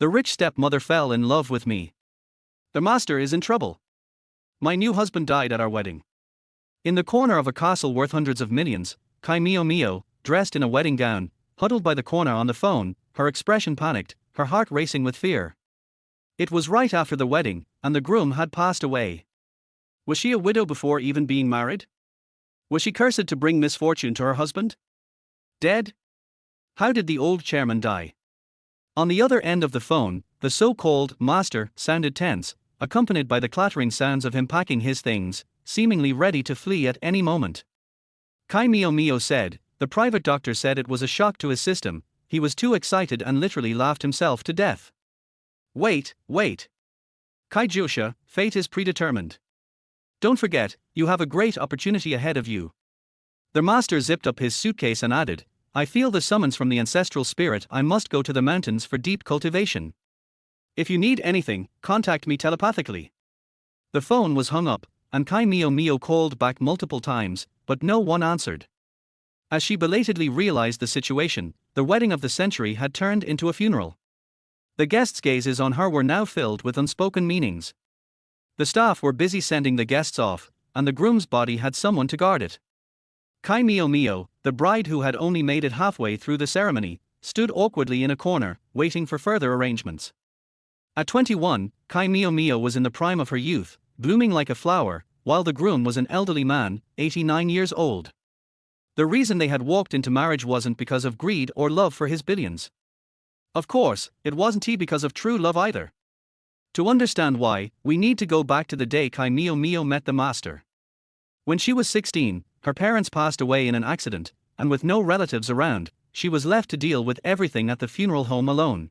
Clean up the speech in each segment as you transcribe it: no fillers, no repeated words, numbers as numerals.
The rich stepmother fell in love with me. The master is in trouble. My new husband died at our wedding. In the corner of a castle worth hundreds of millions, Chí Miǎo Miǎo, dressed in a wedding gown, huddled by the corner on the phone, her expression panicked, her heart racing with fear. It was right after the wedding, and the groom had passed away. Was she a widow before even being married? Was she cursed to bring misfortune to her husband? Dead? How did the old chairman die? On the other end of the phone, the so-called master sounded tense, accompanied by the clattering sounds of him packing his things, seemingly ready to flee at any moment. Chí Miǎo Miǎo said, the private doctor said it was a shock to his system, he was too excited and literally laughed himself to death. Wait. Kai Jiusha, fate is predetermined. Don't forget, you have a great opportunity ahead of you. The master zipped up his suitcase and added, I feel the summons from the ancestral spirit. I must go to the mountains for deep cultivation. If you need anything, contact me telepathically. The phone was hung up, and Chí Miǎo Miǎo called back multiple times, but no one answered. As she belatedly realized the situation, the wedding of the century had turned into a funeral. The guests' gazes on her were now filled with unspoken meanings. The staff were busy sending the guests off, and the groom's body had someone to guard it. Chí Miǎo Miǎo, the bride who had only made it halfway through the ceremony, stood awkwardly in a corner, waiting for further arrangements. At 21, Chí Miǎo Miǎo was in the prime of her youth, blooming like a flower, while the groom was an elderly man, 89 years old. The reason they had walked into marriage wasn't because of greed or love for his billions. Of course, it wasn't because of true love either. To understand why, we need to go back to the day Chí Miǎo Miǎo met the master. When she was 16, her parents passed away in an accident, and with no relatives around, she was left to deal with everything at the funeral home alone.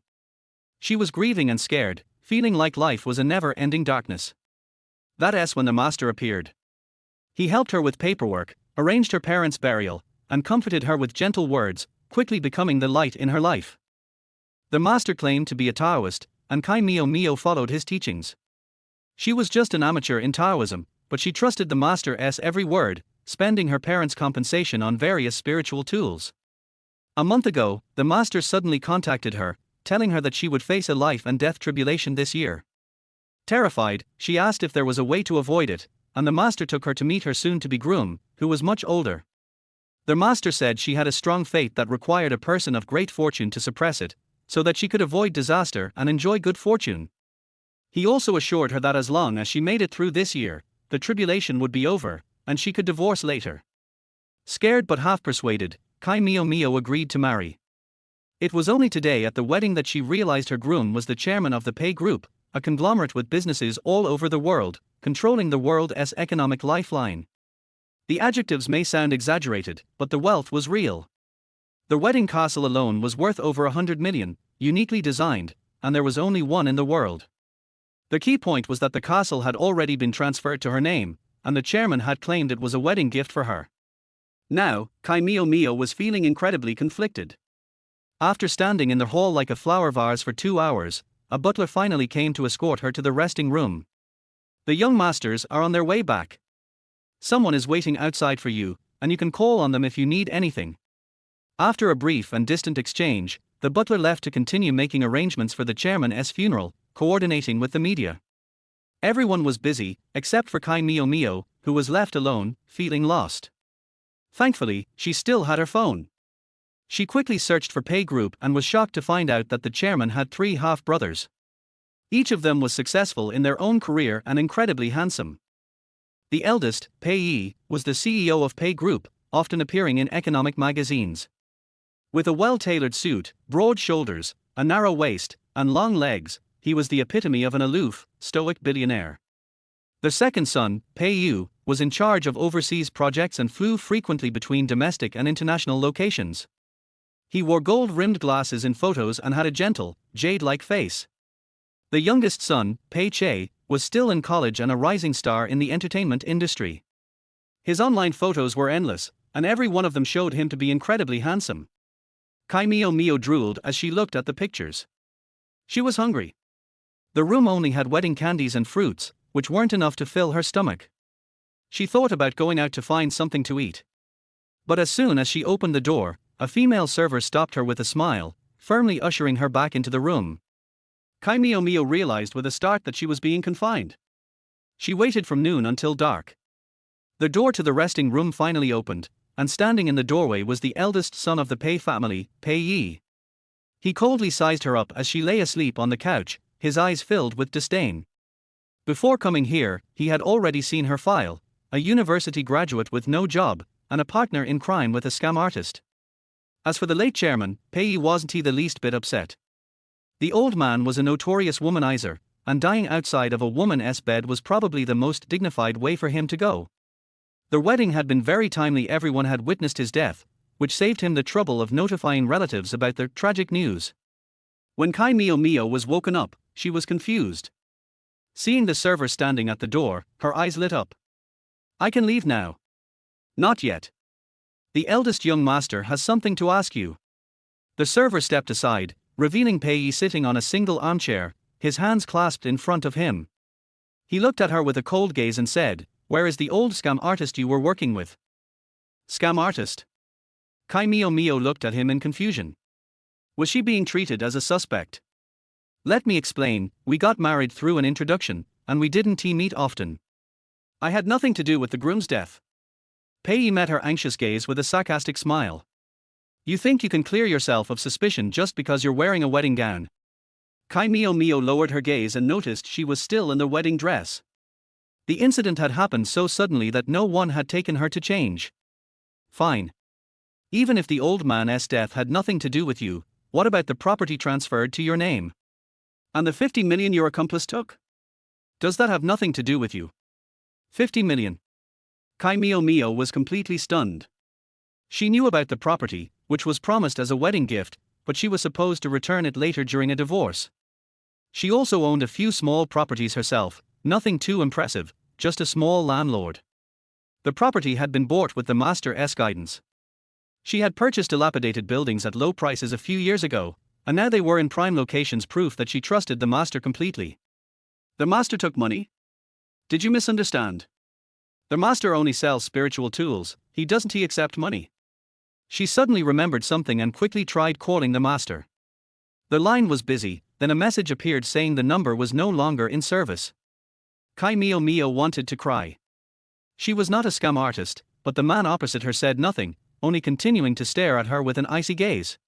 She was grieving and scared, feeling like life was a never-ending darkness. That's when the master appeared. He helped her with paperwork, arranged her parents' burial, and comforted her with gentle words, quickly becoming the light in her life. The master claimed to be a Taoist, and Chí Miǎo Miǎo followed his teachings. She was just an amateur in Taoism, but she trusted the master's every word, spending her parents' compensation on various spiritual tools. A month ago, the master suddenly contacted her, telling her that she would face a life and death tribulation this year. Terrified, she asked if there was a way to avoid it, and the master took her to meet her soon-to-be groom, who was much older. The master said she had a strong fate that required a person of great fortune to suppress it, so that she could avoid disaster and enjoy good fortune. He also assured her that as long as she made it through this year, the tribulation would be over, and she could divorce later. Scared but half persuaded, Chí Miǎo Miǎo agreed to marry. It was only today at the wedding that she realized her groom was the chairman of the Pei Group, a conglomerate with businesses all over the world, controlling the world's economic lifeline. The adjectives may sound exaggerated, but the wealth was real. The wedding castle alone was worth over 100 million, uniquely designed, and there was only one in the world. The key point was that the castle had already been transferred to her name, and the chairman had claimed it was a wedding gift for her. Now, Chí Miǎo Miǎo was feeling incredibly conflicted. After standing in the hall like a flower vase for 2 hours, a butler finally came to escort her to the resting room. The young masters are on their way back. Someone is waiting outside for you, and you can call on them if you need anything. After a brief and distant exchange, the butler left to continue making arrangements for the chairman's funeral, coordinating with the media. Everyone was busy, except for Chí Miǎo Miǎo, who was left alone, feeling lost. Thankfully, she still had her phone. She quickly searched for Pei Group and was shocked to find out that the chairman had 3 half-brothers. Each of them was successful in their own career and incredibly handsome. The eldest, Pei Yi, was the CEO of Pei Group, often appearing in economic magazines. With a well-tailored suit, broad shoulders, a narrow waist, and long legs, he was the epitome of an aloof, stoic billionaire. The second son, Pei Yu, was in charge of overseas projects and flew frequently between domestic and international locations. He wore gold-rimmed glasses in photos and had a gentle, jade-like face. The youngest son, Pei Che, was still in college and a rising star in the entertainment industry. His online photos were endless, and every one of them showed him to be incredibly handsome. Chí Miǎo Miǎo drooled as she looked at the pictures. She was hungry. The room only had wedding candies and fruits, which weren't enough to fill her stomach. She thought about going out to find something to eat. But as soon as she opened the door, a female server stopped her with a smile, firmly ushering her back into the room. Chí Miǎo Miǎo realized with a start that she was being confined. She waited from noon until dark. The door to the resting room finally opened, and standing in the doorway was the eldest son of the Pei family, Pei Yi. He coldly sized her up as she lay asleep on the couch, his eyes filled with disdain. Before coming here, he had already seen her file: a university graduate with no job, and a partner in crime with a scam artist. As for the late chairman, Pei Yi wasn't he the least bit upset. The old man was a notorious womanizer, and dying outside of a woman's bed was probably the most dignified way for him to go. The wedding had been very timely, everyone had witnessed his death, which saved him the trouble of notifying relatives about the tragic news. When Chí Miǎo Miǎo was woken up, she was confused. Seeing the server standing at the door, her eyes lit up. "I can leave now." "Not yet. The eldest young master has something to ask you." The server stepped aside, revealing Pei Yi sitting on a single armchair, his hands clasped in front of him. He looked at her with a cold gaze and said, "Where is the old scam artist you were working with?" "Scam artist?" Chí Miǎo Miǎo looked at him in confusion. Was she being treated as a suspect? "Let me explain, we got married through an introduction, and we didn't meet often. I had nothing to do with the groom's death." Pei Yi met her anxious gaze with a sarcastic smile. "You think you can clear yourself of suspicion just because you're wearing a wedding gown?" Chí Miǎo Miǎo lowered her gaze and noticed she was still in the wedding dress. The incident had happened so suddenly that no one had taken her to change. "Fine. Even if the old man's death had nothing to do with you, what about the property transferred to your name? And the 50 million your accomplice took? Does that have nothing to do with you?" 50 million. Chí Miǎo Miǎo was completely stunned. She knew about the property, which was promised as a wedding gift, but she was supposed to return it later during a divorce. She also owned a few small properties herself, nothing too impressive, just a small landlord. The property had been bought with the master's guidance. She had purchased dilapidated buildings at low prices a few years ago, and now they were in prime locations, proof that she trusted the master completely. "The master took money? Did you misunderstand? The master only sells spiritual tools, he doesn't accept money." She suddenly remembered something and quickly tried calling the master. The line was busy, then a message appeared saying the number was no longer in service. Chí Miǎo Miǎo wanted to cry. She was not a scam artist, but the man opposite her said nothing, only continuing to stare at her with an icy gaze.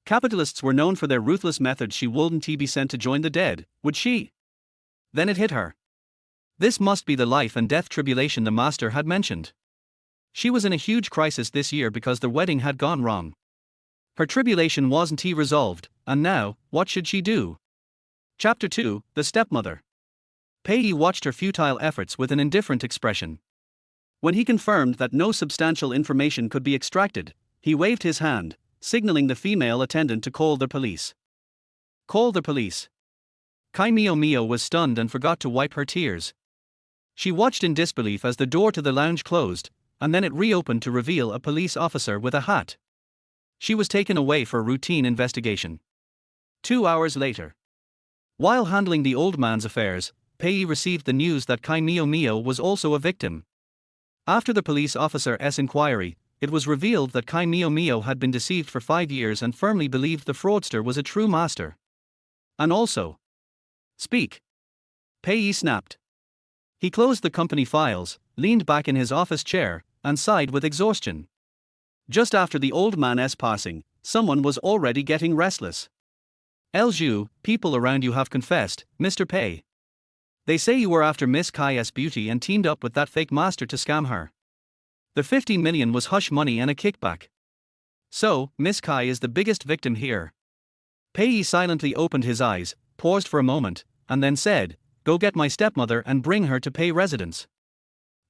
Capitalists were known for their ruthless methods. She wouldn't be sent to join the dead, would she? Then it hit her. This must be the life and death tribulation the master had mentioned. She was in a huge crisis this year because the wedding had gone wrong. Her tribulation wasn't resolved, and now, what should she do? Chapter 2, The Stepmother. Pei Yi watched her futile efforts with an indifferent expression. When he confirmed that no substantial information could be extracted, he waved his hand, signaling the female attendant to call the police. "Call the police." Chí Miǎo Miǎo was stunned and forgot to wipe her tears. She watched in disbelief as the door to the lounge closed, and then it reopened to reveal a police officer with a hat. She was taken away for routine investigation. 2 hours later. While handling the old man's affairs, Pei Yi received the news that Chí Miǎo Miǎo was also a victim. After the police officer's inquiry, it was revealed that Chí Miǎo Miǎo had been deceived for 5 years and firmly believed the fraudster was a true master. And also, "Speak." Pei Yi snapped. He closed the company files, leaned back in his office chair, and sighed with exhaustion. Just after the old man's passing, someone was already getting restless. "Elju, people around you have confessed, Mr. Pei. They say you were after Miss Kai's beauty and teamed up with that fake master to scam her. The 50 million was hush money and a kickback. So, Miss Kai is the biggest victim here." Pei Yi silently opened his eyes, paused for a moment, and then said, "Go get my stepmother and bring her to Pei residence."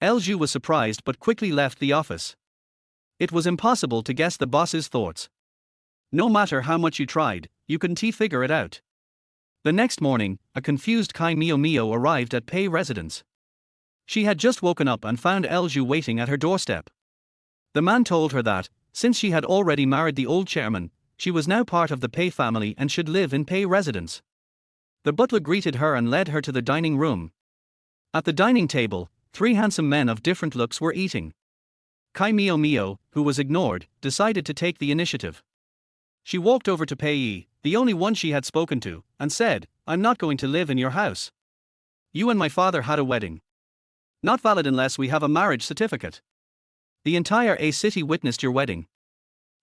Elju was surprised but quickly left the office. It was impossible to guess the boss's thoughts. No matter how much you tried, you couldn't figure it out. The next morning, a confused Chí Miǎo Miǎo arrived at Pei residence. She had just woken up and found Elju waiting at her doorstep. The man told her that, since she had already married the old chairman, she was now part of the Pei family and should live in Pei residence. The butler greeted her and led her to the dining room. At the dining table, 3 handsome men of different looks were eating. Chí Miǎo Miǎo, who was ignored, decided to take the initiative. She walked over to Pei Yi, the only one she had spoken to, and said, I'm not going to live in your house. You and my father had a wedding. Not valid unless we have a marriage certificate. The entire A city witnessed your wedding.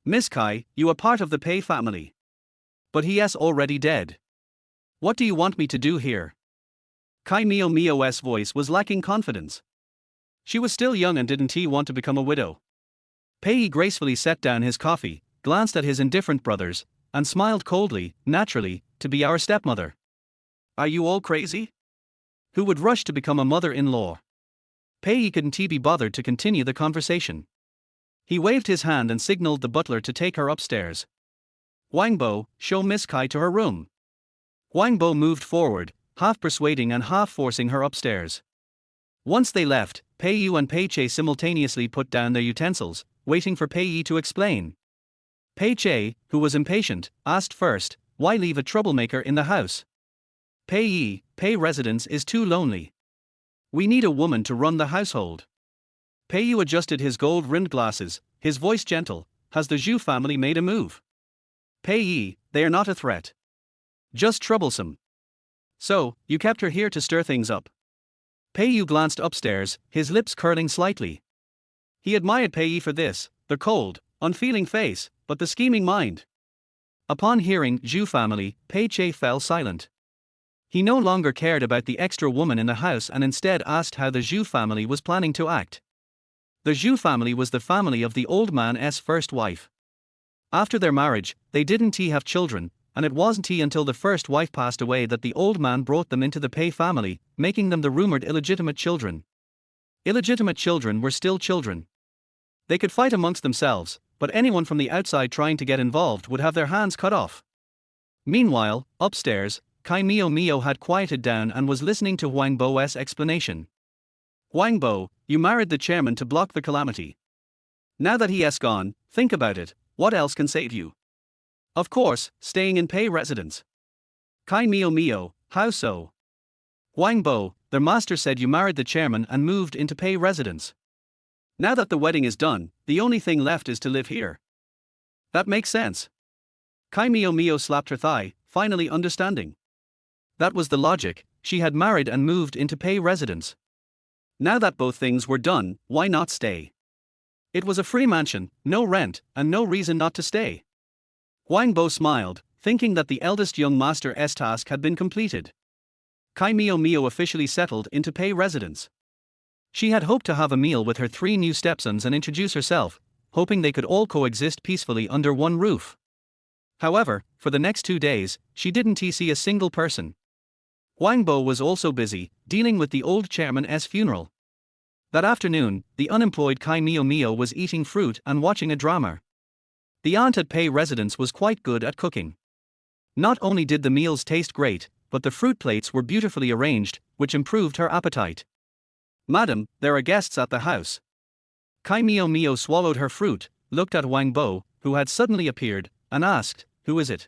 Miss Kai, you are part of the Pei family. But he is already dead. What do you want me to do here? Chí Miǎo Miǎo's voice was lacking confidence. She was still young and didn't he want to become a widow. Pei gracefully set down his coffee, glanced at his indifferent brothers, and smiled coldly, naturally, to be our stepmother. Are you all crazy? Who would rush to become a mother-in-law? Pei couldn't be bothered to continue the conversation. He waved his hand and signaled the butler to take her upstairs. Wang Bo, show Miss Kai to her room. Wang Bo moved forward, half persuading and half forcing her upstairs. Once they left, Pei Yu and Pei Che simultaneously put down their utensils, waiting for Pei Yi to explain. Pei Che, who was impatient, asked first, why leave a troublemaker in the house? Pei Yi, Pei residence is too lonely. We need a woman to run the household. Pei Yu adjusted his gold-rimmed glasses, his voice gentle. Has the Zhu family made a move? Pei Yi, they are not a threat. Just troublesome. So, you kept her here to stir things up. Pei Yu glanced upstairs, his lips curling slightly. He admired Pei Yi for this, the cold, unfeeling face, but the scheming mind. Upon hearing Zhu family, Pei Che fell silent. He no longer cared about the extra woman in the house and instead asked how the Zhu family was planning to act. The Zhu family was the family of the old man's first wife. After their marriage, they didn't have children, and it wasn't until the first wife passed away that the old man brought them into the Pei family, making them the rumored illegitimate children. Illegitimate children were still children. They could fight amongst themselves, but anyone from the outside trying to get involved would have their hands cut off. Meanwhile, upstairs, Chí Miǎo Miǎo had quieted down and was listening to Wang Bo's explanation. Wang Bo, you married the chairman to block the calamity. Now that he has gone, think about it, what else can save you? Of course, staying in Pei residence. Chí Miǎo Miǎo, how so? Wang Bo, their master said you married the chairman and moved into Pei residence. Now that the wedding is done, the only thing left is to live here. That makes sense. Chí Miǎo Miǎo slapped her thigh, finally understanding. That was the logic, she had married and moved into Pei residence. Now that both things were done, why not stay? It was a free mansion, no rent, and no reason not to stay. Wang Bo smiled, thinking that the eldest young master's task had been completed. Chí Miǎo Miǎo officially settled into Pei residence. She had hoped to have a meal with her 3 new stepsons and introduce herself, hoping they could all coexist peacefully under one roof. However, for the next 2 days, she didn't see a single person. Wang Bo was also busy, dealing with the old chairman's funeral. That afternoon, the unemployed Chí Miǎo Miǎo was eating fruit and watching a drama. The aunt at Pei residence was quite good at cooking. Not only did the meals taste great, but the fruit plates were beautifully arranged, which improved her appetite. Madam, there are guests at the house. Chí Miǎo Miǎo swallowed her fruit, looked at Wang Bo, who had suddenly appeared, and asked, who is it?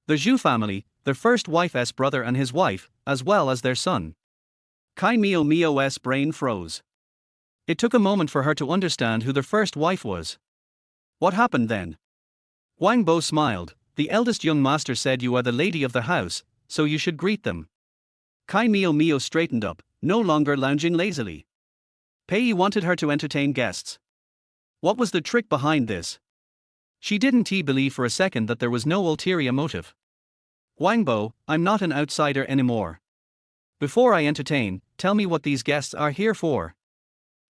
The Zhu family, their first wife's brother and his wife, as well as their son. Chí Miǎo Miǎo's brain froze. It took a moment for her to understand who the first wife was. What happened then? Wang Bo smiled. The eldest young master said you are the lady of the house, so you should greet them. Chí Miǎo Miǎo straightened up, no longer lounging lazily. Pei wanted her to entertain guests. What was the trick behind this? She didn't believe for a second that there was no ulterior motive. Wang Bo, I'm not an outsider anymore. Before I entertain, tell me what these guests are here for.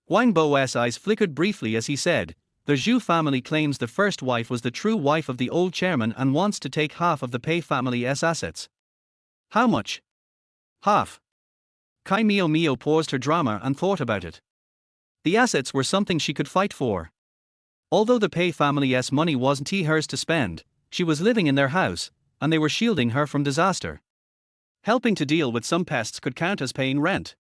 Wang Bo's eyes flickered briefly as he said, the Zhu family claims the first wife was the true wife of the old chairman and wants to take half of the Pei family's assets. How much? Half. Chí Miǎo Miǎo paused her drama and thought about it. The assets were something she could fight for. Although the Pei family's money wasn't hers to spend, she was living in their house, and they were shielding her from disaster. Helping to deal with some pests could count as paying rent.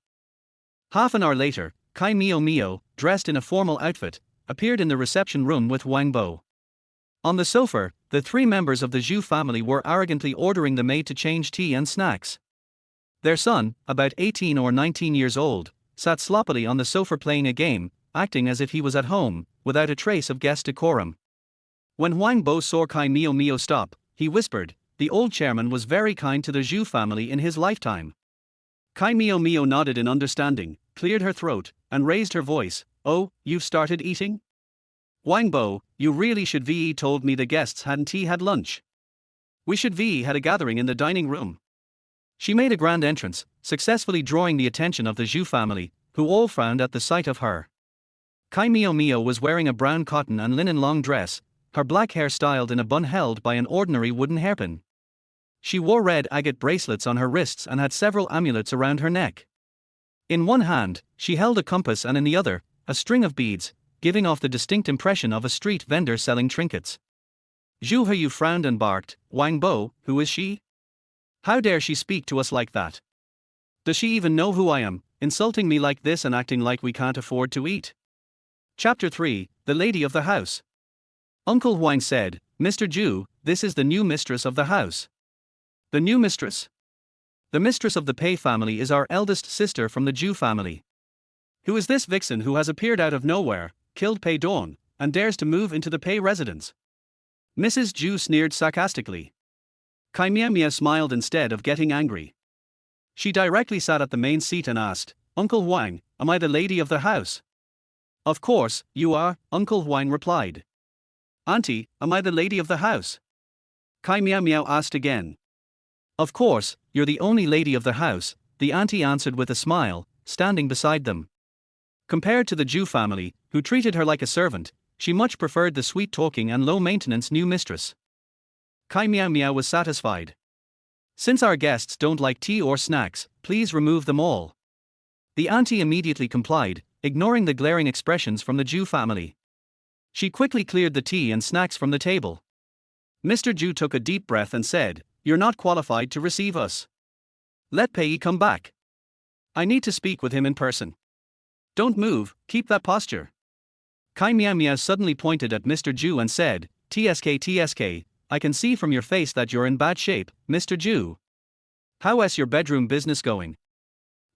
Half an hour later, Chí Miǎo Miǎo, dressed in a formal outfit, appeared in the reception room with Wang Bo. On the sofa, the 3 members of the Zhu family were arrogantly ordering the maid to change tea and snacks. Their son, about 18 or 19 years old, sat sloppily on the sofa playing a game, acting as if he was at home, without a trace of guest decorum. When Wang Bo saw Chí Miǎo Miǎo stop, he whispered, the old chairman was very kind to the Zhu family in his lifetime. Chí Miǎo Miǎo nodded in understanding, cleared her throat, and raised her voice. Oh, you've started eating? Wang Bo, you really should ve told me the guests hadn't had lunch. We should ve had a gathering in the dining room. She made a grand entrance, successfully drawing the attention of the Zhu family, who all frowned at the sight of her. Chí Miǎo Miǎo was wearing a brown cotton and linen long dress, her black hair styled in a bun held by an ordinary wooden hairpin. She wore red agate bracelets on her wrists and had several amulets around her neck. In one hand, she held a compass and in the other, a string of beads, giving off the distinct impression of a street vendor selling trinkets. Zhu Huyu frowned and barked, Wang Bo, who is she? How dare she speak to us like that? Does she even know who I am, insulting me like this and acting like we can't afford to eat? Chapter 3, The Lady of the House. Uncle Huang said, Mr. Zhu, this is the new mistress of the house. The new mistress? The mistress of the Pei family is our eldest sister from the Zhu family. Who is this vixen who has appeared out of nowhere, killed Pei Dawn, and dares to move into the Pei residence? Mrs. Zhu sneered sarcastically. Chí Miǎo Miǎo smiled instead of getting angry. She directly sat at the main seat and asked, Uncle Huang, am I the lady of the house? Of course, you are, Uncle Huang replied. Auntie, am I the lady of the house? Chí Miǎo Miǎo asked again. Of course, you're the only lady of the house, the auntie answered with a smile, standing beside them. Compared to the Zhu family, who treated her like a servant, she much preferred the sweet-talking and low-maintenance new mistress. Chí Miǎo Miǎo was satisfied. Since our guests don't like tea or snacks, please remove them all. The auntie immediately complied, ignoring the glaring expressions from the Zhu family. She quickly cleared the tea and snacks from the table. Mr. Zhu took a deep breath and said, You're not qualified to receive us. Let Pei come back. I need to speak with him in person. Don't move, keep that posture. Chí Miǎo Miǎo suddenly pointed at Mr. Zhu and said, TSK, I can see from your face that you're in bad shape, Mr. Zhu. How is your bedroom business going?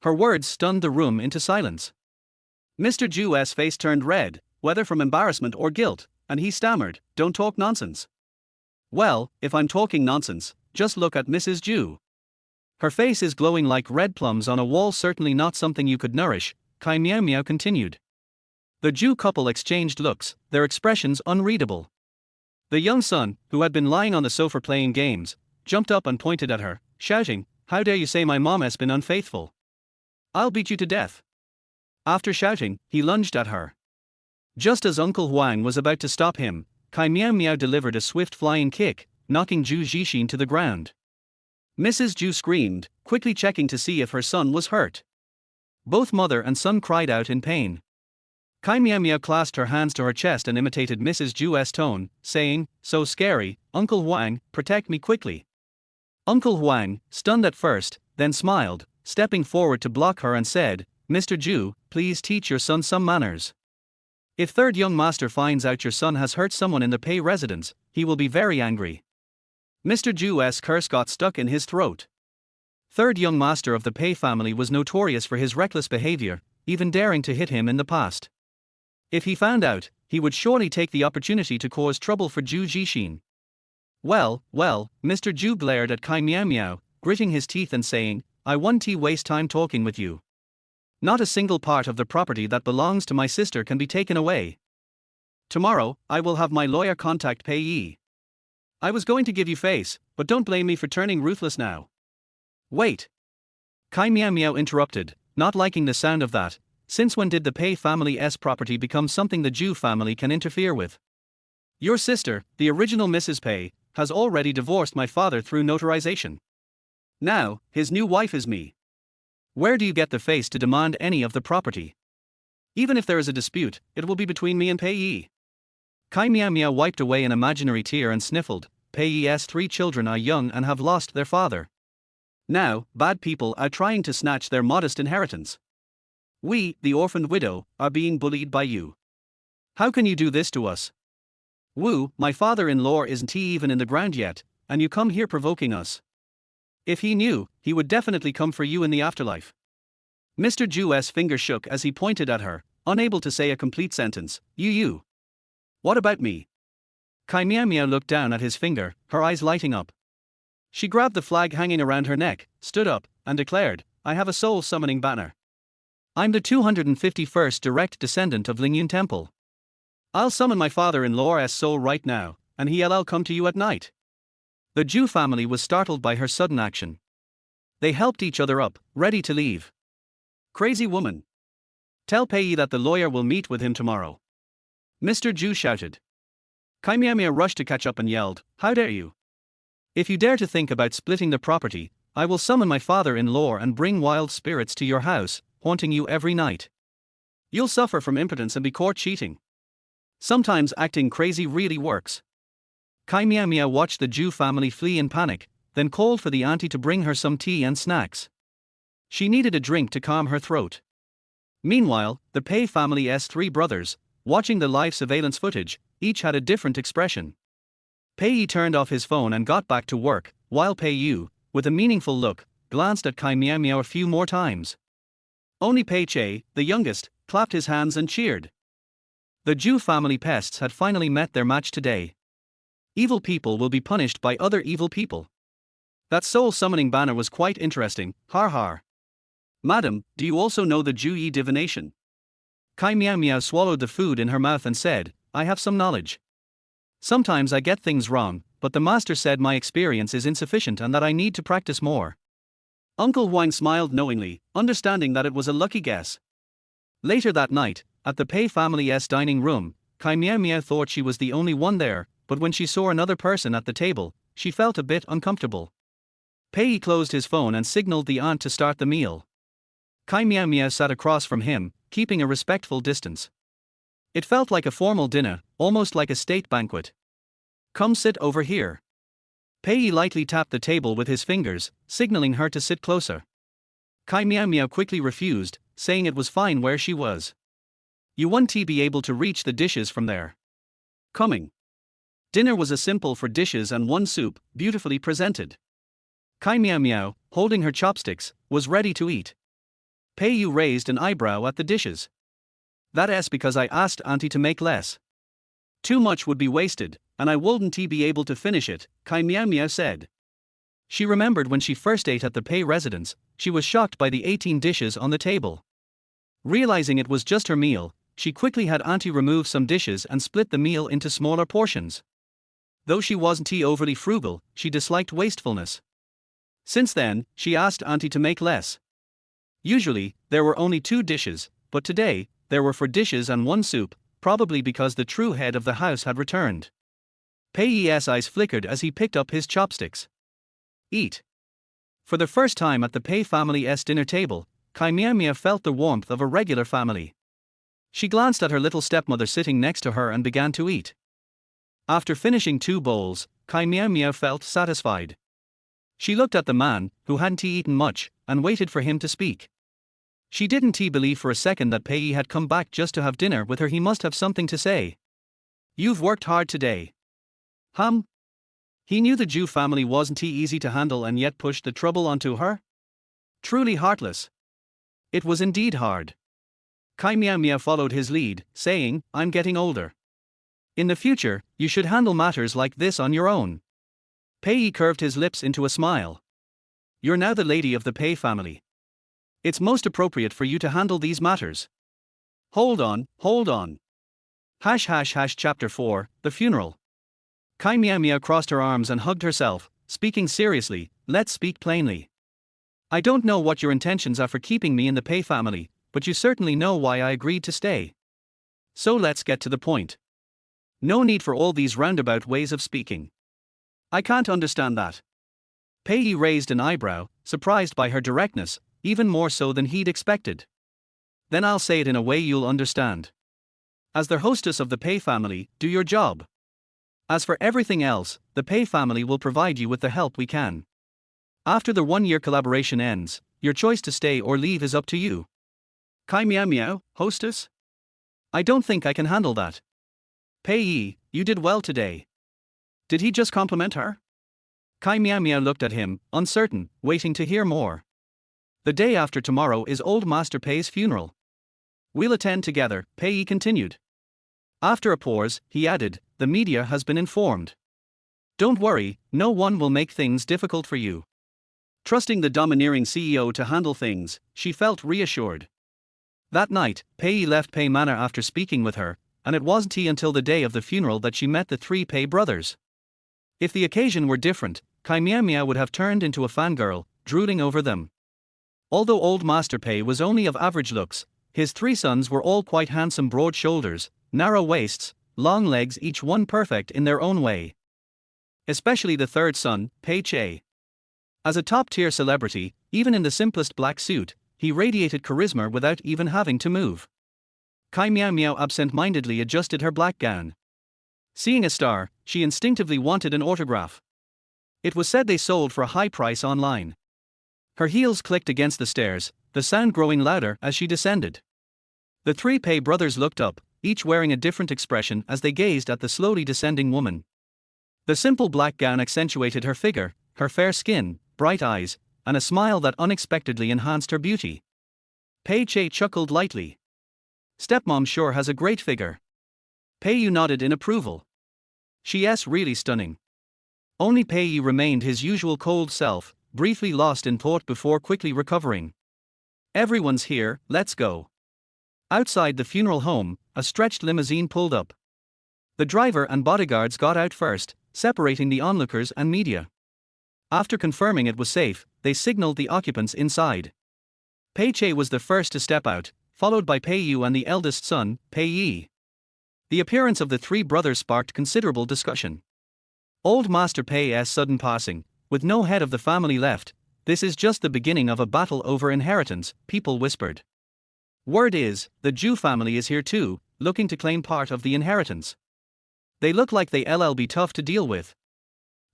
Her words stunned the room into silence. Mr. Zhu's face turned red, whether from embarrassment or guilt, and he stammered, Don't talk nonsense. Well, if I'm talking nonsense, just look at Mrs. Zhu. Her face is glowing like red plums on a wall, certainly not something you could nourish, Chí Miǎo Miǎo continued. The Zhu couple exchanged looks, their expressions unreadable. The young son, who had been lying on the sofa playing games, jumped up and pointed at her, shouting, How dare you say my mom has been unfaithful? I'll beat you to death. After shouting, he lunged at her. Just as Uncle Huang was about to stop him, Chí Miǎo Miǎo delivered a swift flying kick, knocking Zhu Zixin to the ground. Mrs. Zhu screamed, quickly checking to see if her son was hurt. Both mother and son cried out in pain. Chí Miǎo Miǎo clasped her hands to her chest and imitated Mrs. Zhu's tone, saying, So scary, Uncle Huang, protect me quickly. Uncle Huang, stunned at first, then smiled, stepping forward to block her and said, Mr. Zhu, please teach your son some manners. If third young master finds out your son has hurt someone in the Pei residence, he will be very angry. Mr. Zhu's curse got stuck in his throat. Third young master of the Pei family was notorious for his reckless behavior, even daring to hit him in the past. If he found out, he would surely take the opportunity to cause trouble for Zhu Zixin. Well, Mr. Zhu glared at Chí Miǎo Miǎo, gritting his teeth and saying, I won't waste time talking with you. Not a single part of the property that belongs to my sister can be taken away. Tomorrow, I will have my lawyer contact Pei Yi. I was going to give you face, but don't blame me for turning ruthless now. Wait. Chí Miǎo Miǎo interrupted, not liking the sound of that. Since when did the Pei family's property become something the Zhu family can interfere with? Your sister, the original Mrs. Pei, has already divorced my father through notarization. Now, his new wife is me. Where do you get the face to demand any of the property? Even if there is a dispute, it will be between me and Pei Yi. Chí Miǎo Miǎo wiped away an imaginary tear and sniffled. Pei Yi's 3 children are young and have lost their father. Now, bad people are trying to snatch their modest inheritance. We, the orphaned widow, are being bullied by you. How can you do this to us? Wu, my father-in-law isn't even in the ground yet, and you come here provoking us. If he knew, he would definitely come for you in the afterlife. Mr. Zhu's finger shook as he pointed at her, unable to say a complete sentence. You. What about me? Chí Miǎo Miǎo looked down at his finger, her eyes lighting up. She grabbed the flag hanging around her neck, stood up, and declared, I have a soul-summoning banner. I'm the 251st direct descendant of Lingyun Temple. I'll summon my father-in-law's soul right now, and he'll come to you at night. The Jew family was startled by her sudden action. They helped each other up, ready to leave. Crazy woman. Tell Pei that the lawyer will meet with him tomorrow. Mr. Jew shouted. Chí Miǎo Miǎo rushed to catch up and yelled, How dare you? If you dare to think about splitting the property, I will summon my father-in-law and bring wild spirits to your house, haunting you every night. You'll suffer from impotence and be caught cheating. Sometimes acting crazy really works. Chí Miǎo Miǎo watched the Jew family flee in panic, then called for the auntie to bring her some tea and snacks. She needed a drink to calm her throat. Meanwhile, the Pei family's three brothers, watching the live surveillance footage, each had a different expression. Pei turned off his phone and got back to work, while Pei Yu, with a meaningful look, glanced at Chí Miǎo Miǎo a few more times. Only Pei Che, the youngest, clapped his hands and cheered. The Jew family pests had finally met their match today. Evil people will be punished by other evil people. That soul-summoning banner was quite interesting, har har. Madam, do you also know the Jew divination? Chí Miǎo Miǎo swallowed the food in her mouth and said, I have some knowledge. Sometimes I get things wrong, but the master said my experience is insufficient and that I need to practice more. Uncle Huang smiled knowingly, understanding that it was a lucky guess. Later that night, at the Pei family's dining room, Chí Miǎo Miǎo thought she was the only one there, but when she saw another person at the table, she felt a bit uncomfortable. Pei closed his phone and signaled the aunt to start the meal. Chí Miǎo Miǎo sat across from him, keeping a respectful distance. It felt like a formal dinner, almost like a state banquet. Come sit over here. Pei lightly tapped the table with his fingers, signaling her to sit closer. Chí Miǎo Miǎo quickly refused, saying it was fine where she was. You won't be able to reach the dishes from there. Coming. Dinner was a simple for dishes and one soup, beautifully presented. Chí Miǎo Miǎo, holding her chopsticks, was ready to eat. Pei raised an eyebrow at the dishes. That's because I asked auntie to make less. Too much would be wasted, and I wouldn't be able to finish it, Chí Miǎo Miǎo said. She remembered when she first ate at the Pei residence, she was shocked by the 18 dishes on the table. Realizing it was just her meal, she quickly had auntie remove some dishes and split the meal into smaller portions. Though she wasn't overly frugal, she disliked wastefulness. Since then, she asked auntie to make less. Usually, there were only 2 dishes, but today, there were 4 dishes and 1 soup, probably because the true head of the house had returned. Pei's eyes flickered as he picked up his chopsticks. Eat. For the first time at the Pei family's dinner table, Chí Miǎo Miǎo felt the warmth of a regular family. She glanced at her little stepmother sitting next to her and began to eat. After finishing 2 bowls, Chí Miǎo Miǎo felt satisfied. She looked at the man, who hadn't eaten much, and waited for him to speak. She didn't believe for a second that Pei had come back just to have dinner with her. He must have something to say. You've worked hard today. He knew the Jew family wasn't easy to handle and yet pushed the trouble onto her? Truly heartless. It was indeed hard. Chí Miǎo Miǎo followed his lead, saying, I'm getting older. In the future, you should handle matters like this on your own. Pei curved his lips into a smile. You're now the lady of the Pei family. It's most appropriate for you to handle these matters. Hold on. Chapter 4, The Funeral. Chí Miǎo Miǎo crossed her arms and hugged herself, speaking seriously, let's speak plainly. I don't know what your intentions are for keeping me in the Pei family, but you certainly know why I agreed to stay. So let's get to the point. No need for all these roundabout ways of speaking. I can't understand that. Pei raised an eyebrow, surprised by her directness, even more so than he'd expected. Then I'll say it in a way you'll understand. As the hostess of the Pei family, do your job. As for everything else, the Pei family will provide you with the help we can. After the 1-year collaboration ends, your choice to stay or leave is up to you. Chí Miǎo Miǎo, hostess? I don't think I can handle that. Pei, you did well today. Did he just compliment her? Chí Miǎo Miǎo looked at him, uncertain, waiting to hear more. The day after tomorrow is old Master Pei's funeral. We'll attend together, Pei continued. After a pause, he added, the media has been informed. Don't worry, no one will make things difficult for you. Trusting the domineering CEO to handle things, she felt reassured. That night, Pei left Pei Manor after speaking with her, and it wasn't until the day of the funeral that she met the three Pei brothers. If the occasion were different, Chí Miǎo Miǎo would have turned into a fangirl, drooling over them. Although old Master Pei was only of average looks, his three sons were all quite handsome, broad shoulders, narrow waists, long legs, each one perfect in their own way. Especially the third son, Pei Che. As a top-tier celebrity, even in the simplest black suit, he radiated charisma without even having to move. Chí Miǎo Miǎo absent-mindedly adjusted her black gown. Seeing a star, she instinctively wanted an autograph. It was said they sold for a high price online. Her heels clicked against the stairs, the sound growing louder as she descended. The three Pei brothers looked up, each wearing a different expression as they gazed at the slowly descending woman. The simple black gown accentuated her figure, her fair skin, bright eyes, and a smile that unexpectedly enhanced her beauty. Pei Che chuckled lightly. Stepmom sure has a great figure. Pei Yu nodded in approval. She's really stunning. Only Pei Yu remained his usual cold self, briefly lost in thought before quickly recovering. Everyone's here, let's go. Outside the funeral home, a stretched limousine pulled up. The driver and bodyguards got out first, separating the onlookers and media. After confirming it was safe, they signaled the occupants inside. Pei Che was the first to step out, followed by Pei Yu and the eldest son, Pei Yi. The appearance of the three brothers sparked considerable discussion. Old Master Pei's sudden passing, with no head of the family left, this is just the beginning of a battle over inheritance, people whispered. Word is, the Zhu family is here too, looking to claim part of the inheritance. They look like they'll be tough to deal with.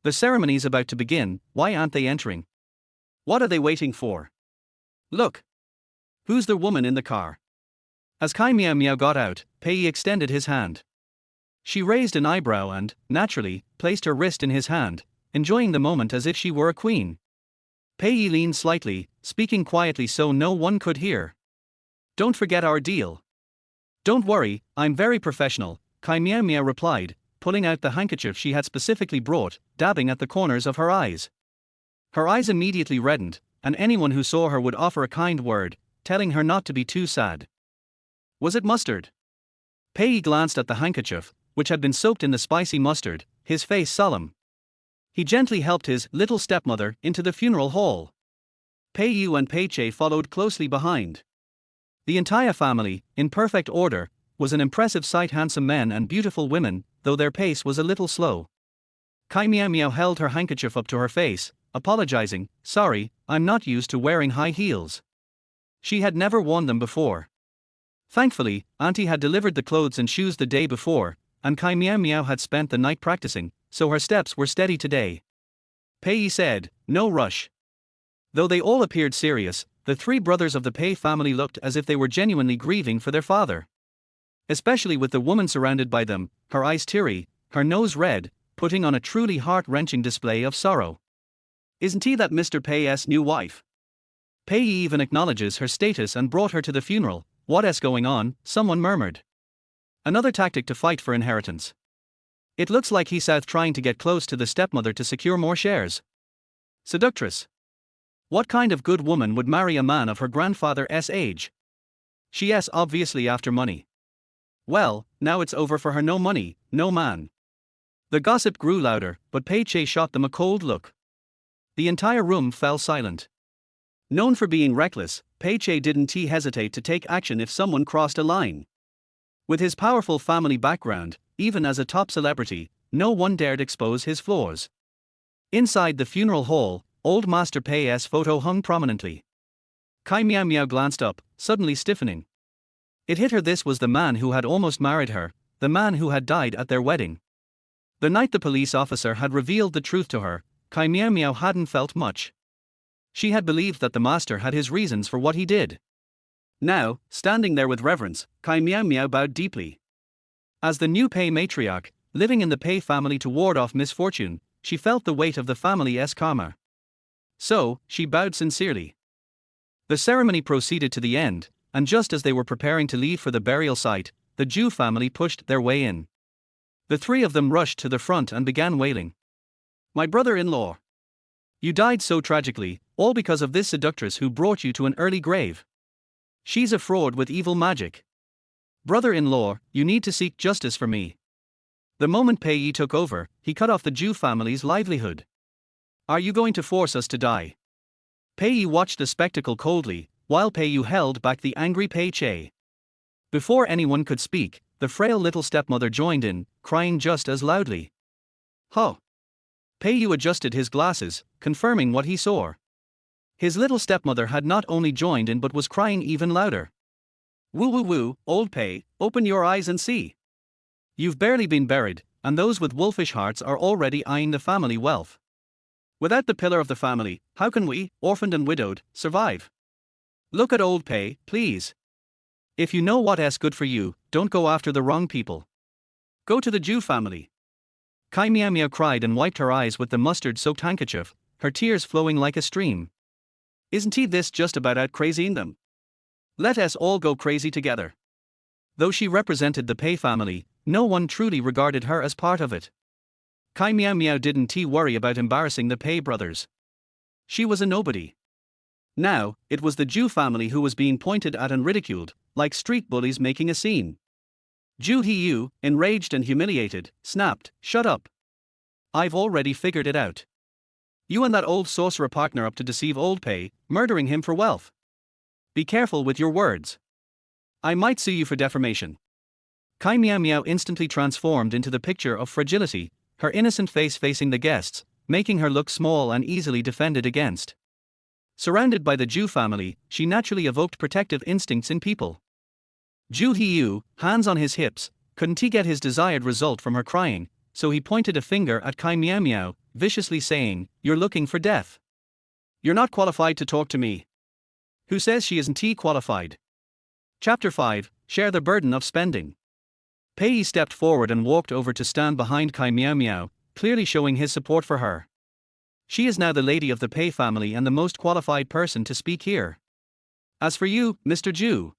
The ceremony's about to begin, why aren't they entering? What are they waiting for? Look! Who's the woman in the car? As Chí Miǎo Miǎo got out, Pei extended his hand. She raised an eyebrow and, naturally, placed her wrist in his hand, enjoying the moment as if she were a queen. Pei leaned slightly, speaking quietly so no one could hear. Don't forget our deal. Don't worry, I'm very professional, Chí Miǎo Miǎo replied, pulling out the handkerchief she had specifically brought, dabbing at the corners of her eyes. Her eyes immediately reddened, and anyone who saw her would offer a kind word, telling her not to be too sad. Was it mustard? Pei glanced at the handkerchief, which had been soaked in the spicy mustard, his face solemn. He gently helped his little stepmother into the funeral hall. Pei Yu and Pei Che followed closely behind. The entire family, in perfect order, was an impressive sight, handsome men and beautiful women, though their pace was a little slow. Chí Miǎo Miǎo held her handkerchief up to her face, apologizing, sorry, I'm not used to wearing high heels. She had never worn them before. Thankfully, Auntie had delivered the clothes and shoes the day before, and Chí Miǎo Miǎo had spent the night practicing, so her steps were steady today. Pei said, no rush. Though they all appeared serious, the three brothers of the Pei family looked as if they were genuinely grieving for their father. Especially with the woman surrounded by them, her eyes teary, her nose red, putting on a truly heart-wrenching display of sorrow. Isn't he that Mr. Pei's new wife? Pei even acknowledges her status and brought her to the funeral. What's going on? Someone murmured. Another tactic to fight for inheritance. It looks like he's out trying to get close to the stepmother to secure more shares. Seductress. What kind of good woman would marry a man of her grandfather's age? She's obviously after money. Well, now it's over for her. No money, no man. The gossip grew louder, but Pei Che shot them a cold look. The entire room fell silent. Known for being reckless, Pei Che didn't hesitate to take action if someone crossed a line. With his powerful family background, even as a top celebrity, no one dared expose his flaws. Inside the funeral hall, old Master Pei's photo hung prominently. Chí Miǎo Miǎo glanced up, suddenly stiffening. It hit her this was the man who had almost married her, the man who had died at their wedding. The night the police officer had revealed the truth to her, Chí Miǎo Miǎo hadn't felt much. She had believed that the master had his reasons for what he did. Now, standing there with reverence, Chí Miǎo Miǎo bowed deeply. As the new Pei matriarch, living in the Pei family to ward off misfortune, she felt the weight of the family's karma. So, she bowed sincerely. The ceremony proceeded to the end, and just as they were preparing to leave for the burial site, the Zhu family pushed their way in. The three of them rushed to the front and began wailing. My brother-in-law. You died so tragically, all because of this seductress who brought you to an early grave. She's a fraud with evil magic. Brother-in-law, you need to seek justice for me. The moment Pei Yi took over, he cut off the Zhu family's livelihood. Are you going to force us to die? Pei Yi watched the spectacle coldly, while Pei Yu held back the angry Pei Che. Before anyone could speak, the frail little stepmother joined in, crying just as loudly. Huh! Pei Yu adjusted his glasses, confirming what he saw. His little stepmother had not only joined in but was crying even louder. Woo woo woo, old Pei, open your eyes and see. You've barely been buried, and those with wolfish hearts are already eyeing the family wealth. Without the pillar of the family, how can we, orphaned and widowed, survive? Look at old Pei, please. If you know what's good for you, don't go after the wrong people. Go to the Zhu family. Chí Miǎo Miǎo cried and wiped her eyes with the mustard-soaked handkerchief, her tears flowing like a stream. Isn't he this just about out crazying them? Let us all go crazy together. Though she represented the Pei family, no one truly regarded her as part of it. Chí Miǎo Miǎo didn't worry about embarrassing the Pei brothers. She was a nobody. Now, it was the Zhu family who was being pointed at and ridiculed, like street bullies making a scene. Zhu Hiyu, enraged and humiliated, snapped, "Shut up. I've already figured it out. You and that old sorcerer partner up to deceive old Pei, murdering him for wealth. Be careful with your words. I might sue you for defamation." Chí Miǎo Miǎo instantly transformed into the picture of fragility, her innocent face facing the guests, making her look small and easily defended against. Surrounded by the Zhu family, she naturally evoked protective instincts in people. Zhu Hiyu, hands on his hips, couldn't he get his desired result from her crying, so he pointed a finger at Chí Miǎo Miǎo, viciously saying, "You're looking for death. You're not qualified to talk to me." Who says she isn't qualified? Chapter 5, Share the Burden of Spending. Pei Yi stepped forward and walked over to stand behind Chí Miǎo Miǎo, clearly showing his support for her. She is now the lady of the Pei family and the most qualified person to speak here. As for you, Mr. Zhu.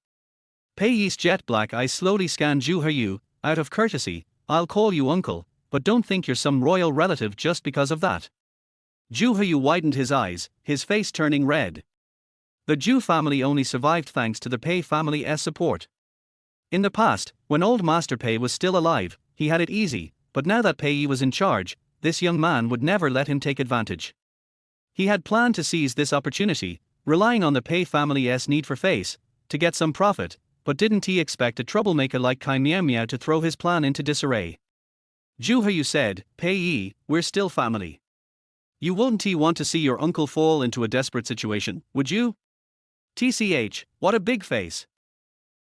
Pei Yi's jet black eyes slowly scanned Zhu Hiyu. Out of courtesy, I'll call you uncle, but don't think you're some royal relative just because of that. Zhu Hiyu widened his eyes, his face turning red. The Zhu family only survived thanks to the Pei family's support. In the past, when old Master Pei was still alive, he had it easy, but now that Pei Yi was in charge, this young man would never let him take advantage. He had planned to seize this opportunity, relying on the Pei family's need for face, to get some profit, but didn't he expect a troublemaker like Chí Miǎo Miǎo to throw his plan into disarray? Zhu Hiyu said, "Pei Yi, we're still family. You wouldn't want to see your uncle fall into a desperate situation, would you? TCH, what a big face."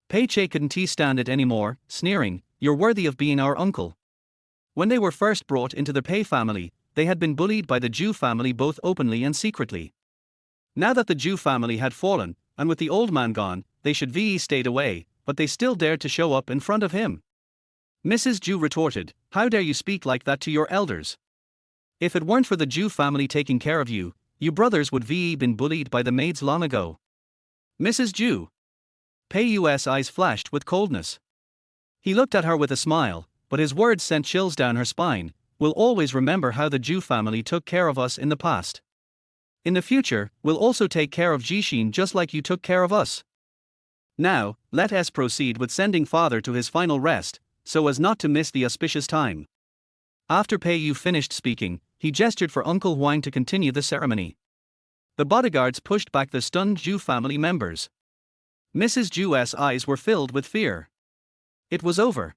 Pei Che couldn't stand it anymore, sneering, "You're worthy of being our uncle." When they were first brought into the Pei family, they had been bullied by the Zhu family both openly and secretly. Now that the Zhu family had fallen, and with the old man gone, they should have stayed away, but they still dared to show up in front of him. Mrs. Zhu retorted, "How dare you speak like that to your elders? If it weren't for the Zhu family taking care of you, you brothers would have been bullied by the maids long ago." Mrs. Zhu. Pei Yu's eyes flashed with coldness. He looked at her with a smile, but his words sent chills down her spine. "We'll always remember how the Zhu family took care of us in the past. In the future, we'll also take care of Jixin just like you took care of us. Now, let us proceed with sending father to his final rest, so as not to miss the auspicious time." After Pei Yu finished speaking, he gestured for Uncle Huang to continue the ceremony. The bodyguards pushed back the stunned Zhu family members. Mrs. Zhu's eyes were filled with fear. It was over.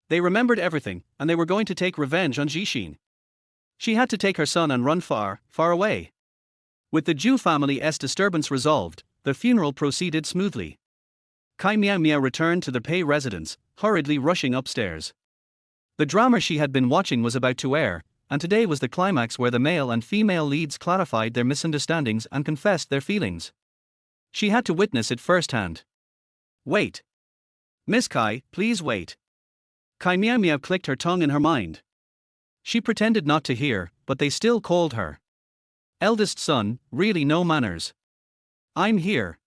They remembered everything, and they were going to take revenge on Jixin. She had to take her son and run far, far away. With the Zhu family's disturbance resolved, the funeral proceeded smoothly. Chí Miǎo Miǎo returned to the Pei residence, hurriedly rushing upstairs. The drama she had been watching was about to air, and today was the climax where the male and female leads clarified their misunderstandings and confessed their feelings. She had to witness it firsthand. "Wait. Miss Kai, please wait." Chí Miǎo Miǎo clicked her tongue in her mind. She pretended not to hear, but they still called her. "Eldest son, really no manners. I'm here."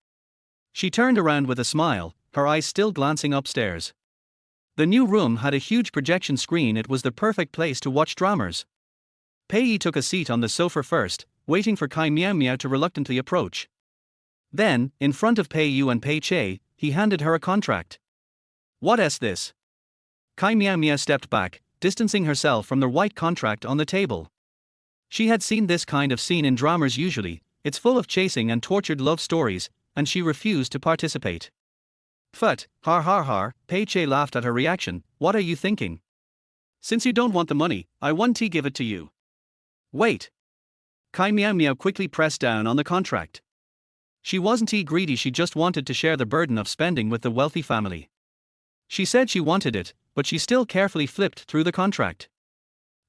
She turned around with a smile, her eyes still glancing upstairs. The new room had a huge projection screen. It was the perfect place to watch dramas. Pei Yi took a seat on the sofa first, waiting for Chí Miǎo Miǎo to reluctantly approach. Then, in front of Pei Yu and Pei Che, he handed her a contract. "What's this?" Chí Miǎo Miǎo stepped back, distancing herself from the white contract on the table. She had seen this kind of scene in dramas usually. It's full of chasing and tortured love stories, and she refused to participate. "Phut, har har har," Pei Che laughed at her reaction. "What are you thinking? Since you don't want the money, I won't give it to you." "Wait." Chí Miǎo Miǎo quickly pressed down on the contract. She wasn't greedy, she just wanted to share the burden of spending with the wealthy family. She said she wanted it, but she still carefully flipped through the contract.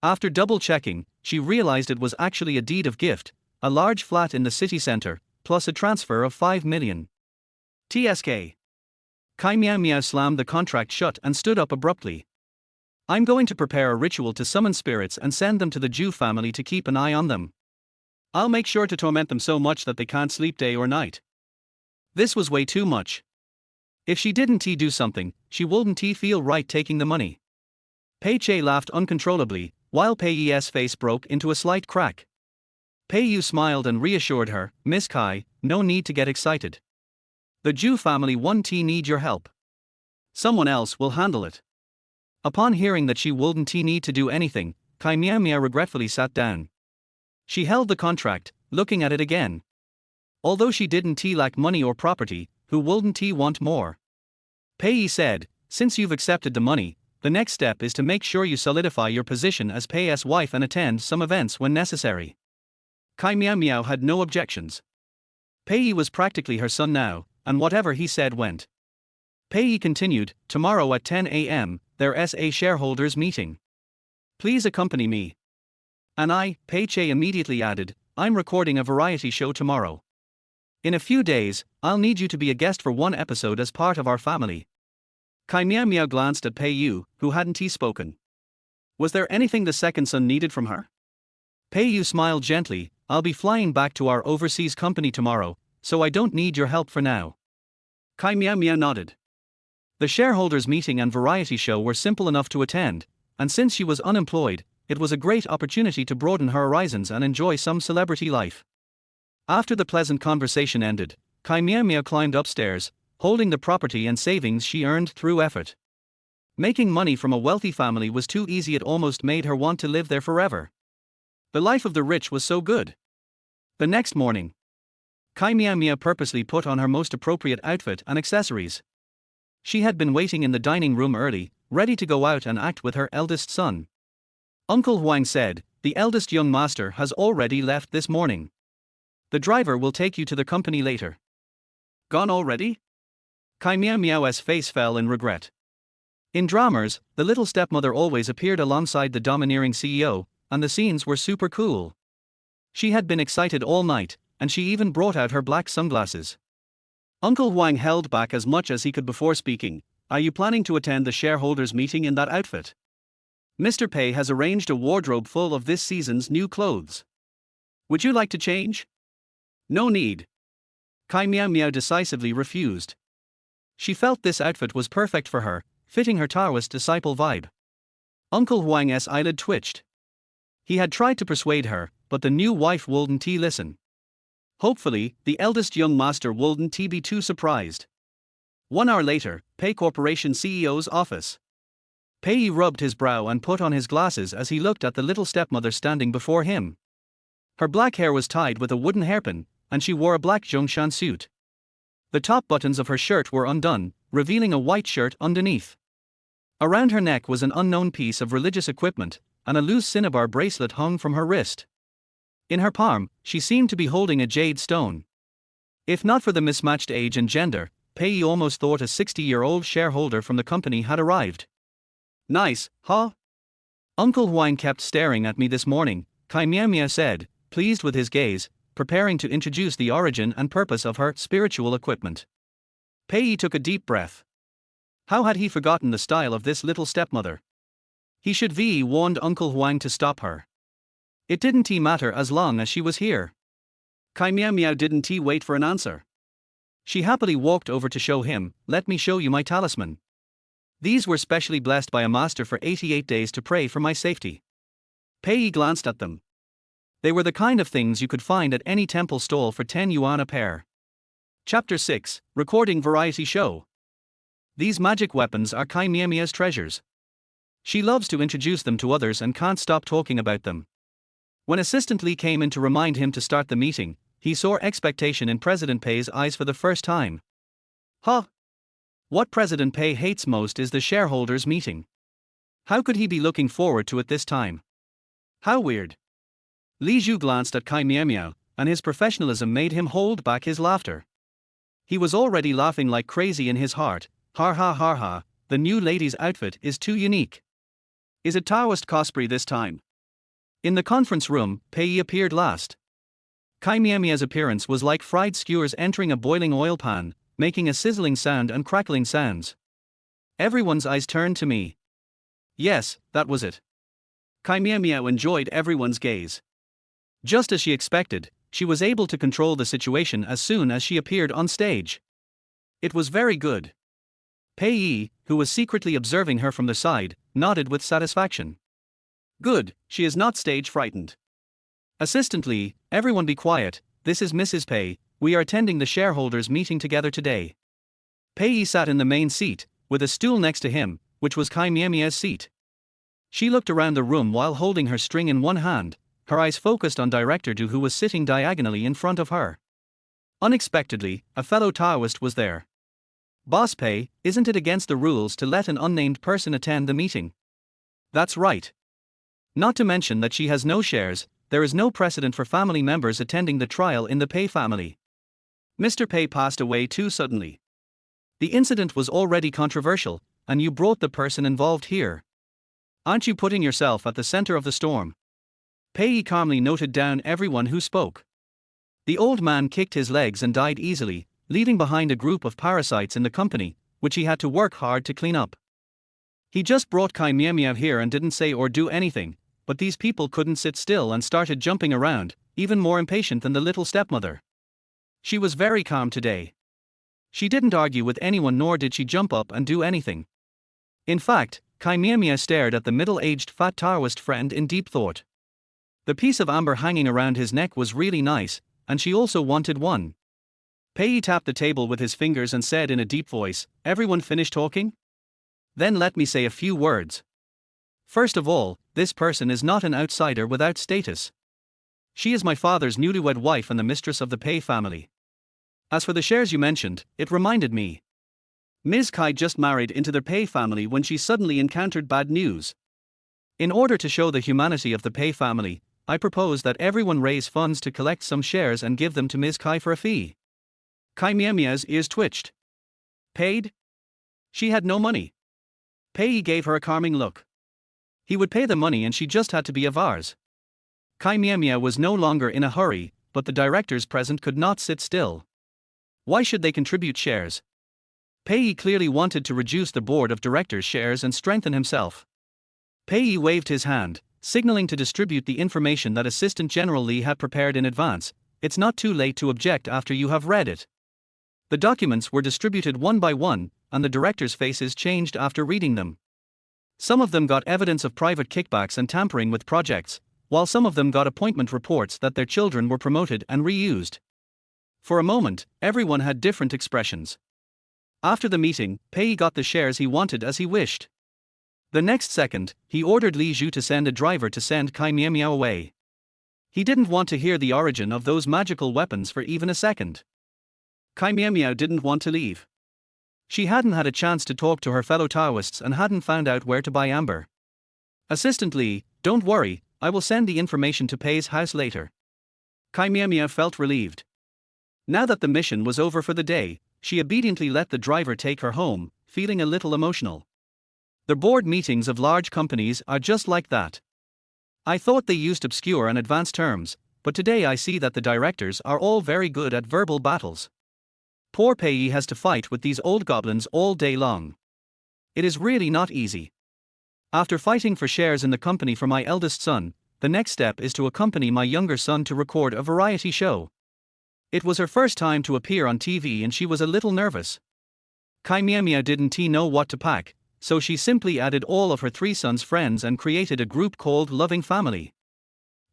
After double-checking, she realized it was actually a deed of gift, a large flat in the city center, plus a transfer of 5 million. TSK. Chí Miǎo Miǎo slammed the contract shut and stood up abruptly. "I'm going to prepare a ritual to summon spirits and send them to the Jew family to keep an eye on them. I'll make sure to torment them so much that they can't sleep day or night." This was way too much. If she didn't do something, she wouldn't feel right taking the money. Pei Che laughed uncontrollably, while Pei Yi's face broke into a slight crack. Pei Yu smiled and reassured her, "Miss Kai, no need to get excited. The Jew family won't need your help. Someone else will handle it." Upon hearing that she wouldn't need to do anything, Chí Miǎo Miǎo regretfully sat down. She held the contract, looking at it again. Although she didn't lack money or property, who wouldn't want more? Pei Yi said, "Since you've accepted the money, the next step is to make sure you solidify your position as Pei's wife and attend some events when necessary." Chí Miǎo Miǎo had no objections. Pei Yi was practically her son now, and whatever he said went. Pei Yi continued, "Tomorrow at 10 a.m., there's a shareholders meeting. Please accompany me." "And I," Pei Che immediately added, "I'm recording a variety show tomorrow. In a few days, I'll need you to be a guest for one episode as part of our family." Chí Miǎo Miǎo glanced at Pei Yu, who hadn't spoken. Was there anything the second son needed from her? Pei Yu smiled gently, "I'll be flying back to our overseas company tomorrow, so I don't need your help for now." Chí Miǎo Miǎo nodded. The shareholders' meeting and variety show were simple enough to attend, and since she was unemployed, it was a great opportunity to broaden her horizons and enjoy some celebrity life. After the pleasant conversation ended, Chí Miǎo Miǎo climbed upstairs, holding the property and savings she earned through effort. Making money from a wealthy family was too easy, it almost made her want to live there forever. The life of the rich was so good. The next morning, Chí Miǎo Miǎo purposely put on her most appropriate outfit and accessories. She had been waiting in the dining room early, ready to go out and act with her eldest son. Uncle Huang said, "The eldest young master has already left this morning. The driver will take you to the company later." "Gone already?" Chí Miǎo Miǎo's face fell in regret. In dramas, the little stepmother always appeared alongside the domineering CEO, and the scenes were super cool. She had been excited all night, and she even brought out her black sunglasses. Uncle Huang held back as much as he could before speaking. "Are you planning to attend the shareholders' meeting in that outfit? Mr. Pei has arranged a wardrobe full of this season's new clothes. Would you like to change?" "No need." Chí Miǎo Miǎo decisively refused. She felt this outfit was perfect for her, fitting her Taoist disciple vibe. Uncle Huang's eyelid twitched. He had tried to persuade her, but the new wife wouldn't listen. Hopefully, the eldest young master wouldn't be too surprised. 1 hour later, Pei Corporation CEO's office. Pei Yi rubbed his brow and put on his glasses as he looked at the little stepmother standing before him. Her black hair was tied with a wooden hairpin, and she wore a black Zhongshan suit. The top buttons of her shirt were undone, revealing a white shirt underneath. Around her neck was an unknown piece of religious equipment, and a loose cinnabar bracelet hung from her wrist. In her palm, she seemed to be holding a jade stone. If not for the mismatched age and gender, Pei Yi almost thought a 60-year-old shareholder from the company had arrived. "Nice, huh?" "Uncle Huang kept staring at me this morning," Chí Miǎo Miǎo said, pleased with his gaze, preparing to introduce the origin and purpose of her spiritual equipment. Pei Yi took a deep breath. How had he forgotten the style of this little stepmother? He should have warned Uncle Huang to stop her. It didn't matter as long as she was here. Chí Miǎo Miǎo didn't wait for an answer. She happily walked over to show him, "Let me show you my talisman. These were specially blessed by a master for 88 days to pray for my safety." Pei Yi glanced at them. They were the kind of things you could find at any temple stall for 10 yuan a pair. Chapter 6, Recording Variety Show. These magic weapons are Chí Miǎo Miǎo's treasures. She loves to introduce them to others and can't stop talking about them. When Assistant Li came in to remind him to start the meeting, he saw expectation in President Pei's eyes for the first time. Huh? What President Pei hates most is the shareholders' meeting. How could he be looking forward to it this time? How weird. Li Zhu glanced at Chí Miǎo Miǎo, and his professionalism made him hold back his laughter. He was already laughing like crazy in his heart. Ha ha ha ha, the new lady's outfit is too unique. Is it Taoist cosplay this time? In the conference room, Pei appeared last. Chí Miǎo Miǎo's appearance was like fried skewers entering a boiling oil pan, making a sizzling sound and crackling sounds. Everyone's eyes turned to me. Yes, that was it. Chí Miǎo Miǎo enjoyed everyone's gaze. Just as she expected, she was able to control the situation as soon as she appeared on stage. It was very good. Pei, who was secretly observing her from the side, nodded with satisfaction. Good, she is not stage frightened. Assistant Li, everyone be quiet, this is Mrs. Pei, we are attending the shareholders' meeting together today. Pei sat in the main seat, with a stool next to him, which was Chí Miǎo Miǎo's seat. She looked around the room while holding her string in one hand, her eyes focused on Director Du, who was sitting diagonally in front of her. Unexpectedly, a fellow Taoist was there. Boss Pei, isn't it against the rules to let an unnamed person attend the meeting? That's right. Not to mention that she has no shares, there is no precedent for family members attending the trial in the Pei family. Mr. Pei passed away too suddenly. The incident was already controversial, and you brought the person involved here. Aren't you putting yourself at the center of the storm? Pei calmly noted down everyone who spoke. The old man kicked his legs and died easily, leaving behind a group of parasites in the company, which he had to work hard to clean up. He just brought Chí Miǎo Miǎo here and didn't say or do anything, but these people couldn't sit still and started jumping around, even more impatient than the little stepmother. She was very calm today. She didn't argue with anyone, nor did she jump up and do anything. In fact, Chí Miǎo Miǎo stared at the middle-aged fat Taoist friend in deep thought. The piece of amber hanging around his neck was really nice, and she also wanted one. Pei tapped the table with his fingers and said in a deep voice, "Everyone finished talking? Then let me say a few words. First of all, this person is not an outsider without status. She is my father's newlywed wife and the mistress of the Pei family. As for the shares you mentioned, it reminded me. Ms. Kai just married into the Pei family when she suddenly encountered bad news. In order to show the humanity of the Pei family, I propose that everyone raise funds to collect some shares and give them to Ms. Kai for a fee." Chí Miǎo Miǎo's ears twitched. Paid? She had no money. Pei gave her a calming look. He would pay the money and she just had to be of ours. Chí Miǎo Miǎo was no longer in a hurry, but the directors present could not sit still. Why should they contribute shares? Pei clearly wanted to reduce the board of directors' shares and strengthen himself. Pei waved his hand, signaling to distribute the information that Assistant General Li had prepared in advance. It's not too late to object after you have read it. The documents were distributed one by one, and the directors' faces changed after reading them. Some of them got evidence of private kickbacks and tampering with projects, while some of them got appointment reports that their children were promoted and reused. For a moment, everyone had different expressions. After the meeting, Pei got the shares he wanted as he wished. The next second, he ordered Li Zhu to send a driver to send Chí Miǎo Miǎo away. He didn't want to hear the origin of those magical weapons for even a second. Chí Miǎo Miǎo didn't want to leave. She hadn't had a chance to talk to her fellow Taoists and hadn't found out where to buy amber. Assistant Li, don't worry, I will send the information to Pei's house later. Chí Miǎo Miǎo felt relieved. Now that the mission was over for the day, she obediently let the driver take her home, feeling a little emotional. The board meetings of large companies are just like that. I thought they used obscure and advanced terms, but today I see that the directors are all very good at verbal battles. Poor Pei has to fight with these old goblins all day long. It is really not easy. After fighting for shares in the company for my eldest son, the next step is to accompany my younger son to record a variety show. It was her first time to appear on TV and she was a little nervous. Chí Miǎo Miǎo didn't know what to pack, so she simply added all of her three sons' friends and created a group called Loving Family.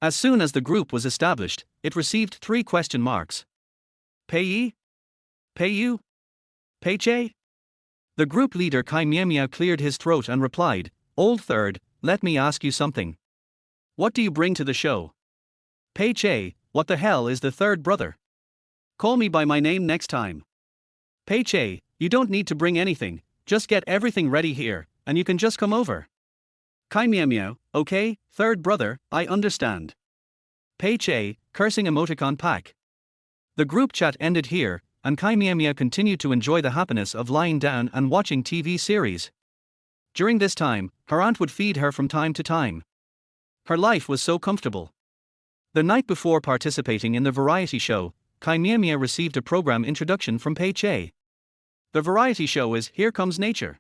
As soon as the group was established, it received 3 question marks. Pei Yi? Pei Yu? Pei Che? The group leader Chí Miǎo Miǎo cleared his throat and replied, "Old third, let me ask you something. What do you bring to the show?" Pei Che, what the hell is the third brother? Call me by my name next time. Pei Che, you don't need to bring anything, just get everything ready here, and you can just come over. Chí Miǎo Miǎo, okay, third brother, I understand. Pei Che, cursing emoticon pack. The group chat ended here, and Chí Miǎo Miǎo continued to enjoy the happiness of lying down and watching TV series. During this time, her aunt would feed her from time to time. Her life was so comfortable. The night before participating in the variety show, Chí Miǎo Miǎo received a program introduction from Pei Che. The variety show is Here Comes Nature.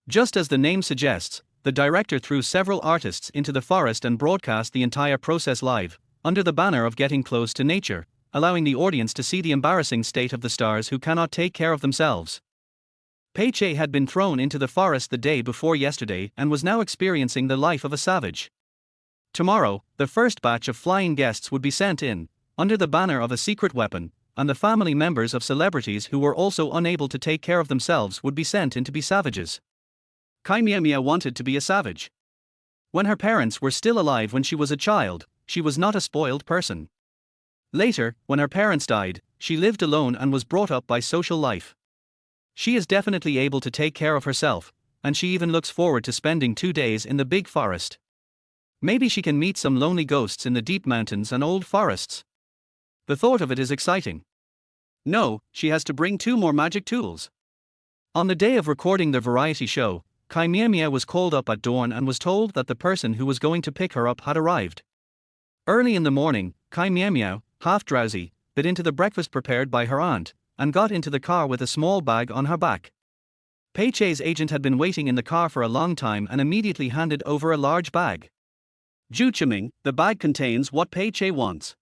Just as the name suggests, the director threw several artists into the forest and broadcast the entire process live, under the banner of getting close to nature, allowing the audience to see the embarrassing state of the stars who cannot take care of themselves. Pei Che had been thrown into the forest the day before yesterday and was now experiencing the life of a savage. Tomorrow, the first batch of flying guests would be sent in, under the banner of a secret weapon, and the family members of celebrities who were also unable to take care of themselves would be sent in to be savages. Chí Miǎo Miǎo wanted to be a savage. When her parents were still alive when she was a child, she was not a spoiled person. Later, when her parents died, she lived alone and was brought up by social life. She is definitely able to take care of herself, and she even looks forward to spending 2 days in the big forest. Maybe she can meet some lonely ghosts in the deep mountains and old forests. The thought of it is exciting. No, she has to bring 2 more magic tools. On the day of recording the variety show, Chí Miǎo Miǎo was called up at dawn and was told that the person who was going to pick her up had arrived. Early in the morning, Chí Miǎo Miǎo, half drowsy, bit into the breakfast prepared by her aunt, and got into the car with a small bag on her back. Pei Che's agent had been waiting in the car for a long time and immediately handed over a large bag. Zhu Chiming, the bag contains what Pei Che wants.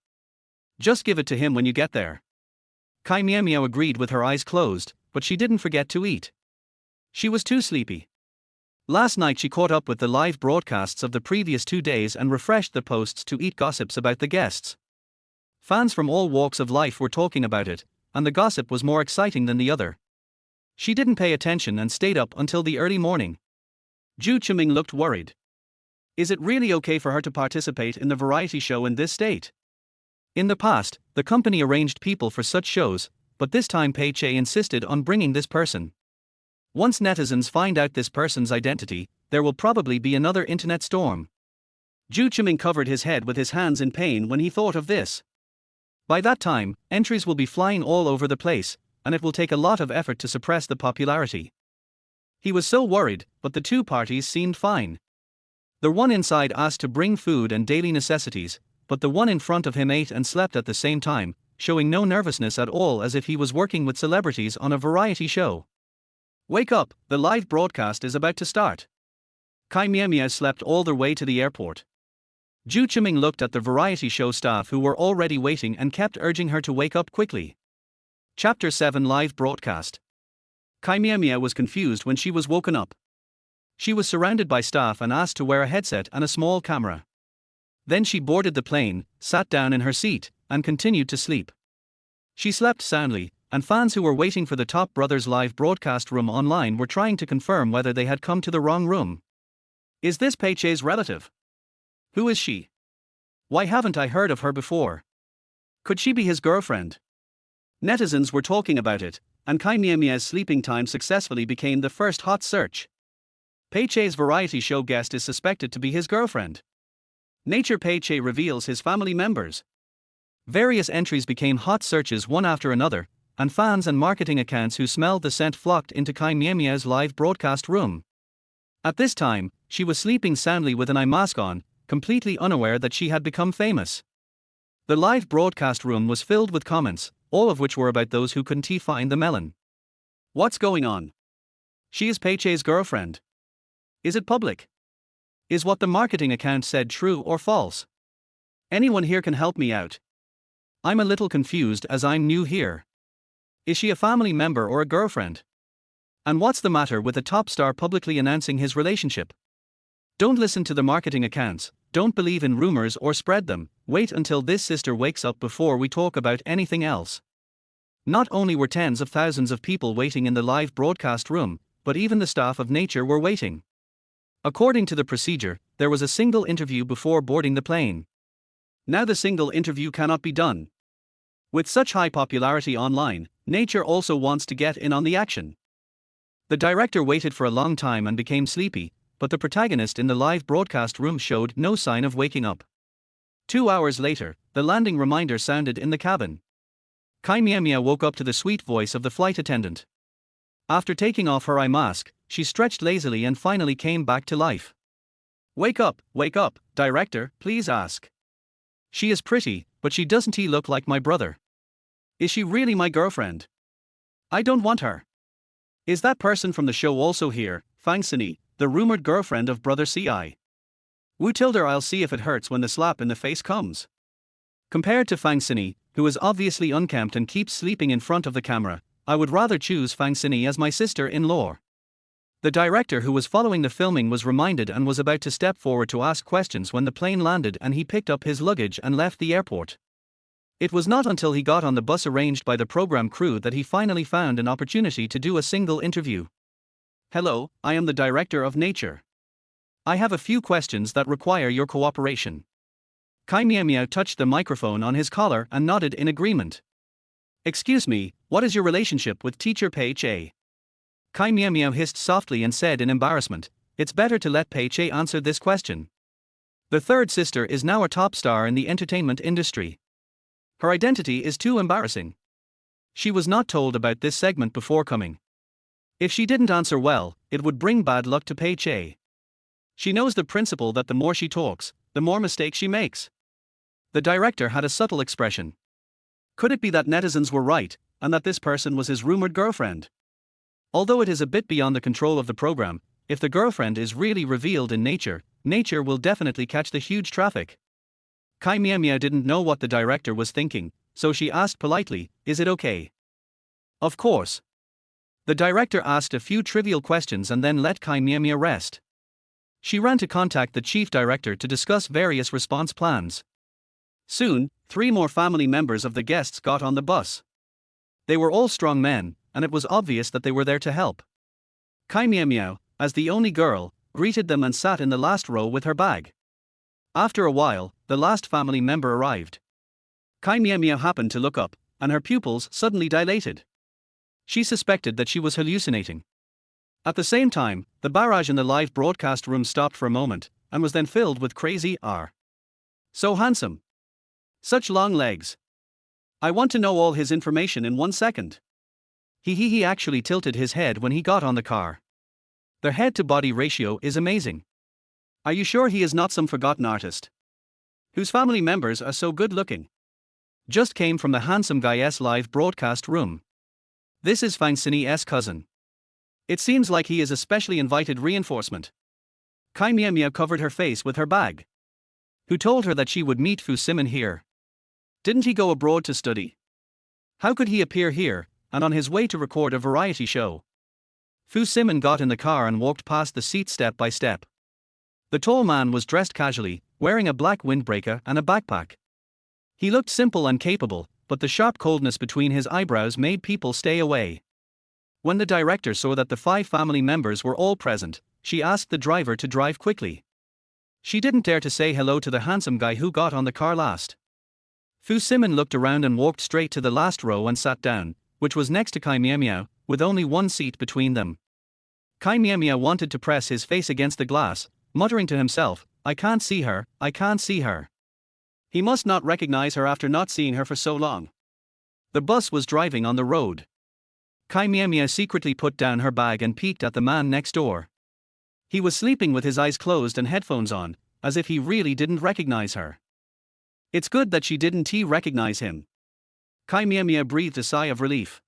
Just give it to him when you get there. Chí Miǎo Miǎo agreed with her eyes closed, but she didn't forget to eat. She was too sleepy. Last night she caught up with the live broadcasts of the previous 2 days and refreshed the posts to eat gossips about the guests. Fans from all walks of life were talking about it, and the gossip was more exciting than the other. She didn't pay attention and stayed up until the early morning. Zhu Chiming looked worried. Is it really okay for her to participate in the variety show in this state? In the past, the company arranged people for such shows, but this time Pei Che insisted on bringing this person. Once netizens find out this person's identity, there will probably be another internet storm. Zhu Chiming covered his head with his hands in pain when he thought of this. By that time, entries will be flying all over the place, and it will take a lot of effort to suppress the popularity. He was so worried, but the 2 parties seemed fine. The one inside asked to bring food and daily necessities, but the one in front of him ate and slept at the same time, showing no nervousness at all, as if he was working with celebrities on a variety show. Wake up, the live broadcast is about to start. Chí Miǎo Miǎo slept all the way to the airport. Zhu Chiming looked at the variety show staff who were already waiting and kept urging her to wake up quickly. Chapter 7 Live Broadcast. Chí Miǎo Miǎo was confused when she was woken up. She was surrounded by staff and asked to wear a headset and a small camera. Then she boarded the plane, sat down in her seat, and continued to sleep. She slept soundly, and fans who were waiting for the Top Brothers live broadcast room online were trying to confirm whether they had come to the wrong room. Is this Pei Che's relative? Who is she? Why haven't I heard of her before? Could she be his girlfriend? Netizens were talking about it, and Chí Miǎo Miǎo's sleeping time successfully became the first hot search. Pei Che's variety show guest is suspected to be his girlfriend. Nature Pei Che reveals his family members. Various entries became hot searches one after another, and fans and marketing accounts who smelled the scent flocked into Chí Miǎo Miǎo's live broadcast room. At this time, she was sleeping soundly with an eye mask on, completely unaware that she had become famous. The live broadcast room was filled with comments, all of which were about those who couldn't find the melon. What's going on? She is Pei Che's girlfriend. Is it public? Is what the marketing account said true or false? Anyone here can help me out. I'm a little confused as I'm new here. Is she a family member or a girlfriend? And what's the matter with a top star publicly announcing his relationship? Don't listen to the marketing accounts, Don't believe in rumors or spread them. Wait until this sister wakes up before we talk about anything else. Not only were tens of thousands of people waiting in the live broadcast room, but even the staff of Nature were waiting. According to the procedure, there was a single interview before boarding the plane. Now the single interview cannot be done. With such high popularity online, Nature also wants to get in on the action. The director waited for a long time and became sleepy, but the protagonist in the live broadcast room showed no sign of waking up. 2 hours later, the landing reminder sounded in the cabin. Chí Miǎo Miǎo woke up to the sweet voice of the flight attendant. After taking off her eye mask, she stretched lazily and finally came back to life. Wake up, director, please ask. She is pretty, but she doesn't look like my brother. Is she really my girlfriend? I don't want her. Is that person from the show also here, Fang Sini, the rumored girlfriend of brother Ci? Wu tilde I'll see if it hurts when the slap in the face comes. Compared to Fang Sini, who is obviously unkempt and keeps sleeping in front of the camera, I would rather choose Fang Sini as my sister-in-law. The director who was following the filming was reminded and was about to step forward to ask questions when the plane landed and he picked up his luggage and left the airport. It was not until he got on the bus arranged by the program crew that he finally found an opportunity to do a single interview. Hello, I am the director of Nature. I have a few questions that require your cooperation. Chí Miǎo Miǎo touched the microphone on his collar and nodded in agreement. Excuse me, what is your relationship with teacher Pei Che? Chí Miǎo Miǎo hissed softly and said in embarrassment, it's better to let Pei Che answer this question. The third sister is now a top star in the entertainment industry. Her identity is too embarrassing. She was not told about this segment before coming. If she didn't answer well, it would bring bad luck to Pei Che. She knows the principle that the more she talks, the more mistakes she makes. The director had a subtle expression. Could it be that netizens were right, and that this person was his rumored girlfriend? Although it is a bit beyond the control of the program, if the girlfriend is really revealed in Nature, Nature will definitely catch the huge traffic. Chí Miǎo Miǎo didn't know what the director was thinking, so she asked politely, is it okay? Of course. The director asked a few trivial questions and then let Chí Miǎo Miǎo rest. She ran to contact the chief director to discuss various response plans. Soon, 3 more family members of the guests got on the bus. They were all strong men, and it was obvious that they were there to help. Chí Miǎo Miǎo, as the only girl, greeted them and sat in the last row with her bag. After a while, the last family member arrived. Chí Miǎo Miǎo happened to look up, and her pupils suddenly dilated. She suspected that she was hallucinating. At the same time, the barrage in the live broadcast room stopped for a moment, and was then filled with crazy "R. So handsome. Such long legs. I want to know all his information in 1 second. He actually tilted his head when he got on the car. Their head-to-body ratio is amazing. Are you sure he is not some forgotten artist? Whose family members are so good-looking? Just came from the handsome guy's live broadcast room. This is Fang Sini's cousin. It seems like he is a specially invited reinforcement. Chí Miǎo Miǎo covered her face with her bag. Who told her that she would meet Fu Simon here? Didn't he go abroad to study? How could he appear here, and on his way to record a variety show? Fu Simon got in the car and walked past the seat step by step. The tall man was dressed casually, wearing a black windbreaker and a backpack. He looked simple and capable, but the sharp coldness between his eyebrows made people stay away. When the director saw that the 5 family members were all present, she asked the driver to drive quickly. She didn't dare to say hello to the handsome guy who got on the car last. Fu Simon looked around and walked straight to the last row and sat down, which was next to Chí Miǎo Miǎo, with only 1 seat between them. Chí Miǎo Miǎo wanted to press his face against the glass, muttering to himself, I can't see her, I can't see her. He must not recognize her after not seeing her for so long. The bus was driving on the road. Chí Miǎo Miǎo secretly put down her bag and peeked at the man next door. He was sleeping with his eyes closed and headphones on, as if he really didn't recognize her. It's good that she didn't recognize him. Chí Miǎo Miǎo breathed a sigh of relief.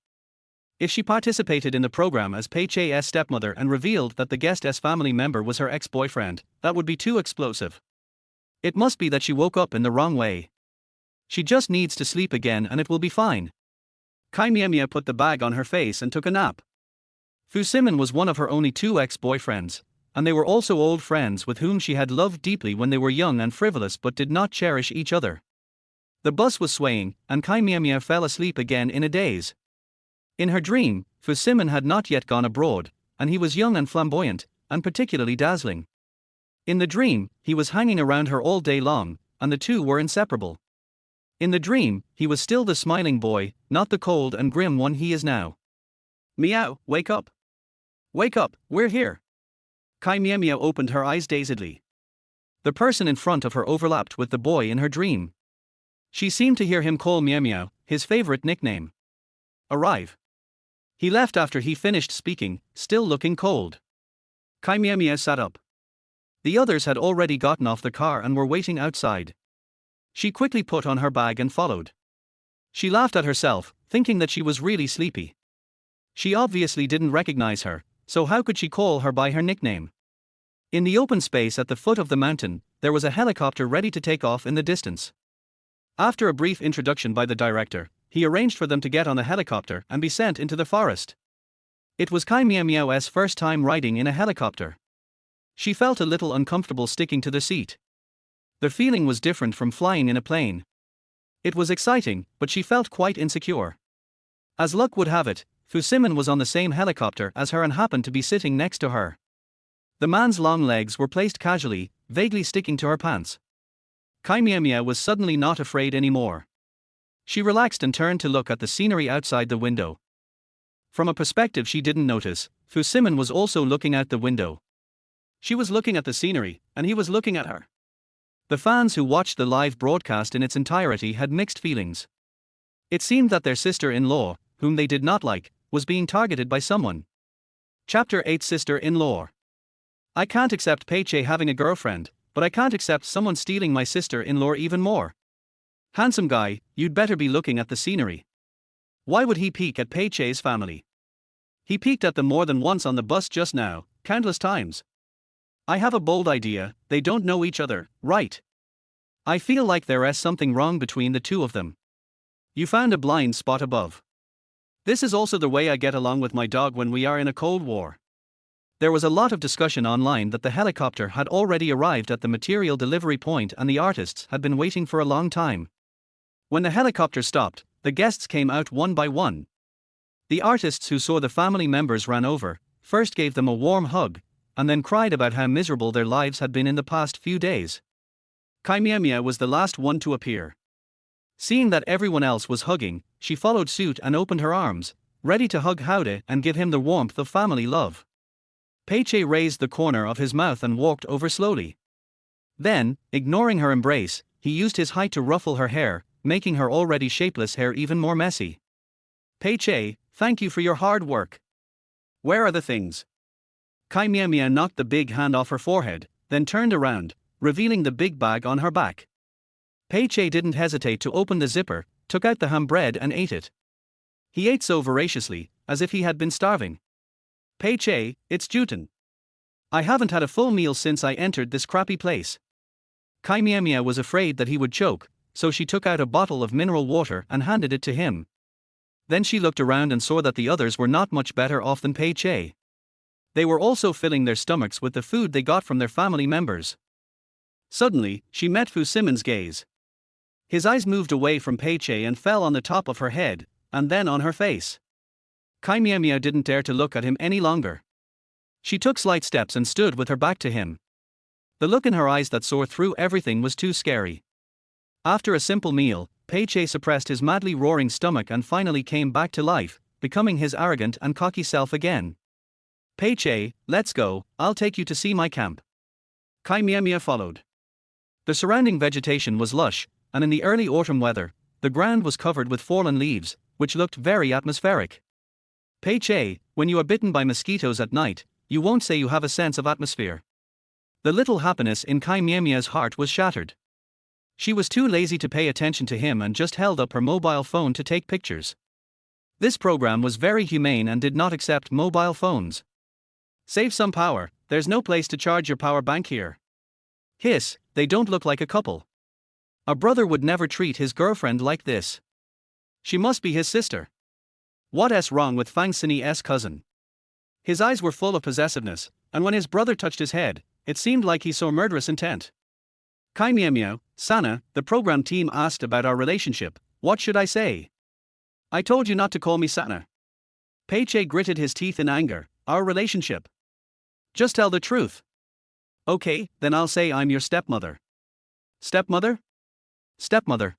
If she participated in the program as Pei Che's stepmother and revealed that the guest's family member was her ex-boyfriend, that would be too explosive. It must be that she woke up in the wrong way. She just needs to sleep again and it will be fine. Chí Miǎo Miǎo put the bag on her face and took a nap. Fu Simon was one of her only 2 ex-boyfriends, and they were also old friends with whom she had loved deeply when they were young and frivolous but did not cherish each other. The bus was swaying, and Chí Miǎo Miǎo fell asleep again in a daze. In her dream, Fu Simon had not yet gone abroad, and he was young and flamboyant, and particularly dazzling. In the dream, he was hanging around her all day long, and the two were inseparable. In the dream, he was still the smiling boy, not the cold and grim one he is now. Meow, wake up! Wake up, we're here! Chí Miǎo Miǎo opened her eyes dazedly. The person in front of her overlapped with the boy in her dream. She seemed to hear him call Miao Miao, his favorite nickname. Arrive. He left after he finished speaking, still looking cold. Chí Miǎo Miǎo sat up. The others had already gotten off the car and were waiting outside. She quickly put on her bag and followed. She laughed at herself, thinking that she was really sleepy. She obviously didn't recognize her, so how could she call her by her nickname? In the open space at the foot of the mountain, there was a helicopter ready to take off in the distance. After a brief introduction by the director, he arranged for them to get on the helicopter and be sent into the forest. It was Chí Miǎo Miǎo's first time riding in a helicopter. She felt a little uncomfortable sticking to the seat. The feeling was different from flying in a plane. It was exciting, but she felt quite insecure. As luck would have it, Fu Simon was on the same helicopter as her and happened to be sitting next to her. The man's long legs were placed casually, vaguely sticking to her pants. Chí Miǎo Miǎo was suddenly not afraid anymore. She relaxed and turned to look at the scenery outside the window. From a perspective she didn't notice, Fu Simon was also looking out the window. She was looking at the scenery, and he was looking at her. The fans who watched the live broadcast in its entirety had mixed feelings. It seemed that their sister-in-law, whom they did not like, was being targeted by someone. Chapter 8 Sister-in-law. I can't accept Pei-che having a girlfriend, but I can't accept someone stealing my sister-in-law even more. Handsome guy, you'd better be looking at the scenery. Why would he peek at Pei-che's family? He peeked at them more than once on the bus just now, countless times. I have a bold idea, they don't know each other, right? I feel like there is something wrong between the two of them. You found a blind spot above. This is also the way I get along with my dog when we are in a Cold War. There was a lot of discussion online that the helicopter had already arrived at the material delivery point and the artists had been waiting for a long time. When the helicopter stopped, the guests came out one by one. The artists who saw the family members ran over, first gave them a warm hug, and then cried about how miserable their lives had been in the past few days. Chí Miǎo Miǎo was the last one to appear. Seeing that everyone else was hugging, she followed suit and opened her arms, ready to hug Howde and give him the warmth of family love. Pei-che raised the corner of his mouth and walked over slowly. Then, ignoring her embrace, he used his height to ruffle her hair, making her already shapeless hair even more messy. Pei-che, thank you for your hard work. Where are the things? Chí Miǎo Miǎo knocked the big hand off her forehead, then turned around, revealing the big bag on her back. Pei-che didn't hesitate to open the zipper, took out the ham bread and ate it. He ate so voraciously, as if he had been starving. Pei-che, it's Juten. I haven't had a full meal since I entered this crappy place. Chí Miǎo Miǎo was afraid that he would choke, so she took out a bottle of mineral water and handed it to him. Then she looked around and saw that the others were not much better off than Pei-che. They were also filling their stomachs with the food they got from their family members. Suddenly, she met Fu Simon's gaze. His eyes moved away from Pei-che and fell on the top of her head, and then on her face. Chí Miǎo Miǎo didn't dare to look at him any longer. She took slight steps and stood with her back to him. The look in her eyes that saw through everything was too scary. After a simple meal, Pei-che suppressed his madly roaring stomach and finally came back to life, becoming his arrogant and cocky self again. Pei-che, let's go, I'll take you to see my camp. Chí Miǎo Miǎo followed. The surrounding vegetation was lush, and in the early autumn weather, the ground was covered with fallen leaves, which looked very atmospheric. Pei-che, when you are bitten by mosquitoes at night, you won't say you have a sense of atmosphere. The little happiness in Chí Miǎo Miǎo's heart was shattered. She was too lazy to pay attention to him and just held up her mobile phone to take pictures. This program was very humane and did not accept mobile phones. Save some power, there's no place to charge your power bank here. Hiss, they don't look like a couple. A brother would never treat his girlfriend like this. She must be his sister. What's wrong with Fang Sini's cousin? His eyes were full of possessiveness, and when his brother touched his head, it seemed like he saw murderous intent. Chí Miǎo Miǎo, Sana, the program team asked about our relationship. What should I say? I told you not to call me Sana. Pei-che gritted his teeth in anger. Our relationship. Just tell the truth. Okay, then I'll say I'm your stepmother. Stepmother? Stepmother.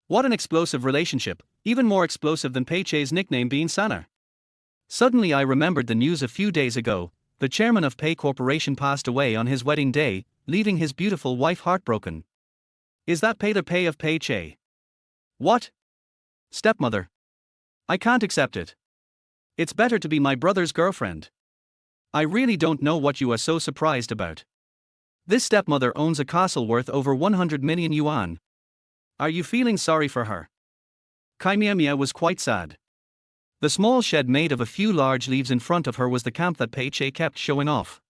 What an explosive relationship, even more explosive than Pei-che's nickname being Sana. Suddenly I remembered the news a few days ago. The chairman of Pei Corporation passed away on his wedding day, leaving his beautiful wife heartbroken. Is that Pei the Pei of Pei-che? What? Stepmother. I can't accept it. It's better to be my brother's girlfriend. I really don't know what you are so surprised about. This stepmother owns a castle worth over 100 million yuan. Are you feeling sorry for her? Chí Miǎo Miǎo was quite sad. The small shed made of a few large leaves in front of her was the camp that Pei-che kept showing off.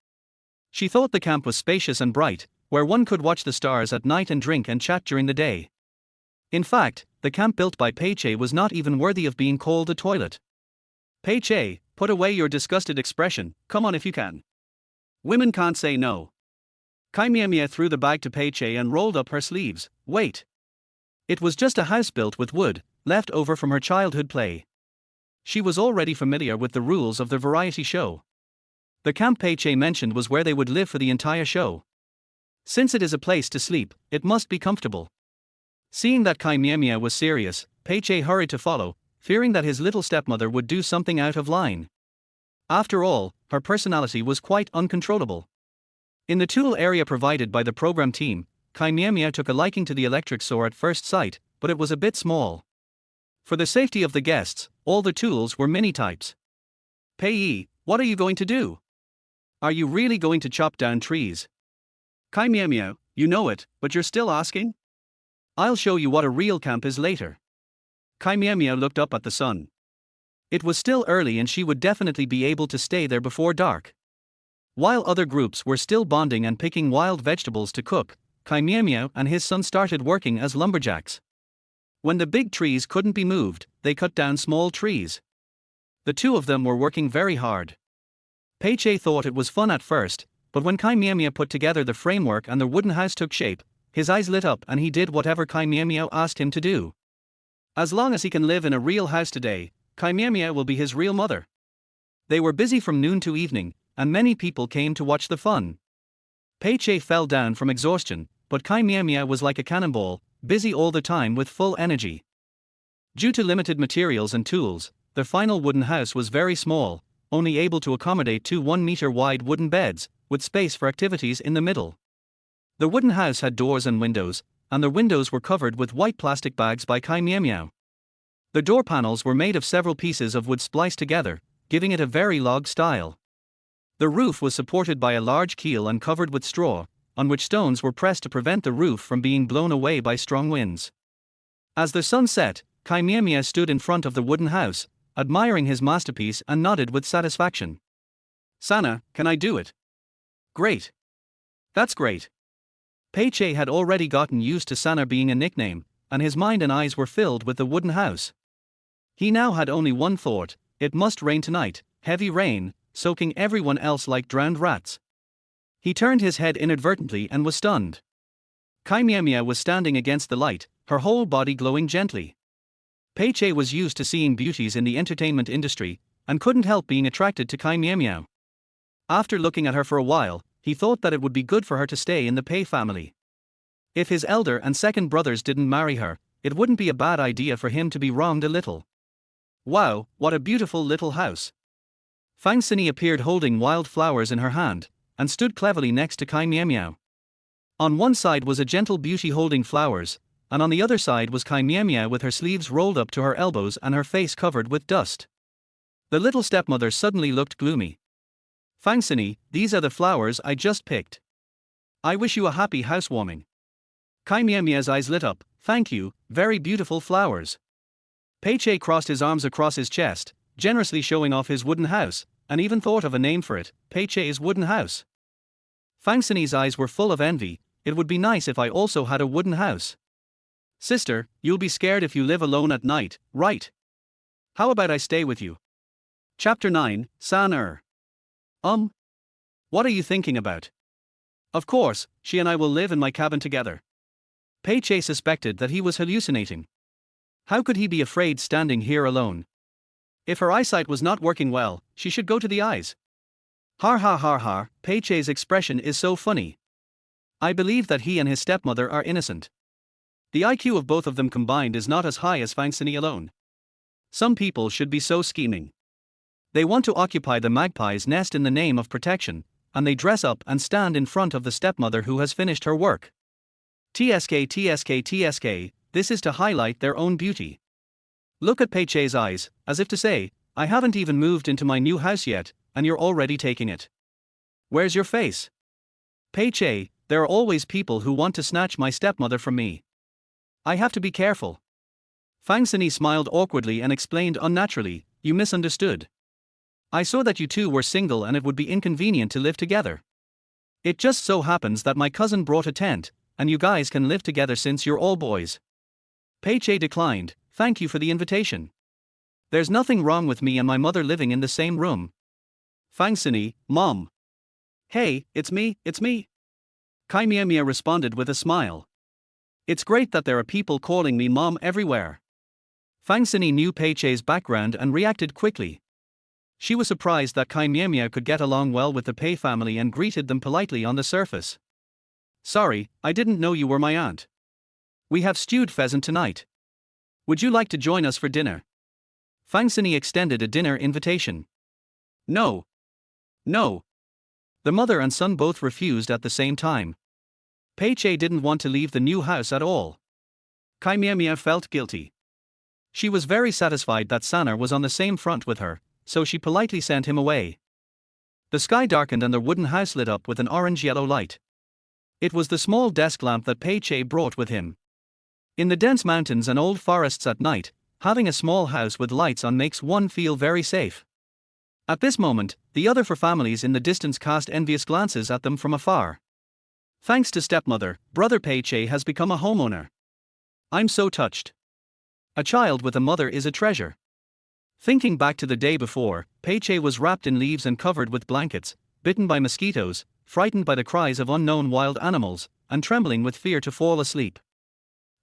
She thought the camp was spacious and bright, where one could watch the stars at night and drink and chat during the day. In fact, the camp built by Pei-che was not even worthy of being called a toilet. Pei-che, put away your disgusted expression, come on if you can. Women can't say no. Chí Miǎo Miǎo threw the bag to Pei-che and rolled up her sleeves. Wait. It was just a house built with wood, left over from her childhood play. She was already familiar with the rules of the variety show. The camp Pei-che mentioned was where they would live for the entire show. Since it is a place to sleep, it must be comfortable. Seeing that Chí Miǎo Miǎo was serious, Pei-che hurried to follow, fearing that his little stepmother would do something out of line. After all, her personality was quite uncontrollable. In the tool area provided by the program team, Chí Miǎo Miǎo took a liking to the electric saw at first sight, but it was a bit small. For the safety of the guests, all the tools were mini types. Pei, what are you going to do? Are you really going to chop down trees? Chí Miǎo Miǎo, you know it, but you're still asking? I'll show you what a real camp is later. Chí Miǎo Miǎo looked up at the sun. It was still early and she would definitely be able to stay there before dark. While other groups were still bonding and picking wild vegetables to cook, Chí Miǎo Miǎo and his son started working as lumberjacks. When the big trees couldn't be moved, they cut down small trees. The two of them were working very hard. Pei-che thought it was fun at first, but when Chí Miǎo Miǎo put together the framework and the wooden house took shape, his eyes lit up and he did whatever Chí Miǎo Miǎo asked him to do. As long as he can live in a real house today, Chí Miǎo Miǎo will be his real mother. They were busy from noon to evening, and many people came to watch the fun. Pei-che fell down from exhaustion, but Chí Miǎo Miǎo was like a cannonball, busy all the time with full energy. Due to limited materials and tools, the final wooden house was very small, only able to accommodate 2 1-meter wide wooden beds, with space for activities in the middle. The wooden house had doors and windows, and the windows were covered with white plastic bags by Chí Miǎo Miǎo. The door panels were made of several pieces of wood spliced together, giving it a very log style. The roof was supported by a large keel and covered with straw, on which stones were pressed to prevent the roof from being blown away by strong winds. As the sun set, Chí Miǎo Miǎo stood in front of the wooden house, admiring his masterpiece and nodded with satisfaction. Sana, can I do it? Great. That's great. Pei-che had already gotten used to Sana being a nickname, and his mind and eyes were filled with the wooden house. He now had only one thought: it must rain tonight, heavy rain, soaking everyone else like drowned rats. He turned his head inadvertently and was stunned. Chí Miǎo Miǎo was standing against the light, her whole body glowing gently. Pei-che was used to seeing beauties in the entertainment industry, and couldn't help being attracted to Chí Miǎo Miǎo. After looking at her for a while, he thought that it would be good for her to stay in the Pei family. If his elder and second brothers didn't marry her, it wouldn't be a bad idea for him to be wronged a little. Wow, what a beautiful little house. Fangsini appeared holding wild flowers in her hand, and stood cleverly next to Chí Miǎo Miǎo. On one side was a gentle beauty holding flowers, and on the other side was Chí Miǎo Miǎo with her sleeves rolled up to her elbows and her face covered with dust. The little stepmother suddenly looked gloomy. Fangsini, these are the flowers I just picked. I wish you a happy housewarming. Chí Miǎo Miǎo's eyes lit up. Thank you, very beautiful flowers. Pei-che crossed his arms across his chest, generously showing off his wooden house, and even thought of a name for it: Pei-che's wooden house. Fangsini's eyes were full of envy. It would be nice if I also had a wooden house. Sister, you'll be scared if you live alone at night, right? How about I stay with you? Chapter 9, San-er. What are you thinking about? Of course, she and I will live in my cabin together. Pei Che suspected that he was hallucinating. How could he be afraid standing here alone? If her eyesight was not working well, she should go to the eyes. Har har har har, Pei Che's expression is so funny. I believe that he and his stepmother are innocent. The IQ of both of them combined is not as high as Fang Sini alone. Some people should be so scheming. They want to occupy the magpie's nest in the name of protection, and they dress up and stand in front of the stepmother who has finished her work. TSK TSK TSK, this is to highlight their own beauty. Look at Pei Che's eyes, as if to say, I haven't even moved into my new house yet, and you're already taking it. Where's your face? Pei Che, there are always people who want to snatch my stepmother from me. I have to be careful. Fang Sini smiled awkwardly and explained unnaturally, you misunderstood. I saw that you two were single and it would be inconvenient to live together. It just so happens that my cousin brought a tent, and you guys can live together since you're all boys. Pei Che declined, thank you for the invitation. There's nothing wrong with me and my mother living in the same room. Fang Sini, Mom. Hey, it's me. Chí Miǎo Miǎo responded with a smile. It's great that there are people calling me Mom everywhere. Fang Sini knew Pei Che's background and reacted quickly. She was surprised that Chí Miǎo Miǎo could get along well with the Pei family and greeted them politely on the surface. Sorry, I didn't know you were my aunt. We have stewed pheasant tonight. Would you like to join us for dinner? Fang Sini extended a dinner invitation. No. The mother and son both refused at the same time. Pei Che didn't want to leave the new house at all. Chí Miǎo Miǎo felt guilty. She was very satisfied that Sanar was on the same front with her, so she politely sent him away. The sky darkened and the wooden house lit up with an orange-yellow light. It was the small desk lamp that Pei Che brought with him. In the dense mountains and old forests at night, having a small house with lights on makes one feel very safe. At this moment, the other four families in the distance cast envious glances at them from afar. Thanks to stepmother, brother Pei Che has become a homeowner. I'm so touched. A child with a mother is a treasure. Thinking back to the day before, Pei Che was wrapped in leaves and covered with blankets, bitten by mosquitoes, frightened by the cries of unknown wild animals, and trembling with fear to fall asleep.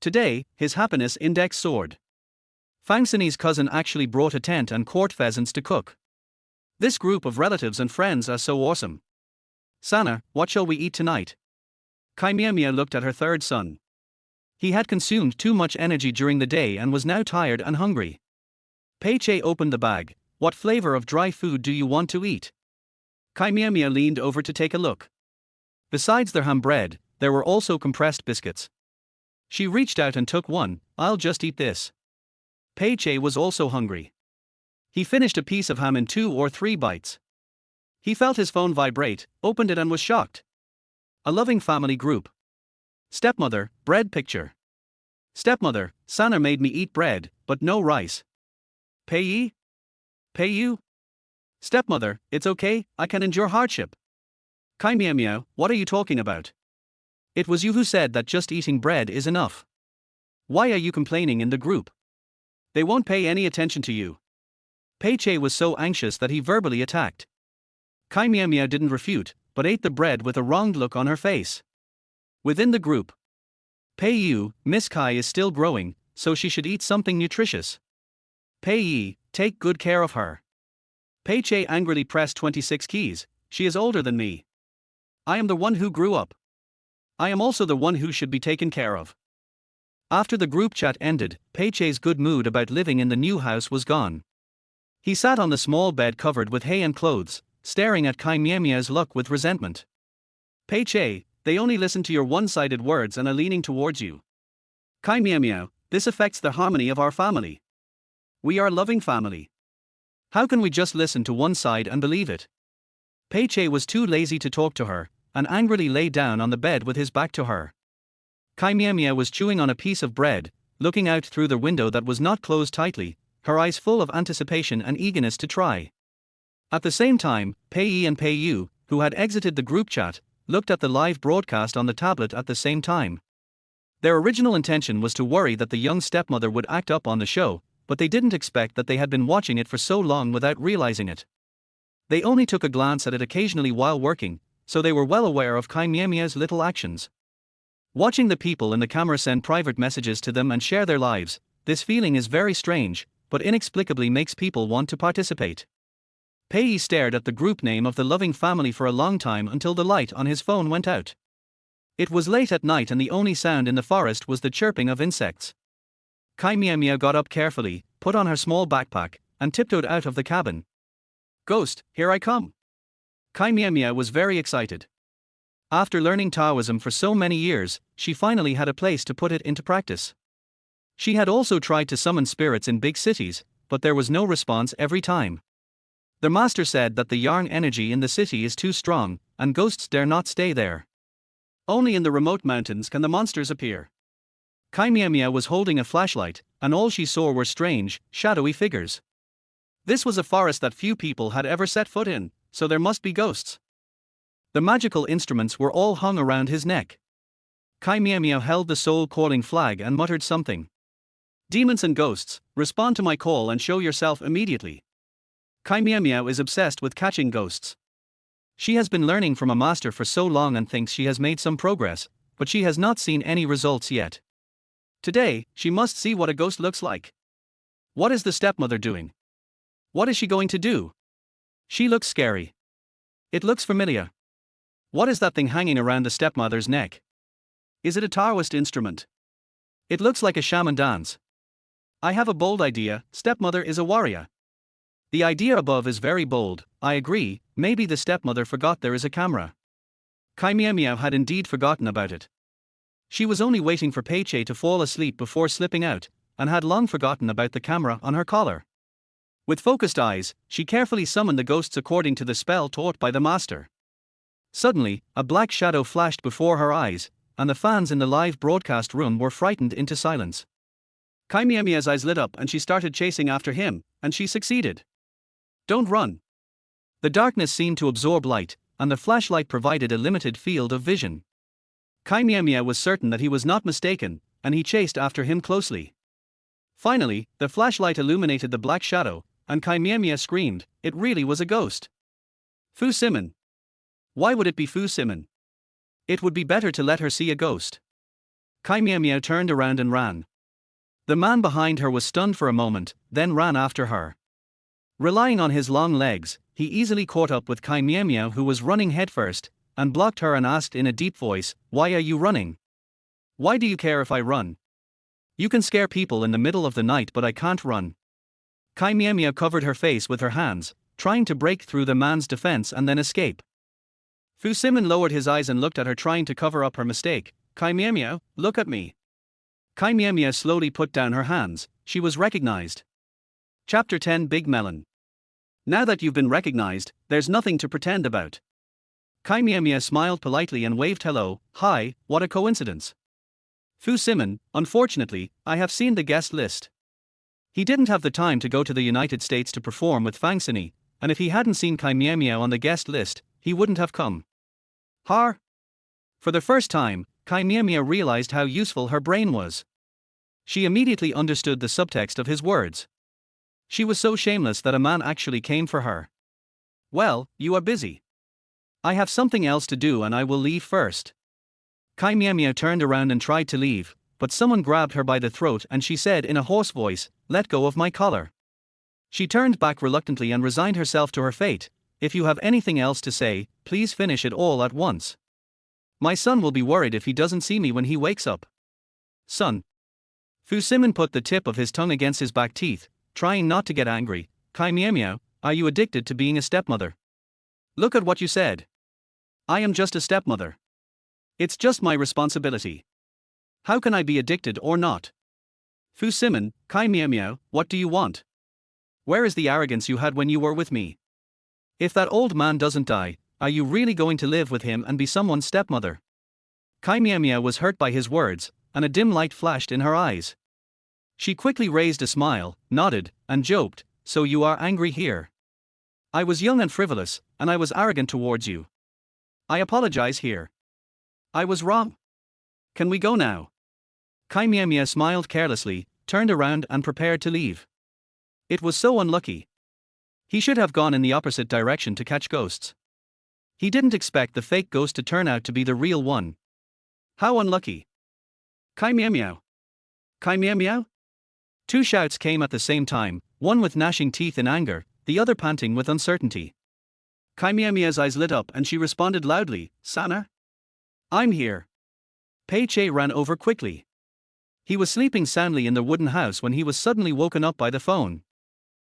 Today, his happiness index soared. Fang Sini's cousin actually brought a tent and court pheasants to cook. This group of relatives and friends are so awesome. Sana, what shall we eat tonight? Chí Miǎo Miǎo looked at her third son. He had consumed too much energy during the day and was now tired and hungry. Pei Che opened the bag. What flavor of dry food do you want to eat? Chí Miǎo Miǎo leaned over to take a look. Besides their ham bread, there were also compressed biscuits. She reached out and took one. I'll just eat this. Pei Che was also hungry. He finished a piece of ham in 2 or 3 bites. He felt his phone vibrate, opened it and was shocked. A loving family group. Stepmother, bread picture. Stepmother, Sana made me eat bread, but no rice. Pei you? Stepmother, it's okay, I can endure hardship. Chí Miǎo Miǎo, what are you talking about? It was you who said that just eating bread is enough. Why are you complaining in the group? They won't pay any attention to you. Pei Che was so anxious that he verbally attacked. Chí Miǎo Miǎo didn't refute, but ate the bread with a wronged look on her face. Within the group, Pei Yu, Miss Kai is still growing, so she should eat something nutritious. Pei Yi, take good care of her. Pei Che angrily pressed 26 keys. She is older than me. I am the one who grew up. I am also the one who should be taken care of. After the group chat ended, Pei Che's good mood about living in the new house was gone. He sat on the small bed covered with hay and clothes, staring at Chí Miǎo Miǎo's look with resentment. Pei Che, they only listen to your one-sided words and are leaning towards you. Chí Miǎo Miǎo, this affects the harmony of our family. We are a loving family. How can we just listen to one side and believe it? Pei Che was too lazy to talk to her, and angrily lay down on the bed with his back to her. Chí Miǎo Miǎo was chewing on a piece of bread, looking out through the window that was not closed tightly, her eyes full of anticipation and eagerness to try. At the same time, Pei Yi and Pei Yu, who had exited the group chat, looked at the live broadcast on the tablet at the same time. Their original intention was to worry that the young stepmother would act up on the show, but they didn't expect that they had been watching it for so long without realizing it. They only took a glance at it occasionally while working, so they were well aware of Chí Miǎo Miǎo's little actions. Watching the people in the camera send private messages to them and share their lives, this feeling is very strange, but inexplicably makes people want to participate. Pei stared at the group name of the loving family for a long time until the light on his phone went out. It was late at night and the only sound in the forest was the chirping of insects. Chí Miǎo Miǎo got up carefully, put on her small backpack, and tiptoed out of the cabin. "Ghost, here I come." Chí Miǎo Miǎo was very excited. After learning Taoism for so many years, she finally had a place to put it into practice. She had also tried to summon spirits in big cities, but there was no response every time. The master said that the yang energy in the city is too strong, and ghosts dare not stay there. Only in the remote mountains can the monsters appear. Chí Miǎo Miǎo was holding a flashlight, and all she saw were strange, shadowy figures. This was a forest that few people had ever set foot in, so there must be ghosts. The magical instruments were all hung around his neck. Chí Miǎo Miǎo held the soul-calling flag and muttered something. "Demons and ghosts, respond to my call and show yourself immediately." Chí Miǎo Miǎo is obsessed with catching ghosts. She has been learning from a master for so long and thinks she has made some progress, but she has not seen any results yet. Today, she must see what a ghost looks like. What is the stepmother doing? What is she going to do? She looks scary. It looks familiar. What is that thing hanging around the stepmother's neck? Is it a Taoist instrument? It looks like a shaman dance. I have a bold idea, stepmother is a warrior. The idea above is very bold, I agree, maybe the stepmother forgot there is a camera. Chí Miǎo Miǎo had indeed forgotten about it. She was only waiting for Pei to fall asleep before slipping out, and had long forgotten about the camera on her collar. With focused eyes, she carefully summoned the ghosts according to the spell taught by the master. Suddenly, a black shadow flashed before her eyes, and the fans in the live broadcast room were frightened into silence. Chí Miǎo Miǎo's eyes lit up and she started chasing after him, and she succeeded. "Don't run." The darkness seemed to absorb light, and the flashlight provided a limited field of vision. Chí Miǎo Miǎo was certain that he was not mistaken, and he chased after him closely. Finally, the flashlight illuminated the black shadow, and Chí Miǎo Miǎo screamed, it really was a ghost. Fu Simon. Why would it be Fu Simon? It would be better to let her see a ghost. Chí Miǎo Miǎo turned around and ran. The man behind her was stunned for a moment, then ran after her. Relying on his long legs, he easily caught up with Chí Miǎo Miǎo, who was running headfirst, and blocked her and asked in a deep voice, "Why are you running? Why do you care if I run? You can scare people in the middle of the night, but I can't run." Chí Miǎo Miǎo covered her face with her hands, trying to break through the man's defense and then escape. Fu Simon lowered his eyes and looked at her, trying to cover up her mistake. "Chí Miǎo Miǎo, look at me." Chí Miǎo Miǎo slowly put down her hands. She was recognized. Chapter 10 Big Melon. Now that you've been recognized, there's nothing to pretend about. Chí Miǎo Miǎo smiled politely and waved hello. "Hi, what a coincidence." Fu Simon, unfortunately, I have seen the guest list. He didn't have the time to go to the United States to perform with Fang Sini, and if he hadn't seen Chí Miǎo Miǎo on the guest list, he wouldn't have come. Har? For the first time, Chí Miǎo Miǎo realized how useful her brain was. She immediately understood the subtext of his words. She was so shameless that a man actually came for her. "Well, you are busy. I have something else to do and I will leave first." Chí Miǎo Miǎo turned around and tried to leave, but someone grabbed her by the throat and she said in a hoarse voice, "Let go of my collar." She turned back reluctantly and resigned herself to her fate. "If you have anything else to say, please finish it all at once. My son will be worried if he doesn't see me when he wakes up." "Son." Fu Simon put the tip of his tongue against his back teeth, trying not to get angry. "Chí Miǎo Miǎo, are you addicted to being a stepmother? Look at what you said. I am just a stepmother. It's just my responsibility. How can I be addicted or not?" "Fu Simon, Chí Miǎo Miǎo, what do you want? Where is the arrogance you had when you were with me? If that old man doesn't die, are you really going to live with him and be someone's stepmother?" Chí Miǎo Miǎo was hurt by his words, and a dim light flashed in her eyes. She quickly raised a smile, nodded, and joked, "So you are angry here? I was young and frivolous, and I was arrogant towards you. I apologize here. I was wrong. Can we go now?" Chí Miǎo Miǎo smiled carelessly, turned around and prepared to leave. It was so unlucky. He should have gone in the opposite direction to catch ghosts. He didn't expect the fake ghost to turn out to be the real one. How unlucky. Chí Miǎo Miǎo. Chí Miǎo Miǎo? Two shouts came at the same time, one with gnashing teeth in anger, the other panting with uncertainty. Chí Miǎo Miǎo's eyes lit up and she responded loudly, Sana? I'm here. Pei Che ran over quickly. He was sleeping soundly in the wooden house when he was suddenly woken up by the phone.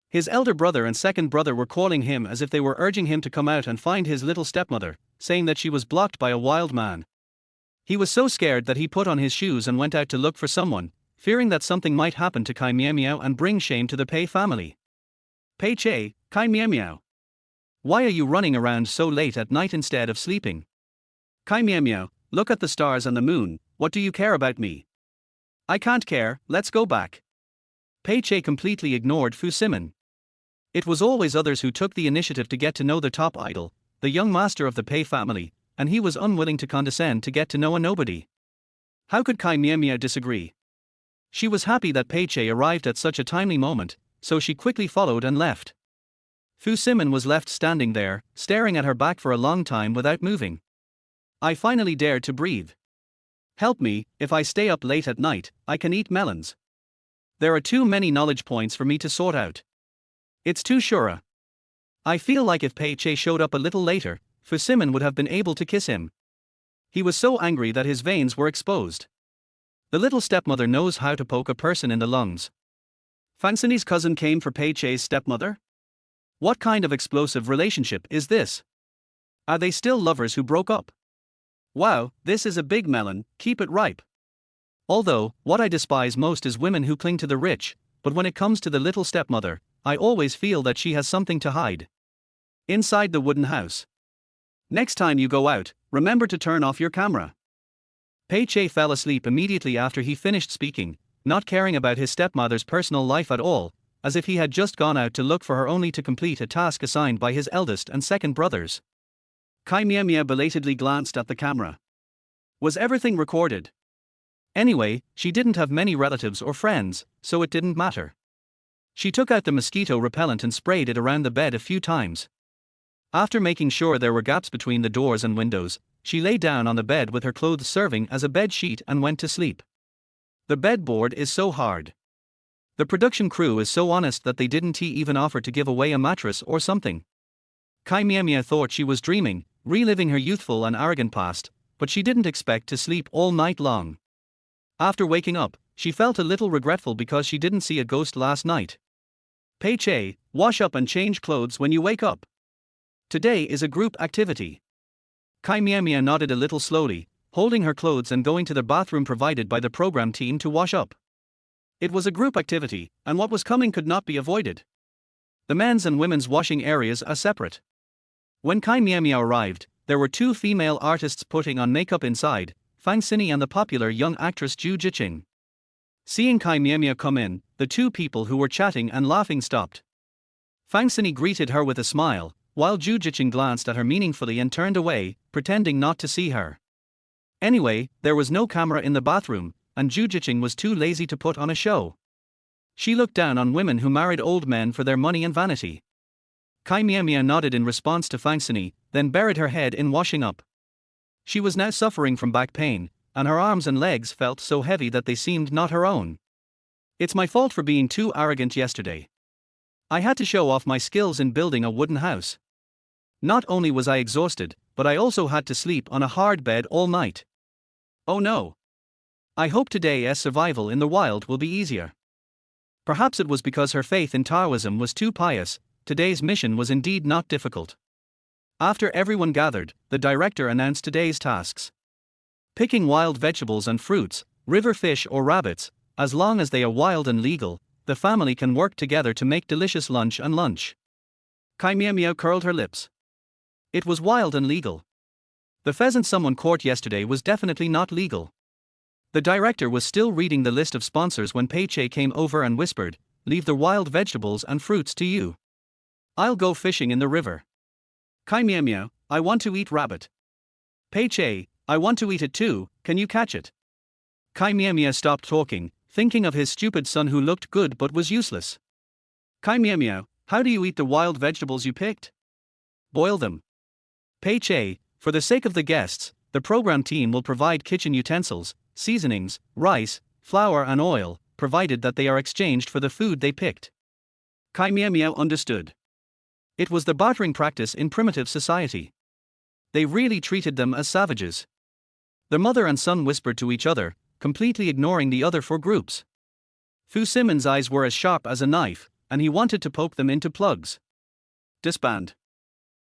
His elder brother and second brother were calling him as if they were urging him to come out and find his little stepmother, saying that she was blocked by a wild man. He was so scared that he put on his shoes and went out to look for someone, fearing that something might happen to Chí Miǎo Miǎo and bring shame to the Pei family. Pei Che, Chí Miǎo Miǎo. Why are you running around so late at night instead of sleeping? Chí Miǎo Miǎo, look at the stars and the moon, what do you care about me? I can't care, let's go back. Pei Che completely ignored Fu Simon. It was always others who took the initiative to get to know the top idol, the young master of the Pei family, and he was unwilling to condescend to get to know a nobody. How could Chí Miǎo Miǎo disagree? She was happy that Pei Che arrived at such a timely moment, so she quickly followed and left. Fu Simon was left standing there, staring at her back for a long time without moving. I finally dared to breathe. Help me, if I stay up late at night, I can eat melons. There are too many knowledge points for me to sort out. It's too sure. I feel like if Pei Che showed up a little later, Fu Simon would have been able to kiss him. He was so angry that his veins were exposed. The little stepmother knows how to poke a person in the lungs. Fansini's cousin came for Pei Che's stepmother? What kind of explosive relationship is this? Are they still lovers who broke up? Wow, this is a big melon, keep it ripe. Although, what I despise most is women who cling to the rich, but when it comes to the little stepmother, I always feel that she has something to hide. Inside the wooden house. Next time you go out, remember to turn off your camera. Pei Che fell asleep immediately after he finished speaking, not caring about his stepmother's personal life at all, as if he had just gone out to look for her only to complete a task assigned by his eldest and second brothers. Chí Miǎo Miǎo belatedly glanced at the camera. Was everything recorded? Anyway, she didn't have many relatives or friends, so it didn't matter. She took out the mosquito repellent and sprayed it around the bed a few times. After making sure there were gaps between the doors and windows, she lay down on the bed with her clothes serving as a bed sheet and went to sleep. The bedboard is so hard. The production crew is so honest that they didn't even offer to give away a mattress or something. Chí Miǎo Miǎo thought she was dreaming, reliving her youthful and arrogant past, but she didn't expect to sleep all night long. After waking up, she felt a little regretful because she didn't see a ghost last night. Pei Che, wash up and change clothes when you wake up. Today is a group activity. Chí Miǎo Miǎo nodded a little slowly, holding her clothes and going to the bathroom provided by the program team to wash up. It was a group activity, and what was coming could not be avoided. The men's and women's washing areas are separate. When Chí Miǎo Miǎo arrived, there were two female artists putting on makeup inside, Fang Xini and the popular young actress Zhu Jiqing. Seeing Chí Miǎo Miǎo come in, the two people who were chatting and laughing stopped. Fang Xini greeted her with a smile, while Zhu Jiqing glanced at her meaningfully and turned away, pretending not to see her. Anyway, there was no camera in the bathroom, and Zhu Jiqing was too lazy to put on a show. She looked down on women who married old men for their money and vanity. Chí Miǎo Miǎo nodded in response to Fang Xini, then buried her head in washing up. She was now suffering from back pain, and her arms and legs felt so heavy that they seemed not her own. It's my fault for being too arrogant yesterday. I had to show off my skills in building a wooden house. Not only was I exhausted, but I also had to sleep on a hard bed all night. Oh no. I hope today's survival in the wild will be easier. Perhaps it was because her faith in Taoism was too pious, today's mission was indeed not difficult. After everyone gathered, the director announced today's tasks. Picking wild vegetables and fruits, river fish or rabbits, as long as they are wild and legal, the family can work together to make delicious lunch and lunch. Chí Miǎo Miǎo curled her lips. It was wild and legal. The pheasant someone caught yesterday was definitely not legal. The director was still reading the list of sponsors when Pei Che came over and whispered, "Leave the wild vegetables and fruits to you. I'll go fishing in the river." Chí Miǎo Miǎo, I want to eat rabbit. Pei Che, I want to eat it too, can you catch it? Chí Miǎo Miǎo stopped talking, thinking of his stupid son who looked good but was useless. Chí Miǎo Miǎo, How do you eat the wild vegetables you picked? Boil them. Pei Che, for the sake of the guests, the program team will provide kitchen utensils, seasonings, rice, flour and oil, provided that they are exchanged for the food they picked. Chí Miǎo Miǎo understood. It was the bartering practice in primitive society. They really treated them as savages. The mother and son whispered to each other, completely ignoring the other four groups. Fu Simon's eyes were as sharp as a knife, and he wanted to poke them into plugs. Disband.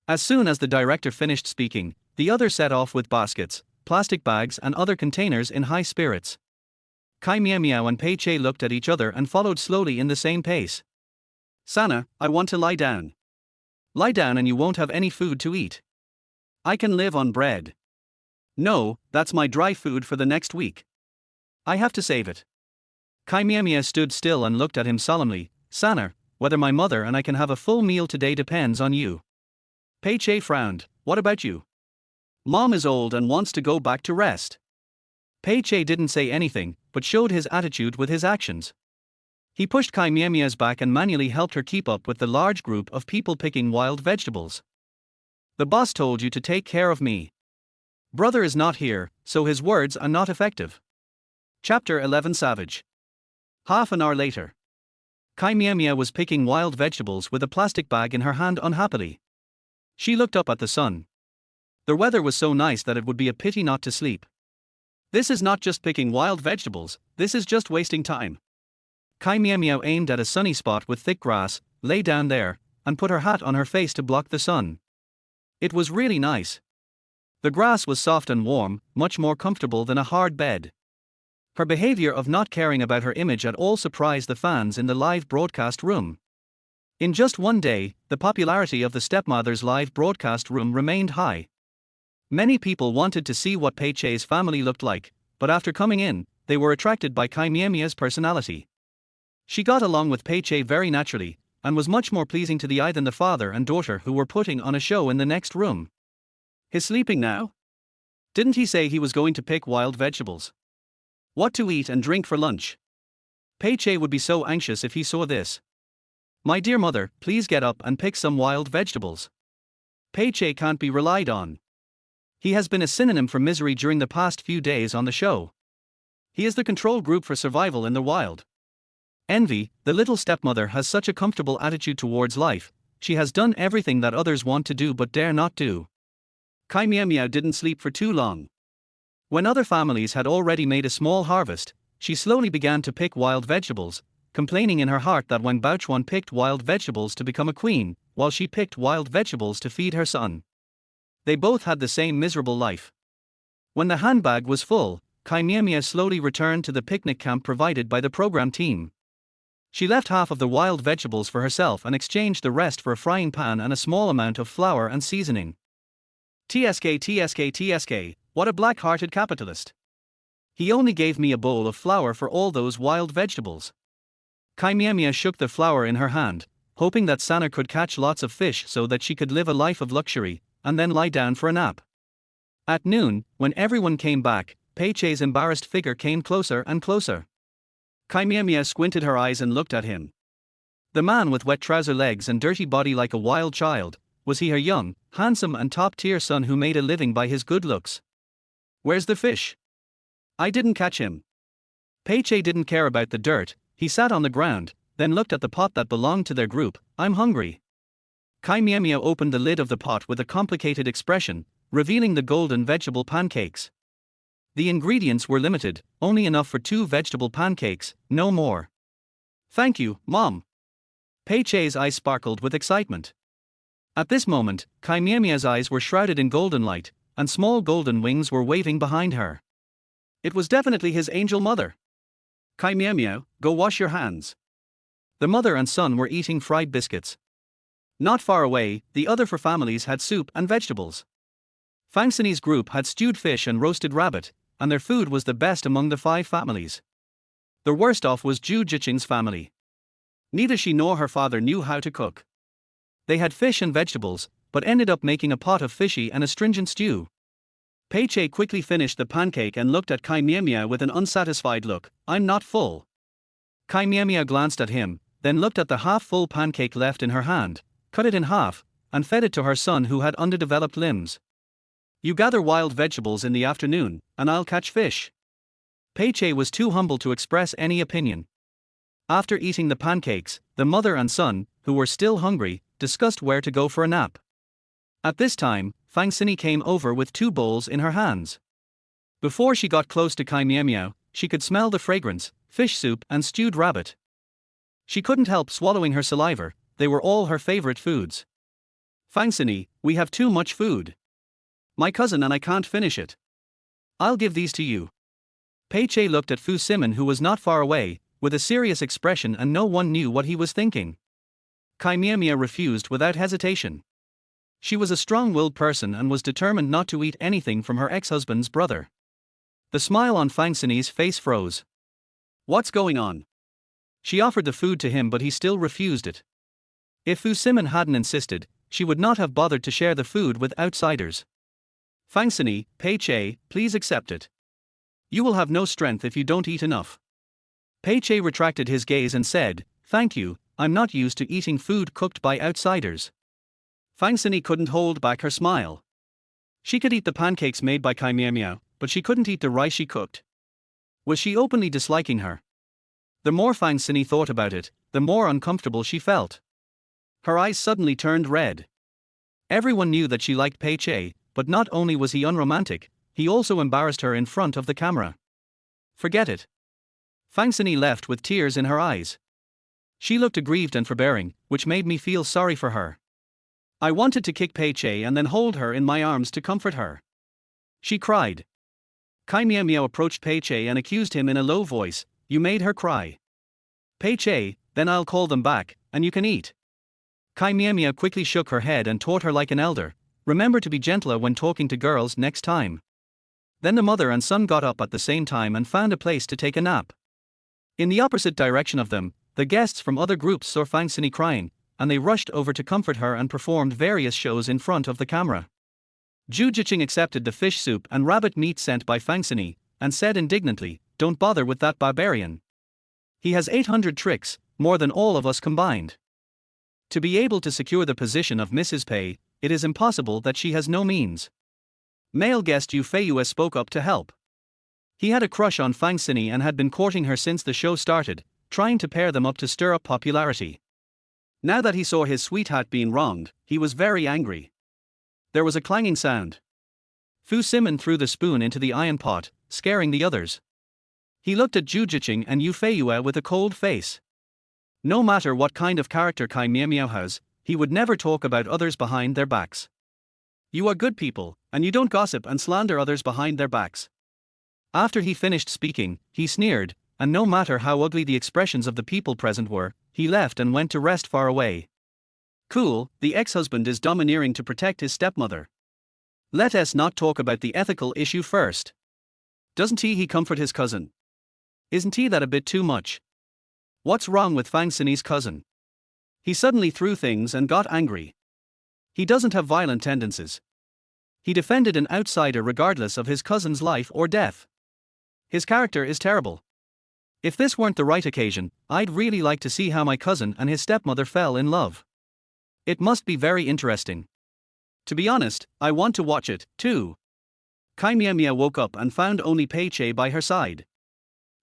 As soon as the director finished speaking, the others set off with baskets, plastic bags and other containers in high spirits. Chí Miǎo Miǎo and Pei Che looked at each other and followed slowly in the same pace. Sana, I want to lie down. Lie down and you won't have any food to eat. I can live on bread. No, that's my dry food for the next week. I have to save it. Chí Miǎo Miǎo stood still and looked at him solemnly. Sana, whether my mother and I can have a full meal today depends on you. Pei Che frowned. What about you? Mom is old and wants to go back to rest. Pei Che didn't say anything, but showed his attitude with his actions. He pushed Chí Miǎo Miǎo's back and manually helped her keep up with the large group of people picking wild vegetables. The boss told you to take care of me. Brother is not here, so his words are not effective. Chapter 11 Savage. Half an hour later. Chí Miǎo Miǎo was picking wild vegetables with a plastic bag in her hand unhappily. She looked up at the sun. The weather was so nice that it would be a pity not to sleep. This is not just picking wild vegetables, this is just wasting time. Chí Miǎo Miǎo aimed at a sunny spot with thick grass, lay down there, and put her hat on her face to block the sun. It was really nice. The grass was soft and warm, much more comfortable than a hard bed. Her behavior of not caring about her image at all surprised the fans in the live broadcast room. In just one day, the popularity of the stepmother's live broadcast room remained high. Many people wanted to see what Pei Che's family looked like, but after coming in, they were attracted by Chí Miǎo Miǎo's personality. She got along with Pei Che very naturally, and was much more pleasing to the eye than the father and daughter who were putting on a show in the next room. He's sleeping now? Didn't he say he was going to pick wild vegetables? What to eat and drink for lunch? Pei Che would be so anxious if he saw this. My dear mother, please get up and pick some wild vegetables. Pei Che can't be relied on. He has been a synonym for misery during the past few days on the show. He is the control group for survival in the wild. Envy, the little stepmother has such a comfortable attitude towards life, she has done everything that others want to do but dare not do. Chí Miǎo Miǎo didn't sleep for too long. When other families had already made a small harvest, she slowly began to pick wild vegetables, complaining in her heart that when Bouchuan picked wild vegetables to become a queen, while she picked wild vegetables to feed her son. They both had the same miserable life. When the handbag was full, Chí Miǎo Miǎo slowly returned to the picnic camp provided by the program team. She left half of the wild vegetables for herself and exchanged the rest for a frying pan and a small amount of flour and seasoning. TSK, what a black-hearted capitalist. He only gave me a bowl of flour for all those wild vegetables. Chí Miǎo Miǎo shook the flour in her hand, hoping that Sana could catch lots of fish so that she could live a life of luxury, and then lie down for a nap. At noon, when everyone came back, Pei Che's embarrassed figure came closer and closer. Chí Miǎo Miǎo squinted her eyes and looked at him. The man with wet trouser legs and dirty body like a wild child, was he her young, handsome and top-tier son who made a living by his good looks? Where's the fish? I didn't catch him. Pei Che didn't care about the dirt, he sat on the ground, then looked at the pot that belonged to their group. I'm hungry. Chí Miǎo Miǎo opened the lid of the pot with a complicated expression, revealing the golden vegetable pancakes. The ingredients were limited, only enough for 2 vegetable pancakes, no more. Thank you, Mom. Pei Che's eyes sparkled with excitement. At this moment, Chí Miǎo Miǎo's eyes were shrouded in golden light, and small golden wings were waving behind her. It was definitely his angel mother. Chí Miǎo Miǎo, go wash your hands. The mother and son were eating fried biscuits. Not far away, the other 4 families had soup and vegetables. Fang Sini's group had stewed fish and roasted rabbit, and their food was the best among the 5 families. The worst off was Zhu Jiqing's family. Neither she nor her father knew how to cook. They had fish and vegetables, but ended up making a pot of fishy and astringent stew. Pei Che quickly finished the pancake and looked at Chí Miǎo Miǎo with an unsatisfied look. I'm not full. Chí Miǎo Miǎo glanced at him, then looked at the half-full pancake left in her hand, cut it in half, and fed it to her son who had underdeveloped limbs. You gather wild vegetables in the afternoon, and I'll catch fish. Pei-che was too humble to express any opinion. After eating the pancakes, the mother and son, who were still hungry, discussed where to go for a nap. At this time, Fang Sini came over with 2 bowls in her hands. Before she got close to Chí Miǎo Miǎo, she could smell the fragrance: fish soup and stewed rabbit. She couldn't help swallowing her saliva, they were all her favorite foods. Fang Sini, we have too much food. My cousin and I can't finish it. I'll give these to you. Pei-che looked at Fu Simon, who was not far away, with a serious expression, and no one knew what he was thinking. Chí Miǎo Miǎo refused without hesitation. She was a strong-willed person and was determined not to eat anything from her ex-husband's brother. The smile on Fang Sini's face froze. What's going on? She offered the food to him, but he still refused it. If Fu Simon hadn't insisted, she would not have bothered to share the food with outsiders. Fang Sini, Pei-che, please accept it. You will have no strength if you don't eat enough. Pei-che retracted his gaze and said, thank you, I'm not used to eating food cooked by outsiders. Fang Sini couldn't hold back her smile. She could eat the pancakes made by Chí Miǎo Miǎo, but she couldn't eat the rice she cooked. Was she openly disliking her? The more Fang Sini thought about it, the more uncomfortable she felt. Her eyes suddenly turned red. Everyone knew that she liked Pei-che, but not only was he unromantic, he also embarrassed her in front of the camera. Forget it. Fang Sini left with tears in her eyes. She looked aggrieved and forbearing, which made me feel sorry for her. I wanted to kick Pei-che and then hold her in my arms to comfort her. She cried. Chí Miǎo Miǎo approached Pei-che and accused him in a low voice, you made her cry. Pei-che, then I'll call them back, and you can eat. Chí Miǎo Miǎo quickly shook her head and taught her like an elder, remember to be gentler when talking to girls next time. Then the mother and son got up at the same time and found a place to take a nap. In the opposite direction of them, the guests from other groups saw Fang Sini crying, and they rushed over to comfort her and performed various shows in front of the camera. Zhu Jiqing accepted the fish soup and rabbit meat sent by Fang Sini, and said indignantly, don't bother with that barbarian. He has 800 tricks, more than all of us combined. To be able to secure the position of Mrs. Pei, it is impossible that she has no means. Male guest Yu Feiyue spoke up to help. He had a crush on Fang Sini and had been courting her since the show started, trying to pair them up to stir up popularity. Now that he saw his sweetheart being wronged, he was very angry. There was a clanging sound. Fu Simon threw the spoon into the iron pot, scaring the others. He looked at Zhu Jiqing and Yu Feiyue with a cold face. No matter what kind of character Chí Miǎo Miǎo has, he would never talk about others behind their backs. You are good people, and you don't gossip and slander others behind their backs. After he finished speaking, he sneered, and no matter how ugly the expressions of the people present were, he left and went to rest far away. Cool, the ex-husband is domineering to protect his stepmother. Let us not talk about the ethical issue first. Doesn't he comfort his cousin? Isn't that a bit too much? What's wrong with Fang Sini's cousin? He suddenly threw things and got angry. He doesn't have violent tendencies. He defended an outsider regardless of his cousin's life or death. His character is terrible. If this weren't the right occasion, I'd really like to see how my cousin and his stepmother fell in love. It must be very interesting. To be honest, I want to watch it, too. Chí Miǎo Miǎo woke up and found only Pei-che by her side.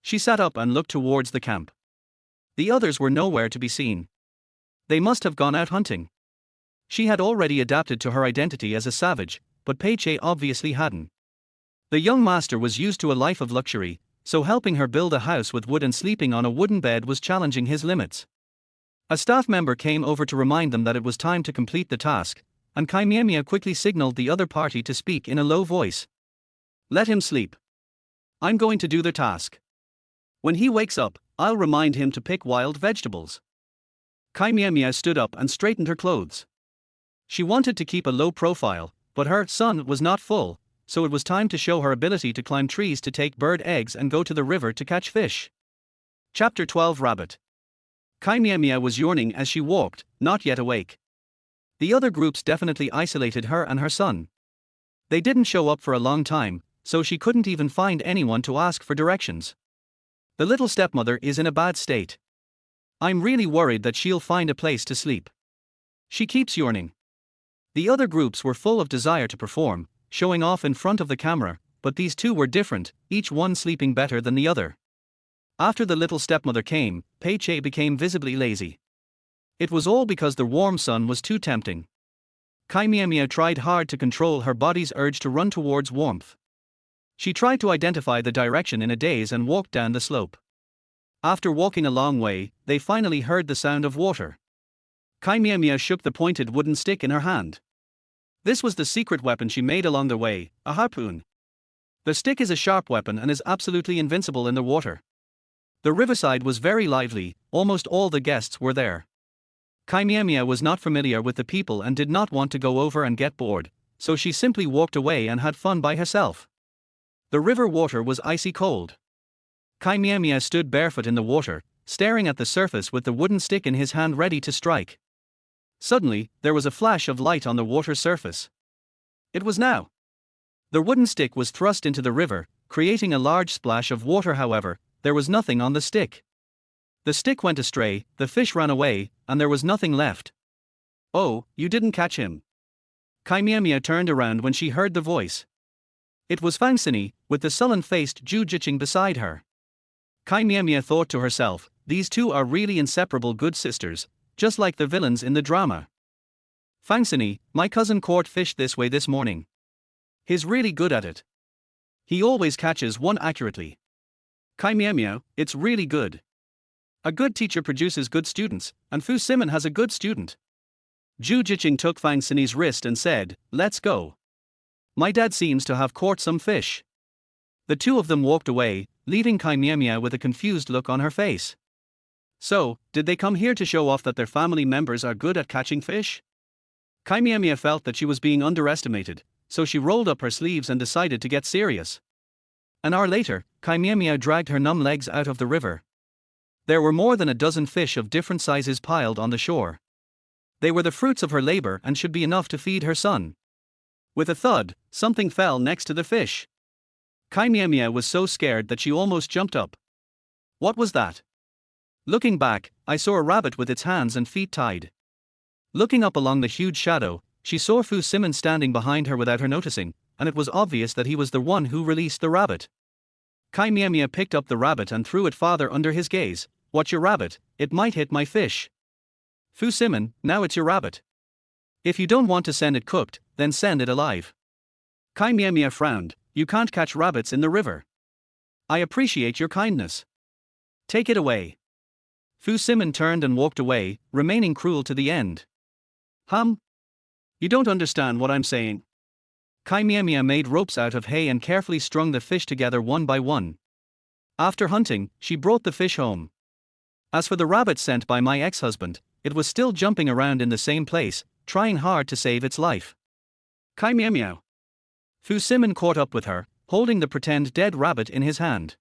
She sat up and looked towards the camp. The others were nowhere to be seen. They must have gone out hunting. She had already adapted to her identity as a savage, but Pei-che obviously hadn't. The young master was used to a life of luxury, so helping her build a house with wood and sleeping on a wooden bed was challenging his limits. A staff member came over to remind them that it was time to complete the task, and Chí Miǎo Miǎo quickly signaled the other party to speak in a low voice. Let him sleep. I'm going to do the task. When he wakes up, I'll remind him to pick wild vegetables. Chí Miǎo Miǎo stood up and straightened her clothes. She wanted to keep a low profile, but her son was not full, so it was time to show her ability to climb trees, to take bird eggs and go to the river to catch fish. Chapter 12 Rabbit. Chí Miǎo Miǎo was yawning as she walked, not yet awake. The other groups definitely isolated her and her son. They didn't show up for a long time, so she couldn't even find anyone to ask for directions. The little stepmother is in a bad state. I'm really worried that she'll find a place to sleep. She keeps yawning. The other groups were full of desire to perform, showing off in front of the camera, but these two were different, each one sleeping better than the other. After the little stepmother came, Pei Che became visibly lazy. It was all because the warm sun was too tempting. Chí Miǎo Miǎo tried hard to control her body's urge to run towards warmth. She tried to identify the direction in a daze and walked down the slope. After walking a long way, they finally heard the sound of water. Chí Miǎo Miǎo shook the pointed wooden stick in her hand. This was the secret weapon she made along the way, a harpoon. The stick is a sharp weapon and is absolutely invincible in the water. The riverside was very lively, almost all the guests were there. Chí Miǎo Miǎo was not familiar with the people and did not want to go over and get bored, so she simply walked away and had fun by herself. The river water was icy cold. Chí Miǎo Miǎo stood barefoot in the water, staring at the surface with the wooden stick in his hand ready to strike. Suddenly, there was a flash of light on the water surface. It was now. The wooden stick was thrust into the river, creating a large splash of water. However, there was nothing on the stick. The stick went astray, the fish ran away, and there was nothing left. Oh, you didn't catch him. Chí Miǎo Miǎo turned around when she heard the voice. It was Fang Xini, with the sullen-faced Zhu Jiqing beside her. Chí Miǎo Miǎo thought to herself, these two are really inseparable good sisters, just like the villains in the drama. Fang Xini, my cousin caught fish this way this morning. He's really good at it. He always catches one accurately. Chí Miǎo Miǎo, it's really good. A good teacher produces good students, and Fu Simon has a good student. Zhu Jiqing took Fang Xini's wrist and said, let's go. My dad seems to have caught some fish. The two of them walked away, leaving Chí Miǎo Miǎo with a confused look on her face. So, did they come here to show off that their family members are good at catching fish? Chí Miǎo Miǎo felt that she was being underestimated, so she rolled up her sleeves and decided to get serious. An hour later, Chí Miǎo Miǎo dragged her numb legs out of the river. There were more than a dozen fish of different sizes piled on the shore. They were the fruits of her labor and should be enough to feed her son. With a thud, something fell next to the fish. Chí Miǎo Miǎo was so scared that she almost jumped up. What was that? Looking back, I saw a rabbit with its hands and feet tied. Looking up along the huge shadow, she saw Fu Simon standing behind her without her noticing, and it was obvious that he was the one who released the rabbit. Chí Miǎo Miǎo picked up the rabbit and threw it farther under his gaze. Watch your rabbit, it might hit my fish. Fu Simon, now it's your rabbit. If you don't want to send it cooked, then send it alive. Chí Miǎo Miǎo frowned, you can't catch rabbits in the river. I appreciate your kindness. Take it away. Fu Simon turned and walked away, remaining cruel to the end. You don't understand what I'm saying. Chí Miǎo Miǎo made ropes out of hay and carefully strung the fish together one by one. After hunting, she brought the fish home. As for the rabbit sent by my ex-husband, it was still jumping around in the same place, trying hard to save its life. Chí Miǎo Miǎo. Fu Simon caught up with her, holding the pretend dead rabbit in his hand.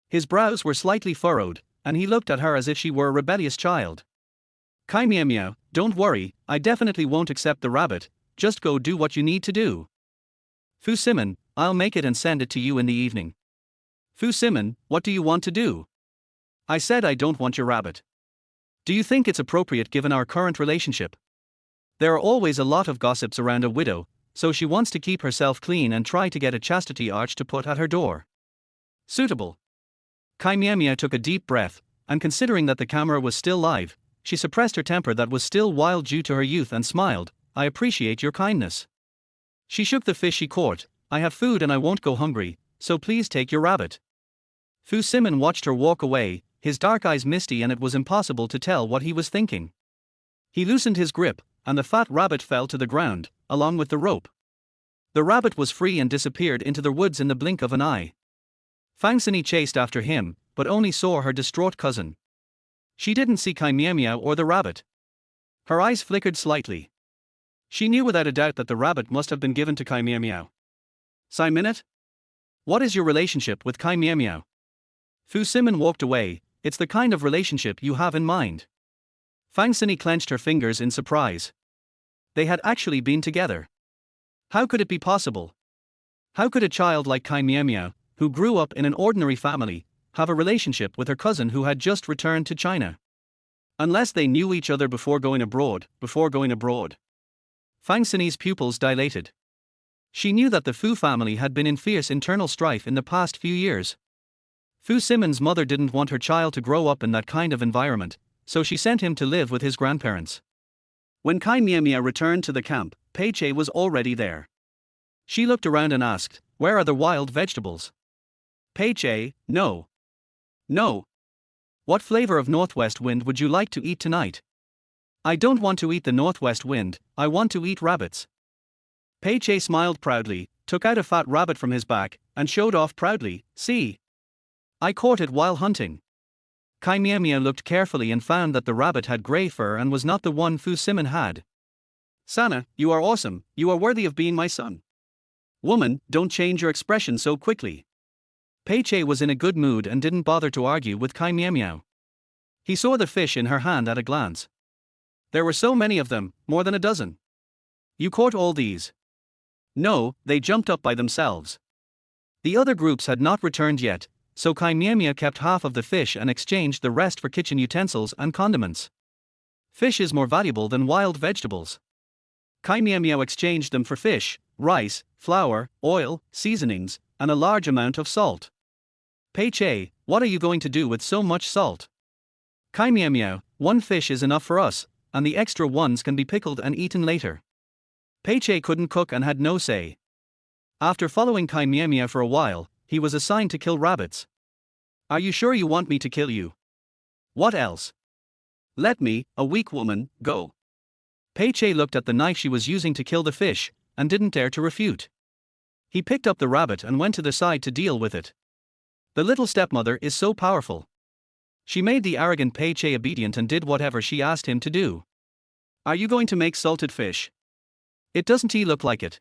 His brows were slightly furrowed, and he looked at her as if she were a rebellious child. Chí Miǎo Miǎo, don't worry, I definitely won't accept the rabbit, just go do what you need to do. Fu Simon, I'll make it and send it to you in the evening. Fu Simon, what do you want to do? I said I don't want your rabbit. Do you think it's appropriate given our current relationship? There are always a lot of gossips around a widow, so she wants to keep herself clean and try to get a chastity arch to put at her door. Suitable. Chí Miǎo Miǎo took a deep breath, and considering that the camera was still live, she suppressed her temper that was still wild due to her youth and smiled, I appreciate your kindness. She shook the fish she caught, I have food and I won't go hungry, so please take your rabbit. Fu Simon watched her walk away, his dark eyes misty and it was impossible to tell what he was thinking. He loosened his grip, and the fat rabbit fell to the ground, along with the rope. The rabbit was free and disappeared into the woods in the blink of an eye. Fang Xini chased after him, but only saw her distraught cousin. She didn't see Chí Miǎo Miǎo or the rabbit. Her eyes flickered slightly. She knew without a doubt that the rabbit must have been given to Chí Miǎo Miǎo. 5 minute? What is your relationship with Chí Miǎo Miǎo? Fu Simon walked away, it's the kind of relationship you have in mind. Fang Xini clenched her fingers in surprise. They had actually been together. How could it be possible? How could a child like Chí Miǎo Miǎo, who grew up in an ordinary family, have a relationship with her cousin who had just returned to China? Unless they knew each other before going abroad. Fang Sini's pupils dilated. She knew that the Fu family had been in fierce internal strife in the past few years. Fu Simon's mother didn't want her child to grow up in that kind of environment, so she sent him to live with his grandparents. When Kai Miao returned to the camp, Pei Che was already there. She looked around and asked, "Where are the wild vegetables?" Pei Che, "No. No. What flavor of northwest wind would you like to eat tonight?" "I don't want to eat the northwest wind, I want to eat rabbits." Pei Che smiled proudly, took out a fat rabbit from his back, and showed off proudly, "See. I caught it while hunting." Kai Miao looked carefully and found that the rabbit had grey fur and was not the one Fu Simon had. "Sana, you are awesome, you are worthy of being my son." "Woman, don't change your expression so quickly." Pei Che was in a good mood and didn't bother to argue with Kai Miao. He saw the fish in her hand at a glance. There were so many of them, more than a dozen. "You caught all these?" "No, they jumped up by themselves." The other groups had not returned yet, so Kai Miao kept half of the fish and exchanged the rest for kitchen utensils and condiments. Fish is more valuable than wild vegetables. Kai Miao exchanged them for fish, rice, flour, oil, seasonings, and a large amount of salt. "Pei Che, what are you going to do with so much salt?" "Kai Miao, one fish is enough for us, and the extra ones can be pickled and eaten later." Pei Che couldn't cook and had no say. After following Kai Miao for a while, he was assigned to kill rabbits. "Are you sure you want me to kill you?" "What else?" "Let me, a weak woman, go." Pei Che looked at the knife she was using to kill the fish, and didn't dare to refute. He picked up the rabbit and went to the side to deal with it. The little stepmother is so powerful. She made the arrogant Pei Che obedient and did whatever she asked him to do. "Are you going to make salted fish?" "It doesn't look like it."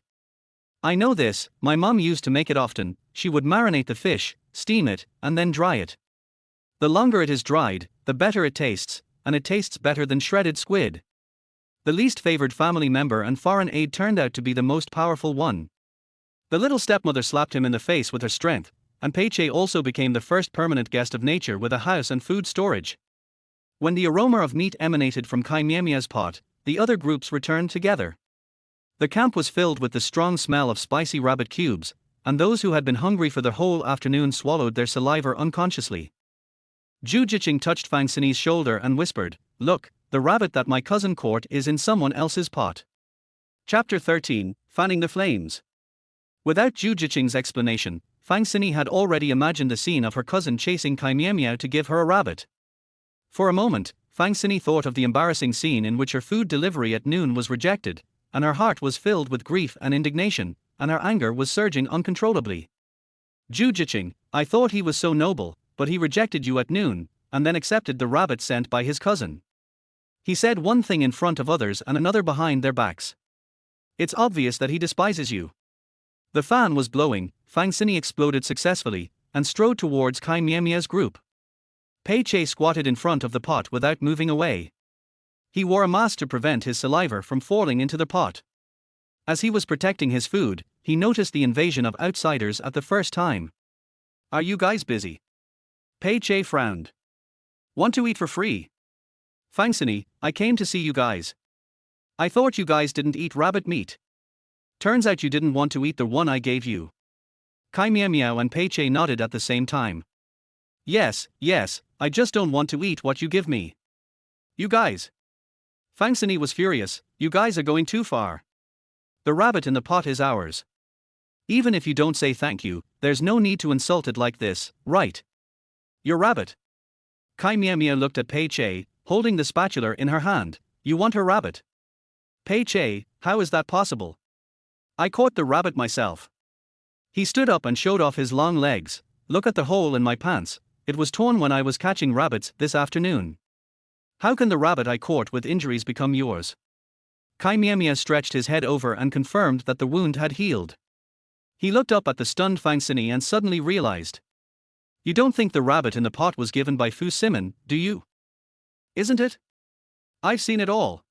"I know this, my mom used to make it often. She would marinate the fish, steam it, and then dry it. The longer it is dried, the better it tastes, and it tastes better than shredded squid." The least favored family member and foreign aide turned out to be the most powerful one. The little stepmother slapped him in the face with her strength, and Pei Che also became the first permanent guest of nature with a house and food storage. When the aroma of meat emanated from Kai Miao's pot, the other groups returned together. The camp was filled with the strong smell of spicy rabbit cubes, and those who had been hungry for the whole afternoon swallowed their saliva unconsciously. Zhu Jiqing touched Fang Sini's shoulder and whispered, "Look, the rabbit that my cousin caught is in someone else's pot." Chapter 13, Fanning the Flames. Without Zhu Jiqing's explanation, Fang Sini had already imagined the scene of her cousin chasing Kai Miao to give her a rabbit. For a moment, Fang Sini thought of the embarrassing scene in which her food delivery at noon was rejected, and her heart was filled with grief and indignation, and her anger was surging uncontrollably. "Zhu Jiqing, I thought he was so noble, but he rejected you at noon, and then accepted the rabbit sent by his cousin. He said one thing in front of others and another behind their backs. It's obvious that he despises you." The fan was blowing, Fang Sini exploded successfully, and strode towards Kai Miao's group. Pei Che squatted in front of the pot without moving away. He wore a mask to prevent his saliva from falling into the pot. As he was protecting his food, he noticed the invasion of outsiders at the first time. "Are you guys busy?" Pei Che frowned. "Want to eat for free?" "Fang Sini, I came to see you guys. I thought you guys didn't eat rabbit meat. Turns out you didn't want to eat the one I gave you." Kai Miao and Pei Che nodded at the same time. Yes, I just don't want to eat what you give me." "You guys." Fang Sini was furious, "You guys are going too far. The rabbit in the pot is ours. Even if you don't say thank you, there's no need to insult it like this, right? Your rabbit." Kai Miao looked at Pei Che, holding the spatula in her hand. "You want her rabbit?" "Pei Che, how is that possible? I caught the rabbit myself." He stood up and showed off his long legs. "Look at the hole in my pants, it was torn when I was catching rabbits this afternoon. How can the rabbit I caught with injuries become yours?" Kai Miao stretched his head over and confirmed that the wound had healed. He looked up at the stunned Fang Sini and suddenly realized. "You don't think the rabbit in the pot was given by Fu Simon, do you? Isn't it? I've seen it all."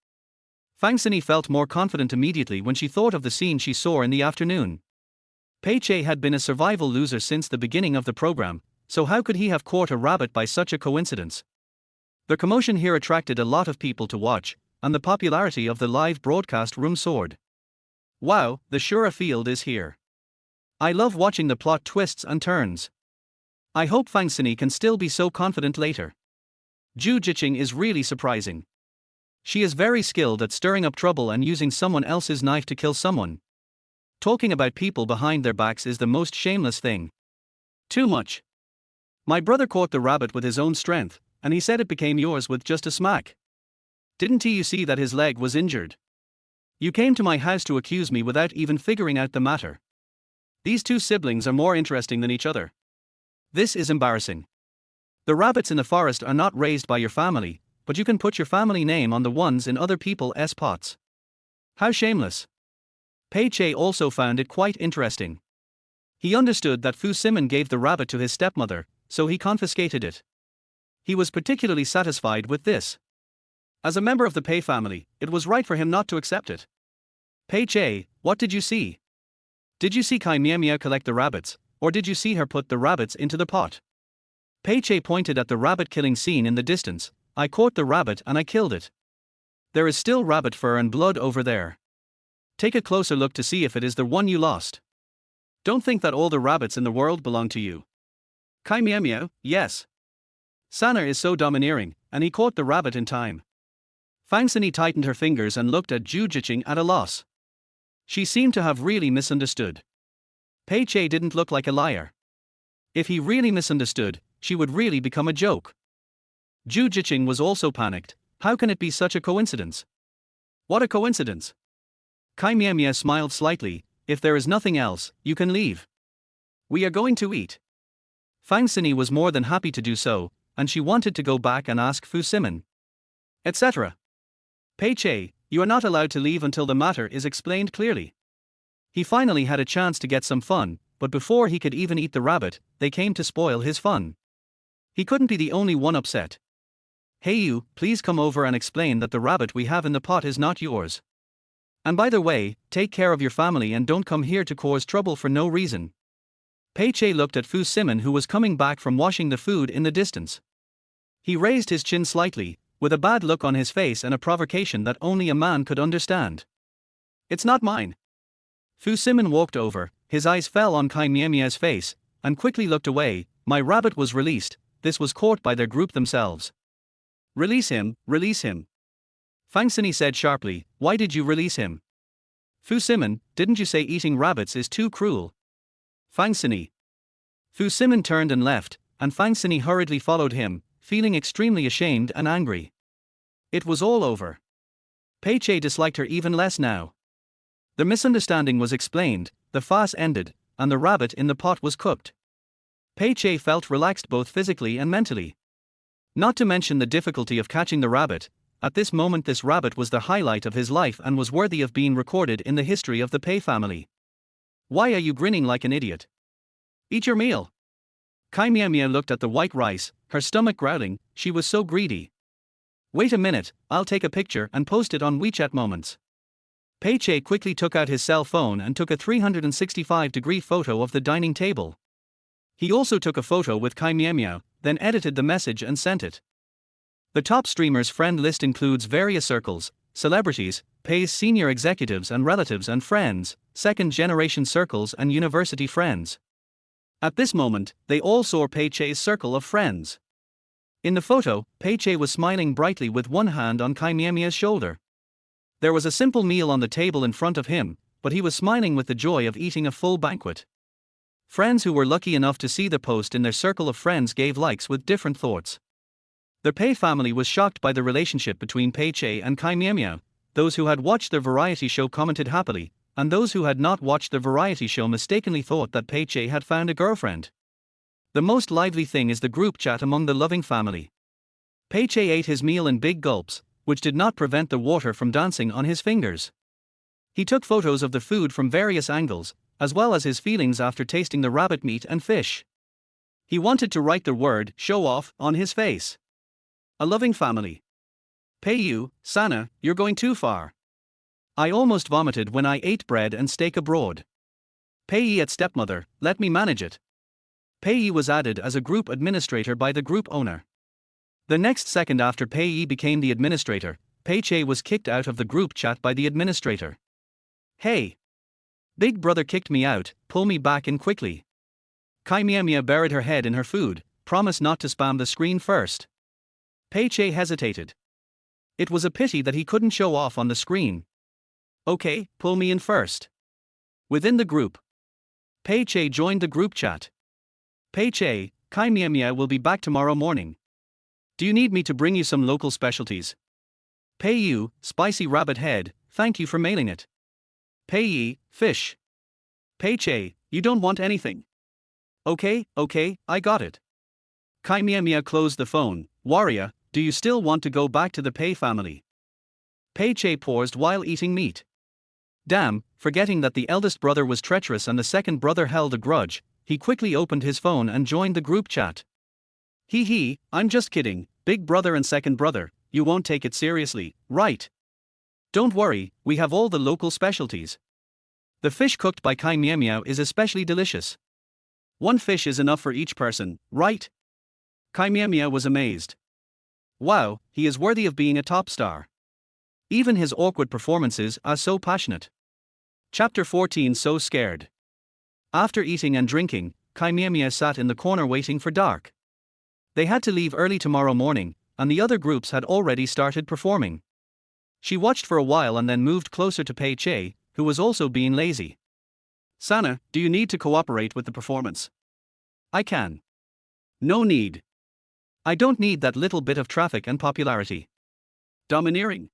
Fang Sini felt more confident immediately when she thought of the scene she saw in the afternoon. Pei Che had been a survival loser since the beginning of the program, so how could he have caught a rabbit by such a coincidence? The commotion here attracted a lot of people to watch, and the popularity of the live broadcast room soared. Wow, the Shura field is here. I love watching the plot twists and turns. I hope Fang Sini can still be so confident later. Zhu Jiqing is really surprising. She is very skilled at stirring up trouble and using someone else's knife to kill someone. Talking about people behind their backs is the most shameless thing. Too much. My brother caught the rabbit with his own strength, and he said it became yours with just a smack. Didn't you see that his leg was injured? You came to my house to accuse me without even figuring out the matter. These two siblings are more interesting than each other. This is embarrassing. The rabbits in the forest are not raised by your family, but you can put your family name on the ones in other people's pots. How shameless. Pei Che also found it quite interesting. He understood that Fu Simon gave the rabbit to his stepmother, so he confiscated it. He was particularly satisfied with this. As a member of the Pei family, it was right for him not to accept it. Pei Che, what did you see? Did you see Chí Miǎo Miǎo collect the rabbits, or did you see her put the rabbits into the pot? Pei Che pointed at the rabbit killing scene in the distance. I caught the rabbit and I killed it. There is still rabbit fur and blood over there. Take a closer look to see if it is the one you lost. Don't think that all the rabbits in the world belong to you. Chí Miǎo Miǎo, yes. Sana is so domineering, and he caught the rabbit in time. Fang Sini tightened her fingers and looked at Zhu Jiqing at a loss. She seemed to have really misunderstood. Pei Che didn't look like a liar. If he really misunderstood, she would really become a joke. Zhu Jiqing was also panicked. How can it be such a coincidence? What a coincidence. Chí Miǎo Miǎo smiled slightly. If there is nothing else, you can leave. We are going to eat. Fang Sini was more than happy to do so, and she wanted to go back and ask Fu Simon, etc. Pei Che, you are not allowed to leave until the matter is explained clearly. He finally had a chance to get some fun, but before he could even eat the rabbit, they came to spoil his fun. He couldn't be the only one upset. Hey you, please come over and explain that the rabbit we have in the pot is not yours. And by the way, take care of your family and don't come here to cause trouble for no reason. Pei Che looked at Fu Simon, who was coming back from washing the food in the distance. He raised his chin slightly, with a bad look on his face and a provocation that only a man could understand. It's not mine. Fu Simon walked over, his eyes fell on Chí Miǎo Miǎo's face, and quickly looked away. My rabbit was released. This was caught by their group themselves. Release him, release him. Fang Sini said sharply, why did you release him? Fu Simon, didn't you say eating rabbits is too cruel? Fang Sini. Fu Simon turned and left, and Fang Sini hurriedly followed him, feeling extremely ashamed and angry. It was all over. Pei Che disliked her even less now. The misunderstanding was explained, the farce ended, and the rabbit in the pot was cooked. Pei Che felt relaxed both physically and mentally. Not to mention the difficulty of catching the rabbit. At this moment this rabbit was the highlight of his life and was worthy of being recorded in the history of the Pei family. Why are you grinning like an idiot? Eat your meal. Chí Miǎo Miǎo looked at the white rice, her stomach growling. She was so greedy. Wait a minute, I'll take a picture and post it on WeChat Moments. Pei Che quickly took out his cell phone and took a 365-degree photo of the dining table. He also took a photo with Chí Miǎo Miǎo, then edited the message and sent it. The top streamers' friend list includes various circles, celebrities, Pei's senior executives and relatives and friends, second-generation circles and university friends. At this moment, they all saw Pei Che's circle of friends. In the photo, Pei Che was smiling brightly with one hand on Chí Miǎo Miǎo's shoulder. There was a simple meal on the table in front of him, but he was smiling with the joy of eating a full banquet. Friends who were lucky enough to see the post in their circle of friends gave likes with different thoughts. The Pei family was shocked by the relationship between Pei Che and Chí Miǎo Miǎo. Those who had watched the variety show commented happily, and those who had not watched the variety show mistakenly thought that Pei Che had found a girlfriend. The most lively thing is the group chat among the loving family. Pei Che ate his meal in big gulps, which did not prevent the water from dancing on his fingers. He took photos of the food from various angles, as well as his feelings after tasting the rabbit meat and fish. He wanted to write the word "show off" on his face. A loving family. Pei Yu, Sana, you're going too far. I almost vomited when I ate bread and steak abroad. Pei Yi at stepmother, let me manage it. Pei Yi was added as a group administrator by the group owner. The next second after Pei Yi became the administrator, Pei Che was kicked out of the group chat by the administrator. Hey! Big brother kicked me out, pull me back in quickly. Chí Miǎo Miǎo buried her head in her food, promise not to spam the screen first. Pei Che hesitated. It was a pity that he couldn't show off on the screen. Okay, pull me in first. Within the group, Pei Che joined the group chat. Pei Che, Chí Miǎo Miǎo will be back tomorrow morning. Do you need me to bring you some local specialties? Pei Yu, spicy rabbit head, thank you for mailing it. Pei Yi, fish. Pei Che, you don't want anything. Okay, I got it. Chí Miǎo Miǎo closed the phone. Warrior, do you still want to go back to the Pei family? Pei Che paused while eating meat. Damn, forgetting that the eldest brother was treacherous and the second brother held a grudge, he quickly opened his phone and joined the group chat. Hee, I'm just kidding, big brother and second brother, you won't take it seriously, right? Don't worry, we have all the local specialties. The fish cooked by Chí Miǎo Miǎo is especially delicious. One fish is enough for each person, right? Chí Miǎo Miǎo was amazed. Wow, he is worthy of being a top star. Even his awkward performances are so passionate. Chapter 14. So scared. After eating and drinking, Chí Miǎo Miǎo sat in the corner waiting for dark. They had to leave early tomorrow morning, and the other groups had already started performing. She watched for a while and then moved closer to Pei Che, who was also being lazy. Sana, do you need to cooperate with the performance? I can. No need. I don't need that little bit of traffic and popularity. Domineering.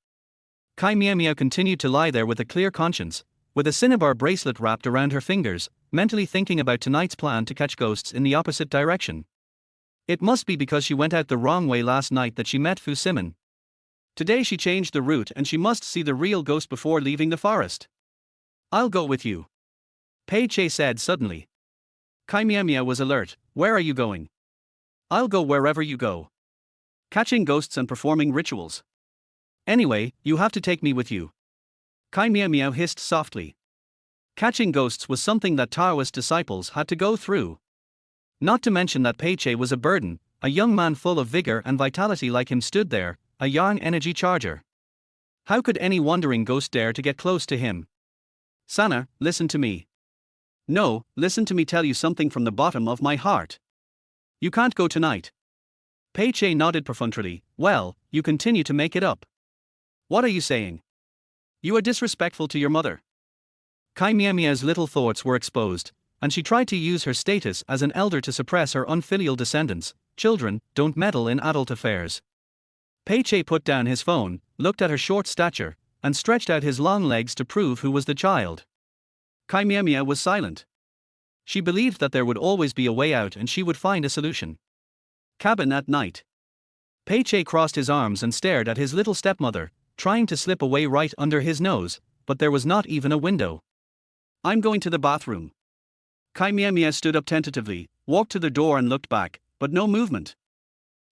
Chí Miǎo Miǎo continued to lie there with a clear conscience, with a cinnabar bracelet wrapped around her fingers, mentally thinking about tonight's plan to catch ghosts in the opposite direction. It must be because she went out the wrong way last night that she met Fu Simon. Today she changed the route and she must see the real ghost before leaving the forest. I'll go with you. Pei Che said suddenly. Chí Miǎo Miǎo was alert. Where are you going? I'll go wherever you go. Catching ghosts and performing rituals. Anyway, you have to take me with you. Chí Miǎo Miǎo hissed softly. Catching ghosts was something that Taoist disciples had to go through. Not to mention that Pei Che was a burden, a young man full of vigor and vitality like him stood there, a yang energy charger. How could any wandering ghost dare to get close to him? Sana, listen to me. No, listen to me tell you something from the bottom of my heart. You can't go tonight. Pei Che nodded perfunctorily. Well, you continue to make it up. What are you saying? You are disrespectful to your mother. Chí Miǎo Miǎo's little thoughts were exposed, and she tried to use her status as an elder to suppress her unfilial descendants. Children don't meddle in adult affairs. Pei Che put down his phone, looked at her short stature, and stretched out his long legs to prove who was the child. Chí Miǎo Miǎo was silent. She believed that there would always be a way out and she would find a solution. Cabin at night. Pei Che crossed his arms and stared at his little stepmother, trying to slip away right under his nose, but there was not even a window. I'm going to the bathroom. Chí Miǎo Miǎo stood up tentatively, walked to the door and looked back, but no movement.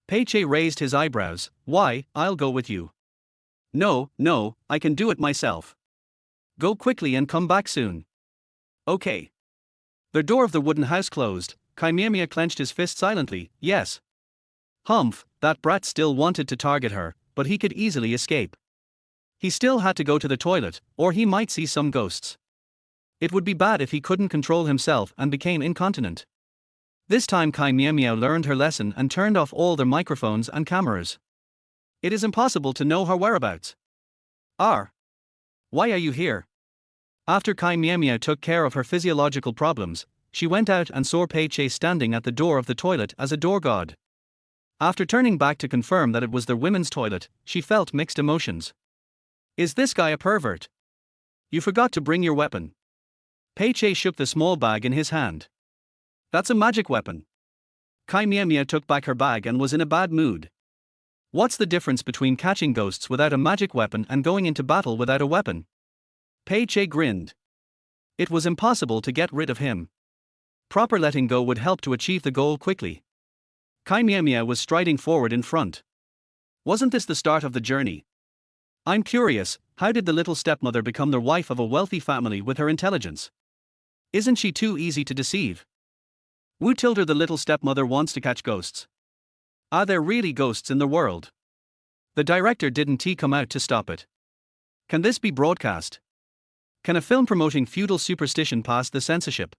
Pei Che raised his eyebrows. Why, I'll go with you. No, I can do it myself. Go quickly and come back soon. Okay. The door of the wooden house closed. Chí Miǎo Miǎo clenched his fist silently. Yes. Humph, that brat still wanted to target her, but he could easily escape. He still had to go to the toilet, or he might see some ghosts. It would be bad if he couldn't control himself and became incontinent. This time Chí Miǎo Miǎo learned her lesson and turned off all their microphones and cameras. It is impossible to know her whereabouts. Why are you here? After Chí Miǎo Miǎo took care of her physiological problems, she went out and saw Pei Che standing at the door of the toilet as a door god. After turning back to confirm that it was their women's toilet, she felt mixed emotions. Is this guy a pervert? You forgot to bring your weapon. Pei Che shook the small bag in his hand. That's a magic weapon. Chí Miǎo Miǎo took back her bag and was in a bad mood. What's the difference between catching ghosts without a magic weapon and going into battle without a weapon? Pei Che grinned. It was impossible to get rid of him. Proper letting go would help to achieve the goal quickly. Chí Miǎo Miǎo was striding forward in front. Wasn't this the start of the journey? I'm curious, how did the little stepmother become the wife of a wealthy family with her intelligence? Isn't she too easy to deceive? Wu Tilder the little stepmother wants to catch ghosts. Are there really ghosts in the world? The director didn't he come out to stop it? Can this be broadcast? Can a film promoting feudal superstition pass the censorship?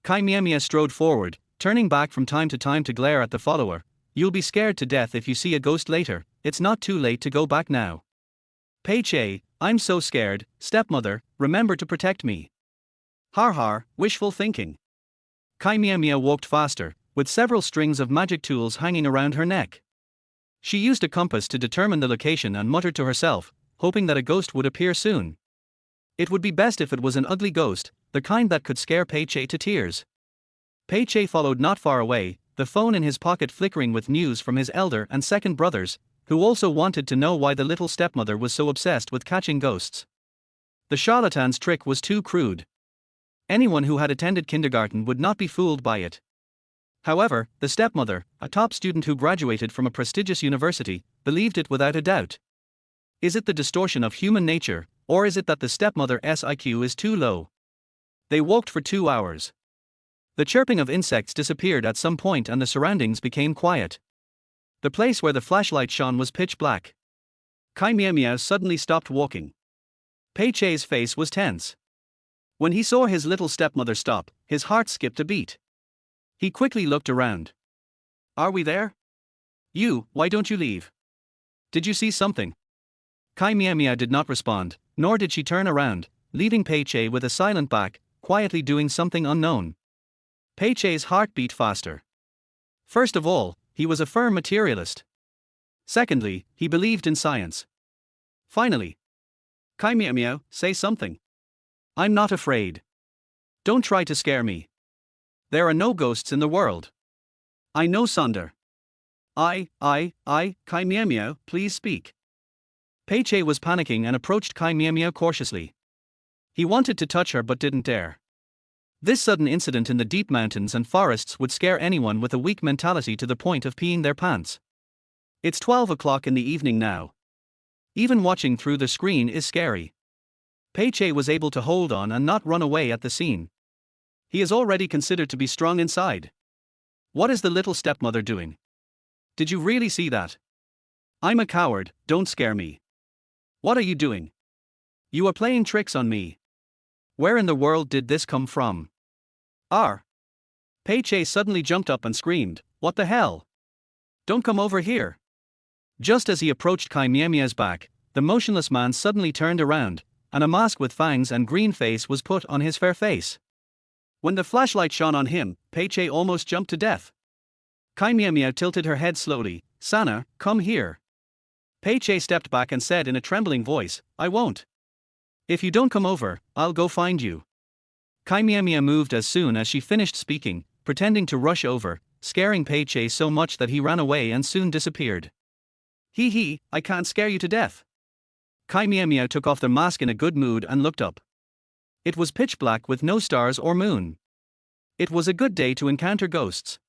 Chí Miǎo Miǎo strode forward, turning back from time to time to glare at the follower. You'll be scared to death if you see a ghost later, it's not too late to go back now. Pei, I'm so scared, stepmother, remember to protect me. Har har, wishful thinking. Chí Miǎo Miǎo walked faster, with several strings of magic tools hanging around her neck. She used a compass to determine the location and muttered to herself, hoping that a ghost would appear soon. It would be best if it was an ugly ghost, the kind that could scare Pei to tears. Pei followed not far away, the phone in his pocket flickering with news from his elder and second brothers, who also wanted to know why the little stepmother was so obsessed with catching ghosts. The charlatan's trick was too crude. Anyone who had attended kindergarten would not be fooled by it. However, the stepmother, a top student who graduated from a prestigious university, believed it without a doubt. Is it the distortion of human nature, or is it that the stepmother's IQ is too low? They walked for 2 hours. The chirping of insects disappeared at some point and the surroundings became quiet. The place where the flashlight shone was pitch black. Chí Miǎo Miǎo suddenly stopped walking. Pei's face was tense. When he saw his little stepmother stop, his heart skipped a beat. He quickly looked around. Are we there? Why don't you leave? Did you see something? Chí Miǎo Miǎo did not respond, nor did she turn around, leaving Pei with a silent back, quietly doing something unknown. Pei's heart beat faster. First of all, he was a firm materialist. Secondly, he believed in science. Finally, Chí Miǎo Miǎo, say something. I'm not afraid. Don't try to scare me. There are no ghosts in the world. I know Sonder. Chí Miǎo Miǎo, please speak. Pei was panicking and approached Chí Miǎo Miǎo cautiously. He wanted to touch her but didn't dare. This sudden incident in the deep mountains and forests would scare anyone with a weak mentality to the point of peeing their pants. It's 12 o'clock in the evening now. Even watching through the screen is scary. Pei was able to hold on and not run away at the scene. He is already considered to be strong inside. What is the little stepmother doing? Did you really see that? I'm a coward, don't scare me. What are you doing? You are playing tricks on me. Where in the world did this come from? Pei suddenly jumped up and screamed, what the hell? Don't come over here. Just as he approached Chí Miǎo Miǎo's back, the motionless man suddenly turned around, and a mask with fangs and green face was put on his fair face. When the flashlight shone on him, Pei almost jumped to death. Chí Miǎo Miǎo tilted her head slowly. Sana, come here. Pei stepped back and said in a trembling voice, I won't. If you don't come over, I'll go find you. Chí Miǎo Miǎo moved as soon as she finished speaking, pretending to rush over, scaring Pei so much that he ran away and soon disappeared. I can't scare you to death. Chí Miǎo Miǎo took off the mask in a good mood and looked up. It was pitch black with no stars or moon. It was a good day to encounter ghosts.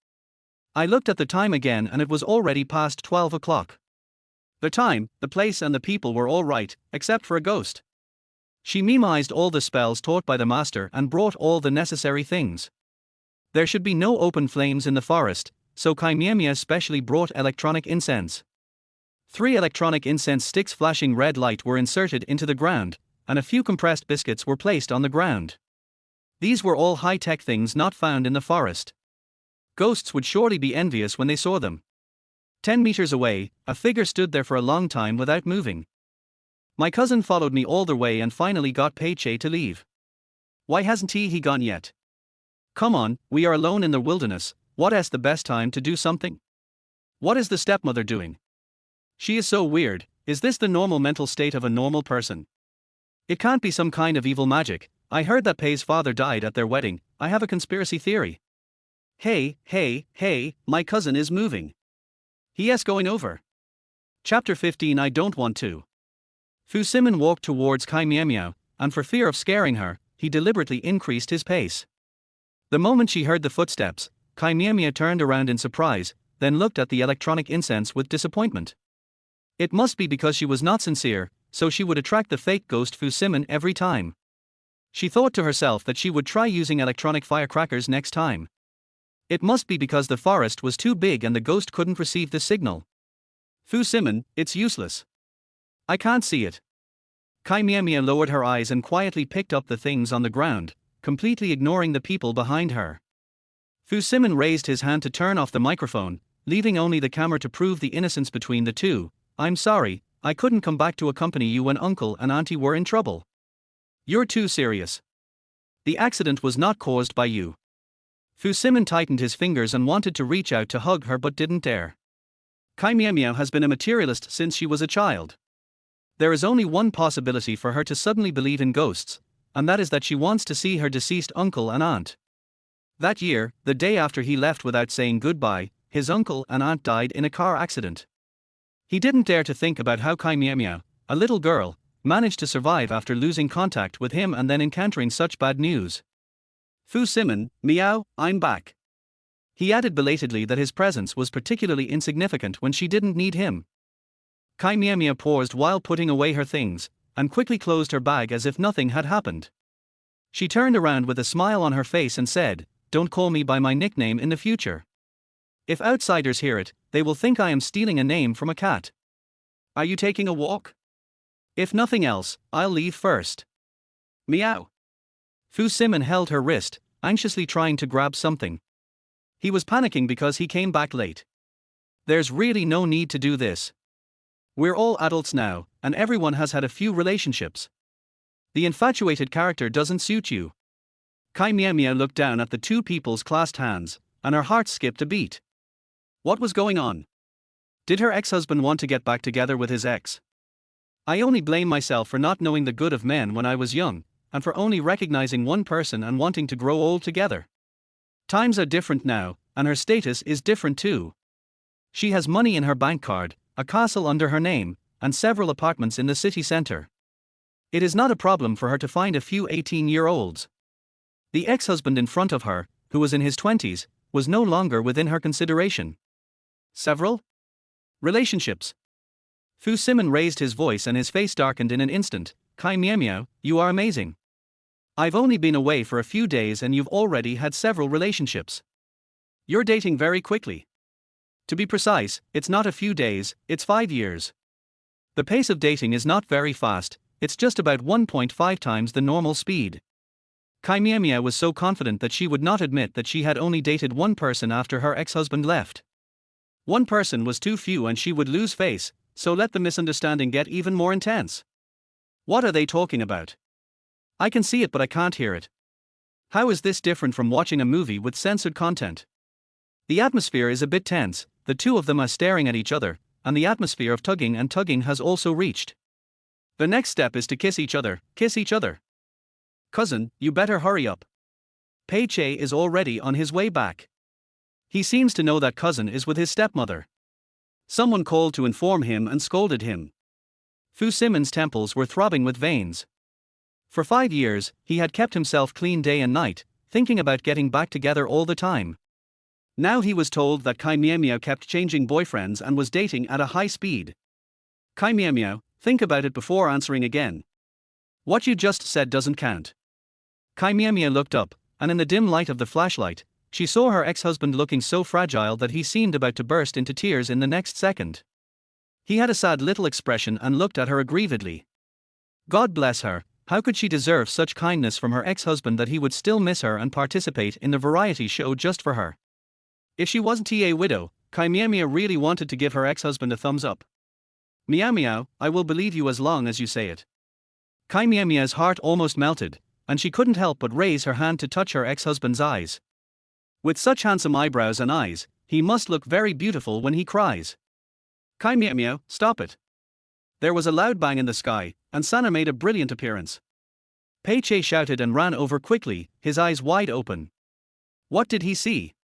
I looked at the time again and it was already past 12 o'clock. The time, the place and the people were all right, except for a ghost. She memoized all the spells taught by the master and brought all the necessary things. There should be no open flames in the forest, so Chí Miǎo Miǎo specially brought electronic incense. 3 electronic incense sticks flashing red light were inserted into the ground, and a few compressed biscuits were placed on the ground. These were all high-tech things not found in the forest. Ghosts would surely be envious when they saw them. 10 meters away, a figure stood there for a long time without moving. My cousin followed me all the way and finally got Pei to leave. Why hasn't he gone yet? Come on, we are alone in the wilderness, what is the best time to do something? What is the stepmother doing? She is so weird, is this the normal mental state of a normal person? It can't be some kind of evil magic. I heard that Pei's father died at their wedding, I have a conspiracy theory. Hey, my cousin is moving. He is going over. Chapter 15 I don't want to. Fu Simon walked towards Chí Miǎo Miǎo, and for fear of scaring her, he deliberately increased his pace. The moment she heard the footsteps, Chí Miǎo Miǎo turned around in surprise, then looked at the electronic incense with disappointment. It must be because she was not sincere, so she would attract the fake ghost Fu Simon every time. She thought to herself that she would try using electronic firecrackers next time. It must be because the forest was too big and the ghost couldn't receive the signal. Fu Simon, it's useless. I can't see it. Chí Miǎo Miǎo lowered her eyes and quietly picked up the things on the ground, completely ignoring the people behind her. Fu Simon raised his hand to turn off the microphone, leaving only the camera to prove the innocence between the two. I'm sorry, I couldn't come back to accompany you when uncle and auntie were in trouble. You're too serious. The accident was not caused by you. Fu Simon tightened his fingers and wanted to reach out to hug her but didn't dare. Chí Miǎo Miǎo has been a materialist since she was a child. There is only one possibility for her to suddenly believe in ghosts, and that is that she wants to see her deceased uncle and aunt. That year, the day after he left without saying goodbye, his uncle and aunt died in a car accident. He didn't dare to think about how Chí Miǎo Miǎo, a little girl, managed to survive after losing contact with him and then encountering such bad news. Fu Simon, meow, I'm back. He added belatedly that his presence was particularly insignificant when she didn't need him. Chí Miǎo Miǎo paused while putting away her things, and quickly closed her bag as if nothing had happened. She turned around with a smile on her face and said, "Don't call me by my nickname in the future. If outsiders hear it, they will think I am stealing a name from a cat. Are you taking a walk? If nothing else, I'll leave first." Meow. Fu Simon held her wrist, anxiously trying to grab something. He was panicking because he came back late. There's really no need to do this. We're all adults now, and everyone has had a few relationships. The infatuated character doesn't suit you. Chí Miǎo Miǎo looked down at the two people's clasped hands, and her heart skipped a beat. What was going on? Did her ex-husband want to get back together with his ex? I only blame myself for not knowing the good of men when I was young, and for only recognizing one person and wanting to grow old together. Times are different now, and her status is different too. She has money in her bank card, a castle under her name, and several apartments in the city center. It is not a problem for her to find a few 18-year-olds. The ex-husband in front of her, who was in his 20s, was no longer within her consideration. Several relationships. Fu Simon raised his voice and his face darkened in an instant. Chí Miǎo Miǎo, you are amazing. I've only been away for a few days and you've already had several relationships. You're dating very quickly. To be precise, it's not a few days, it's 5 years. The pace of dating is not very fast, it's just about 1.5 times the normal speed. Chí Miǎo Miǎo was so confident that she would not admit that she had only dated one person after her ex-husband left. One person was too few and she would lose face, so let the misunderstanding get even more intense. What are they talking about? I can see it but I can't hear it. How is this different from watching a movie with censored content? The atmosphere is a bit tense, the two of them are staring at each other, and the atmosphere of tugging and tugging has also reached. The next step is to kiss each other, kiss each other. Cousin, you better hurry up. Pei Che is already on his way back. He seems to know that cousin is with his stepmother. Someone called to inform him and scolded him. Fu Simon's temples were throbbing with veins. For 5 years, he had kept himself clean day and night, thinking about getting back together all the time. Now he was told that Chí Miǎo Miǎo kept changing boyfriends and was dating at a high speed. Chí Miǎo Miǎo, think about it before answering again. What you just said doesn't count. Chí Miǎo Miǎo looked up, and in the dim light of the flashlight, she saw her ex-husband looking so fragile that he seemed about to burst into tears in the next second. He had a sad little expression and looked at her aggrievedly. God bless her, how could she deserve such kindness from her ex-husband that he would still miss her and participate in the variety show just for her? If she wasn't a widow, Chí Miǎo Miǎo really wanted to give her ex-husband a thumbs up. Meow meow, I will believe you as long as you say it. Chí Miǎo Miǎo's heart almost melted, and she couldn't help but raise her hand to touch her ex-husband's eyes. With such handsome eyebrows and eyes, he must look very beautiful when he cries. Chí Miǎo Miǎo, stop it. There was a loud bang in the sky, and Sana made a brilliant appearance. Pei Che shouted and ran over quickly, his eyes wide open. What did he see?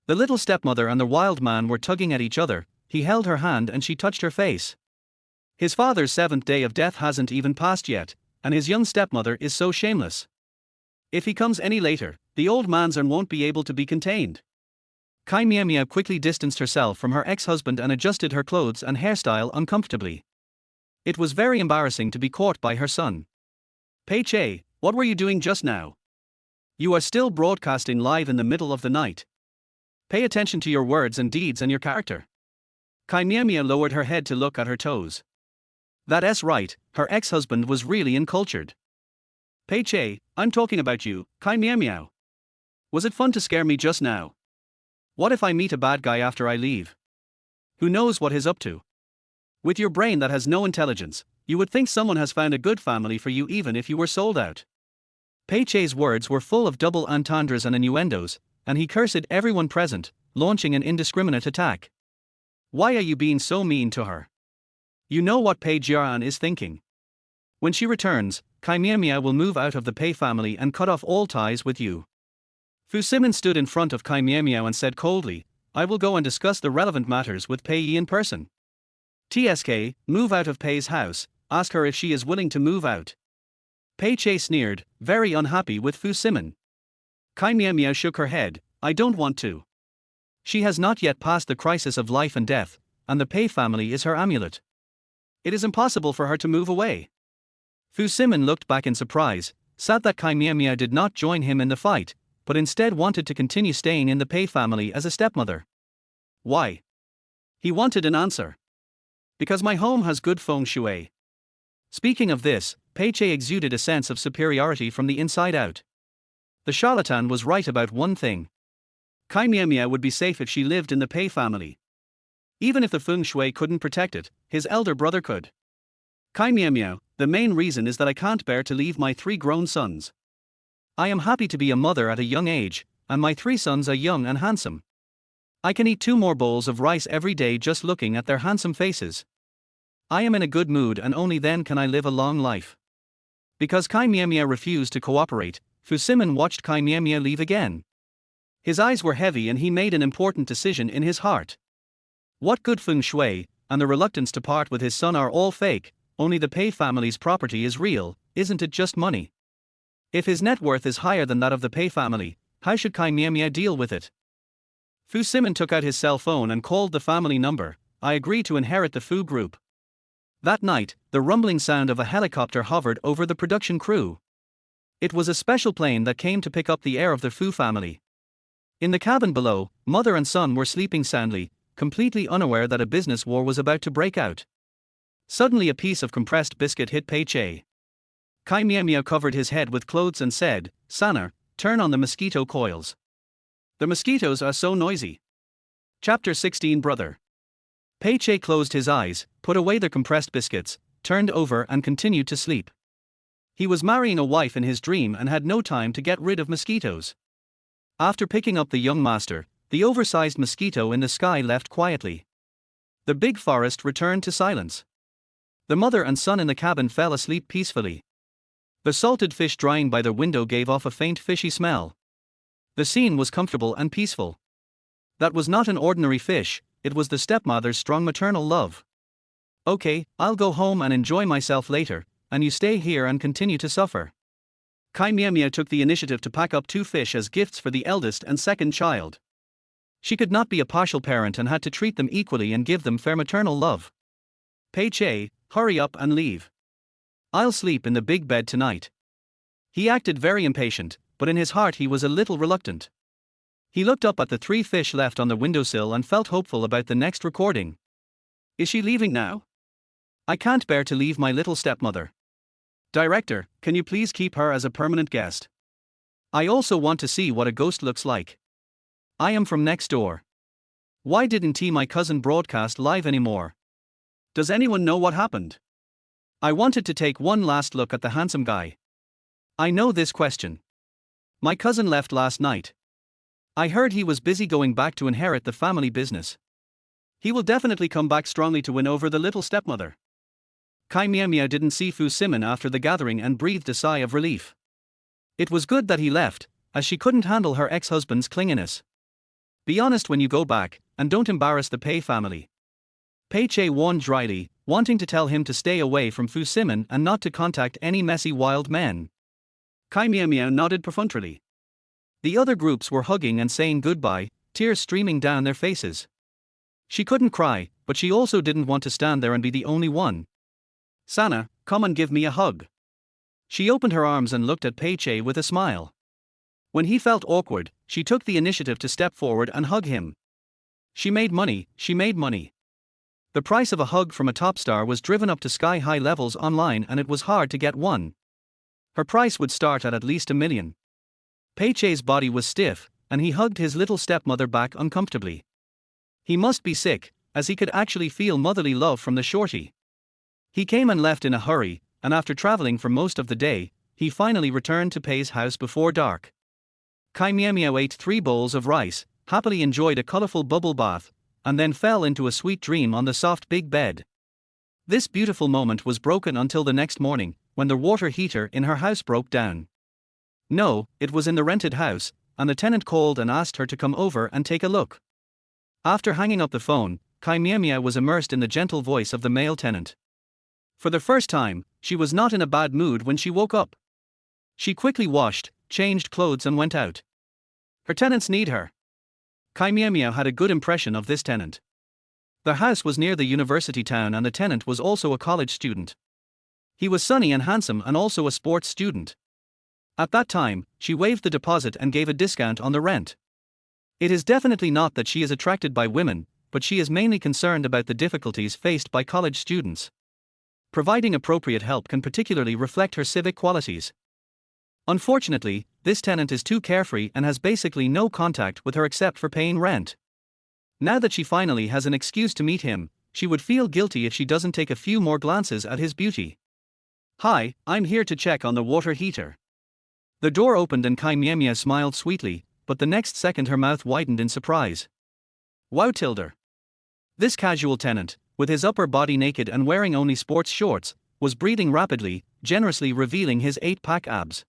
The little stepmother and the wild man were tugging at each other. He held her hand and she touched her face. His father's 7th day of death hasn't even passed yet, and his young stepmother is so shameless. If he comes any later, the old man's arm won't be able to be contained. Chí Miǎo Miǎo quickly distanced herself from her ex-husband and adjusted her clothes and hairstyle uncomfortably. It was very embarrassing to be caught by her son. Pei Che, what were you doing just now? You are still broadcasting live in the middle of the night. Pay attention to your words and deeds and your character. Chí Miǎo Miǎo lowered her head to look at her toes. That's right, her ex-husband was really uncultured. Pei Che, I'm talking about you, Chí Miǎo Miǎo. Was it fun to scare me just now? What if I meet a bad guy after I leave? Who knows what he's up to? With your brain that has no intelligence, you would think someone has found a good family for you even if you were sold out. Pei Che's words were full of double entendres and innuendos, and he cursed everyone present, launching an indiscriminate attack. Why are you being so mean to her? You know what Pei Jian is thinking. When she returns, Chí Miǎo Miǎo will move out of the Pei family and cut off all ties with you. Fu Simon stood in front of Chí Miǎo Miǎo and said coldly, I will go and discuss the relevant matters with Pei Yi in person. TSK, move out of Pei's house, ask her if she is willing to move out. Pei Che sneered, very unhappy with Fu Simon. Chí Miǎo Miǎo shook her head, I don't want to. She has not yet passed the crisis of life and death, and the Pei family is her amulet. It is impossible for her to move away. Fu Simon looked back in surprise, sad that Chí Miǎo Miǎo did not join him in the fight, but instead wanted to continue staying in the Pei family as a stepmother. Why? He wanted an answer. Because my home has good feng shui. Speaking of this, Pei Che exuded a sense of superiority from the inside out. The charlatan was right about one thing. Chí Miǎo Miǎo would be safe if she lived in the Pei family. Even if the feng shui couldn't protect it, his elder brother could. Chí Miǎo Miǎo, the main reason is that I can't bear to leave my 3 grown sons. I am happy to be a mother at a young age, and my 3 sons are young and handsome. I can eat 2 more bowls of rice every day just looking at their handsome faces. I am in a good mood and only then can I live a long life. Because Chí Miǎo Miǎo refused to cooperate, Fu Simon watched Chí Miǎo Miǎo leave again. His eyes were heavy and he made an important decision in his heart. What good feng shui, and the reluctance to part with his son are all fake, only the Pei family's property is real, isn't it just money? If his net worth is higher than that of the Pei family, how should Chí Miǎo Miǎo deal with it? Fu Simon took out his cell phone and called the family number, I agree to inherit the Fu group. That night, the rumbling sound of a helicopter hovered over the production crew. It was a special plane that came to pick up the heir of the Fu family. In the cabin below, mother and son were sleeping soundly, completely unaware that a business war was about to break out. Suddenly a piece of compressed biscuit hit Pei Che. Chí Miǎo Miǎo covered his head with clothes and said, Sana, turn on the mosquito coils. The mosquitoes are so noisy. Chapter 16 Brother. Pei Che closed his eyes, put away the compressed biscuits, turned over and continued to sleep. He was marrying a wife in his dream and had no time to get rid of mosquitoes. After picking up the young master, the oversized mosquito in the sky left quietly. The big forest returned to silence. The mother and son in the cabin fell asleep peacefully. The salted fish drying by the window gave off a faint fishy smell. The scene was comfortable and peaceful. That was not an ordinary fish, it was the stepmother's strong maternal love. Okay, I'll go home and enjoy myself later, and you stay here and continue to suffer. Chí Miǎo Miǎo took the initiative to pack up 2 fish as gifts for the eldest and second child. She could not be a partial parent and had to treat them equally and give them fair maternal love. Pei Che, hurry up and leave. I'll sleep in the big bed tonight. He acted very impatient, but in his heart he was a little reluctant. He looked up at the 3 fish left on the windowsill and felt hopeful about the next recording. Is she leaving now? I can't bear to leave my little stepmother. Director, can you please keep her as a permanent guest? I also want to see what a ghost looks like. I am from next door. Why didn't my cousin broadcast live anymore? Does anyone know what happened? I wanted to take one last look at the handsome guy. I know this question. My cousin left last night. I heard he was busy going back to inherit the family business. He will definitely come back strongly to win over the little stepmother. Chí Miǎo Miǎo didn't see Fu Simon after the gathering and breathed a sigh of relief. It was good that he left, as she couldn't handle her ex-husband's clinginess. Be honest when you go back, and don't embarrass the Pei family. Pei Che warned dryly, wanting to tell him to stay away from Fu Simon and not to contact any messy wild men. Chí Miǎo Miǎo nodded perfunctorily. The other groups were hugging and saying goodbye, tears streaming down their faces. She couldn't cry, but she also didn't want to stand there and be the only one. Sana, come and give me a hug. She opened her arms and looked at Pei Che with a smile. When he felt awkward, she took the initiative to step forward and hug him. She made money, she made money. The price of a hug from a top star was driven up to sky-high levels online, and it was hard to get one. Her price would start at least $1 million. Peiche's body was stiff, and he hugged his little stepmother back uncomfortably. He must be sick, as he could actually feel motherly love from the shorty. He came and left in a hurry, and after traveling for most of the day, he finally returned to Pei's house before dark. Chí Miǎo Miǎo ate 3 bowls of rice, happily enjoyed a colorful bubble bath, and then fell into a sweet dream on the soft big bed. This beautiful moment was broken until the next morning, when the water heater in her house broke down. No, it was in the rented house, and the tenant called and asked her to come over and take a look. After hanging up the phone, Chí Miǎo Miǎo was immersed in the gentle voice of the male tenant. For the first time, she was not in a bad mood when she woke up. She quickly washed, changed clothes and went out. Her tenants need her. Chí Miǎo Miǎo had a good impression of this tenant. Their house was near the university town and the tenant was also a college student. He was sunny and handsome and also a sports student. At that time, she waived the deposit and gave a discount on the rent. It is definitely not that she is attracted by women, but she is mainly concerned about the difficulties faced by college students. Providing appropriate help can particularly reflect her civic qualities. Unfortunately, this tenant is too carefree and has basically no contact with her except for paying rent. Now that she finally has an excuse to meet him, she would feel guilty if she doesn't take a few more glances at his beauty. "Hi, I'm here to check on the water heater." The door opened and Chí Miǎo Miǎo smiled sweetly, but the next second her mouth widened in surprise. Wow tilde. This casual tenant, with his upper body naked and wearing only sports shorts, was breathing rapidly, generously revealing his 8-pack abs.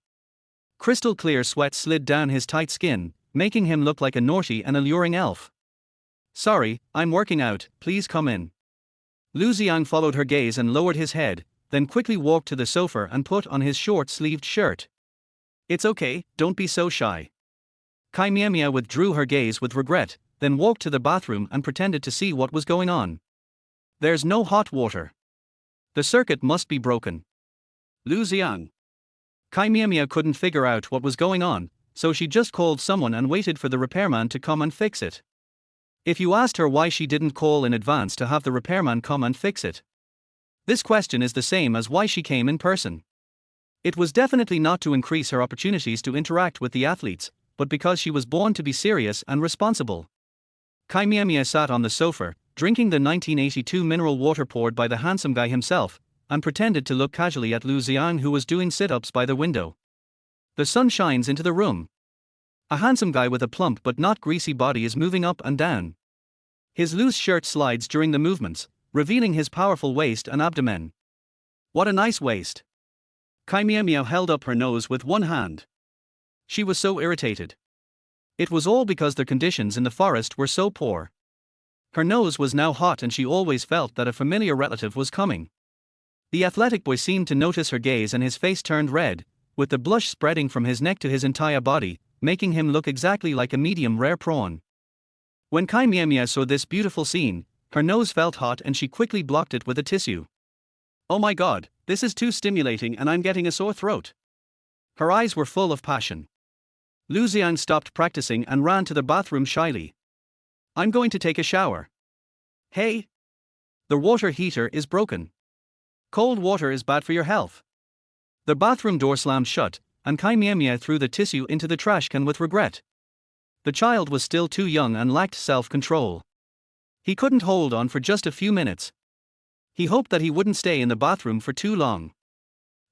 Crystal clear sweat slid down his tight skin, making him look like a naughty and alluring elf. "Sorry, I'm working out, please come in." Lu Xiang followed her gaze and lowered his head, then quickly walked to the sofa and put on his short-sleeved shirt. "It's okay, don't be so shy." Chí Miǎo Miǎo withdrew her gaze with regret, then walked to the bathroom and pretended to see what was going on. "There's no hot water. The circuit must be broken." Lu Xiang. Chí Miǎo Miǎo couldn't figure out what was going on, so she just called someone and waited for the repairman to come and fix it. If you asked her why she didn't call in advance to have the repairman come and fix it, this question is the same as why she came in person. It was definitely not to increase her opportunities to interact with the athletes, but because she was born to be serious and responsible. Chí Miǎo Miǎo sat on the sofa, drinking the 1982 mineral water poured by the handsome guy himself, and pretended to look casually at Lu Xiang, who was doing sit-ups by the window. The sun shines into the room. A handsome guy with a plump but not greasy body is moving up and down. His loose shirt slides during the movements, revealing his powerful waist and abdomen. What a nice waist. Chí Miǎo Miǎo held up her nose with one hand. She was so irritated. It was all because the conditions in the forest were so poor. Her nose was now hot and she always felt that a familiar relative was coming. The athletic boy seemed to notice her gaze and his face turned red, with the blush spreading from his neck to his entire body, making him look exactly like a medium-rare prawn. When Chí Miǎo Miǎo saw this beautiful scene, her nose felt hot and she quickly blocked it with a tissue. "Oh my god, this is too stimulating and I'm getting a sore throat." Her eyes were full of passion. Lu Xiang stopped practicing and ran to the bathroom shyly. "I'm going to take a shower." "Hey! The water heater is broken. Cold water is bad for your health." The bathroom door slammed shut, and Chí Miǎo Miǎo threw the tissue into the trash can with regret. The child was still too young and lacked self-control. He couldn't hold on for just a few minutes. He hoped that he wouldn't stay in the bathroom for too long.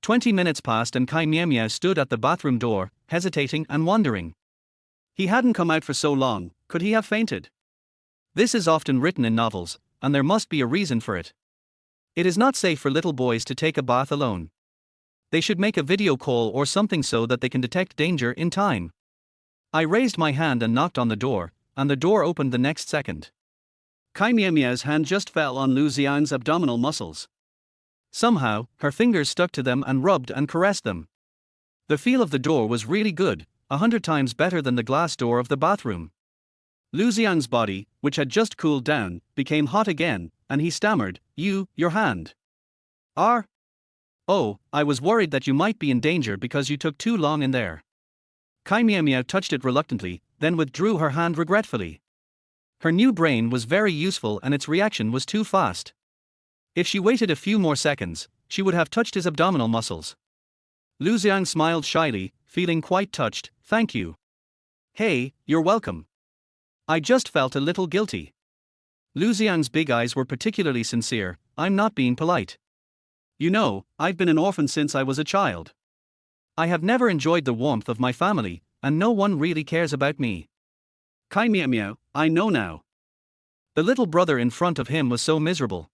20 minutes passed and Chí Miǎo Miǎo stood at the bathroom door, hesitating and wondering. He hadn't come out for so long, could he have fainted? This is often written in novels, and there must be a reason for it. It is not safe for little boys to take a bath alone. They should make a video call or something so that they can detect danger in time. I raised my hand and knocked on the door, and the door opened the next second. Chí Miǎo Miǎo's hand just fell on Lu Xiang's abdominal muscles. Somehow, her fingers stuck to them and rubbed and caressed them. The feel of the door was really good, 100 times better than the glass door of the bathroom. Lu Xiang's body, which had just cooled down, became hot again, and he stammered, your hand." "Oh, I was worried that you might be in danger because you took too long in there." Kai Miao Miao touched it reluctantly, then withdrew her hand regretfully. Her new brain was very useful and its reaction was too fast. If she waited a few more seconds, she would have touched his abdominal muscles. Lu Xiang smiled shyly, feeling quite touched. Thank you. Hey, you're welcome. I just felt a little guilty. Lu Xiang's big eyes were particularly sincere. I'm not being polite. You know, I've been an orphan since I was a child. I have never enjoyed the warmth of my family, and no one really cares about me. Kai Miao Miao, I know now. The little brother in front of him was so miserable.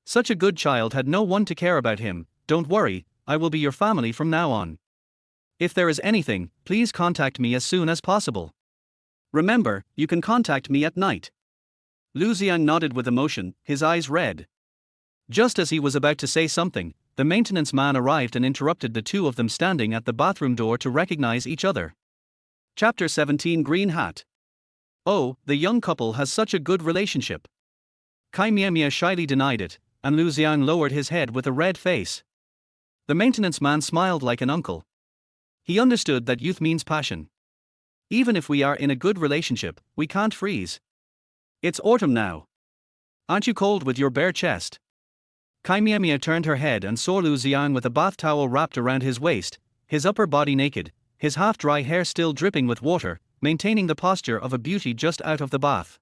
Such a good child had no one to care about him. Don't worry, I will be your family from now on. If there is anything, please contact me as soon as possible. Remember, you can contact me at night. Lu Xiang nodded with emotion, his eyes red. Just as he was about to say something, the maintenance man arrived and interrupted the two of them standing at the bathroom door to recognize each other. Chapter 17 Green Hat. Oh, the young couple has such a good relationship. Kai Miao Miao shyly denied it, and Lu Xiang lowered his head with a red face. The maintenance man smiled like an uncle. He understood that youth means passion. Even if we are in a good relationship, we can't freeze. It's autumn now. Aren't you cold with your bare chest? Kai Miao Miao turned her head and saw Lu Xiang with a bath towel wrapped around his waist, his upper body naked, his half-dry hair still dripping with water, maintaining the posture of a beauty just out of the bath.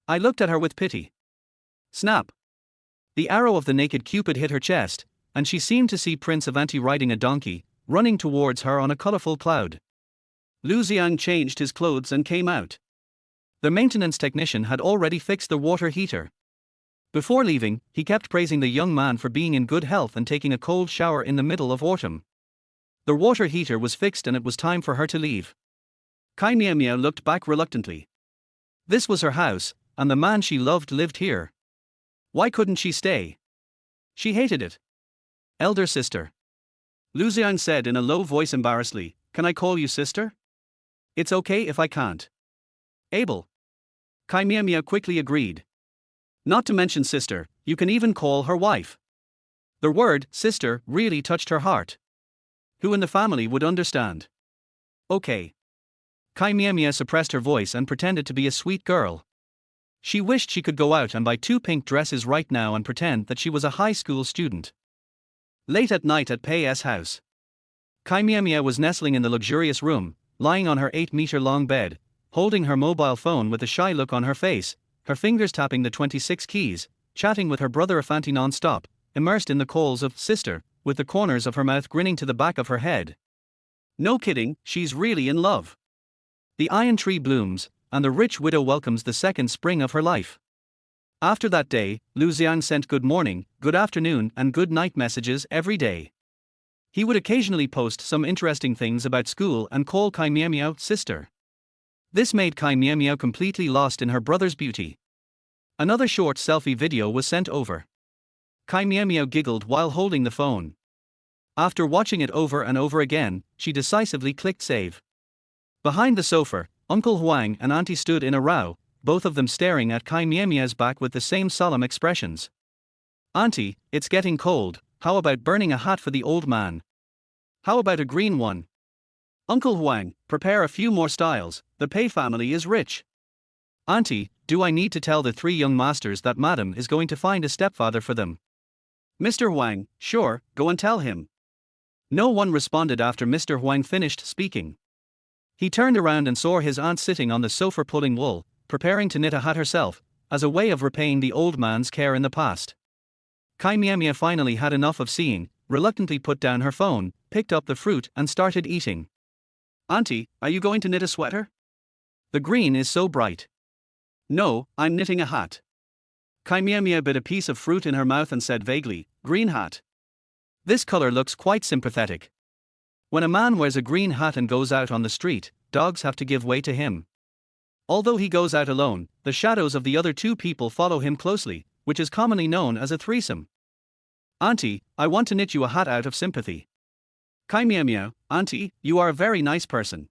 I looked at her with pity. Snap! The arrow of the naked Cupid hit her chest, and she seemed to see Prince Avanti riding a donkey, running towards her on a colorful cloud. Lu Xiang changed his clothes and came out. The maintenance technician had already fixed the water heater. Before leaving, he kept praising the young man for being in good health and taking a cold shower in the middle of autumn. The water heater was fixed and it was time for her to leave. Kai Miao Miao looked back reluctantly. This was her house, and the man she loved lived here. Why couldn't she stay? She hated it. Elder sister. Lu Xiang said in a low voice embarrassedly, can I call you sister? It's okay if I can't. Abel. Kai Miao Miao quickly agreed. Not to mention sister, you can even call her wife. The word, sister, really touched her heart. Who in the family would understand? Okay. Kai Miao Miao suppressed her voice and pretended to be a sweet girl. She wished she could go out and buy 2 pink dresses right now and pretend that she was a high school student. Late at night at Pei's house. Kai Miao Miao was nestling in the luxurious room, lying on her 8-meter-long bed, holding her mobile phone with a shy look on her face, her fingers tapping the 26 keys, chatting with her brother Afanti non-stop, immersed in the calls of sister, with the corners of her mouth grinning to the back of her head. No kidding, she's really in love. The iron tree blooms, and the rich widow welcomes the second spring of her life. After that day, Lu Xiang sent good morning, good afternoon, and good night messages every day. He would occasionally post some interesting things about school and call Kai Miao Miao sister. This made Kai Miao Miao completely lost in her brother's beauty. Another short selfie video was sent over. Kai Miao Miao giggled while holding the phone. After watching it over and over again, she decisively clicked save. Behind the sofa, Uncle Huang and Auntie stood in a row, both of them staring at Kai Miao Miao's back with the same solemn expressions. Auntie, it's getting cold, how about burning a hat for the old man? How about a green one? Uncle Huang, prepare a few more styles, the Pei family is rich. Auntie, do I need to tell the 3 young masters that Madam is going to find a stepfather for them? Mr. Huang, sure, go and tell him. No one responded after Mr. Huang finished speaking. He turned around and saw his aunt sitting on the sofa pulling wool, preparing to knit a hat herself, as a way of repaying the old man's care in the past. Kai Miao Miao finally had enough of seeing, reluctantly put down her phone, picked up the fruit and started eating. Auntie, are you going to knit a sweater? The green is so bright. No, I'm knitting a hat. Kai Miao Miao bit a piece of fruit in her mouth and said vaguely, green hat. This color looks quite sympathetic. When a man wears a green hat and goes out on the street, dogs have to give way to him. Although he goes out alone, the shadows of the other 2 people follow him closely, which is commonly known as a threesome. Auntie, I want to knit you a hat out of sympathy. Kai Miao Miao, Auntie, you are a very nice person.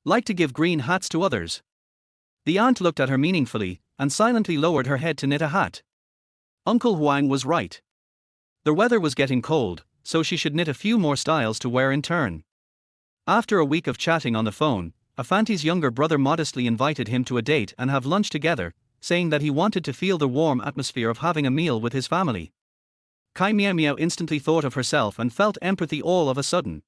Like to give green hats to others. The aunt looked at her meaningfully, and silently lowered her head to knit a hat. Uncle Huang was right. The weather was getting cold, so she should knit a few more styles to wear in turn. After a week of chatting on the phone, Afanti's younger brother modestly invited him to a date and have lunch together, saying that he wanted to feel the warm atmosphere of having a meal with his family. Chí Miǎo Miǎo instantly thought of herself and felt empathy all of a sudden.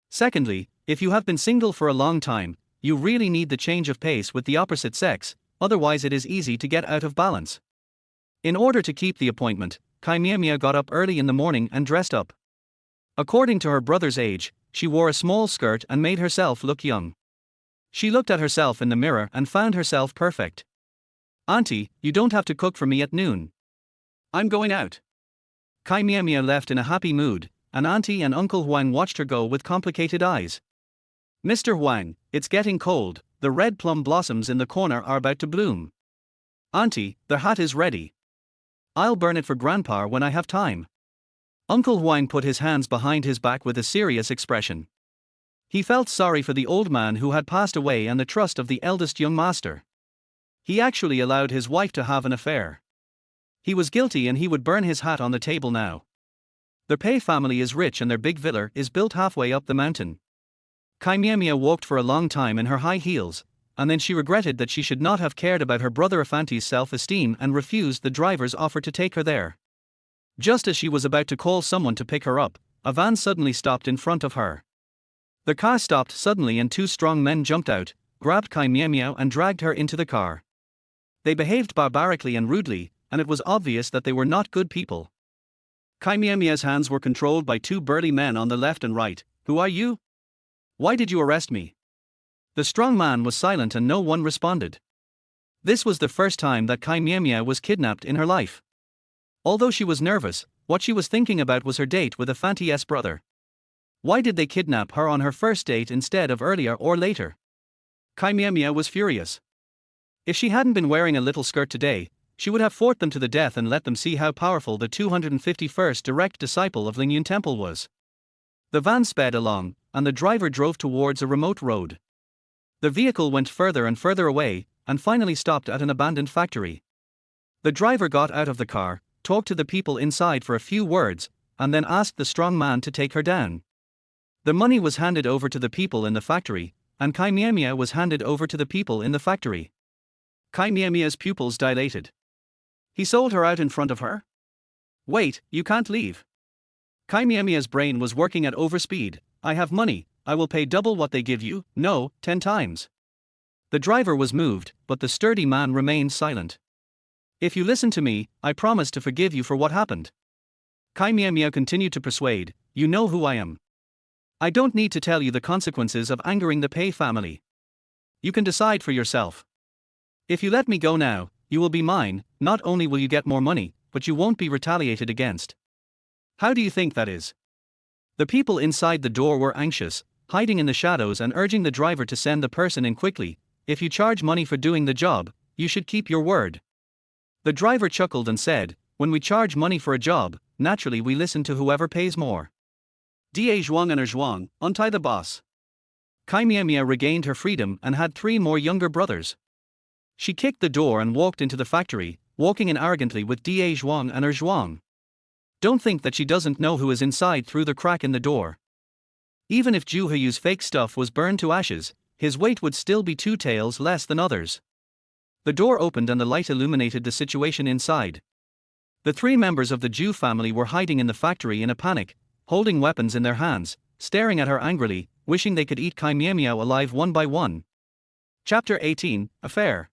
Secondly, if you have been single for a long time, you really need the change of pace with the opposite sex, otherwise it is easy to get out of balance. In order to keep the appointment, Chí Miǎo Miǎo got up early in the morning and dressed up. According to her brother's age, she wore a small skirt and made herself look young. She looked at herself in the mirror and found herself perfect. "Auntie, you don't have to cook for me at noon. I'm going out." Chí Miǎo Miǎo left in a happy mood, and Auntie and Uncle Huang watched her go with complicated eyes. "Mr. Huang, it's getting cold, the red plum blossoms in the corner are about to bloom. Auntie, the hat is ready. I'll burn it for Grandpa when I have time." Uncle Huang put his hands behind his back with a serious expression. He felt sorry for the old man who had passed away and the trust of the eldest young master. He actually allowed his wife to have an affair. He was guilty and he would burn his hat on the table now. The Pei family is rich and their big villa is built halfway up the mountain. Chí Miǎo Miǎo walked for a long time in her high heels, and then she regretted that she should not have cared about her brother Afanti's self-esteem and refused the driver's offer to take her there. Just as she was about to call someone to pick her up, a van suddenly stopped in front of her. The car stopped suddenly and two strong men jumped out, grabbed Chí Miǎo Miǎo and dragged her into the car. They behaved barbarically and rudely, and it was obvious that they were not good people. Chí Miǎo Miǎo's hands were controlled by two burly men on the left and right. "Who are you? Why did you arrest me?" The strong man was silent and no one responded. This was the first time that Chí Miǎo Miǎo was kidnapped in her life. Although she was nervous, what she was thinking about was her date with Afanti's brother. Why did they kidnap her on her first date instead of earlier or later? Chí Miǎo Miǎo was furious. If she hadn't been wearing a little skirt today, she would have fought them to the death and let them see how powerful the 251st direct disciple of Lingyun Temple was. The van sped along, and the driver drove towards a remote road. The vehicle went further and further away, and finally stopped at an abandoned factory. The driver got out of the car, talked to the people inside for a few words, and then asked the strong man to take her down. The money was handed over to the people in the factory, and Chí Miǎo Miǎo was handed over to the people in the factory. Chí Miǎo Miǎo's pupils dilated. He sold her out in front of her? Wait, you can't leave. Chí Miǎo Miǎo's brain was working at overspeed. "I have money, I will pay double what they give you, no, 10 times. The driver was moved, but the sturdy man remained silent. "If you listen to me, I promise to forgive you for what happened." Chí Miǎo Miǎo continued to persuade, "You know who I am. I don't need to tell you the consequences of angering the Pei family. You can decide for yourself. If you let me go now, you will be mine. Not only will you get more money, but you won't be retaliated against. How do you think that is?" The people inside the door were anxious, hiding in the shadows and urging the driver to send the person in quickly. "If you charge money for doing the job, you should keep your word." The driver chuckled and said, "When we charge money for a job, naturally we listen to whoever pays more. Da Zhuang and Zhuang, untie the boss." Chí Miǎo Miǎo regained her freedom and had 3 more younger brothers. She kicked the door and walked into the factory, walking in arrogantly with Da Zhuang and Zhuang. Don't think that she doesn't know who is inside through the crack in the door. Even if Zhu Heyu's fake stuff was burned to ashes, his weight would still be 2 taels less than others. The door opened and the light illuminated the situation inside. The 3 members of the Zhu family were hiding in the factory in a panic, holding weapons in their hands, staring at her angrily, wishing they could eat Chí Miǎo Miǎo alive one by one. Chapter 18, Affair.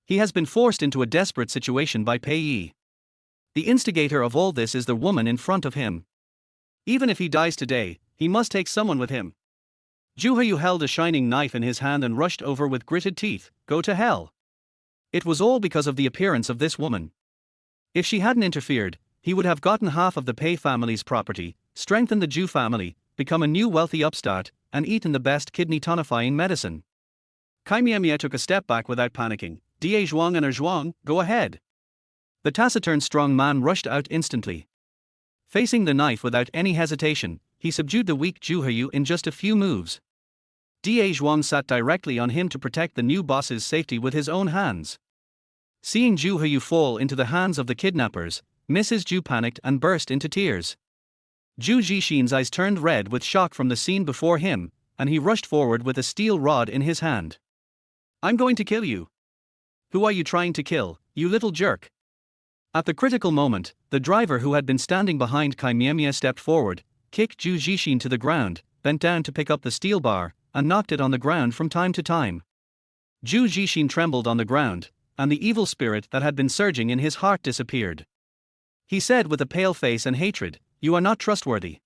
He has been forced into a desperate situation by Pei Yi. The instigator of all this is the woman in front of him. Even if he dies today, he must take someone with him. Zhu Heyu held a shining knife in his hand and rushed over with gritted teeth. "Go to hell." It was all because of the appearance of this woman. If she hadn't interfered, he would have gotten half of the Pei family's property, strengthened the Zhu family, become a new wealthy upstart, and eaten the best kidney tonifying medicine. Chí Miǎo Miǎo took a step back without panicking. "Da Zhuang and Zhuang, go ahead." The taciturn strong man rushed out instantly. Facing the knife without any hesitation, he subdued the weak Zhu Heyu in just a few moves. Da Zhuang sat directly on him to protect the new boss's safety with his own hands. Seeing Zhu Heyu fall into the hands of the kidnappers, Mrs. Zhu panicked and burst into tears. Zhu Zhixin's eyes turned red with shock from the scene before him, and he rushed forward with a steel rod in his hand. I'm going to kill you. Who are you trying to kill, you little jerk? At the critical moment, the driver who had been standing behind Chí Miǎo Miǎo stepped forward, kicked Zhu Zixin to the ground, bent down to pick up the steel bar, and knocked it on the ground from time to time. Zhu Zixin trembled on the ground, and the evil spirit that had been surging in his heart disappeared. He said with a pale face and hatred, "You are not trustworthy.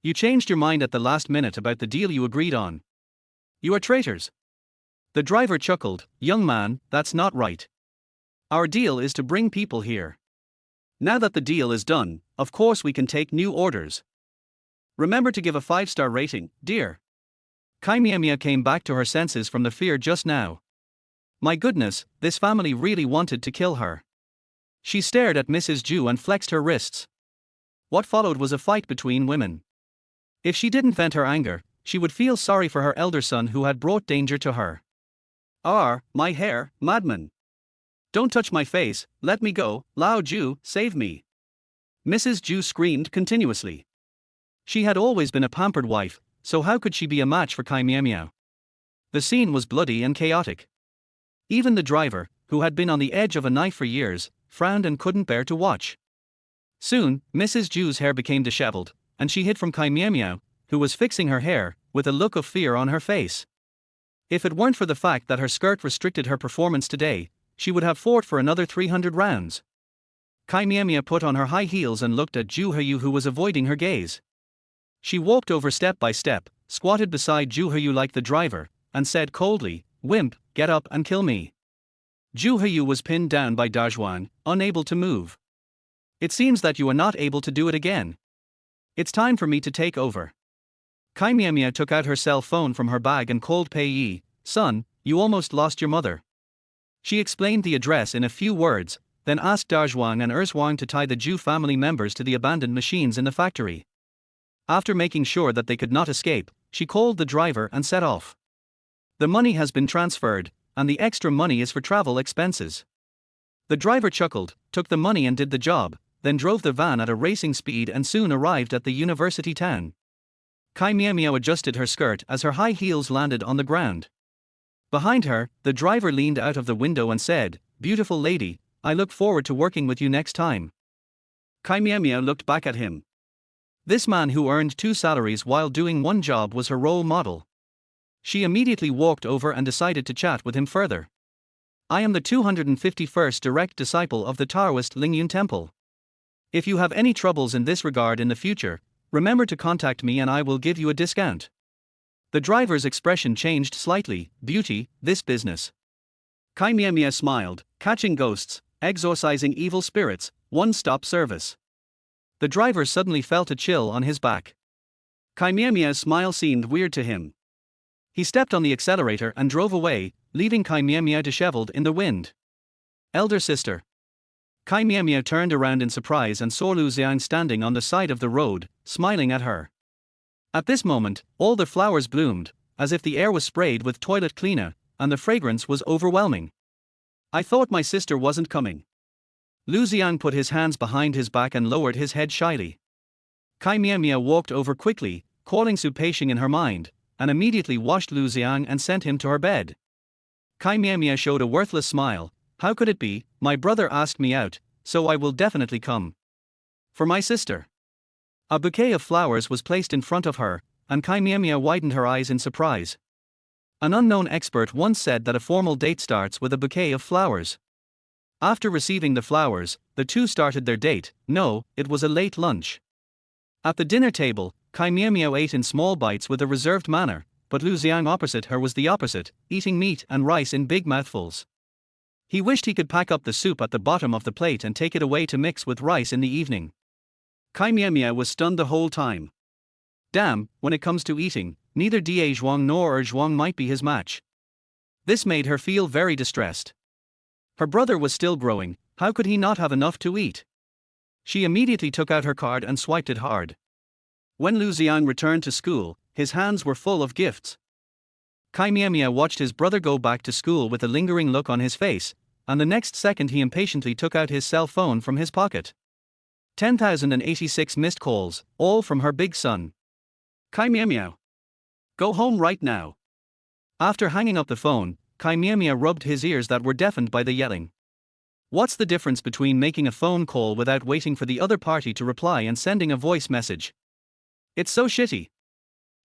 You changed your mind at the last minute about the deal you agreed on. You are traitors." The driver chuckled, "Young man, that's not right. Our deal is to bring people here. Now that the deal is done, of course we can take new orders. Remember to give a 5-star rating, dear." Chí Miǎo Miǎo came back to her senses from the fear just now. My goodness, this family really wanted to kill her. She stared at Mrs. Zhu and flexed her wrists. What followed was a fight between women. If she didn't vent her anger, she would feel sorry for her elder son who had brought danger to her. My hair, madman. Don't touch my face, let me go, Lao Zhu, save me. Mrs. Zhu screamed continuously. She had always been a pampered wife, so how could she be a match for Chí Miǎo Miǎo? The scene was bloody and chaotic. Even the driver, who had been on the edge of a knife for years, frowned and couldn't bear to watch. Soon, Mrs. Zhu's hair became disheveled, and she hid from Chí Miǎo Miǎo, who was fixing her hair, with a look of fear on her face. If it weren't for the fact that her skirt restricted her performance today, she would have fought for another 300 rounds. Chí Miǎo Miǎo put on her high heels and looked at Zhu Huyu, who was avoiding her gaze. She walked over step by step, squatted beside Zhu Huyu like the driver, and said coldly, "Wimp, get up and kill me." Zhu Huyu was pinned down by Dazhuang, unable to move. "It seems that you are not able to do it again. It's time for me to take over." Chí Miǎo Miǎo took out her cell phone from her bag and called Pei Yi. "Son, you almost lost your mother." She explained the address in a few words, then asked Dazhuang and Erzhuang to tie the Zhu family members to the abandoned machines in the factory. After making sure that they could not escape, she called the driver and set off. "The money has been transferred, and the extra money is for travel expenses." The driver chuckled, took the money and did the job, then drove the van at a racing speed and soon arrived at the university town. Chí Miǎo Miǎo adjusted her skirt as her high heels landed on the ground. Behind her, the driver leaned out of the window and said, "Beautiful lady, I look forward to working with you next time." Chí Miǎo Miǎo looked back at him. This man who earned 2 salaries while doing one job was her role model. She immediately walked over and decided to chat with him further. "I am the 251st direct disciple of the Taoist Lingyun Temple. If you have any troubles in this regard in the future, remember to contact me and I will give you a discount." The driver's expression changed slightly. "Beauty, this business." Chí Miǎo Miǎo smiled, "Catching ghosts, exorcising evil spirits, one-stop service." The driver suddenly felt a chill on his back. Chí Miǎo Miǎo's smile seemed weird to him. He stepped on the accelerator and drove away, leaving Chí Miǎo Miǎo disheveled in the wind. "Elder sister." Chí Miǎo Miǎo turned around in surprise and saw Lu Xiang standing on the side of the road, smiling at her. At this moment, all the flowers bloomed, as if the air was sprayed with toilet cleaner, and the fragrance was overwhelming. "I thought my sister wasn't coming." Lu Xiang put his hands behind his back and lowered his head shyly. Chí Miǎo Miǎo walked over quickly, calling Su Peixing in her mind, and immediately washed Lu Xiang and sent him to her bed. Chí Miǎo Miǎo showed a worthless smile. "How could it be? My brother asked me out, so I will definitely come. For my sister." A bouquet of flowers was placed in front of her, and Chí Miǎo Miǎo widened her eyes in surprise. An unknown expert once said that a formal date starts with a bouquet of flowers. After receiving the flowers, the two started their date. No, it was a late lunch. At the dinner table, Chí Miǎo Miǎo ate in small bites with a reserved manner, but Lu Xiang opposite her was the opposite, eating meat and rice in big mouthfuls. He wished he could pack up the soup at the bottom of the plate and take it away to mix with rice in the evening. Chí Miǎo Miǎo was stunned the whole time. Damn, when it comes to eating, neither Dazhuang nor Erzhuang might be his match. This made her feel very distressed. Her brother was still growing, how could he not have enough to eat? She immediately took out her card and swiped it hard. When Lu Xiang returned to school, his hands were full of gifts. Chí Miǎo Miǎo watched his brother go back to school with a lingering look on his face, and the next second he impatiently took out his cell phone from his pocket. 10,086 missed calls, all from her big son. Chí Miǎo Miǎo. Go home right now. After hanging up the phone, Chí Miǎo Miǎo rubbed his ears that were deafened by the yelling. What's the difference between making a phone call without waiting for the other party to reply and sending a voice message? It's so shitty.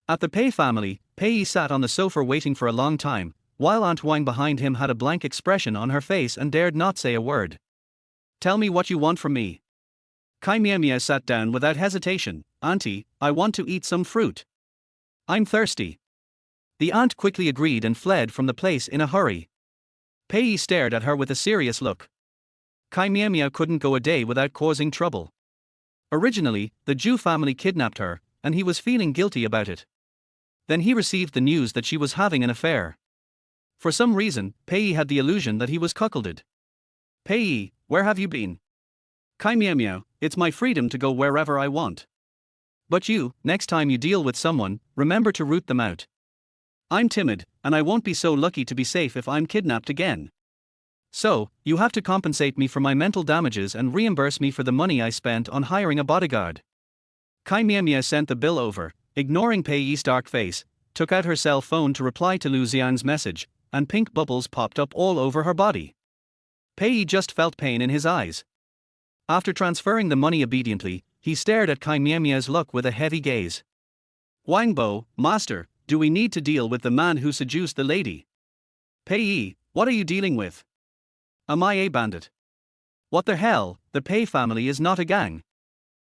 At the Pei family, Pei sat on the sofa waiting for a long time, while Aunt Huang behind him had a blank expression on her face and dared not say a word. Tell me what you want from me. Chí Miǎo Miǎo sat down without hesitation. Auntie, I want to eat some fruit. I'm thirsty. The aunt quickly agreed and fled from the place in a hurry. Pei stared at her with a serious look. Chí Miǎo Miǎo couldn't go a day without causing trouble. Originally, the Zhu family kidnapped her, and he was feeling guilty about it. Then he received the news that she was having an affair. For some reason, Pei had the illusion that he was cuckolded. Pei, where have you been? Chí Miǎo Miǎo, it's my freedom to go wherever I want. But you, next time you deal with someone, remember to root them out. I'm timid, and I won't be so lucky to be safe if I'm kidnapped again. So, you have to compensate me for my mental damages and reimburse me for the money I spent on hiring a bodyguard. Chí Miǎo Miǎo sent the bill over, ignoring Pei's dark face, took out her cell phone to reply to Lu Xiang's message, and pink bubbles popped up all over her body. Pei just felt pain in his eyes. After transferring the money obediently, he stared at Chí Miǎo Miǎo's look with a heavy gaze. Huangbo, master, do we need to deal with the man who seduced the lady? Pei, what are you dealing with? Am I a bandit? What the hell, the Pei family is not a gang.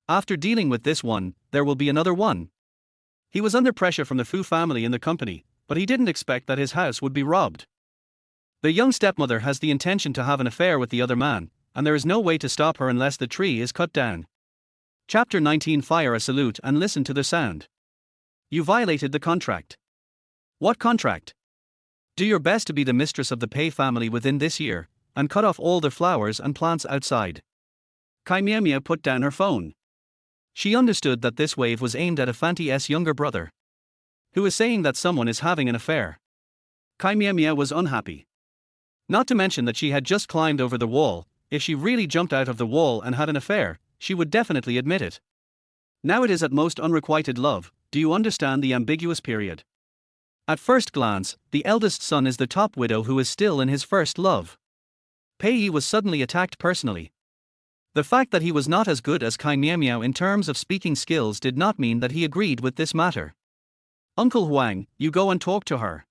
After dealing with this one, there will be another one. He was under pressure from the Fu family in the company, but he didn't expect that his house would be robbed. The young stepmother has the intention to have an affair with the other man, and there is no way to stop her unless the tree is cut down. Chapter 19. Fire a salute and listen to the sound. You violated the contract. What contract? Do your best to be the mistress of the Pei family within this year, and cut off all the flowers and plants outside. Chí Miǎo Miǎo put down her phone. She understood that this wave was aimed at a Fanti's younger brother, who is saying that someone is having an affair. Chí Miǎo Miǎo was unhappy. Not to mention that she had just climbed over the wall. If she really jumped out of the wall and had an affair, she would definitely admit it. Now it is at most unrequited love. Do you understand the ambiguous period? At first glance, the eldest son is the top widow who is still in his first love. Pei was suddenly attacked personally. The fact that he was not as good as Chí Miǎo Miǎo in terms of speaking skills did not mean that he agreed with this matter. Uncle Huang, you go and talk to her.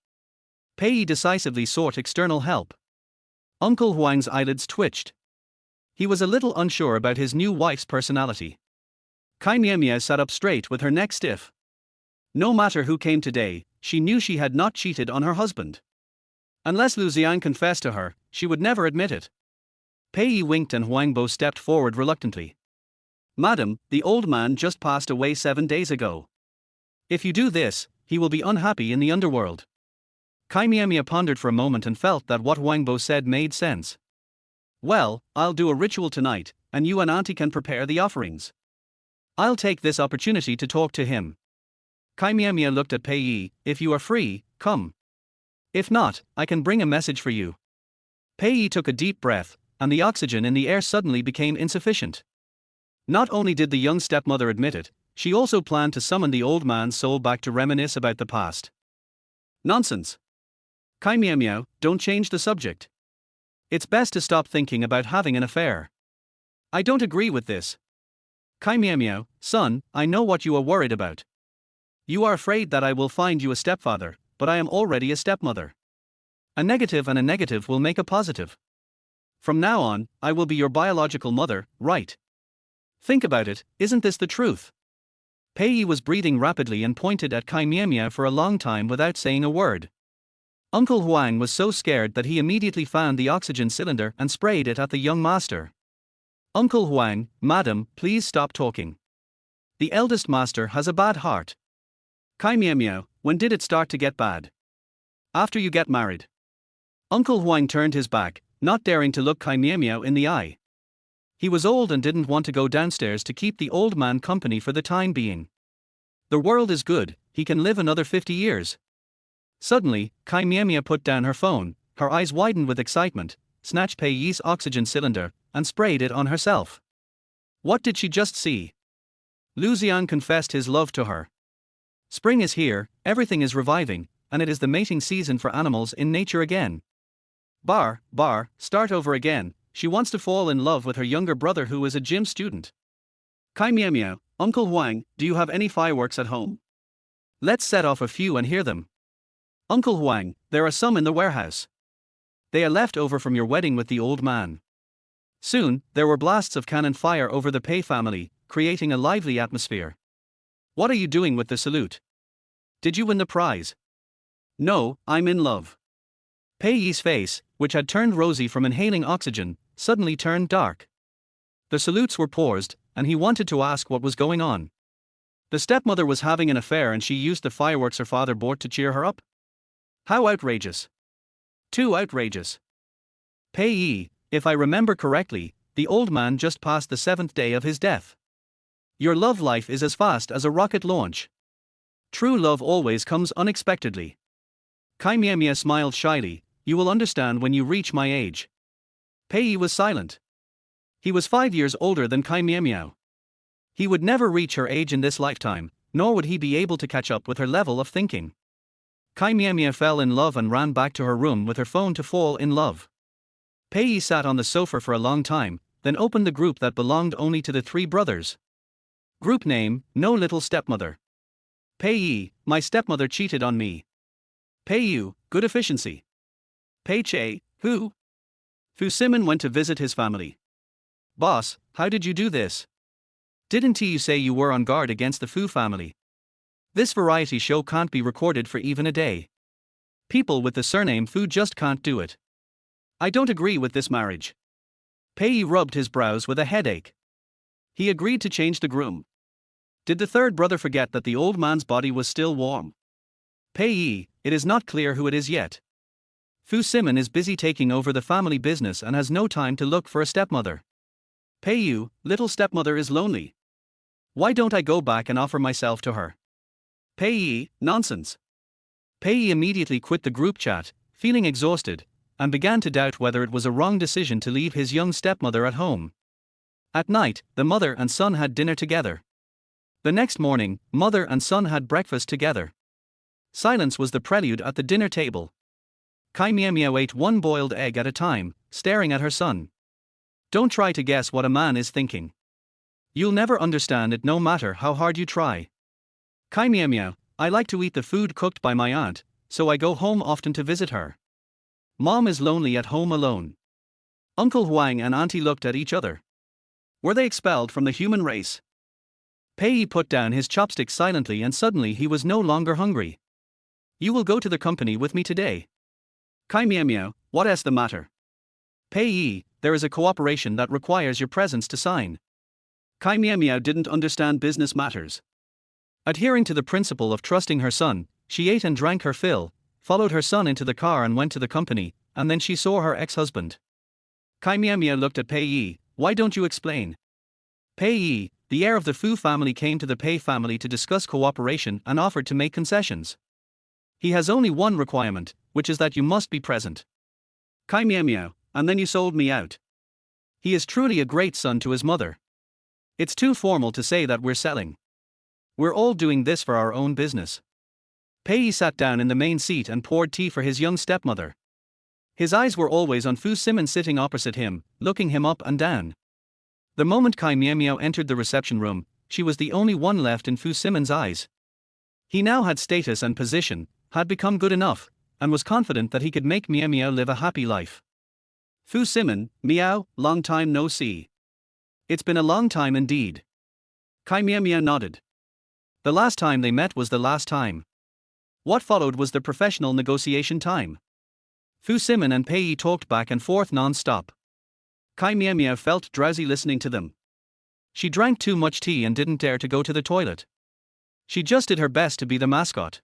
Pei decisively sought external help. Uncle Huang's eyelids twitched. He was a little unsure about his new wife's personality. Chí Miǎo Miǎo sat up straight with her neck stiff. No matter who came today, she knew she had not cheated on her husband. Unless Lu Xiang confessed to her, she would never admit it. Pei winked and Huangbo stepped forward reluctantly. Madam, the old man just passed away 7 days ago. If you do this, he will be unhappy in the underworld. Chí Miǎo Miǎo pondered for a moment and felt that what Huangbo said made sense. Well, I'll do a ritual tonight, and you and Auntie can prepare the offerings. I'll take this opportunity to talk to him. Chí Miǎo Miǎo looked at Pei. If you are free, come. If not, I can bring a message for you. Pei took a deep breath, and the oxygen in the air suddenly became insufficient. Not only did the young stepmother admit it, she also planned to summon the old man's soul back to reminisce about the past. Nonsense. Chí Miǎo Miǎo, don't change the subject. It's best to stop thinking about having an affair. I don't agree with this. Chí Miǎo Miǎo, son, I know what you are worried about. You are afraid that I will find you a stepfather, but I am already a stepmother. A negative and a negative will make a positive. From now on, I will be your biological mother, right? Think about it, isn't this the truth? Pei was breathing rapidly and pointed at Chí Miǎo Miǎo for a long time without saying a word. Uncle Huang was so scared that he immediately found the oxygen cylinder and sprayed it at the young master. Uncle Huang, madam, please stop talking. The eldest master has a bad heart. Chí Miǎo Miǎo, when did it start to get bad? After you get married. Uncle Huang turned his back, not daring to look Chí Miǎo Miǎo in the eye. He was old and didn't want to go downstairs to keep the old man company for the time being. The world is good, he can live another 50 years. Suddenly, Chí Miǎo Miǎo put down her phone, her eyes widened with excitement, snatched Pei's oxygen cylinder, and sprayed it on herself. What did she just see? Lu Xiang confessed his love to her. Spring is here, everything is reviving, and it is the mating season for animals in nature again. Start over again. She wants to fall in love with her younger brother who is a gym student. Kai Miao Miao, Uncle Huang, do you have any fireworks at home? Let's set off a few and hear them. Uncle Huang, there are some in the warehouse. They are left over from your wedding with the old man. Soon, there were blasts of cannon fire over the Pei family, creating a lively atmosphere. What are you doing with the salute? Did you win the prize? No, I'm in love. Pei Yi's face, which had turned rosy from inhaling oxygen, suddenly turned dark. The salutes were paused, and he wanted to ask what was going on. The stepmother was having an affair and she used the fireworks her father bought to cheer her up? How outrageous. Too outrageous. Pei Yi, if I remember correctly, the old man just passed the 7th day of his death. Your love life is as fast as a rocket launch. True love always comes unexpectedly. Kai Miao Miao smiled shyly. You will understand when you reach my age. Pei Yi was silent. He was 5 years older than Kai Miao Miao. He would never reach her age in this lifetime, nor would he be able to catch up with her level of thinking. Kai Miao Miao fell in love and ran back to her room with her phone to fall in love. Pei Yi sat on the sofa for a long time, then opened the group that belonged only to the 3 brothers. Group name, No Little Stepmother. Pei Yi, my stepmother cheated on me. Pei Yu, good efficiency. Pei Che, who? Fu Simon went to visit his family. Boss, how did you do this? Didn't you say you were on guard against the Fu family? This variety show can't be recorded for even a day. People with the surname Fu just can't do it. I don't agree with this marriage. Pei Yi rubbed his brows with a headache. He agreed to change the groom. Did the 3rd brother forget that the old man's body was still warm? Pei Yi, it is not clear who it is yet. Fu Simon is busy taking over the family business and has no time to look for a stepmother. Pei Yu, little stepmother is lonely. Why don't I go back and offer myself to her? Pei Yi, nonsense. Pei Yi immediately quit the group chat, feeling exhausted, and began to doubt whether it was a wrong decision to leave his young stepmother at home. At night, the mother and son had dinner together. The next morning, mother and son had breakfast together. Silence was the prelude at the dinner table. Kai Miao Miao ate one boiled egg at a time, staring at her son. Don't try to guess what a man is thinking. You'll never understand it no matter how hard you try. Kai Miao Miao, I like to eat the food cooked by my aunt, so I go home often to visit her. Mom is lonely at home alone. Uncle Huang and Auntie looked at each other. Were they expelled from the human race? Pei Yi put down his chopsticks silently and suddenly he was no longer hungry. You will go to the company with me today. Kai Miao Miao, what is the matter? Pei Yi, there is a cooperation that requires your presence to sign. Kai Miao Miao didn't understand business matters. Adhering to the principle of trusting her son, she ate and drank her fill, followed her son into the car and went to the company, and then she saw her ex-husband. Kai Miao Miao looked at Pei Yi. Why don't you explain? Pei Yi, the heir of the Fu family, came to the Pei family to discuss cooperation and offered to make concessions. He has only one requirement, which is that you must be present. Kai Miao Miao, and then you sold me out. He is truly a great son to his mother. It's too formal to say that we're selling. We're all doing this for our own business. Pei Yi sat down in the main seat and poured tea for his young stepmother. His eyes were always on Fu Simon sitting opposite him, looking him up and down. The moment Kai Miao Miao entered the reception room, she was the only one left in Fu Simon's eyes. He now had status and position, had become good enough, and was confident that he could make Miao Miao live a happy life. Fu Simon, Miao, long time no see. It's been a long time indeed. Kai Miao Miao nodded. The last time they met was the last time. What followed was the professional negotiation time. Fu Simon and Pei Yi talked back and forth non-stop. Kai Miao Miao felt drowsy listening to them. She drank too much tea and didn't dare to go to the toilet. She just did her best to be the mascot.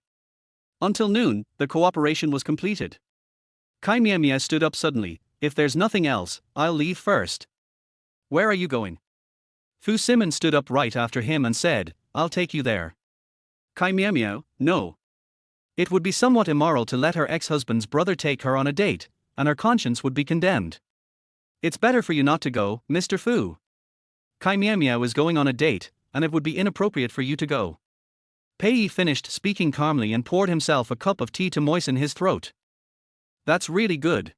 Until noon, the cooperation was completed. Kai Miao Miao stood up suddenly. If there's nothing else, I'll leave first. Where are you going? Fu Simon stood up right after him and said, I'll take you there. Kai Miao Miao, no. It would be somewhat immoral to let her ex-husband's brother take her on a date, and her conscience would be condemned. It's better for you not to go, Mr. Fu. Kai Miao Miao is going on a date, and it would be inappropriate for you to go. Pei Yi finished speaking calmly and poured himself a cup of tea to moisten his throat. That's really good.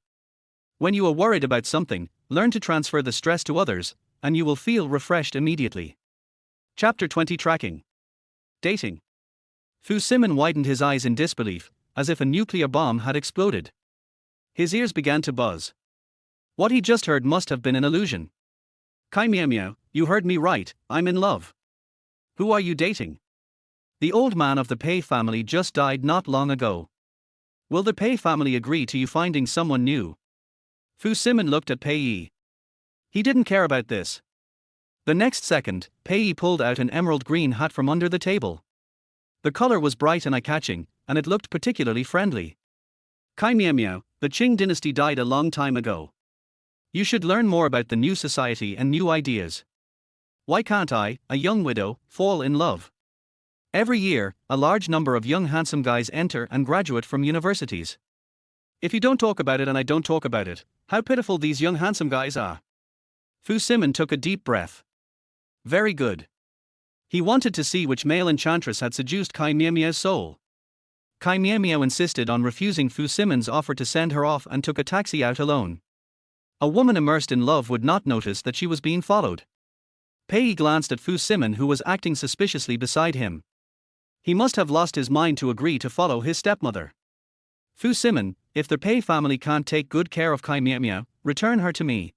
When you are worried about something, learn to transfer the stress to others, and you will feel refreshed immediately. Chapter 20 Tracking. Dating. Fu Simon widened his eyes in disbelief, as if a nuclear bomb had exploded. His ears began to buzz. What he just heard must have been an illusion. Chí Miǎo Miǎo, you heard me right, I'm in love. Who are you dating? The old man of the Pei family just died not long ago. Will the Pei family agree to you finding someone new? Fu Simon looked at Pei Yi. He didn't care about this. The next second, Pei Yi pulled out an emerald green hat from under the table. The color was bright and eye-catching, and it looked particularly friendly. Chí Miǎo Miǎo, the Qing dynasty died a long time ago. You should learn more about the new society and new ideas. Why can't I, a young widow, fall in love? Every year, a large number of young handsome guys enter and graduate from universities. If you don't talk about it and I don't talk about it, how pitiful these young handsome guys are. Fu Simon took a deep breath. Very good. He wanted to see which male enchantress had seduced Chí Miǎo Miǎo's soul. Chí Miǎo Miǎo insisted on refusing Fu Simon's offer to send her off and took a taxi out alone. A woman immersed in love would not notice that she was being followed. Pei Yi glanced at Fu Simon, who was acting suspiciously beside him. He must have lost his mind to agree to follow his stepmother. Fu Simon, if the Pei family can't take good care of Chí Miǎo Miǎo, return her to me.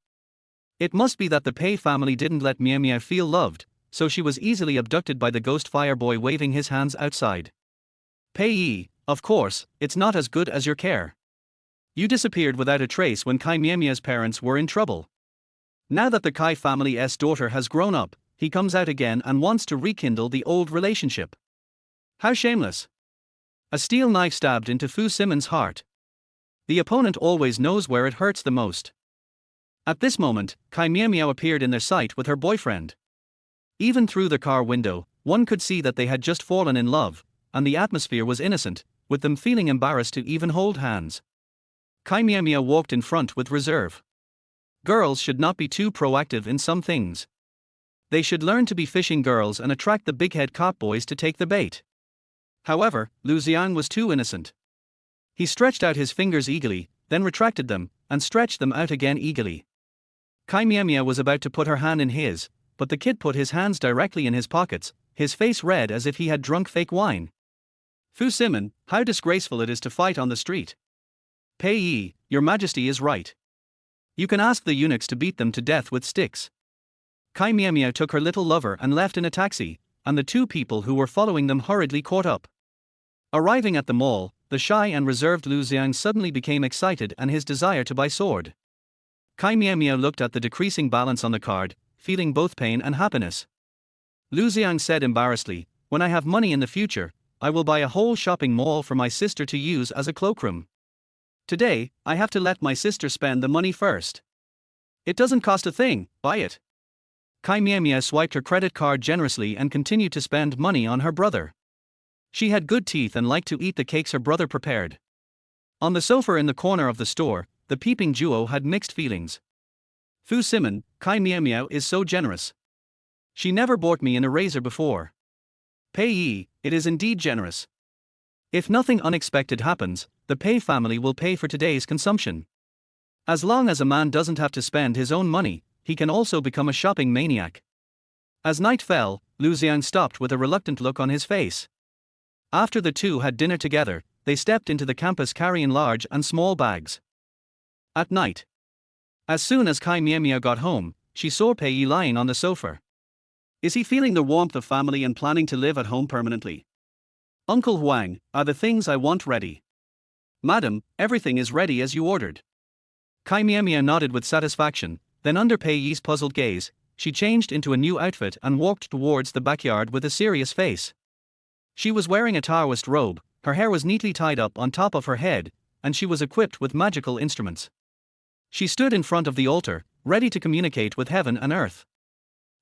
It must be that the Pei family didn't let Miǎo Miǎo feel loved, so she was easily abducted by the ghost fire boy waving his hands outside. Pei Yi, of course, it's not as good as your care. You disappeared without a trace when Chí Miǎo Miǎo's parents were in trouble. Now that the Kai family's daughter has grown up, he comes out again and wants to rekindle the old relationship. How shameless. A steel knife stabbed into Fu Simon's heart. The opponent always knows where it hurts the most. At this moment, Chí Miǎo Miǎo appeared in their sight with her boyfriend. Even through the car window, one could see that they had just fallen in love, and the atmosphere was innocent, with them feeling embarrassed to even hold hands. Chí Miǎo Miǎo walked in front with reserve. Girls should not be too proactive in some things. They should learn to be fishing girls and attract the big-head cop boys to take the bait. However, Lu Xiang was too innocent. He stretched out his fingers eagerly, then retracted them, and stretched them out again eagerly. Chí Miǎo Miǎo was about to put her hand in his, but the kid put his hands directly in his pockets, his face red as if he had drunk fake wine. Fu Simon, how disgraceful it is to fight on the street. Pei Yi, your majesty is right. You can ask the eunuchs to beat them to death with sticks. Chí Miǎo Miǎo took her little lover and left in a taxi, and the two people who were following them hurriedly caught up. Arriving at the mall, the shy and reserved Lu Xiang suddenly became excited and his desire to buy sword. Chí Miǎo Miǎo looked at the decreasing balance on the card, feeling both pain and happiness. Lu Xiang said embarrassedly, when I have money in the future, I will buy a whole shopping mall for my sister to use as a cloakroom. Today, I have to let my sister spend the money first. It doesn't cost a thing, buy it. Chí Miǎo Miǎo swiped her credit card generously and continued to spend money on her brother. She had good teeth and liked to eat the cakes her brother prepared. On the sofa in the corner of the store, the peeping duo had mixed feelings. Fu Simon, Chí Miǎo Miǎo is so generous. She never bought me an eraser before. Pei Yi, it is indeed generous. If nothing unexpected happens, the Pei family will pay for today's consumption. As long as a man doesn't have to spend his own money, he can also become a shopping maniac. As night fell, Lu Xiang stopped with a reluctant look on his face. After the two had dinner together, they stepped into the campus carrying large and small bags. At night, as soon as Chí Miǎo Miǎo got home, she saw Pei Yi lying on the sofa. Is he feeling the warmth of family and planning to live at home permanently? Uncle Huang, are the things I want ready? Madam, everything is ready as you ordered. Chí Miǎo Miǎo nodded with satisfaction, then under Pei Yi's puzzled gaze, she changed into a new outfit and walked towards the backyard with a serious face. She was wearing a Taoist robe, her hair was neatly tied up on top of her head, and she was equipped with magical instruments. She stood in front of the altar, ready to communicate with heaven and earth.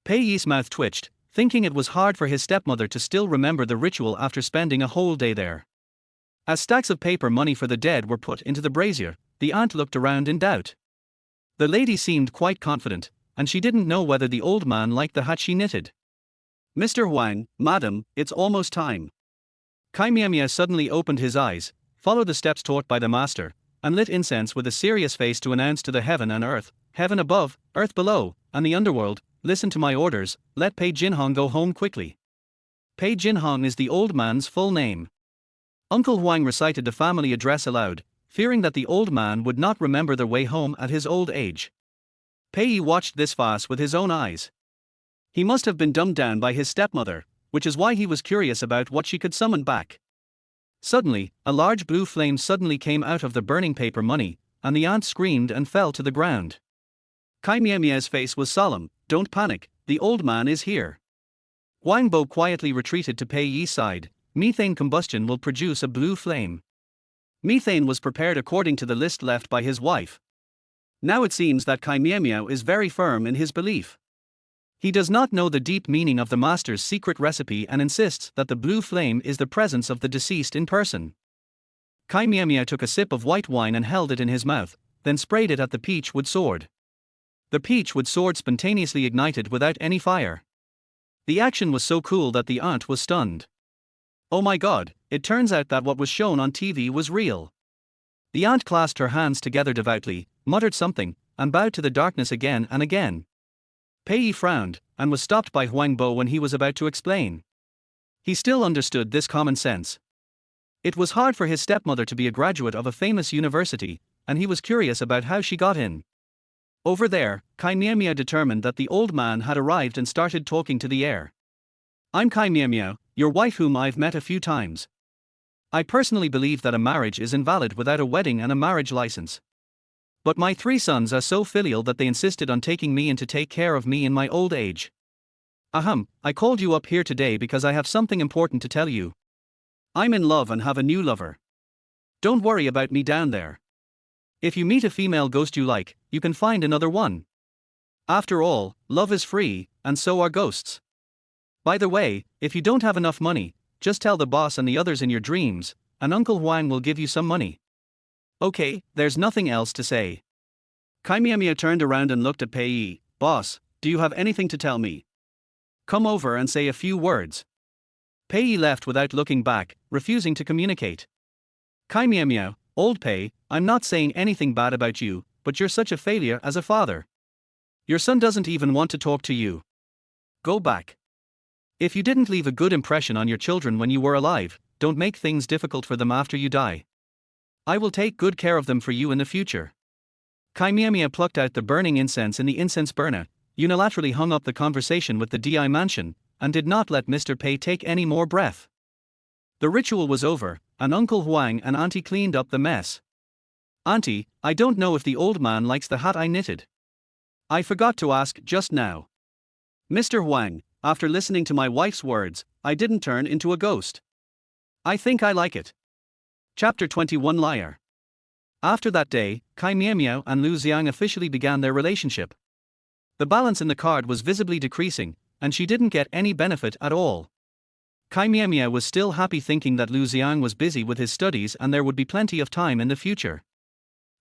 Pei Yi's mouth twitched, thinking it was hard for his stepmother to still remember the ritual after spending a whole day there. As stacks of paper money for the dead were put into the brazier, the aunt looked around in doubt. The lady seemed quite confident, and she didn't know whether the old man liked the hat she knitted. Mr. Huang, madam, it's almost time. Chí Miǎo Miǎo suddenly opened his eyes, followed the steps taught by the master, and lit incense with a serious face to announce to the heaven and earth, heaven above, earth below, and the underworld, listen to my orders, let Pei Jinhong go home quickly. Pei Jinhong is the old man's full name. Uncle Huang recited the family address aloud, fearing that the old man would not remember their way home at his old age. Pei Yi watched this farce with his own eyes. He must have been dumbed down by his stepmother, which is why he was curious about what she could summon back. Suddenly, a large blue flame suddenly came out of the burning paper money, and the aunt screamed and fell to the ground. Chí Miǎo Miǎo's face was solemn. Don't panic, the old man is here. Huang Bo quietly retreated to Pei Yi's side. Methane combustion will produce a blue flame. Methane was prepared according to the list left by his wife. Now it seems that Chí Miǎo Miǎo is very firm in his belief. He does not know the deep meaning of the master's secret recipe and insists that the blue flame is the presence of the deceased in person. Chí Miǎo Miǎo took a sip of white wine and held it in his mouth, then sprayed it at the peach wood sword. The peach wood sword spontaneously ignited without any fire. The action was so cool that the aunt was stunned. Oh my god, it turns out that what was shown on TV was real. The aunt clasped her hands together devoutly, muttered something, and bowed to the darkness again and again. Pei Yi frowned, and was stopped by Huang Bo when he was about to explain. He still understood this common sense. It was hard for his stepmother to be a graduate of a famous university, and he was curious about how she got in. Over there, Chí Miǎo Miǎo determined that the old man had arrived and started talking to the air. I'm Chí Miǎo Miǎo, your wife whom I've met a few times. I personally believe that a marriage is invalid without a wedding and a marriage license. But my 3 sons are so filial that they insisted on taking me in to take care of me in my old age. I called you up here today because I have something important to tell you. I'm in love and have a new lover. Don't worry about me down there. If you meet a female ghost you like, you can find another one. After all, love is free, and so are ghosts. By the way, if you don't have enough money, just tell the boss and the others in your dreams, and Uncle Huang will give you some money. Okay, there's nothing else to say. Chí Miǎo Miǎo turned around and looked at Pei Yi. Boss, do you have anything to tell me? Come over and say a few words. Pei Yi left without looking back, refusing to communicate. Chí Miǎo Miǎo, old Pei, I'm not saying anything bad about you, but you're such a failure as a father. Your son doesn't even want to talk to you. Go back. If you didn't leave a good impression on your children when you were alive, don't make things difficult for them after you die. I will take good care of them for you in the future. Chí Miǎo Miǎo plucked out the burning incense in the incense burner, unilaterally hung up the conversation with the DI mansion, and did not let Mr. Pei take any more breath. The ritual was over, and Uncle Huang and Auntie cleaned up the mess. Auntie, I don't know if the old man likes the hat I knitted. I forgot to ask just now. Mr. Huang, after listening to my wife's words, I didn't turn into a ghost. I think I like it. Chapter 21 Liar. After that day, Chí Miǎo Miǎo and Lu Xiang officially began their relationship. The balance in the card was visibly decreasing, and she didn't get any benefit at all. Chí Miǎo Miǎo was still happy thinking that Lu Xiang was busy with his studies and there would be plenty of time in the future.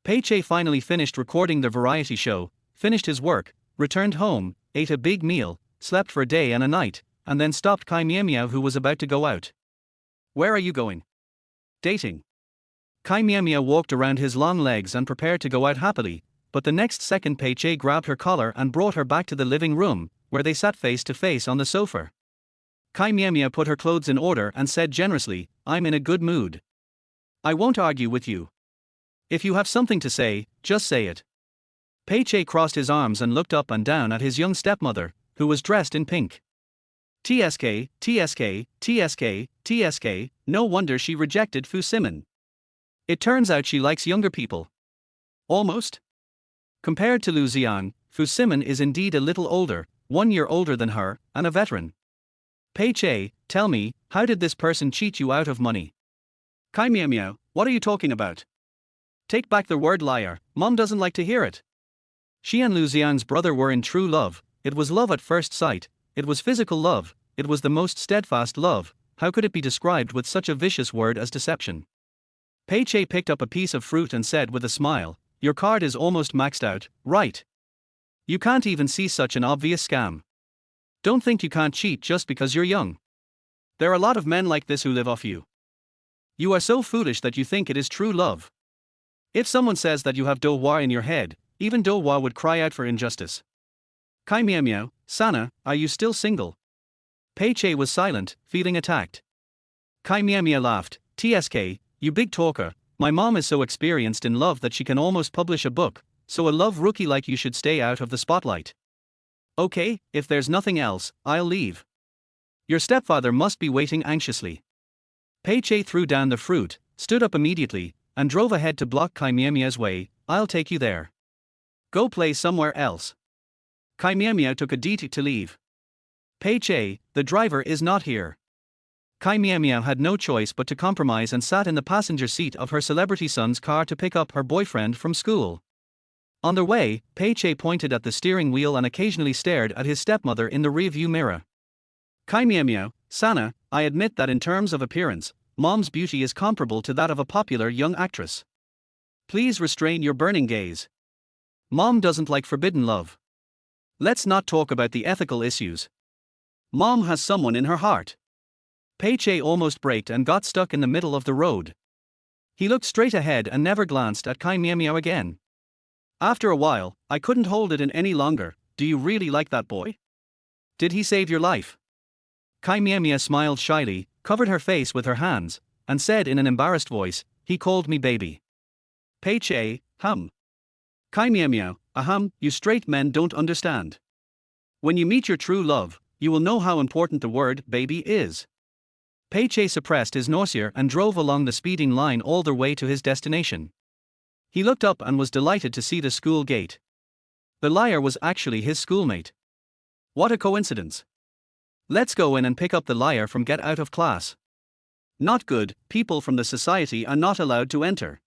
Pei Che finally finished recording the variety show, finished his work, returned home, ate a big meal, slept for a day and a night, and then stopped Chí Miǎo Miǎo who was about to go out. Where are you going? Dating. Chí Miǎo Miǎo walked around his long legs and prepared to go out happily, but the next second Pei Che grabbed her collar and brought her back to the living room, where they sat face to face on the sofa. Chí Miǎo Miǎo put her clothes in order and said generously, I'm in a good mood. I won't argue with you. If you have something to say, just say it. Pei Che crossed his arms and looked up and down at his young stepmother, who was dressed in pink. TSK, TSK, TSK, TSK, no wonder she rejected Fu Simin. It turns out she likes younger people. Almost. Compared to Lu Xiang, Fu Simin is indeed a little older, 1 year older than her, and a veteran. Pei Che, tell me, how did this person cheat you out of money? Chí Miǎo Miǎo, what are you talking about? Take back the word liar, Mom doesn't like to hear it. She and Lu Xiang's brother were in true love, it was love at first sight, it was physical love, it was the most steadfast love, how could it be described with such a vicious word as deception? Pei Che picked up a piece of fruit and said with a smile, your card is almost maxed out, right? You can't even see such an obvious scam. Don't think you can't cheat just because you're young. There are a lot of men like this who live off you. You are so foolish that you think it is true love. If someone says that you have devoir in your head, even devoir would cry out for injustice. Chí Miǎo Miǎo, Sana, are you still single? Pei Che was silent, feeling attacked. Chí Miǎo Miǎo laughed. TSK, you big talker, my mom is so experienced in love that she can almost publish a book, so a love rookie like you should stay out of the spotlight. Okay, if there's nothing else, I'll leave. Your stepfather must be waiting anxiously. Pei Che threw down the fruit, stood up immediately, and drove ahead to block Chí Miǎo Miǎo's way. I'll take you there. Go play somewhere else. Chí Miǎo Miǎo took a detour to leave. Pei Che, the driver is not here. Chí Miǎo Miǎo had no choice but to compromise and sat in the passenger seat of her celebrity son's car to pick up her boyfriend from school. On their way, Pei Che pointed at the steering wheel and occasionally stared at his stepmother in the rearview mirror. Chí Miǎo Miǎo, Sana, I admit that in terms of appearance, Mom's beauty is comparable to that of a popular young actress. Please restrain your burning gaze. Mom doesn't like forbidden love. Let's not talk about the ethical issues. Mom has someone in her heart. Pei Che almost braked and got stuck in the middle of the road. He looked straight ahead and never glanced at Chí Miǎo Miǎo again. After a while, I couldn't hold it in any longer. Do you really like that boy? Did he save your life? Chí Miǎo Miǎo smiled shyly, covered her face with her hands, and said in an embarrassed voice, he called me baby. Pei Che, Chí Miǎo Miǎo, you straight men don't understand. When you meet your true love, you will know how important the word baby is. Pei Che suppressed his nausea and drove along the speeding line all the way to his destination. He looked up and was delighted to see the school gate. The liar was actually his schoolmate. What a coincidence. Let's go in and pick up the liar from get out of class. Not good, people from the society are not allowed to enter.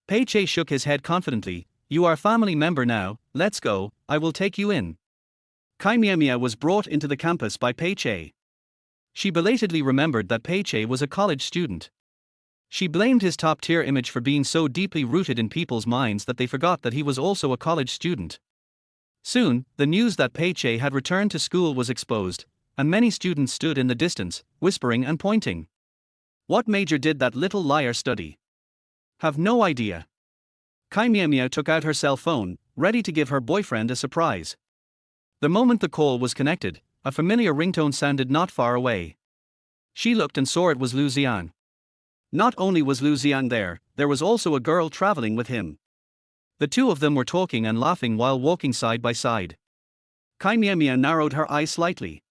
Pei Che shook his head confidently. You are a family member now, let's go, I will take you in. Chí Miǎo Miǎo was brought into the campus by Pei Che. She belatedly remembered that Pei Che was a college student. She blamed his top-tier image for being so deeply rooted in people's minds that they forgot that he was also a college student. Soon, the news that Pei Che had returned to school was exposed, and many students stood in the distance, whispering and pointing. What major did that little liar study? Have no idea. Chí Miǎo Miǎo took out her cell phone, ready to give her boyfriend a surprise. The moment the call was connected, a familiar ringtone sounded not far away. She looked and saw it was Lu Xiang. Not only was Lu Xiang there was also a girl traveling with him. The two of them were talking and laughing while walking side by side. Chí Miǎo Miǎo narrowed her eyes slightly.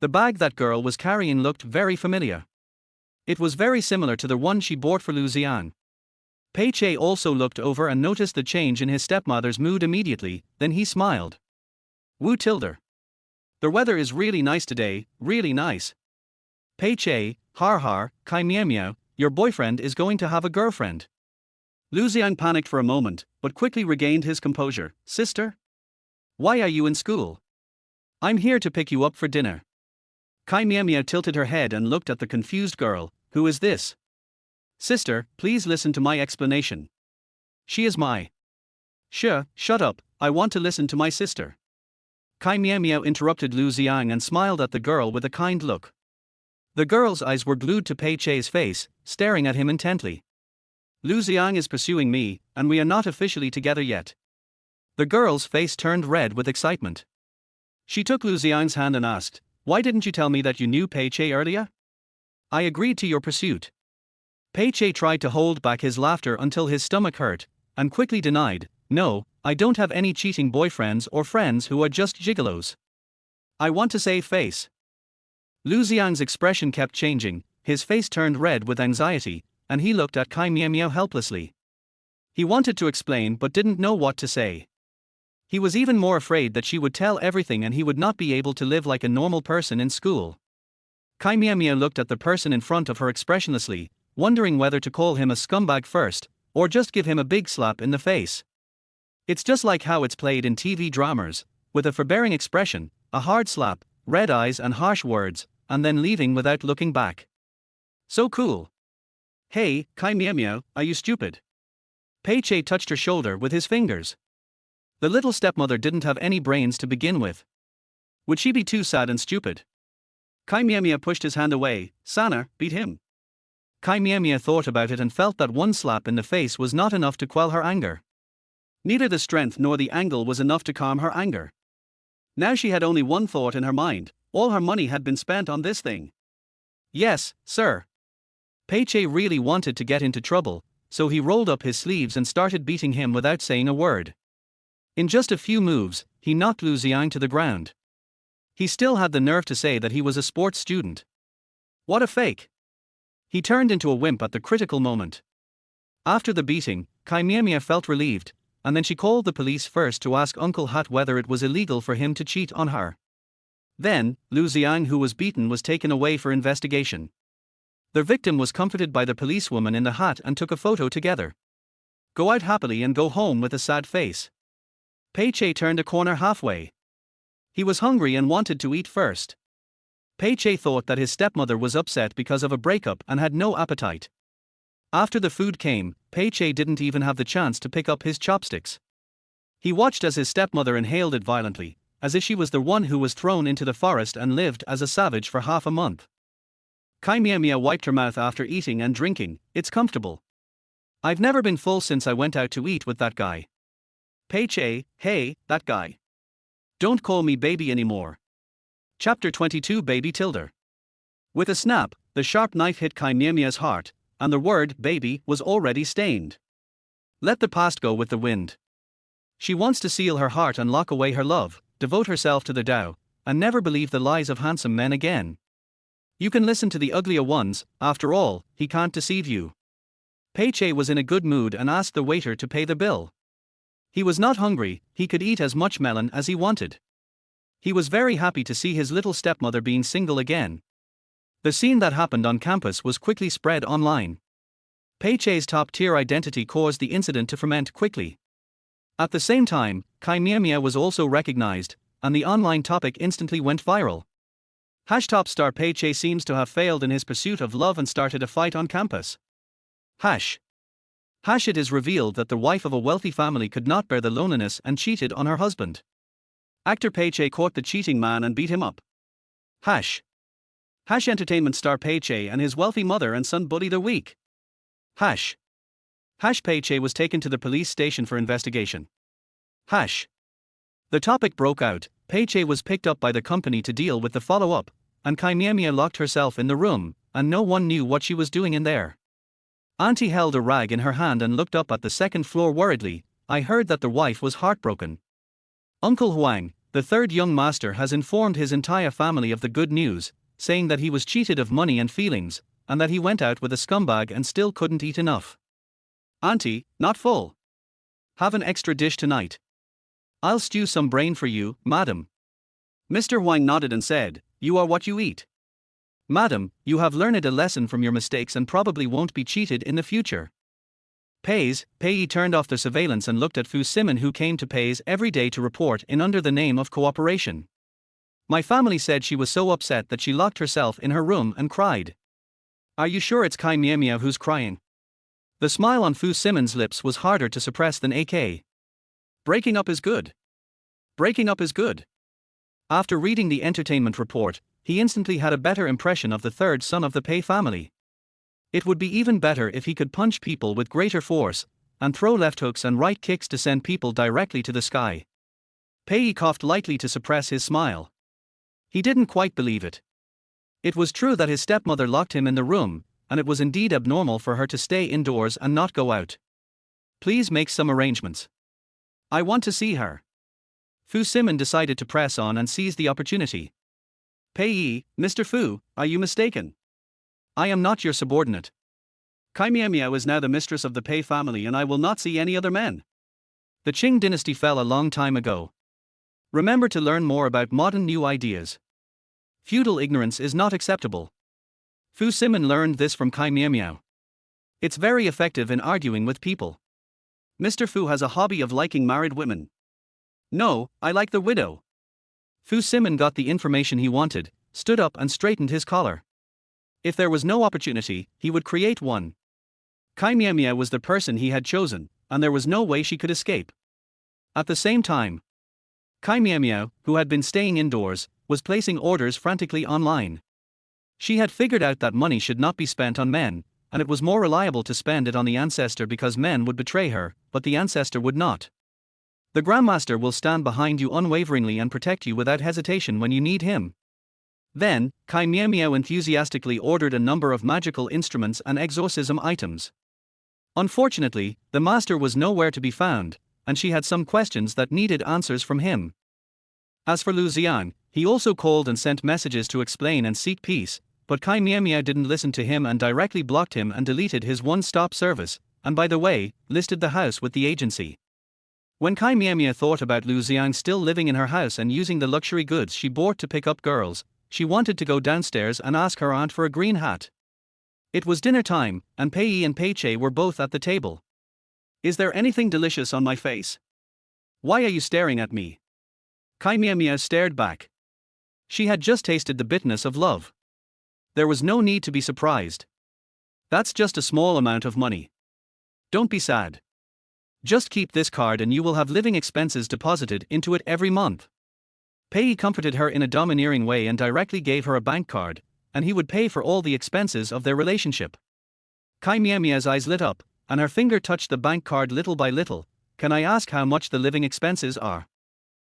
The bag that girl was carrying looked very familiar. It was very similar to the one she bought for Lu Xiang. Pei Che also looked over and noticed the change in his stepmother's mood immediately, then he smiled. Wu Tilder. The weather is really nice today, really nice. Pei Che, har, Chí Miǎo Miǎo, your boyfriend is going to have a girlfriend. Lu Xiang panicked for a moment, but quickly regained his composure. Sister? Why are you in school? I'm here to pick you up for dinner. Chí Miǎo Miǎo tilted her head and looked at the confused girl. Who is this? Sister, please listen to my explanation. She is my. Shut up, I want to listen to my sister. Chí Miǎo Miǎo interrupted Lu Xiang and smiled at the girl with a kind look. The girl's eyes were glued to Pei Che's face, staring at him intently. Lu Xiang is pursuing me, and we are not officially together yet. The girl's face turned red with excitement. She took Lu Xiang's hand and asked, why didn't you tell me that you knew Pei Che earlier? I agreed to your pursuit. Pei Che tried to hold back his laughter until his stomach hurt, and quickly denied, no, I don't have any cheating boyfriends or friends who are just gigolos. I want to save face. Lu Xiang's expression kept changing, his face turned red with anxiety, and he looked at Chí Miǎo Miǎo helplessly. He wanted to explain but didn't know what to say. He was even more afraid that she would tell everything and he would not be able to live like a normal person in school. Chí Miǎo Miǎo looked at the person in front of her expressionlessly, wondering whether to call him a scumbag first, or just give him a big slap in the face. It's just like how it's played in TV dramas, with a forbearing expression, a hard slap, red eyes and harsh words, and then leaving without looking back. So cool. Hey, Chí Miǎo Miǎo, are you stupid? Pei Che touched her shoulder with his fingers. The little stepmother didn't have any brains to begin with. Would she be too sad and stupid? Chí Miǎo Miǎo pushed his hand away. Sana, beat him. Chí Miǎo Miǎo thought about it and felt that one slap in the face was not enough to quell her anger. Neither the strength nor the angle was enough to calm her anger. Now she had only one thought in her mind: all her money had been spent on this thing. Yes, sir. Pei really wanted to get into trouble, so he rolled up his sleeves and started beating him without saying a word. In just a few moves, he knocked Lu Xiang to the ground. He still had the nerve to say that he was a sports student. What a fake! He turned into a wimp at the critical moment. After the beating, Chí Miǎo Miǎo felt relieved, and then she called the police first to ask Uncle Hat whether it was illegal for him to cheat on her. Then, Lu Xiang, who was beaten, was taken away for investigation. The victim was comforted by the policewoman in the hat and took a photo together. Go out happily and go home with a sad face. Pei turned a corner halfway. He was hungry and wanted to eat first. Pei thought that his stepmother was upset because of a breakup and had no appetite. After the food came, Pei didn't even have the chance to pick up his chopsticks. He watched as his stepmother inhaled it violently, as if she was the one who was thrown into the forest and lived as a savage for half a month. Chí Miǎo Miǎo wiped her mouth after eating and drinking. It's comfortable. I've never been full since I went out to eat with that guy. Pei, hey, that guy. Don't call me baby anymore. Chapter 22, Baby Tilder. With a snap, the sharp knife hit Chí Miǎo Miǎo's heart, and the word baby was already stained. Let the past go with the wind. She wants to seal her heart and lock away her love, devote herself to the Tao, and never believe the lies of handsome men again. You can listen to the uglier ones, after all, he can't deceive you. Pei was in a good mood and asked the waiter to pay the bill. He was not hungry, he could eat as much melon as he wanted. He was very happy to see his little stepmother being single again. The scene that happened on campus was quickly spread online. Pei's top-tier identity caused the incident to ferment quickly. At the same time, Chí Miǎo Miǎo was also recognized, and the online topic instantly went viral. Top star Pei seems to have failed in his pursuit of love and started a fight on campus. It is revealed that the wife of a wealthy family could not bear the loneliness and cheated on her husband. Actor Pei caught the cheating man and beat him up. Entertainment star Pei and his wealthy mother and son bully the week. Pei was taken to the police station for investigation. The topic broke out. Pei was picked up by the company to deal with the follow-up, and Chí Miǎo Miǎo locked herself in the room, and no one knew what she was doing in there. Auntie held a rag in her hand and looked up at the second floor worriedly. I heard that the wife was heartbroken. Uncle Huang, the third young master, has informed his entire family of the good news, saying that he was cheated of money and feelings, and that he went out with a scumbag and still couldn't eat enough. Auntie, not full. Have an extra dish tonight. I'll stew some brain for you, madam. Mr. Huang nodded and said, you are what you eat. Madam, you have learned a lesson from your mistakes and probably won't be cheated in the future. Pei turned off the surveillance and looked at Fu Simon, who came to Pei's every day to report in under the name of cooperation. My family said she was so upset that she locked herself in her room and cried. Are you sure it's Chí Miǎo Miǎo who's crying? The smile on Fu Simon's lips was harder to suppress than AK. Breaking up is good. Breaking up is good. After reading the entertainment report, he instantly had a better impression of the third son of the Pei family. It would be even better if he could punch people with greater force, and throw left hooks and right kicks to send people directly to the sky. Pei coughed lightly to suppress his smile. He didn't quite believe it. It was true that his stepmother locked him in the room, and it was indeed abnormal for her to stay indoors and not go out. Please make some arrangements. I want to see her. Fu Simon decided to press on and seize the opportunity. Pei, Mr. Fu, are you mistaken? I am not your subordinate. Chí Miǎo Miǎo is now the mistress of the Pei family and I will not see any other men. The Qing dynasty fell a long time ago. Remember to learn more about modern new ideas. Feudal ignorance is not acceptable. Fu Simon learned this from Chí Miǎo Miǎo. It's very effective in arguing with people. Mr. Fu has a hobby of liking married women. No, I like the widow. Fu Simon got the information he wanted, stood up and straightened his collar. If there was no opportunity, he would create one. Chí Miǎo Miǎo was the person he had chosen, and there was no way she could escape. At the same time, Chí Miǎo Miǎo, who had been staying indoors, was placing orders frantically online. She had figured out that money should not be spent on men, and it was more reliable to spend it on the ancestor because men would betray her, but the ancestor would not. The Grandmaster will stand behind you unwaveringly and protect you without hesitation when you need him. Then, Chí Miǎo Miǎo enthusiastically ordered a number of magical instruments and exorcism items. Unfortunately, the master was nowhere to be found, and she had some questions that needed answers from him. As for Lu Xiang, he also called and sent messages to explain and seek peace, but Chí Miǎo Miǎo didn't listen to him and directly blocked him and deleted his one-stop service, and by the way, listed the house with the agency. When Chí Miǎo Miǎo thought about Lu Xiang still living in her house and using the luxury goods she bought to pick up girls, she wanted to go downstairs and ask her aunt for a green hat. It was dinner time, and Pei Yi and Pei Che were both at the table. "Is there anything delicious on my face? Why are you staring at me?" Chí Miǎo Miǎo stared back. She had just tasted the bitterness of love. There was no need to be surprised. "That's just a small amount of money. Don't be sad. Just keep this card and you will have living expenses deposited into it every month." Pei Yi comforted her in a domineering way and directly gave her a bank card, and he would pay for all the expenses of their relationship. Chí Miǎo Miǎo's eyes lit up, and her finger touched the bank card little by little. "Can I ask how much the living expenses are?"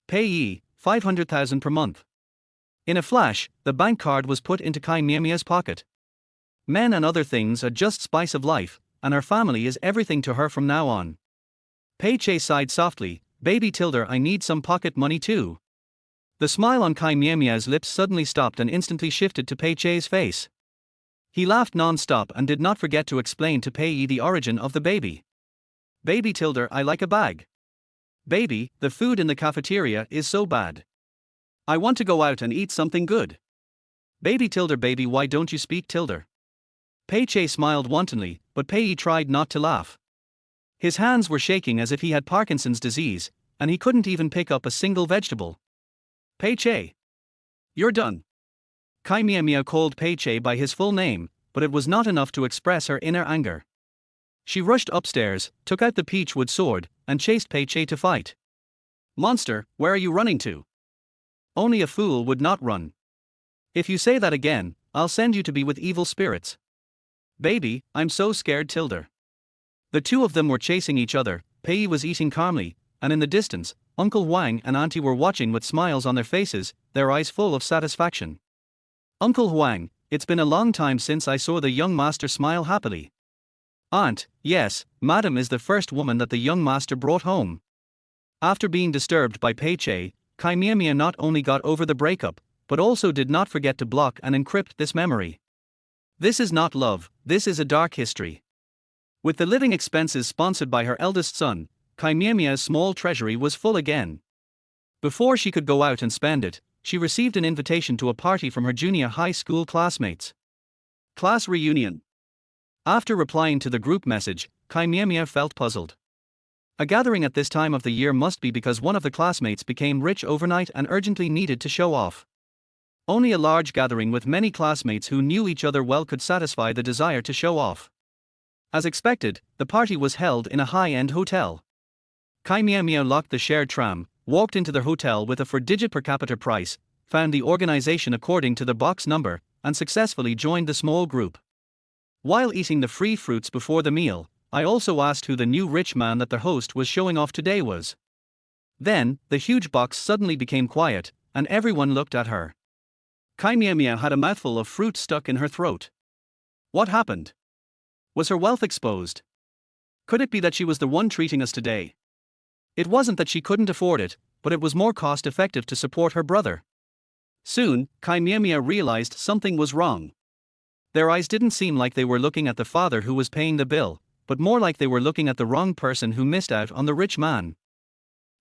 "Pei Yi, 500,000 per month." In a flash, the bank card was put into Chí Miǎo Miǎo's pocket. Men and other things are just spice of life, and her family is everything to her from now on. Pei Che sighed softly. "Baby Tilda, I need some pocket money too." The smile on Chí Miǎo Miǎo's lips suddenly stopped and instantly shifted to Pei Che's face. He laughed non-stop and did not forget to explain to Pei Yi the origin of the baby. "Baby Tilda, I like a bag. Baby, the food in the cafeteria is so bad. I want to go out and eat something good. Baby Tilda, baby, why don't you speak Tilda?" Pei Che smiled wantonly, but Pei Yi tried not to laugh. His hands were shaking as if he had Parkinson's disease, and he couldn't even pick up a single vegetable. "Pei Che. You're done." Chí Miǎo Miǎo called Pei Che by his full name, but it was not enough to express her inner anger. She rushed upstairs, took out the peachwood sword, and chased Pei Che to fight. "Monster, where are you running to? Only a fool would not run. If you say that again, I'll send you to be with evil spirits. Baby, I'm so scared Tilda." The two of them were chasing each other. Pei Yi was eating calmly, and in the distance, Uncle Huang and Auntie were watching with smiles on their faces, their eyes full of satisfaction. "Uncle Huang, it's been a long time since I saw the young master smile happily." "Aunt, yes, Madam is the first woman that the young master brought home." After being disturbed by Pei Che, Chí Miǎo Miǎo not only got over the breakup, but also did not forget to block and encrypt this memory. This is not love, this is a dark history. With the living expenses sponsored by her eldest son, Chí Miǎo Miǎo's small treasury was full again. Before she could go out and spend it, she received an invitation to a party from her junior high school classmates. Class reunion. After replying to the group message, Chí Miǎo Miǎo felt puzzled. A gathering at this time of the year must be because one of the classmates became rich overnight and urgently needed to show off. Only a large gathering with many classmates who knew each other well could satisfy the desire to show off. As expected, the party was held in a high-end hotel. Chí Miǎo Miǎo locked the shared tram, walked into the hotel with a 4-digit per capita price, found the organization according to the box number, and successfully joined the small group. While eating the free fruits before the meal, I also asked who the new rich man that the host was showing off today was. Then, the huge box suddenly became quiet, and everyone looked at her. Chí Miǎo Miǎo had a mouthful of fruit stuck in her throat. What happened? Was her wealth exposed? Could it be that she was the one treating us today? It wasn't that she couldn't afford it, but it was more cost-effective to support her brother. Soon, Chí Miǎo Miǎo realized something was wrong. Their eyes didn't seem like they were looking at the father who was paying the bill, but more like they were looking at the wrong person who missed out on the rich man.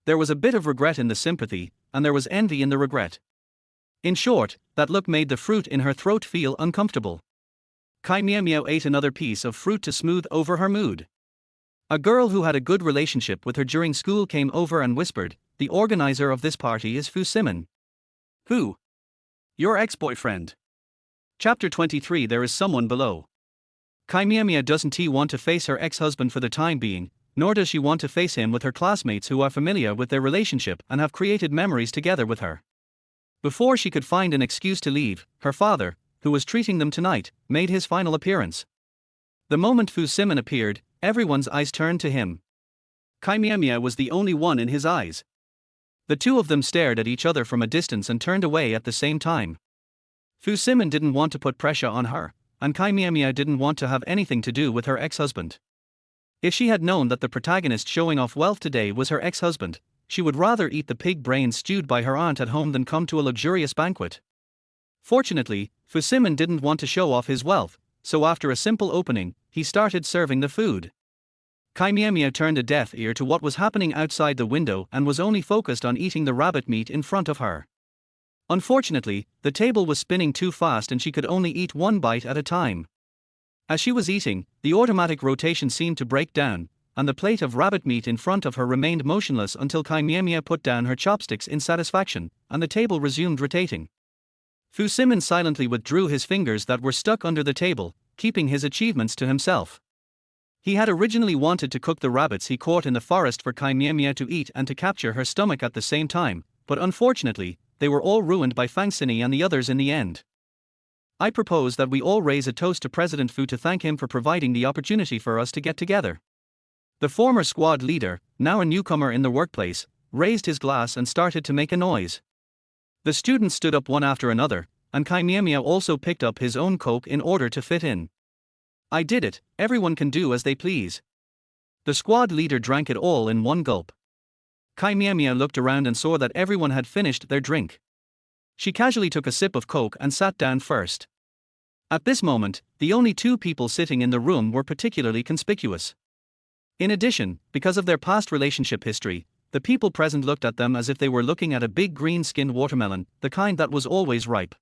There was a bit of regret in the sympathy, and there was envy in the regret. In short, that look made the fruit in her throat feel uncomfortable. Chí Miǎo Miǎo ate another piece of fruit to smooth over her mood. A girl who had a good relationship with her during school came over and whispered, "The organizer of this party is Fu Simon." "Who?" "Your ex-boyfriend." Chapter 23. There is someone below. Chí Miǎo Miǎo doesn't want to face her ex-husband for the time being, nor does she want to face him with her classmates who are familiar with their relationship and have created memories together with her. Before she could find an excuse to leave, her father, who was treating them tonight, made his final appearance. The moment Fu Simon appeared, everyone's eyes turned to him. Chí Miǎo Miǎo was the only one in his eyes. The two of them stared at each other from a distance and turned away at the same time. Fu Simon didn't want to put pressure on her, and Chí Miǎo Miǎo didn't want to have anything to do with her ex-husband. If she had known that the protagonist showing off wealth today was her ex-husband, she would rather eat the pig brains stewed by her aunt at home than come to a luxurious banquet. Fortunately, Fu Simon didn't want to show off his wealth, so after a simple opening, he started serving the food. Chí Miǎo Miǎo turned a deaf ear to what was happening outside the window and was only focused on eating the rabbit meat in front of her. Unfortunately, the table was spinning too fast and she could only eat one bite at a time. As she was eating, the automatic rotation seemed to break down, and the plate of rabbit meat in front of her remained motionless until Chí Miǎo Miǎo put down her chopsticks in satisfaction, and the table resumed rotating. Fu Simon silently withdrew his fingers that were stuck under the table, keeping his achievements to himself. He had originally wanted to cook the rabbits he caught in the forest for Chí Miǎo Miǎo to eat and to capture her stomach at the same time, but unfortunately, they were all ruined by Fang Sini and the others in the end. I propose that we all raise a toast to President Fu to thank him for providing the opportunity for us to get together. The former squad leader, now a newcomer in the workplace, raised his glass and started to make a noise. The students stood up one after another, and Chí Miǎo Miǎo also picked up his own coke in order to fit in. I did it, everyone can do as they please. The squad leader drank it all in one gulp. Chí Miǎo Miǎo looked around and saw that everyone had finished their drink. She casually took a sip of coke and sat down first. At this moment, the only two people sitting in the room were particularly conspicuous. In addition, because of their past relationship history, the people present looked at them as if they were looking at a big green-skinned watermelon, the kind that was always ripe.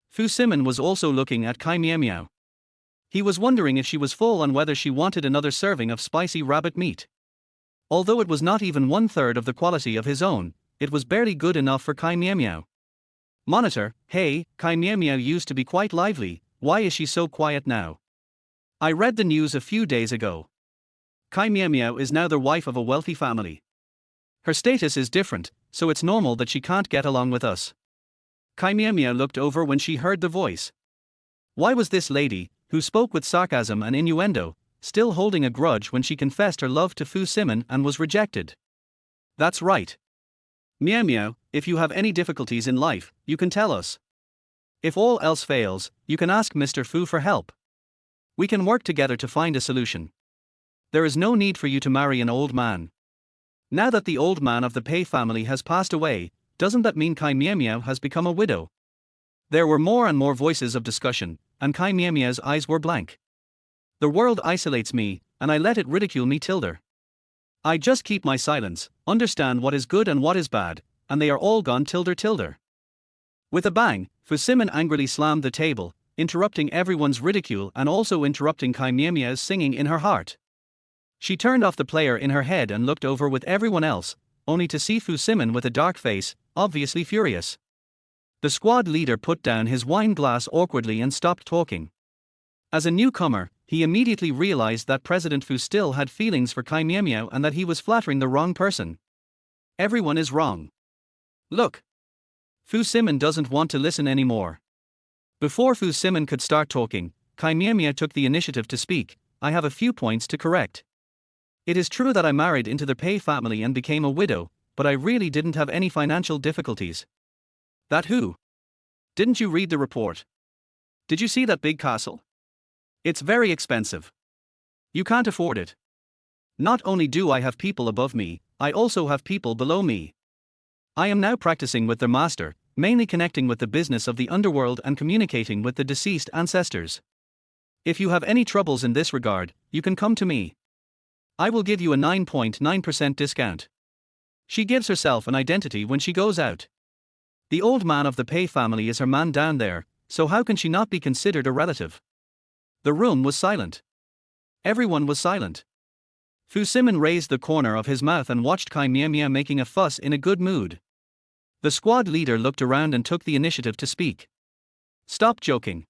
Fu Simon was also looking at Chí Miǎo Miǎo. He was wondering if she was full and whether she wanted another serving of spicy rabbit meat. Although it was not even 1/3 of the quality of his own, it was barely good enough for Chí Miǎo Miǎo. Monitor, hey, Chí Miǎo Miǎo used to be quite lively, why is she so quiet now? I read the news a few days ago. Chí Miǎo Miǎo is now the wife of a wealthy family. Her status is different, so it's normal that she can't get along with us. Chí Miǎo Miǎo looked over when she heard the voice. Why was this lady, who spoke with sarcasm and innuendo, still holding a grudge when she confessed her love to Fu Simon and was rejected? That's right. Miǎo Miǎo, if you have any difficulties in life, you can tell us. If all else fails, you can ask Mr. Fu for help. We can work together to find a solution. There is no need for you to marry an old man. Now that the old man of the Pei family has passed away, doesn't that mean Chí Miǎo Miǎo has become a widow? There were more and more voices of discussion, and Chí Miǎo Miǎo's eyes were blank. The world isolates me, and I let it ridicule me tilde. I just keep my silence, understand what is good and what is bad, and they are all gone tilde. With a bang, Fu Simon angrily slammed the table, interrupting everyone's ridicule and also interrupting Chí Miǎo Miǎo's singing in her heart. She turned off the player in her head and looked over with everyone else, only to see Fu Simon with a dark face, obviously furious. The squad leader put down his wine glass awkwardly and stopped talking. As a newcomer, he immediately realized that President Fu still had feelings for Chí Miǎo Miǎo and that he was flattering the wrong person. Everyone is wrong. Look. Fu Simon doesn't want to listen anymore. Before Fu Simon could start talking, Chí Miǎo Miǎo took the initiative to speak. I have a few points to correct. It is true that I married into the Pei family and became a widow, but I really didn't have any financial difficulties. That who? Didn't you read the report? Did you see that big castle? It's very expensive. You can't afford it. Not only do I have people above me, I also have people below me. I am now practicing with the master, mainly connecting with the business of the underworld and communicating with the deceased ancestors. If you have any troubles in this regard, you can come to me. I will give you a 9.9% discount. She gives herself an identity when she goes out. The old man of the Pei family is her man down there, so how can she not be considered a relative? The room was silent. Everyone was silent. Fu Simon raised the corner of his mouth and watched Chí Miǎo Miǎo making a fuss in a good mood. The squad leader looked around and took the initiative to speak. Stop joking.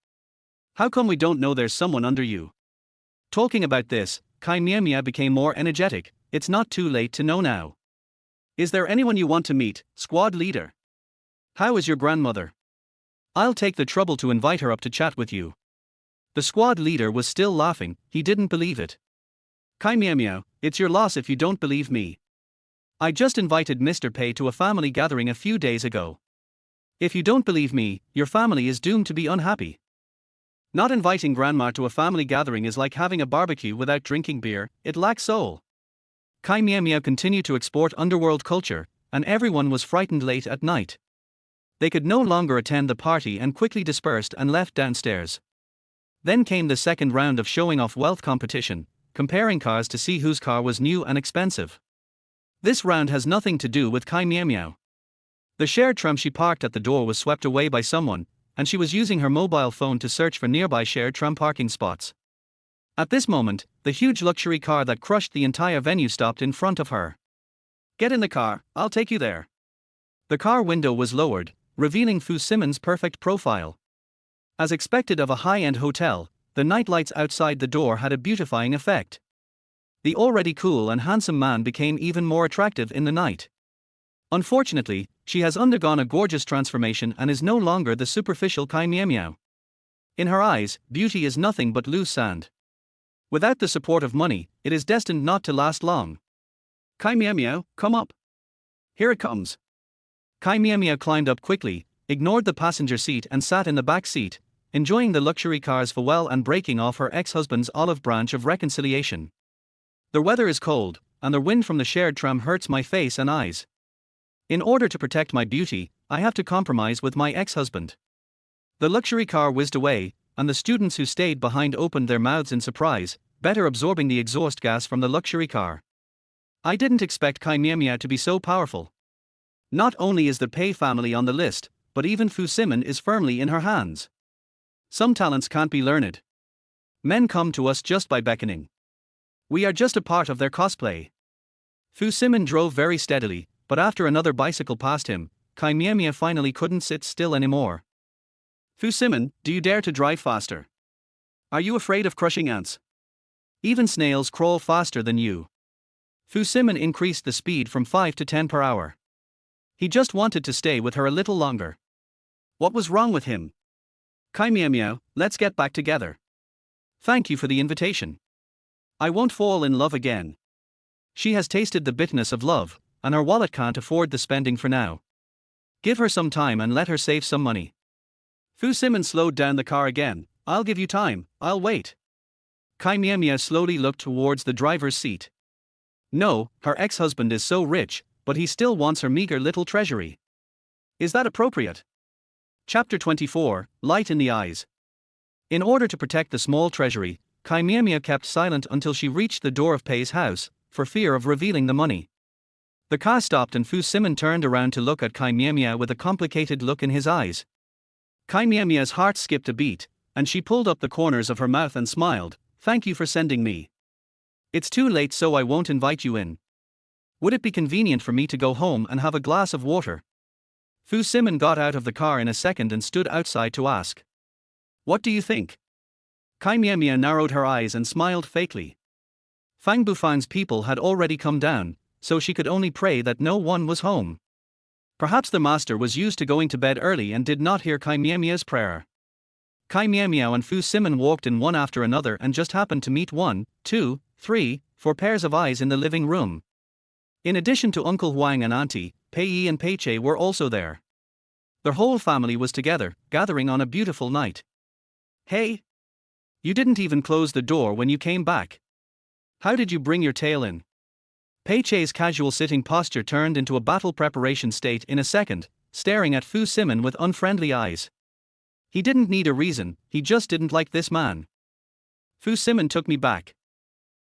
How come we don't know there's someone under you? Talking about this, Chí Miǎo Miǎo became more energetic. It's not too late to know now. Is there anyone you want to meet, squad leader? How is your grandmother? I'll take the trouble to invite her up to chat with you. The squad leader was still laughing, he didn't believe it. Chí Miǎo Miǎo, it's your loss if you don't believe me. I just invited Mr. Pei to a family gathering a few days ago. If you don't believe me, your family is doomed to be unhappy. Not inviting grandma to a family gathering is like having a barbecue without drinking beer, it lacks soul. Chí Miǎo Miǎo continued to export underworld culture, and everyone was frightened late at night. They could no longer attend the party and quickly dispersed and left downstairs. Then came the second round of showing off wealth competition, comparing cars to see whose car was new and expensive. This round has nothing to do with Chí Miǎo Miǎo. The shared tram she parked at the door was swept away by someone, and she was using her mobile phone to search for nearby shared tram parking spots. At this moment, the huge luxury car that crushed the entire venue stopped in front of her. Get in the car, I'll take you there. The car window was lowered, revealing Fu Simon's perfect profile. As expected of a high-end hotel, the nightlights outside the door had a beautifying effect. The already cool and handsome man became even more attractive in the night. Unfortunately, she has undergone a gorgeous transformation and is no longer the superficial Chí Miǎo Miǎo. In her eyes, beauty is nothing but loose sand. Without the support of money, it is destined not to last long. Chí Miǎo Miǎo, come up. Here it comes. Chí Miǎo Miǎo climbed up quickly, ignored the passenger seat and sat in the back seat, enjoying the luxury car's farewell and breaking off her ex-husband's olive branch of reconciliation. The weather is cold, and the wind from the shared tram hurts my face and eyes. In order to protect my beauty, I have to compromise with my ex-husband. The luxury car whizzed away, and the students who stayed behind opened their mouths in surprise, better absorbing the exhaust gas from the luxury car. I didn't expect Chí Miǎo Miǎo to be so powerful. Not only is the Pei family on the list, but even Fu Simon is firmly in her hands. Some talents can't be learned. Men come to us just by beckoning. We are just a part of their cosplay. Fu Simon drove very steadily, but after another bicycle passed him, Chí Miǎo Miǎo finally couldn't sit still anymore. Fu Simon, do you dare to drive faster? Are you afraid of crushing ants? Even snails crawl faster than you. Fu Simon increased the speed from 5 to 10 per hour. He just wanted to stay with her a little longer. What was wrong with him? Chí Miǎo Miǎo, let's get back together. Thank you for the invitation. I won't fall in love again. She has tasted the bitterness of love, and her wallet can't afford the spending for now. Give her some time and let her save some money. Fu Simon slowed down the car again. I'll give you time, I'll wait. Chí Miǎo Miǎo slowly looked towards the driver's seat. No, her ex-husband is so rich, but he still wants her meager little treasury. Is that appropriate? Chapter 24, Light in the Eyes. In order to protect the small treasury, Chí Miǎo Miǎo kept silent until she reached the door of Pei's house, for fear of revealing the money. The car stopped and Fu Simon turned around to look at Chí Miǎo Miǎo with a complicated look in his eyes. Chí Miǎo Miǎo's heart skipped a beat, and she pulled up the corners of her mouth and smiled. Thank you for sending me. It's too late, so I won't invite you in. Would it be convenient for me to go home and have a glass of water? Fu Simon got out of the car in a second and stood outside to ask. What do you think? Chí Miǎo Miǎo narrowed her eyes and smiled fakely. Fang Bufang's people had already come down, so she could only pray that no one was home. Perhaps the master was used to going to bed early and did not hear Chí Miǎo Miǎo's prayer. Chí Miǎo Miǎo and Fu Simon walked in one after another and just happened to meet 1, 2, 3, 4 pairs of eyes in the living room. In addition to Uncle Huang and Auntie, Pei and Pei Che were also there. Their whole family was together, gathering on a beautiful night. Hey! You didn't even close the door when you came back. How did you bring your tail in? Pei Che's casual sitting posture turned into a battle preparation state in a second, staring at Fu Simon with unfriendly eyes. He didn't need a reason, he just didn't like this man. Fu Simon took me back.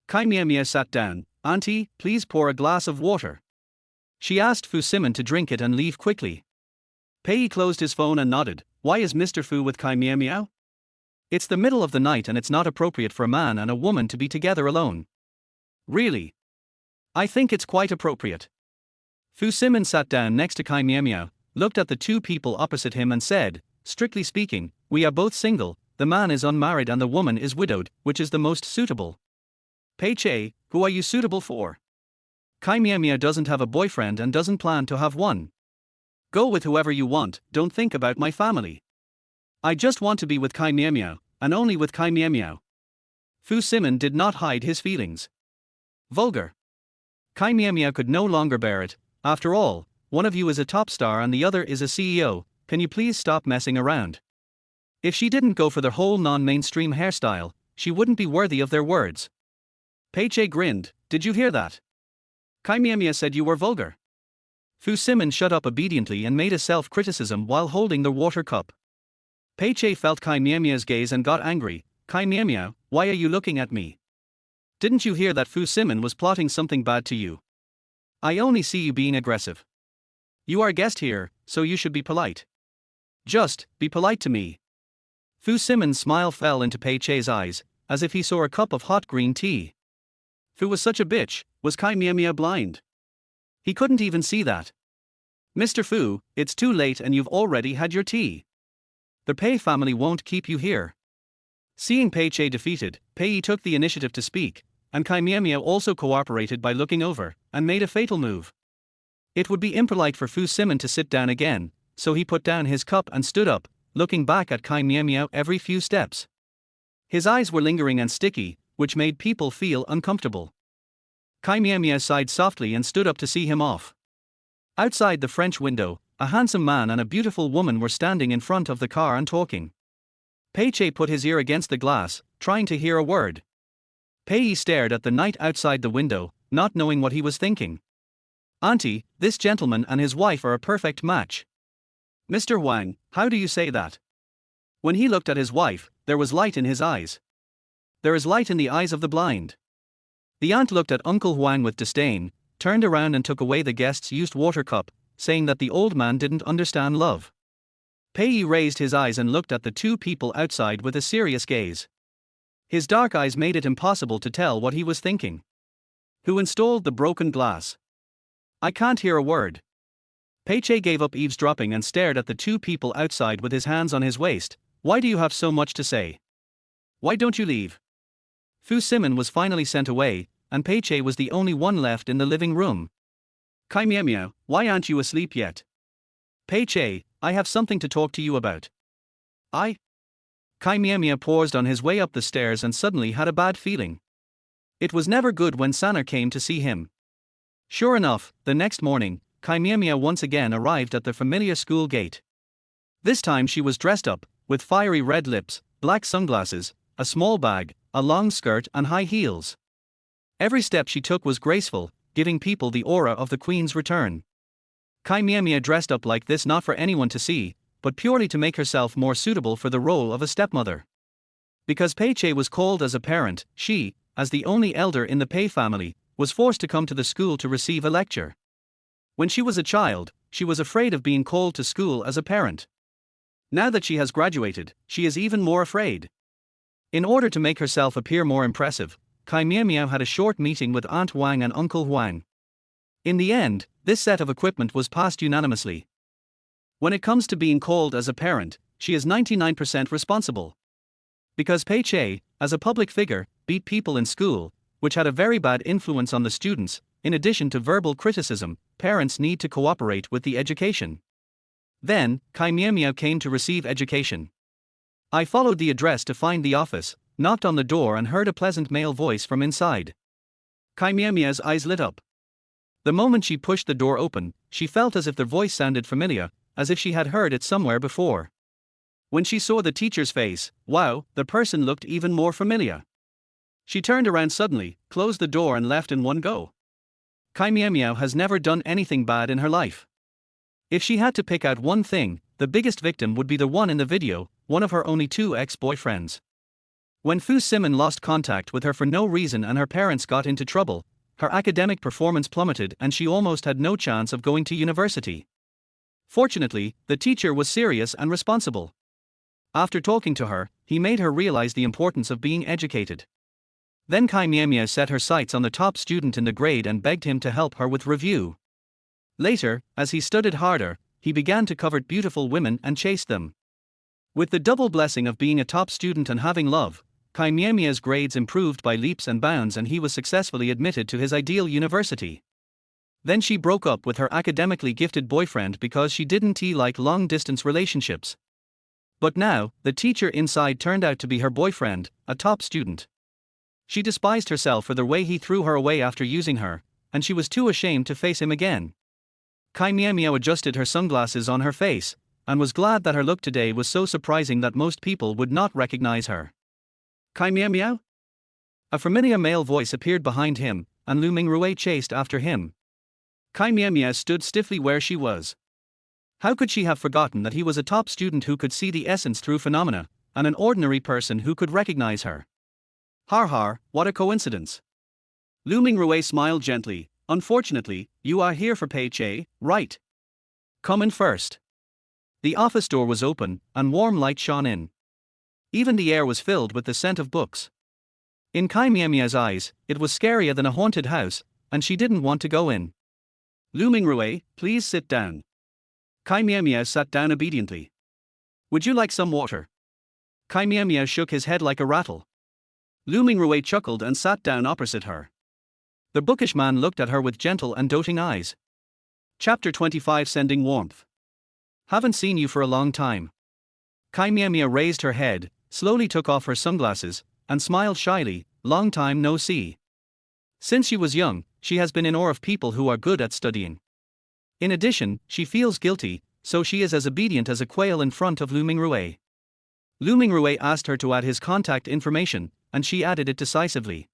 Chí Miǎo Miǎo sat down. Auntie, please pour a glass of water. She asked Fu Simon to drink it and leave quickly. Pei closed his phone and nodded. Why is Mr. Fu with Chí Miǎo Miǎo? It's the middle of the night and it's not appropriate for a man and a woman to be together alone. Really? I think it's quite appropriate. Fu Simon sat down next to Chí Miǎo Miǎo, looked at the two people opposite him and said, strictly speaking, we are both single, the man is unmarried and the woman is widowed, which is the most suitable? Pei Che, who are you suitable for? Chí Miǎo Miǎo doesn't have a boyfriend and doesn't plan to have one. Go with whoever you want, don't think about my family. I just want to be with Chí Miǎo Miǎo, and only with Chí Miǎo Miǎo. Fu Simon did not hide his feelings. Vulgar. Chí Miǎo Miǎo could no longer bear it. After all, one of you is a top star and the other is a CEO, can you please stop messing around? If she didn't go for the whole non-mainstream hairstyle, she wouldn't be worthy of their words. Pei Che grinned, did you hear that? Chí Miǎo Miǎo said you were vulgar. Fu Simon shut up obediently and made a self-criticism while holding the water cup. Pei Che felt Chí Miǎo Miǎo's gaze and got angry. Chí Miǎo Miǎo, why are you looking at me? Didn't you hear that Fu Simon was plotting something bad to you? I only see you being aggressive. You are a guest here, so you should be polite. Just, be polite to me. Fu Simon's smile fell into Pei Che's eyes, as if he saw a cup of hot green tea. Fu was such a bitch, was Chí Miǎo Miǎo blind? He couldn't even see that. Mr. Fu, it's too late and you've already had your tea. The Pei family won't keep you here. Seeing Pei Che defeated, Pei Yi took the initiative to speak, and Chí Miǎo Miǎo also cooperated by looking over, and made a fatal move. It would be impolite for Fu Simon to sit down again, so he put down his cup and stood up, looking back at Chí Miǎo Miǎo every few steps. His eyes were lingering and sticky, which made people feel uncomfortable. Chí Miǎo Miǎo sighed softly and stood up to see him off. Outside the French window, a handsome man and a beautiful woman were standing in front of the car and talking. Pei Che put his ear against the glass, trying to hear a word. Pei Yi stared at the night outside the window, not knowing what he was thinking. Auntie, this gentleman and his wife are a perfect match. Mr. Huang, how do you say that? When he looked at his wife, there was light in his eyes. There is light in the eyes of the blind. The aunt looked at Uncle Huang with disdain, turned around and took away the guest's used water cup, saying that the old man didn't understand love. Pei Yi raised his eyes and looked at the two people outside with a serious gaze. His dark eyes made it impossible to tell what he was thinking. Who installed the broken glass? I can't hear a word. Pei Che gave up eavesdropping and stared at the two people outside with his hands on his waist. Why do you have so much to say? Why don't you leave? Fu Simon was finally sent away, and Pei Che was the only one left in the living room. Chí Miǎo Miǎo, why aren't you asleep yet? Pei Che, I have something to talk to you about. Chí Miǎo Miǎo paused on his way up the stairs and suddenly had a bad feeling. It was never good when Sana came to see him. Sure enough, the next morning, Chí Miǎo Miǎo once again arrived at the familiar school gate. This time she was dressed up, with fiery red lips, black sunglasses, a small bag, a long skirt and high heels. Every step she took was graceful, giving people the aura of the Queen's return. Chí Miǎo Miǎo dressed up like this not for anyone to see, but purely to make herself more suitable for the role of a stepmother. Because Pei Che was called as a parent, she, as the only elder in the Pei family, was forced to come to the school to receive a lecture. When she was a child, she was afraid of being called to school as a parent. Now that she has graduated, she is even more afraid. In order to make herself appear more impressive, Chí Miǎo Miǎo had a short meeting with Aunt Huang and Uncle Huang. In the end, this set of equipment was passed unanimously. When it comes to being called as a parent, she is 99% responsible. Because Pei Che, as a public figure, beat people in school, which had a very bad influence on the students. In addition to verbal criticism, parents need to cooperate with the education. Then, Chí Miǎo Miǎo came to receive education. I followed the address to find the office, knocked on the door and heard a pleasant male voice from inside. Chí Miǎo Miǎo's eyes lit up. The moment she pushed the door open, she felt as if the voice sounded familiar, as if she had heard it somewhere before. When she saw the teacher's face, wow, the person looked even more familiar. She turned around suddenly, closed the door and left in one go. Chí Miǎo Miǎo has never done anything bad in her life. If she had to pick out one thing, the biggest victim would be the one in the video, one of her only two ex-boyfriends. When Fu Simon lost contact with her for no reason and her parents got into trouble, her academic performance plummeted and she almost had no chance of going to university. Fortunately, the teacher was serious and responsible. After talking to her, he made her realize the importance of being educated. Then Chí Miǎo Miǎo set her sights on the top student in the grade and begged him to help her with review. Later, as he studied harder, he began to covet beautiful women and chase them. With the double blessing of being a top student and having love, Chí Miǎo Miǎo's grades improved by leaps and bounds and he was successfully admitted to his ideal university. Then she broke up with her academically gifted boyfriend because she didn't like long-distance relationships. But now, the teacher inside turned out to be her boyfriend, a top student. She despised herself for the way he threw her away after using her, and she was too ashamed to face him again. Chí Miǎo Miǎo adjusted her sunglasses on her face, and was glad that her look today was so surprising that most people would not recognize her. Chí Miǎo Miǎo? A familiar male voice appeared behind him, and Lu Mingrui chased after him. Chí Miǎo Miǎo stood stiffly where she was. How could she have forgotten that he was a top student who could see the essence through phenomena, and an ordinary person who could recognize her? Har har, what a coincidence. Lu Mingrui smiled gently. Unfortunately, you are here for Pei, right? Come in first. The office door was open, and warm light shone in. Even the air was filled with the scent of books. In Chí Miǎo Miǎo's eyes, it was scarier than a haunted house, and she didn't want to go in. Lu Mingrui, please sit down. Chí Miǎo Miǎo sat down obediently. Would you like some water? Chí Miǎo Miǎo shook his head like a rattle. Lu Mingrui chuckled and sat down opposite her. The bookish man looked at her with gentle and doting eyes. Chapter 25, Sending Warmth. Haven't seen you for a long time. Chí Miǎo Miǎo raised her head, slowly took off her sunglasses, and smiled shyly. Long time no see. Since she was young, she has been in awe of people who are good at studying. In addition, she feels guilty, so she is as obedient as a quail in front of Lu Mingrui. Lu Mingrui asked her to add his contact information, and she added it decisively.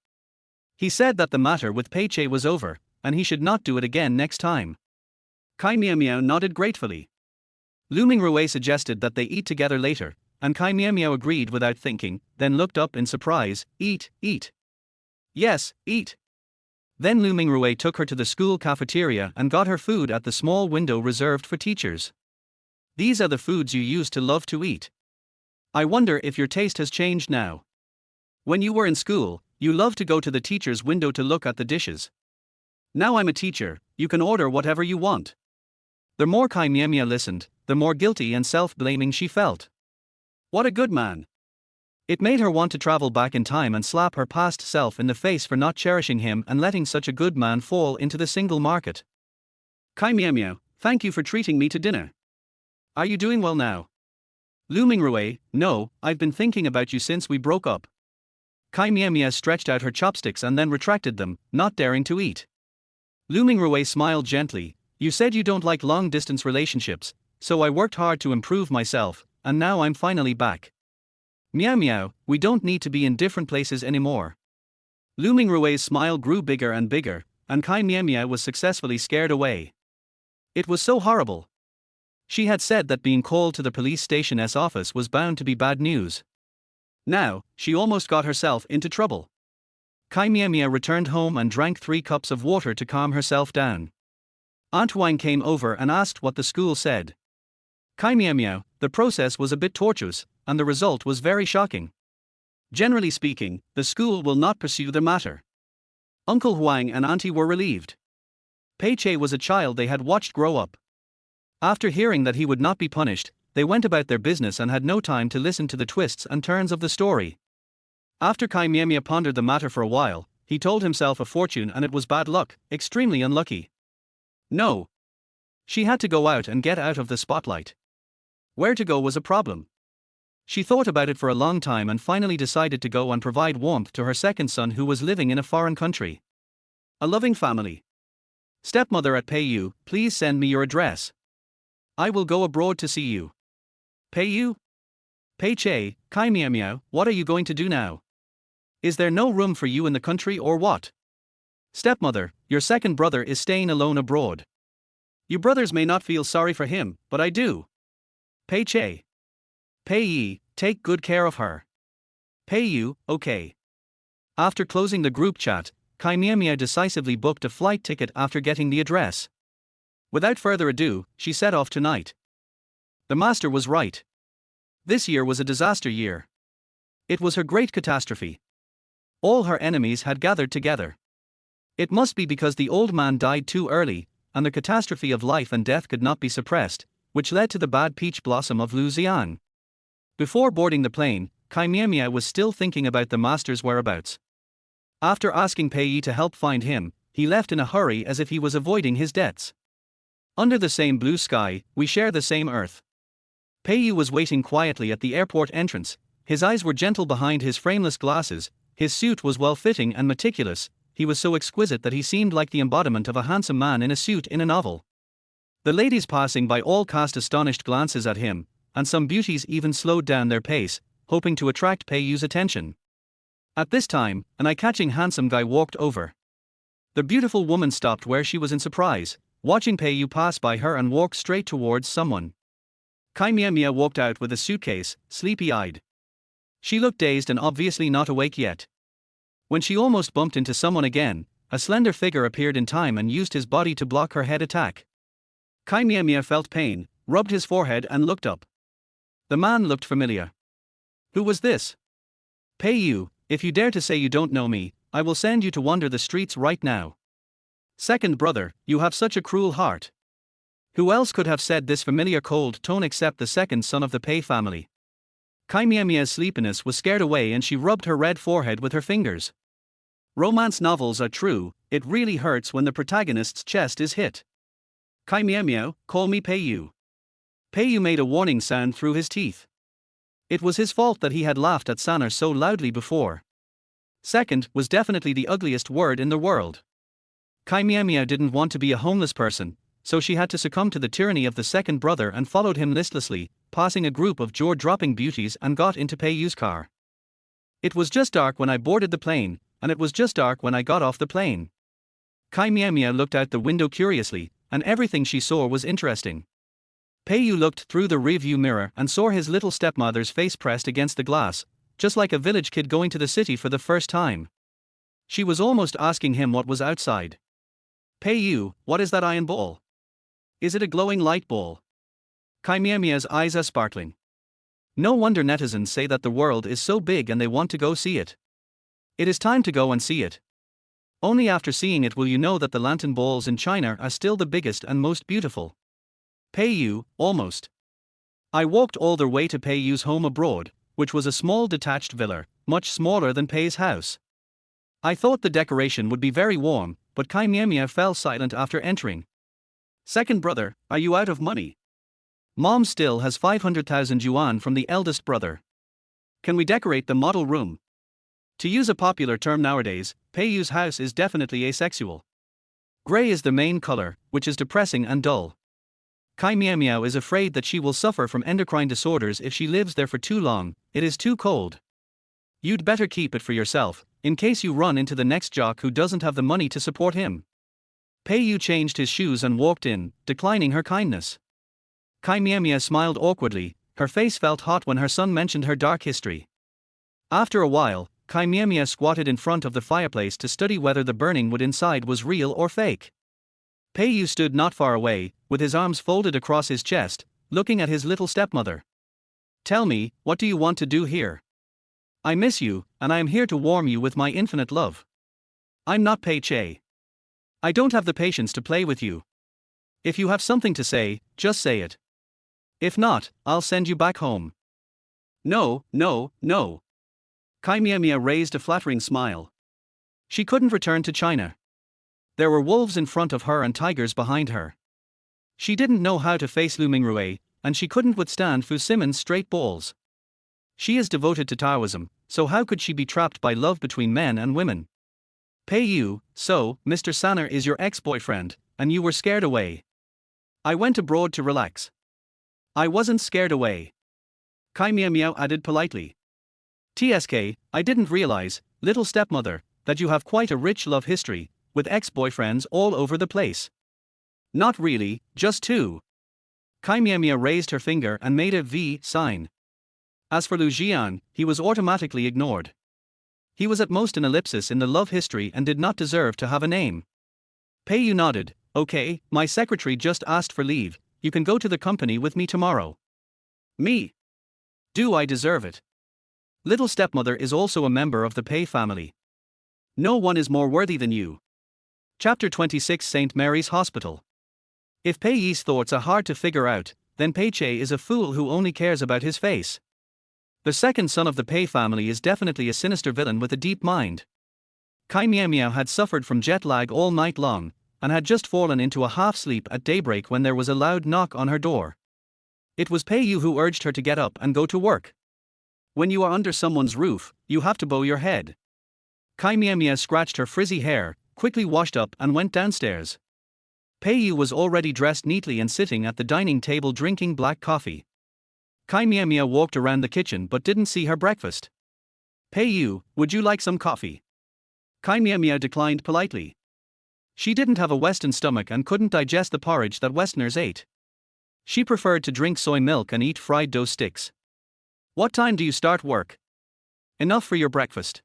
He said that the matter with Pei was over, and he should not do it again next time. Chí Miǎo Miǎo nodded gratefully. Lu Mingrui suggested that they eat together later, and Chí Miǎo Miǎo agreed without thinking, then looked up in surprise. Eat. Yes, eat. Then Lu Mingrui took her to the school cafeteria and got her food at the small window reserved for teachers. These are the foods you used to love to eat. I wonder if your taste has changed now. When you were in school, you loved to go to the teacher's window to look at the dishes. Now I'm a teacher, you can order whatever you want. The more Chí Miǎo Miǎo listened, the more guilty and self-blaming she felt. What a good man. It made her want to travel back in time and slap her past self in the face for not cherishing him and letting such a good man fall into the single market. Chí Miǎo Miǎo, thank you for treating me to dinner. Are you doing well now? Lu Mingrui, no, I've been thinking about you since we broke up. Chí Miǎo Miǎo stretched out her chopsticks and then retracted them, not daring to eat. Lu Mingrui smiled gently. You said you don't like long-distance relationships, so I worked hard to improve myself, and now I'm finally back. Miao Miao, we don't need to be in different places anymore. Lu Mingrui's smile grew bigger and bigger, and Chí Miǎo Miǎo was successfully scared away. It was so horrible. She had said that being called to the police station's office was bound to be bad news. Now, she almost got herself into trouble. Chí Miǎo Miǎo returned home and drank 3 cups of water to calm herself down. Aunt Huang came over and asked what the school said. Chí Miǎo Miǎo, the process was a bit tortuous, and the result was very shocking. Generally speaking, the school will not pursue the matter. Uncle Huang and Auntie were relieved. Pei was a child they had watched grow up. After hearing that he would not be punished, they went about their business and had no time to listen to the twists and turns of the story. After Chí Miǎo Miǎo pondered the matter for a while, he told himself a fortune and it was bad luck, extremely unlucky. No. She had to go out and get out of the spotlight. Where to go was a problem. She thought about it for a long time and finally decided to go and provide warmth to her second son who was living in a foreign country. A loving family. Stepmother at Pei, please send me your address. I will go abroad to see you. Pei? Chí Miǎo Miǎo, what are you going to do now? Is there no room for you in the country or what? Stepmother, your second brother is staying alone abroad. You brothers may not feel sorry for him, but I do. Pei, take good care of her. Pei, okay. After closing the group chat, Chí Miǎo Miǎo decisively booked a flight ticket after getting the address. Without further ado, she set off tonight. The master was right. This year was a disaster year. It was her great catastrophe. All her enemies had gathered together. It must be because the old man died too early, and the catastrophe of life and death could not be suppressed, which led to the bad peach blossom of Lu Xian. Before boarding the plane, Chí Miǎo Miǎo was still thinking about the master's whereabouts. After asking Pei to help find him, he left in a hurry as if he was avoiding his debts. Under the same blue sky, we share the same earth. Pei Yu was waiting quietly at the airport entrance. His eyes were gentle behind his frameless glasses, his suit was well-fitting and meticulous, he was so exquisite that he seemed like the embodiment of a handsome man in a suit in a novel. The ladies passing by all cast astonished glances at him, and some beauties even slowed down their pace, hoping to attract Pei Yu's attention. At this time, an eye-catching handsome guy walked over. The beautiful woman stopped where she was in surprise, watching Pei Yu pass by her and walk straight towards someone. Chí Miǎo Miǎo walked out with a suitcase, sleepy-eyed. She looked dazed and obviously not awake yet. When she almost bumped into someone again, a slender figure appeared in time and used his body to block her head attack. Chí Miǎo Miǎo felt pain, rubbed his forehead and looked up. The man looked familiar. Who was this? Pei Yu, if you dare to say you don't know me, I will send you to wander the streets right now. Second brother, you have such a cruel heart. Who else could have said this familiar cold tone except the second son of the Pei family? Chí Miǎo Miǎo's sleepiness was scared away and she rubbed her red forehead with her fingers. Romance novels are true, it really hurts when the protagonist's chest is hit. Chí Miǎo Miǎo, call me Pei Yu. Pei Yu made a warning sound through his teeth. It was his fault that he had laughed at Sanner so loudly before. Second was definitely the ugliest word in the world. Chí Miǎo Miǎo didn't want to be a homeless person, so she had to succumb to the tyranny of the second brother and followed him listlessly, passing a group of jaw-dropping beauties and got into Pei Yu's car. It was just dark when I boarded the plane, and it was just dark when I got off the plane. Chí Miǎo Miǎo looked out the window curiously, and everything she saw was interesting. Pei Yu looked through the rearview mirror and saw his little stepmother's face pressed against the glass, just like a village kid going to the city for the first time. She was almost asking him what was outside. Pei Yu, what is that iron ball? Is it a glowing light ball? Chí Miǎo Miǎo's eyes are sparkling. No wonder netizens say that the world is so big and they want to go see it. It is time to go and see it. Only after seeing it will you know that the lantern balls in China are still the biggest and most beautiful. Pei Yu, almost. I walked all the way to Pei Yu's home abroad, which was a small detached villa, much smaller than Pei's house. I thought the decoration would be very warm, but Chí Miǎo Miǎo fell silent after entering. Second brother, are you out of money? Mom still has 500,000 yuan from the eldest brother. Can we decorate the model room? To use a popular term nowadays, Pei Yu's house is definitely asexual. Grey is the main color, which is depressing and dull. Chí Miǎo Miǎo is afraid that she will suffer from endocrine disorders if she lives there for too long, it is too cold. You'd better keep it for yourself, in case you run into the next jock who doesn't have the money to support him. Pei Yu changed his shoes and walked in, declining her kindness. Chí Miǎo Miǎo smiled awkwardly, her face felt hot when her son mentioned her dark history. After a while, Chí Miǎo Miǎo squatted in front of the fireplace to study whether the burning wood inside was real or fake. Pei Yu stood not far away, with his arms folded across his chest, looking at his little stepmother. Tell me, what do you want to do here? I miss you, and I am here to warm you with my infinite love. I'm not Pei Che. I don't have the patience to play with you. If you have something to say, just say it. If not, I'll send you back home. No, no, no. Chí Miǎo Miǎo raised a flattering smile. She couldn't return to China. There were wolves in front of her and tigers behind her. She didn't know how to face Lu Mingrui, and she couldn't withstand Fu Simon's straight balls. She is devoted to Taoism, so how could she be trapped by love between men and women? Pei Yu, so, Mr. Sanner is your ex-boyfriend, and you were scared away. I went abroad to relax. I wasn't scared away. Chí Miǎo Miǎo added politely. TSK, I didn't realize, little stepmother, that you have quite a rich love history, with ex-boyfriends all over the place. Not really, just two. Chí Miǎo Miǎo raised her finger and made a V sign. As for Lu Jian, he was automatically ignored. He was at most an ellipsis in the love history and did not deserve to have a name. Pei Yu nodded. Okay, my secretary just asked for leave, you can go to the company with me tomorrow. Me? Do I deserve it? Little stepmother is also a member of the Pei family. No one is more worthy than you. Chapter 26 St. Mary's Hospital. If Pei Yi's thoughts are hard to figure out, then Pei Che is a fool who only cares about his face. The second son of the Pei family is definitely a sinister villain with a deep mind. Chí Miǎo Miǎo had suffered from jet lag all night long, and had just fallen into a half-sleep at daybreak when there was a loud knock on her door. It was Pei Yu who urged her to get up and go to work. When you are under someone's roof, you have to bow your head. Chí Miǎo Miǎo scratched her frizzy hair, quickly washed up and went downstairs. Pei Yu was already dressed neatly and sitting at the dining table drinking black coffee. Chí Miǎo Miǎo walked around the kitchen but didn't see her breakfast. Pei Yu, would you like some coffee? Chí Miǎo Miǎo declined politely. She didn't have a Western stomach and couldn't digest the porridge that Westerners ate. She preferred to drink soy milk and eat fried dough sticks. What time do you start work? Enough for your breakfast.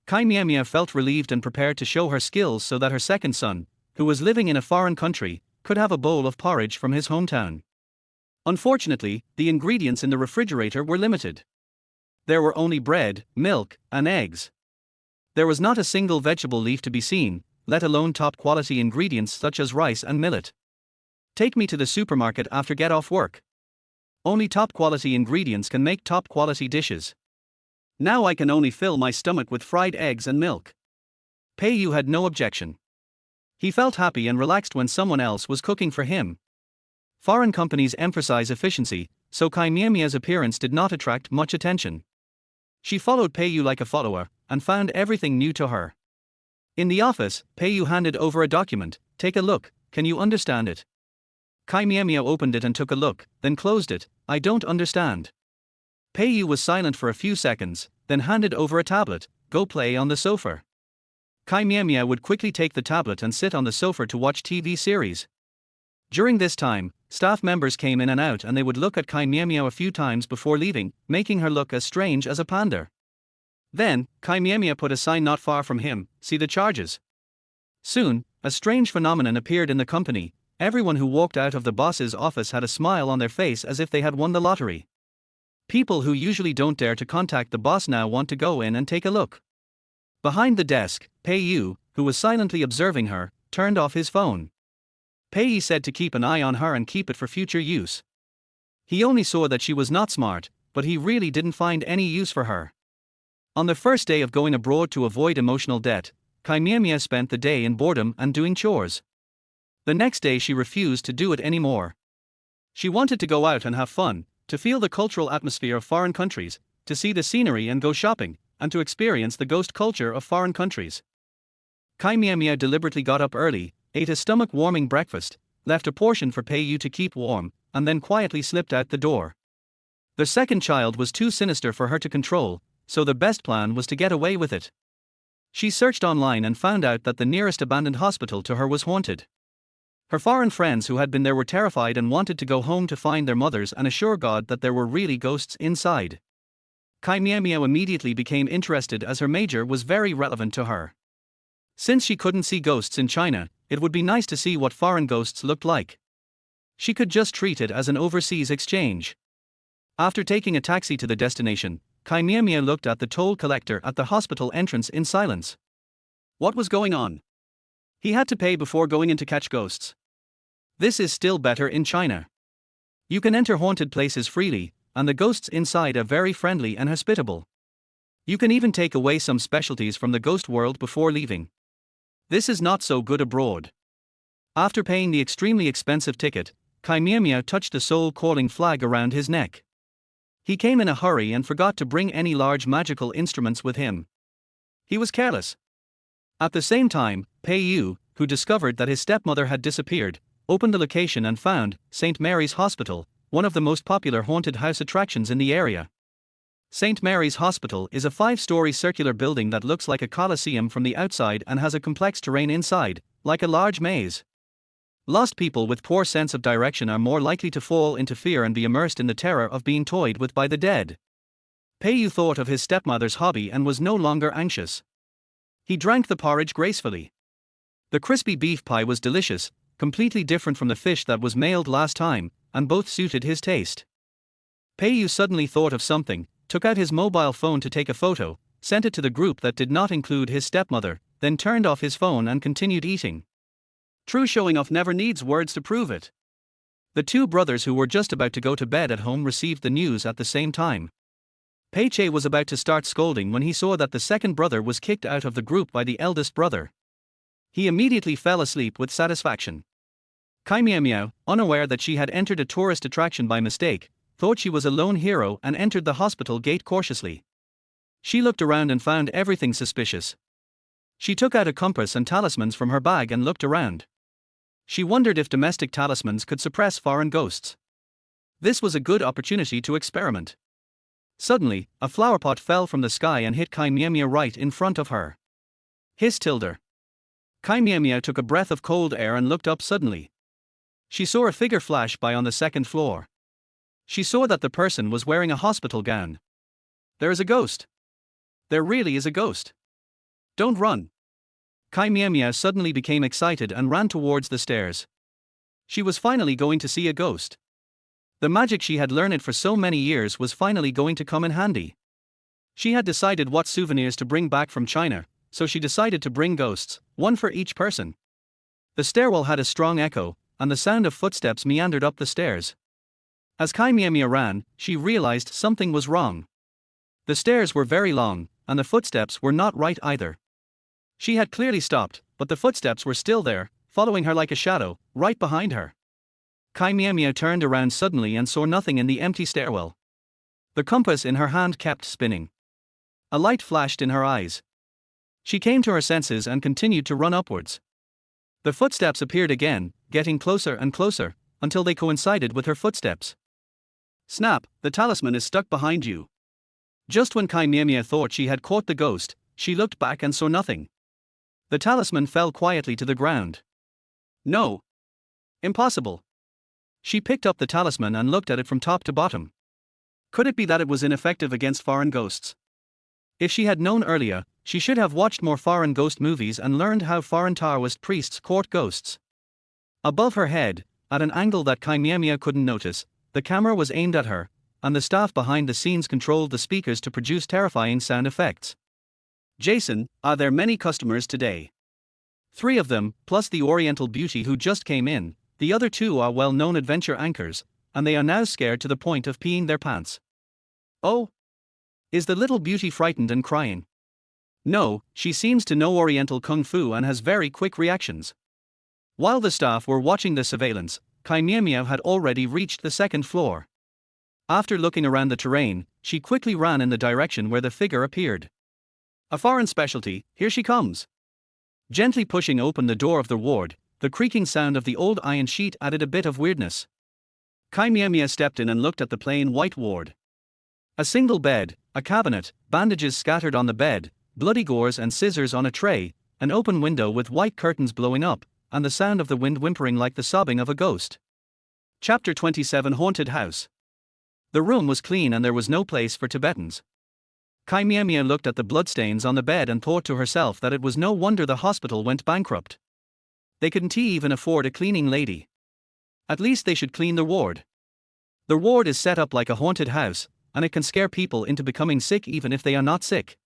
Chí Miǎo Miǎo felt relieved and prepared to show her skills so that her second son, who was living in a foreign country, could have a bowl of porridge from his hometown. Unfortunately, the ingredients in the refrigerator were limited. There were only bread, milk, and eggs. There was not a single vegetable leaf to be seen, let alone top-quality ingredients such as rice and millet. Take me to the supermarket after get off work. Only top-quality ingredients can make top-quality dishes. Now I can only fill my stomach with fried eggs and milk. Pei Yu had no objection. He felt happy and relaxed when someone else was cooking for him. Foreign companies emphasize efficiency, so Chí Miǎo Miǎo's appearance did not attract much attention. She followed Pei Yu like a follower, and found everything new to her. In the office, Pei Yu handed over a document. Take a look, can you understand it? Chí Miǎo Miǎo opened it and took a look, then closed it. I don't understand. Pei Yu was silent for a few seconds, then handed over a tablet. Go play on the sofa. Chí Miǎo Miǎo would quickly take the tablet and sit on the sofa to watch TV series. During this time, staff members came in and out and they would look at Chí Miǎo Miǎo a few times before leaving, making her look as strange as a panda. Then, Chí Miǎo Miǎo put a sign not far from him, see the charges. Soon, a strange phenomenon appeared in the company. Everyone who walked out of the boss's office had a smile on their face as if they had won the lottery. People who usually don't dare to contact the boss now want to go in and take a look. Behind the desk, Pei Yu, who was silently observing her, turned off his phone. Pei Yu said to keep an eye on her and keep it for future use. He only saw that she was not smart, but he really didn't find any use for her. On the first day of going abroad to avoid emotional debt, Chí Miǎo Miǎo spent the day in boredom and doing chores. The next day she refused to do it anymore. She wanted to go out and have fun, to feel the cultural atmosphere of foreign countries, to see the scenery and go shopping, and to experience the ghost culture of foreign countries. Chí Miǎo Miǎo deliberately got up early, ate a stomach-warming breakfast, left a portion for Pei Yu to keep warm, and then quietly slipped out the door. The second child was too sinister for her to control, so the best plan was to get away with it. She searched online and found out that the nearest abandoned hospital to her was haunted. Her foreign friends who had been there were terrified and wanted to go home to find their mothers and assure God that there were really ghosts inside. Chí Miǎo Miǎo immediately became interested as her major was very relevant to her. Since she couldn't see ghosts in China, it would be nice to see what foreign ghosts looked like. She could just treat it as an overseas exchange. After taking a taxi to the destination, Chí Miǎo Miǎo looked at the toll collector at the hospital entrance in silence. What was going on? He had to pay before going in to catch ghosts. This is still better in China. You can enter haunted places freely, and the ghosts inside are very friendly and hospitable. You can even take away some specialties from the ghost world before leaving. This is not so good abroad. After paying the extremely expensive ticket, Chí Miǎo Miǎo touched the soul-calling flag around his neck. He came in a hurry and forgot to bring any large magical instruments with him. He was careless. At the same time, Pei Yu, who discovered that his stepmother had disappeared, opened the location and found St. Mary's Hospital, one of the most popular haunted house attractions in the area. St. Mary's Hospital is a 5-story circular building that looks like a coliseum from the outside and has a complex terrain inside, like a large maze. Lost people with poor sense of direction are more likely to fall into fear and be immersed in the terror of being toyed with by the dead. Pei Yu thought of his stepmother's hobby and was no longer anxious. He drank the porridge gracefully. The crispy beef pie was delicious, completely different from the fish that was mailed last time, and both suited his taste. Pei Yu suddenly thought of something, took out his mobile phone to take a photo, sent it to the group that did not include his stepmother, then turned off his phone and continued eating. True showing off never needs words to prove it. The two brothers who were just about to go to bed at home received the news at the same time. Pei Che was about to start scolding when he saw that the second brother was kicked out of the group by the eldest brother. He immediately fell asleep with satisfaction. Chí Miǎo Miǎo, unaware that she had entered a tourist attraction by mistake, thought she was a lone hero and entered the hospital gate cautiously. She looked around and found everything suspicious. She took out a compass and talismans from her bag and looked around. She wondered if domestic talismans could suppress foreign ghosts. This was a good opportunity to experiment. Suddenly, a flowerpot fell from the sky and hit Chí Miǎo Miǎo right in front of her. Hiss tilde. Chí Miǎo Miǎo took a breath of cold air and looked up suddenly. She saw a figure flash by on the second floor. She saw that the person was wearing a hospital gown. There is a ghost. There really is a ghost. Don't run. Chí Miǎo Miǎo suddenly became excited and ran towards the stairs. She was finally going to see a ghost. The magic she had learned for so many years was finally going to come in handy. She had decided what souvenirs to bring back from China, so she decided to bring ghosts, one for each person. The stairwell had a strong echo, and the sound of footsteps meandered up the stairs. As Chí Miǎo Miǎo ran, she realized something was wrong. The stairs were very long, and the footsteps were not right either. She had clearly stopped, but the footsteps were still there, following her like a shadow, right behind her. Chí Miǎo Miǎo turned around suddenly and saw nothing in the empty stairwell. The compass in her hand kept spinning. A light flashed in her eyes. She came to her senses and continued to run upwards. The footsteps appeared again, getting closer and closer, until they coincided with her footsteps. Snap, the talisman is stuck behind you. Just when Chí Miǎo Miǎo thought she had caught the ghost, she looked back and saw nothing. The talisman fell quietly to the ground. No. Impossible. She picked up the talisman and looked at it from top to bottom. Could it be that it was ineffective against foreign ghosts? If she had known earlier, she should have watched more foreign ghost movies and learned how foreign Taoist priests court ghosts. Above her head, at an angle that Chí Miǎo Miǎo couldn't notice, the camera was aimed at her, and the staff behind the scenes controlled the speakers to produce terrifying sound effects. Jason, are there many customers today? 3 of them, plus the Oriental beauty who just came in. The other 2 are well-known adventure anchors, and they are now scared to the point of peeing their pants. Oh? Is the little beauty frightened and crying? No, she seems to know Oriental Kung Fu and has very quick reactions. While the staff were watching the surveillance, Chí Miǎo Miǎo had already reached the second floor. After looking around the terrain, she quickly ran in the direction where the figure appeared. A foreign specialty, here she comes. Gently pushing open the door of the ward, the creaking sound of the old iron sheet added a bit of weirdness. Chí Miǎo Miǎo stepped in and looked at the plain white ward. A single bed, a cabinet, bandages scattered on the bed, bloody gauze and scissors on a tray, an open window with white curtains blowing up, and the sound of the wind whimpering like the sobbing of a ghost. Chapter 27 Haunted House. The room was clean and there was no place for Tibetans. Chí Miǎo Miǎo looked at the bloodstains on the bed and thought to herself that it was no wonder the hospital went bankrupt. They couldn't even afford a cleaning lady. At least they should clean the ward. The ward is set up like a haunted house, and it can scare people into becoming sick even if they are not sick.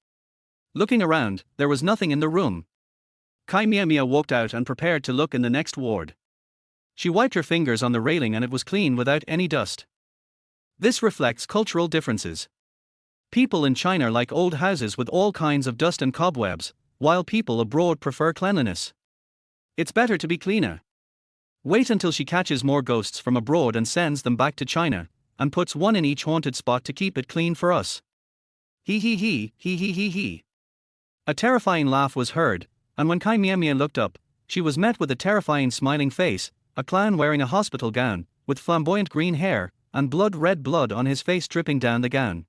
Looking around, there was nothing in the room. Chí Miǎo Miǎo walked out and prepared to look in the next ward. She wiped her fingers on the railing and it was clean without any dust. This reflects cultural differences. People in China like old houses with all kinds of dust and cobwebs, while people abroad prefer cleanliness. It's better to be cleaner. Wait until she catches more ghosts from abroad and sends them back to China, and puts one in each haunted spot to keep it clean for us. He. A terrifying laugh was heard, and when Chí Miǎo Miǎo looked up, she was met with a terrifying smiling face, a clown wearing a hospital gown, with flamboyant green hair, and blood-red blood on his face dripping down the gown.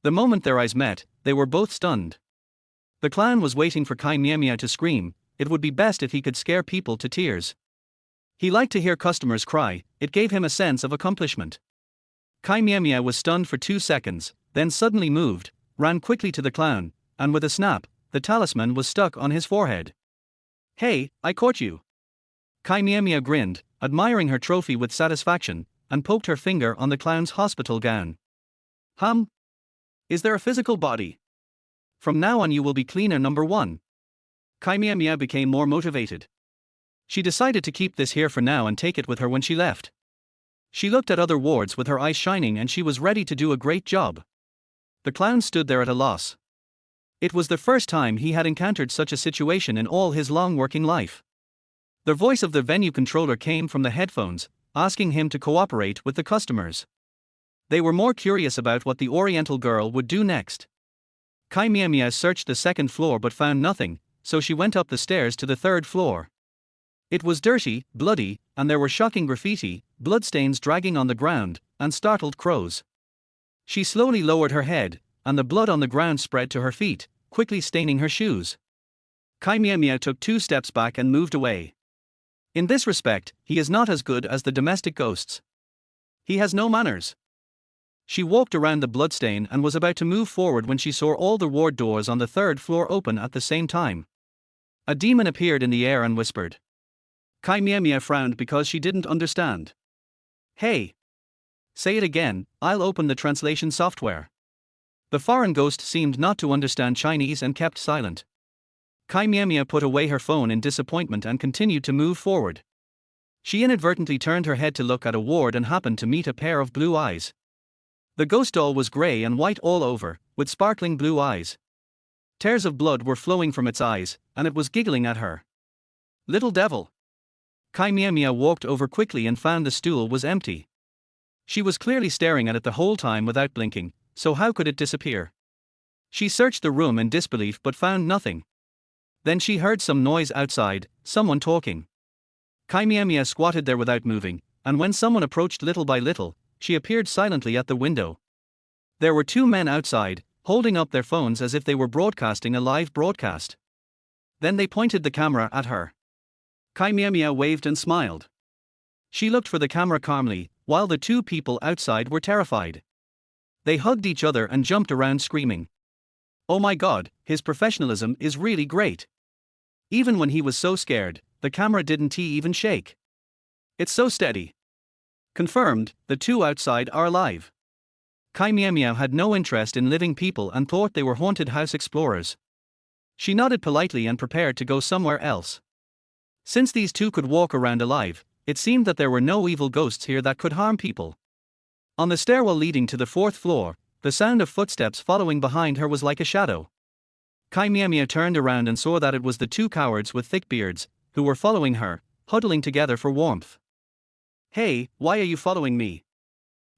The moment their eyes met, they were both stunned. The clown was waiting for Chí Miǎo Miǎo to scream. It would be best if he could scare people to tears. He liked to hear customers cry, it gave him a sense of accomplishment. Chí Miǎo Miǎo was stunned for 2 seconds, then suddenly moved, ran quickly to the clown, and with a snap, the talisman was stuck on his forehead. Hey, I caught you. Chí Miǎo Miǎo grinned, admiring her trophy with satisfaction, and poked her finger on the clown's hospital gown. Is there a physical body? From now on you will be cleaner number 1. Chí Miǎo Miǎo became more motivated. She decided to keep this here for now and take it with her when she left. She looked at other wards with her eyes shining and she was ready to do a great job. The clown stood there at a loss. It was the first time he had encountered such a situation in all his long working life. The voice of the venue controller came from the headphones, asking him to cooperate with the customers. They were more curious about what the Oriental girl would do next. Chí Miǎo Miǎo searched the second floor but found nothing, so she went up the stairs to the third floor. It was dirty, bloody, and there were shocking graffiti, bloodstains dragging on the ground, and startled crows. She slowly lowered her head, and the blood on the ground spread to her feet, quickly staining her shoes. Chí Miǎo Miǎo took 2 steps back and moved away. In this respect, he is not as good as the domestic ghosts. He has no manners. She walked around the bloodstain and was about to move forward when she saw all the ward doors on the third floor open at the same time. A demon appeared in the air and whispered. Chí Miǎo Miǎo frowned because she didn't understand. Hey! Say it again, I'll open the translation software. The foreign ghost seemed not to understand Chinese and kept silent. Chí Miǎo Miǎo put away her phone in disappointment and continued to move forward. She inadvertently turned her head to look at a ward and happened to meet a pair of blue eyes. The ghost doll was grey and white all over, with sparkling blue eyes. Tears of blood were flowing from its eyes, and it was giggling at her. Little devil! Chí Miǎo Miǎo walked over quickly and found the stool was empty. She was clearly staring at it the whole time without blinking, so how could it disappear? She searched the room in disbelief but found nothing. Then she heard some noise outside, someone talking. Chí Miǎo Miǎo squatted there without moving, and when someone approached little by little, she appeared silently at the window. There were 2 men outside, holding up their phones as if they were broadcasting a live broadcast. Then they pointed the camera at her. Chí Miǎo Miǎo waved and smiled. She looked for the camera calmly, while the 2 people outside were terrified. They hugged each other and jumped around screaming. Oh my god, his professionalism is really great. Even when he was so scared, the camera didn't even shake. It's so steady. Confirmed, the 2 outside are alive. Chí Miǎo Miǎo had no interest in living people and thought they were haunted house explorers. She nodded politely and prepared to go somewhere else. Since these 2 could walk around alive, it seemed that there were no evil ghosts here that could harm people. On the stairwell leading to the 4th floor, the sound of footsteps following behind her was like a shadow. Chí Miǎo Miǎo turned around and saw that it was the 2 cowards with thick beards, who were following her, huddling together for warmth. Hey, why are you following me?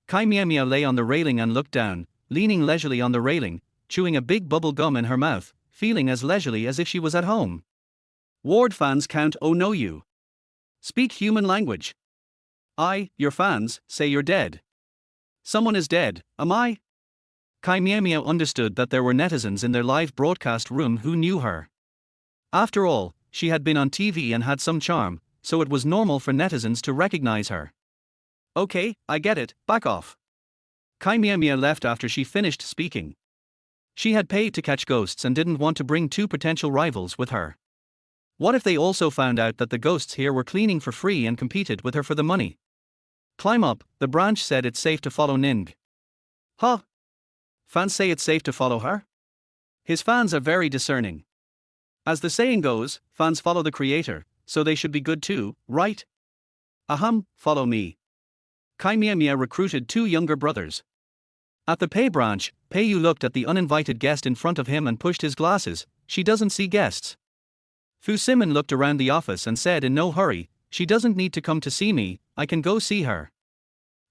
Chí Miǎo Miǎo lay on the railing and looked down, leaning leisurely on the railing, chewing a big bubble gum in her mouth, feeling as leisurely as if she was at home. Ward fans can't know you. Speak human language. Your fans, say you're dead. Someone is dead, am I? Chí Miǎo Miǎo understood that there were netizens in their live broadcast room who knew her. After all, she had been on TV and had some charm, so it was normal for netizens to recognize her. Okay, I get it, back off. Chí Miǎo Miǎo left after she finished speaking. She had paid to catch ghosts and didn't want to bring 2 potential rivals with her. What if they also found out that the ghosts here were cleaning for free and competed with her for the money? Climb up, the branch said it's safe to follow Ning. Huh? Fans say it's safe to follow her? His fans are very discerning. As the saying goes, fans follow the creator, so they should be good too, right? Follow me. Chí Miǎo Miǎo recruited 2 younger brothers. At the pay branch, Pei Yu looked at the uninvited guest in front of him and pushed his glasses. She doesn't see guests. Fu Simin looked around the office and said in no hurry, she doesn't need to come to see me, I can go see her.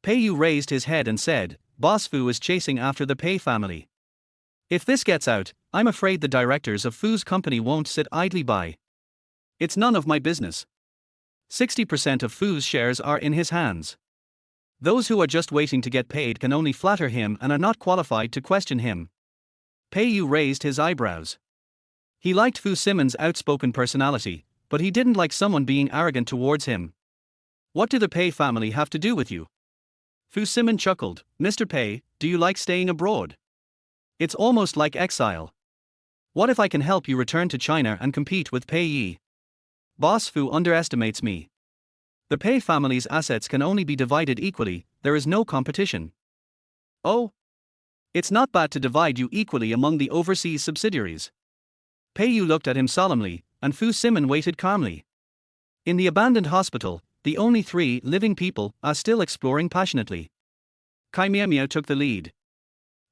Pei Yu raised his head and said, Boss Fu is chasing after the Pei family. If this gets out, I'm afraid the directors of Fu's company won't sit idly by. It's none of my business. 60% of Fu's shares are in his hands. Those who are just waiting to get paid can only flatter him and are not qualified to question him. Pei Yu raised his eyebrows. He liked Fu Simon's outspoken personality, but he didn't like someone being arrogant towards him. What do the Pei family have to do with you? Fu Simon chuckled, Mr. Pei, do you like staying abroad? It's almost like exile. What if I can help you return to China and compete with Pei Yi? Boss Fu underestimates me. The Pei family's assets can only be divided equally, there is no competition. Oh? It's not bad to divide you equally among the overseas subsidiaries. Pei Yu looked at him solemnly, and Fu Simon waited calmly. In the abandoned hospital, the only 3 living people are still exploring passionately. Chí Miǎo Miǎo took the lead.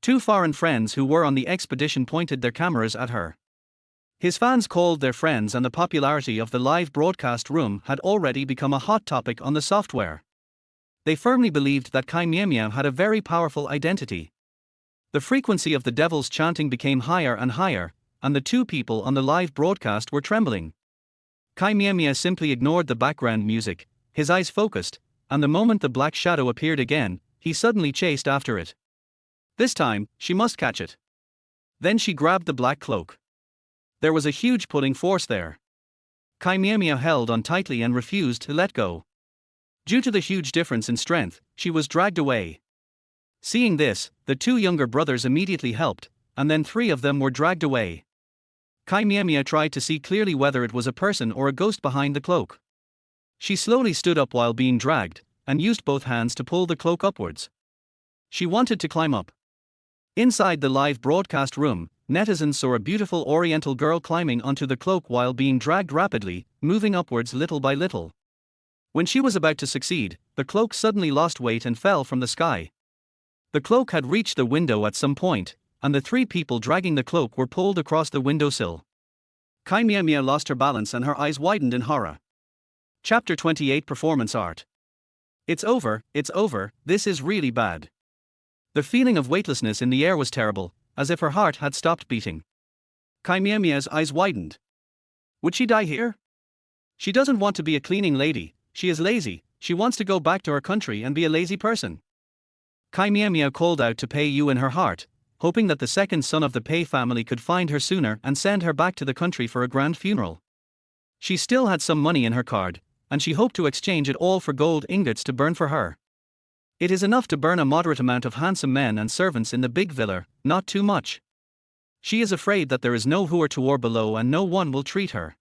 2 foreign friends who were on the expedition pointed their cameras at her. His fans called their friends, and the popularity of the live broadcast room had already become a hot topic on the software. They firmly believed that Chí Miǎo Miǎo had a very powerful identity. The frequency of the devil's chanting became higher and higher, and the two people on the live broadcast were trembling. Chí Miǎo Miǎo simply ignored the background music, his eyes focused, and the moment the black shadow appeared again, he suddenly chased after it. This time, she must catch it. Then she grabbed the black cloak. There was a huge pulling force there. Chí Miǎo Miǎo held on tightly and refused to let go. Due to the huge difference in strength, she was dragged away. Seeing this, the two younger brothers immediately helped, and then three of them were dragged away. Chí Miǎo Miǎo tried to see clearly whether it was a person or a ghost behind the cloak. She slowly stood up while being dragged, and used both hands to pull the cloak upwards. She wanted to climb up. Inside the live broadcast room, netizens saw a beautiful oriental girl climbing onto the cloak while being dragged rapidly, moving upwards little by little. When she was about to succeed, the cloak suddenly lost weight and fell from the sky. The cloak had reached the window at some point, and the three people dragging the cloak were pulled across the windowsill. Chí Miǎo Miǎo lost her balance and her eyes widened in horror. Chapter 28 Performance Art. It's over, this is really bad. The feeling of weightlessness in the air was terrible, as if her heart had stopped beating. Chí Miǎo Miǎo's eyes widened. Would she die here? She doesn't want to be a cleaning lady, she is lazy, she wants to go back to her country and be a lazy person. Chí Miǎo Miǎo called out to Pei Yu in her heart, hoping that the second son of the Pei family could find her sooner and send her back to the country for a grand funeral. She still had some money in her card, and she hoped to exchange it all for gold ingots to burn for her. It is enough to burn a moderate amount of handsome men and servants in the big villa, not too much. She is afraid that there is no tour below and no one will treat her.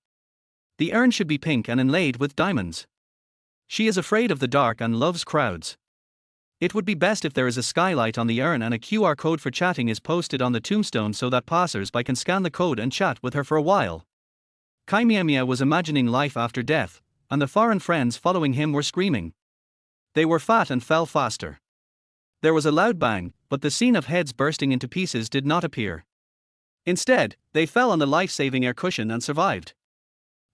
The urn should be pink and inlaid with diamonds. She is afraid of the dark and loves crowds. It would be best if there is a skylight on the urn and a QR code for chatting is posted on the tombstone so that passers-by can scan the code and chat with her for a while. Chí Miǎo Miǎo was imagining life after death, and the foreign friends following him were screaming. They were fat and fell faster. There was a loud bang, but the scene of heads bursting into pieces did not appear. Instead, they fell on the life-saving air cushion and survived.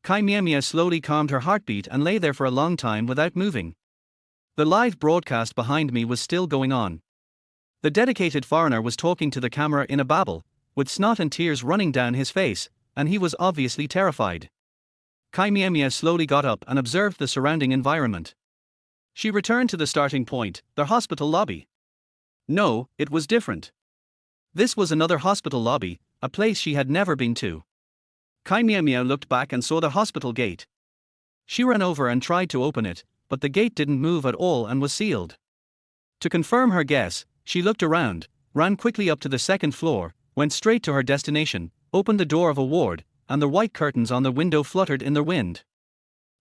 Chí Miǎo Miǎo slowly calmed her heartbeat and lay there for a long time without moving. The live broadcast behind me was still going on. The dedicated foreigner was talking to the camera in a babble, with snot and tears running down his face, and he was obviously terrified. Chí Miǎo Miǎo slowly got up and observed the surrounding environment. She returned to the starting point, the hospital lobby. No, it was different. This was another hospital lobby, a place she had never been to. Chí Miǎo Miǎo looked back and saw the hospital gate. She ran over and tried to open it, but the gate didn't move at all and was sealed. To confirm her guess, she looked around, ran quickly up to the second floor, went straight to her destination, opened the door of a ward, and the white curtains on the window fluttered in the wind.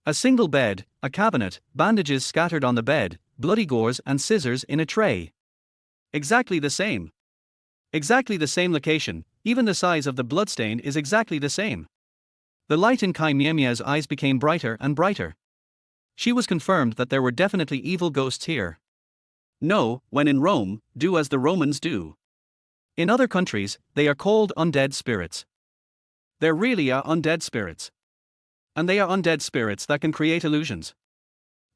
A single bed, a cabinet, bandages scattered on the bed, bloody gauze and scissors in a tray. Exactly the same. Exactly the same location, even the size of the bloodstain is exactly the same. The light in Chí Miǎo Miǎo's eyes became brighter and brighter. She was confirmed that there were definitely evil ghosts here. No, when in Rome, do as the Romans do. In other countries, they are called undead spirits. There really are undead spirits. And they are undead spirits that can create illusions.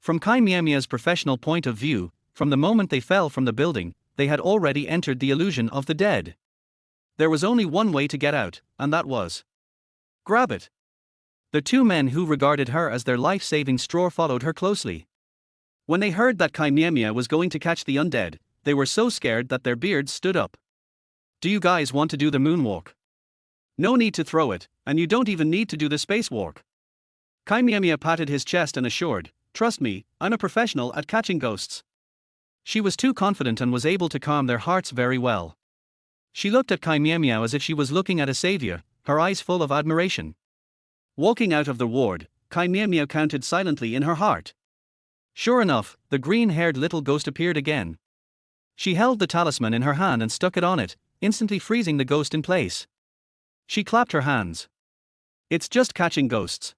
From Chí Miǎo Miǎo's professional point of view, from the moment they fell from the building, they had already entered the illusion of the dead. There was only one way to get out, and that was grab it. The two men who regarded her as their life-saving straw followed her closely. When they heard that Chí Miǎo Miǎo was going to catch the undead, they were so scared that their beards stood up. Do you guys want to do the moonwalk? No need to throw it, and you don't even need to do the spacewalk. Chí Miǎo Miǎo patted his chest and assured, trust me, I'm a professional at catching ghosts. She was too confident and was able to calm their hearts very well. She looked at Chí Miǎo Miǎo as if she was looking at a savior, her eyes full of admiration. Walking out of the ward, Chí Miǎo Miǎo counted silently in her heart. Sure enough, the green-haired little ghost appeared again. She held the talisman in her hand and stuck it on it, instantly freezing the ghost in place. She clapped her hands. It's just catching ghosts.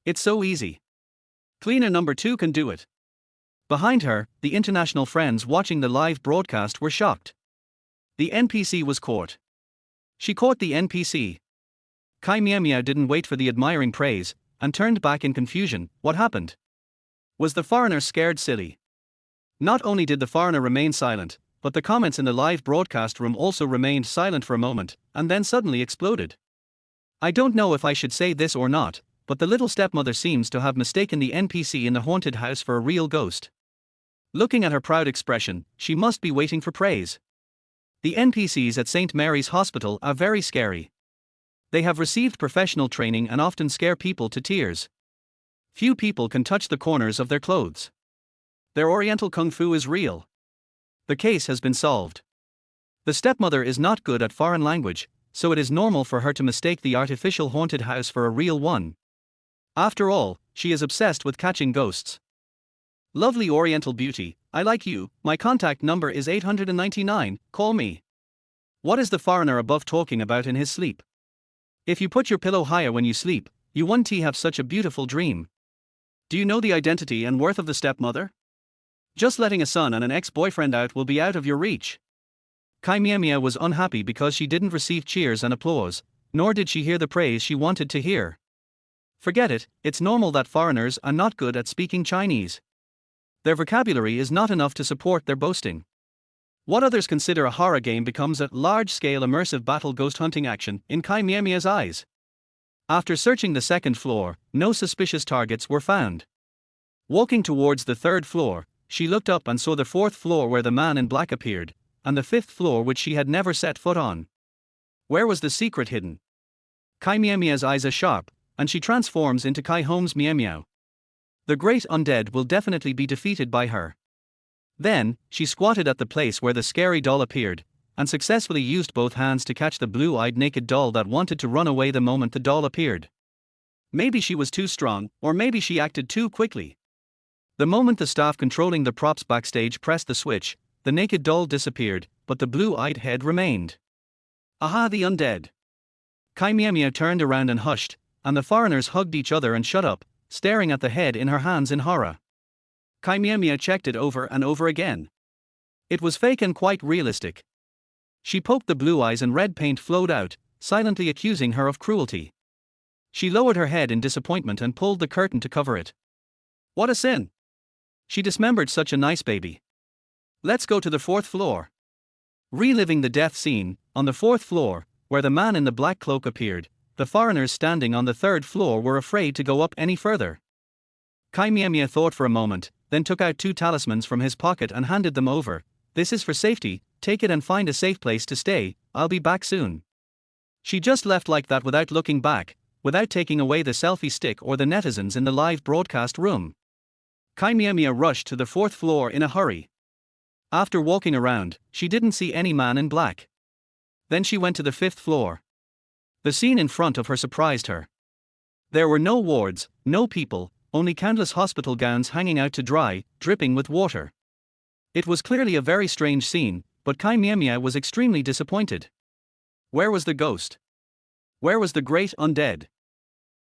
It's so easy. Cleaner number 2 can do it. Behind her, the international friends watching the live broadcast were shocked. The NPC was caught. She caught the NPC. Chí Miǎo Miǎo didn't wait for the admiring praise, and turned back in confusion. What happened? Was the foreigner scared silly? Not only did the foreigner remain silent, but the comments in the live broadcast room also remained silent for a moment, and then suddenly exploded. I don't know if I should say this or not, but the little stepmother seems to have mistaken the NPC in the haunted house for a real ghost. Looking at her proud expression, she must be waiting for praise. The NPCs at St. Mary's Hospital are very scary. They have received professional training and often scare people to tears. Few people can touch the corners of their clothes. Their Oriental Kung Fu is real. The case has been solved. The stepmother is not good at foreign language, so it is normal for her to mistake the artificial haunted house for a real one. After all, she is obsessed with catching ghosts. Lovely Oriental beauty, I like you, my contact number is 899, call me. What is the foreigner above talking about in his sleep? If you put your pillow higher when you sleep, you won't have such a beautiful dream. Do you know the identity and worth of the stepmother? Just letting a son and an ex-boyfriend out will be out of your reach. Chí Miǎo Miǎo was unhappy because she didn't receive cheers and applause, nor did she hear the praise she wanted to hear. Forget it, it's normal that foreigners are not good at speaking Chinese. Their vocabulary is not enough to support their boasting. What others consider a horror game becomes a large-scale immersive battle ghost hunting action in Chí Miǎo Miǎo's eyes. After searching the second floor, no suspicious targets were found. Walking towards the third floor, she looked up and saw the fourth floor where the man in black appeared, and the fifth floor which she had never set foot on. Where was the secret hidden? Chí Miǎo Miǎo's eyes are sharp, and she transforms into Chí Miǎo Miǎo. The great undead will definitely be defeated by her. Then, she squatted at the place where the scary doll appeared, and successfully used both hands to catch the blue-eyed naked doll that wanted to run away the moment the doll appeared. Maybe she was too strong, or maybe she acted too quickly. The moment the staff controlling the props backstage pressed the switch, the naked doll disappeared, but the blue-eyed head remained. Aha, the undead! Chí Miǎo Miǎo turned around and hushed, and the foreigners hugged each other and shut up, staring at the head in her hands in horror. Chí Miǎo Miǎo checked it over and over again. It was fake and quite realistic. She poked the blue eyes and red paint flowed out, silently accusing her of cruelty. She lowered her head in disappointment and pulled the curtain to cover it. What a sin! She dismembered such a nice baby. Let's go to the fourth floor. Reliving the death scene, on the fourth floor, where the man in the black cloak appeared, the foreigners standing on the third floor were afraid to go up any further. Chí Miǎo Miǎo thought for a moment, then took out 2 talismans from his pocket and handed them over. This is for safety, take it and find a safe place to stay, I'll be back soon. She just left like that without looking back, without taking away the selfie stick or the netizens in the live broadcast room. Chí Miǎo Miǎo rushed to the fourth floor in a hurry. After walking around, she didn't see any man in black. Then she went to the fifth floor. The scene in front of her surprised her. There were no wards, no people, only countless hospital gowns hanging out to dry, dripping with water. It was clearly a very strange scene, but Chí Miǎo Miǎo was extremely disappointed. Where was the ghost? Where was the great undead?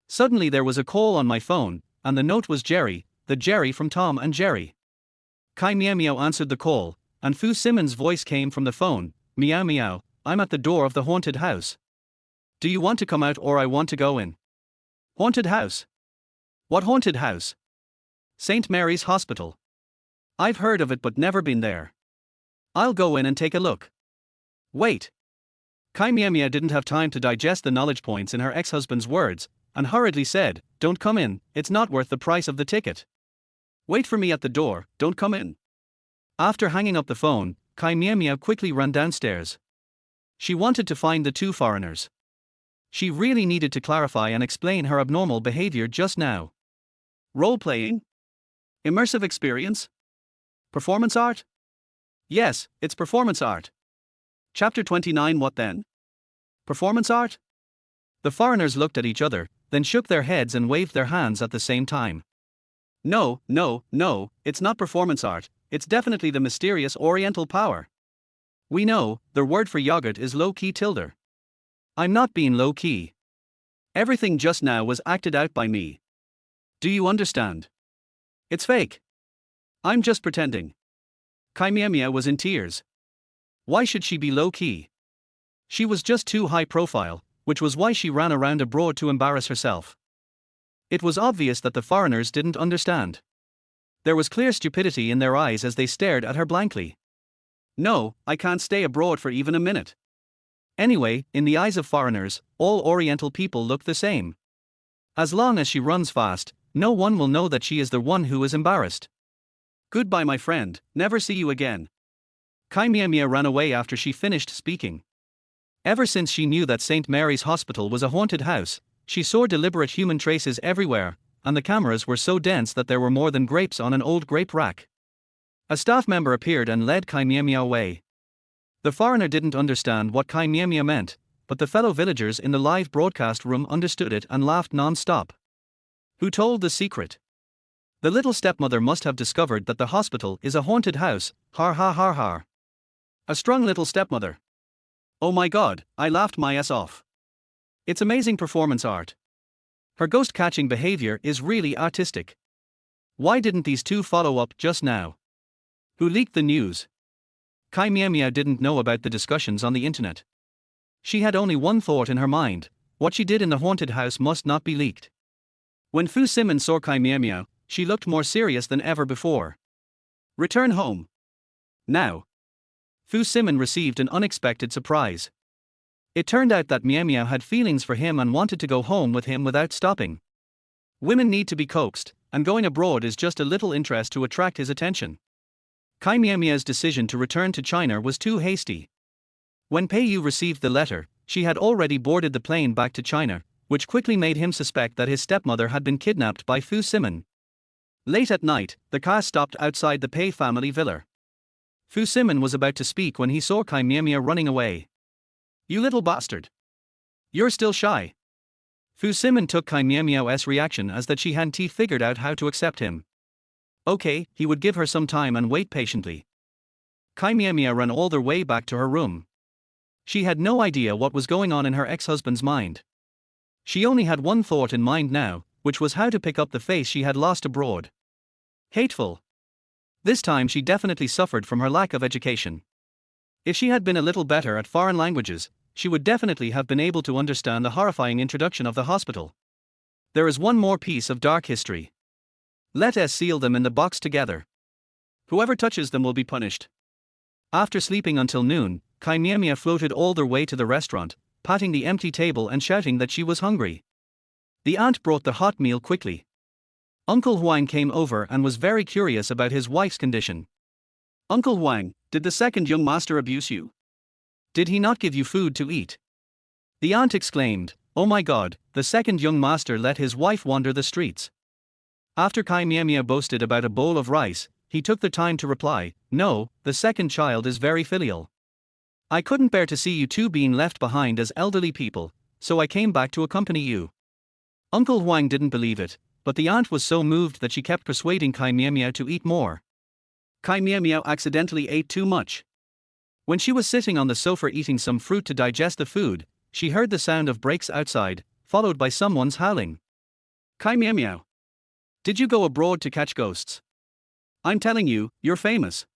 Suddenly there was a call on my phone, and the note was Jerry, the Jerry from Tom and Jerry. Chí Miǎo Miǎo answered the call, and Fu Simmons' voice came from the phone. Meow meow, I'm at the door of the haunted house. Do you want to come out or I want to go in? Haunted house? What haunted house? St. Mary's Hospital. I've heard of it but never been there. I'll go in and take a look. Wait. Chí Miǎo Miǎo didn't have time to digest the knowledge points in her ex-husband's words, and hurriedly said, Don't come in, it's not worth the price of the ticket. Wait for me at the door, don't come in. After hanging up the phone, Chí Miǎo Miǎo quickly ran downstairs. She wanted to find the 2 foreigners. She really needed to clarify and explain her abnormal behavior just now. Role-playing? Immersive experience? Performance art? Yes, it's performance art. Chapter 29. What then? Performance art? The foreigners looked at each other, then shook their heads and waved their hands at the same time. No, it's not performance art, it's definitely the mysterious Oriental power. We know, the word for yogurt is low-key tilde. I'm not being low-key. Everything just now was acted out by me. Do you understand? It's fake. I'm just pretending. Chí Miǎo Miǎo was in tears. Why should she be low-key? She was just too high-profile. which was why she ran around abroad to embarrass herself. It was obvious that the foreigners didn't understand. There was clear stupidity in their eyes as they stared at her blankly. No, I can't stay abroad for even a minute. Anyway, in the eyes of foreigners, all Oriental people look the same. As long as she runs fast, no one will know that she is the one who is embarrassed. Goodbye, my friend, never see you again. Chí Miǎo Miǎo ran away after she finished speaking. Ever since she knew that St. Mary's Hospital was a haunted house, she saw deliberate human traces everywhere, and the cameras were so dense that there were more than grapes on an old grape rack. A staff member appeared and led Chí Miǎo Miǎo away. The foreigner didn't understand what Chí Miǎo Miǎo meant, but the fellow villagers in the live broadcast room understood it and laughed non-stop. Who told the secret? The little stepmother must have discovered that the hospital is a haunted house, har ha har har. A strong little stepmother. Oh my god, I laughed my ass off. It's amazing performance art. Her ghost-catching behavior is really artistic. Why didn't these two follow up just now? Who leaked the news? Chí Miǎo Miǎo didn't know about the discussions on the internet. She had only one thought in her mind: what she did in the haunted house must not be leaked. When Fu Simon saw Chí Miǎo Miǎo, she looked more serious than ever before. Return home. Now. Fu Simon received an unexpected surprise. It turned out that Miǎo Miǎo had feelings for him and wanted to go home with him without stopping. Women need to be coaxed, and going abroad is just a little interest to attract his attention. Chí Miǎo Miǎo's decision to return to China was too hasty. When Pei Yu received the letter, she had already boarded the plane back to China, which quickly made him suspect that his stepmother had been kidnapped by Fu Simon. Late at night, the car stopped outside the Pei family villa. Fu Simon was about to speak when he saw Chí Miǎo Miǎo running away. You little bastard. You're still shy. Fu Simon took Chí Miǎo Miǎo's reaction as that she hadn't figured out how to accept him. Okay, he would give her some time and wait patiently. Chí Miǎo Miǎo ran all the way back to her room. She had no idea what was going on in her ex-husband's mind. She only had one thought in mind now, which was how to pick up the face she had lost abroad. Hateful. This time she definitely suffered from her lack of education. If she had been a little better at foreign languages, she would definitely have been able to understand the horrifying introduction of the hospital. There is one more piece of dark history. Let us seal them in the box together. Whoever touches them will be punished. After sleeping until noon, Chí Miǎo Miǎo floated all the way to the restaurant, patting the empty table and shouting that she was hungry. The aunt brought the hot meal quickly. Uncle Huang came over and was very curious about his wife's condition. Uncle Huang, did the second young master abuse you? Did he not give you food to eat? The aunt exclaimed, oh my god, the second young master let his wife wander the streets. After Chí Miǎo Miǎo boasted about a bowl of rice, he took the time to reply, no, the second child is very filial. I couldn't bear to see you two being left behind as elderly people, so I came back to accompany you. Uncle Huang didn't believe it, but the aunt was so moved that she kept persuading Chí Miǎo Miǎo to eat more. Chí Miǎo Miǎo accidentally ate too much. When she was sitting on the sofa eating some fruit to digest the food, she heard the sound of brakes outside, followed by someone's howling. Chí Miǎo Miǎo. Did you go abroad to catch ghosts? I'm telling you, you're famous.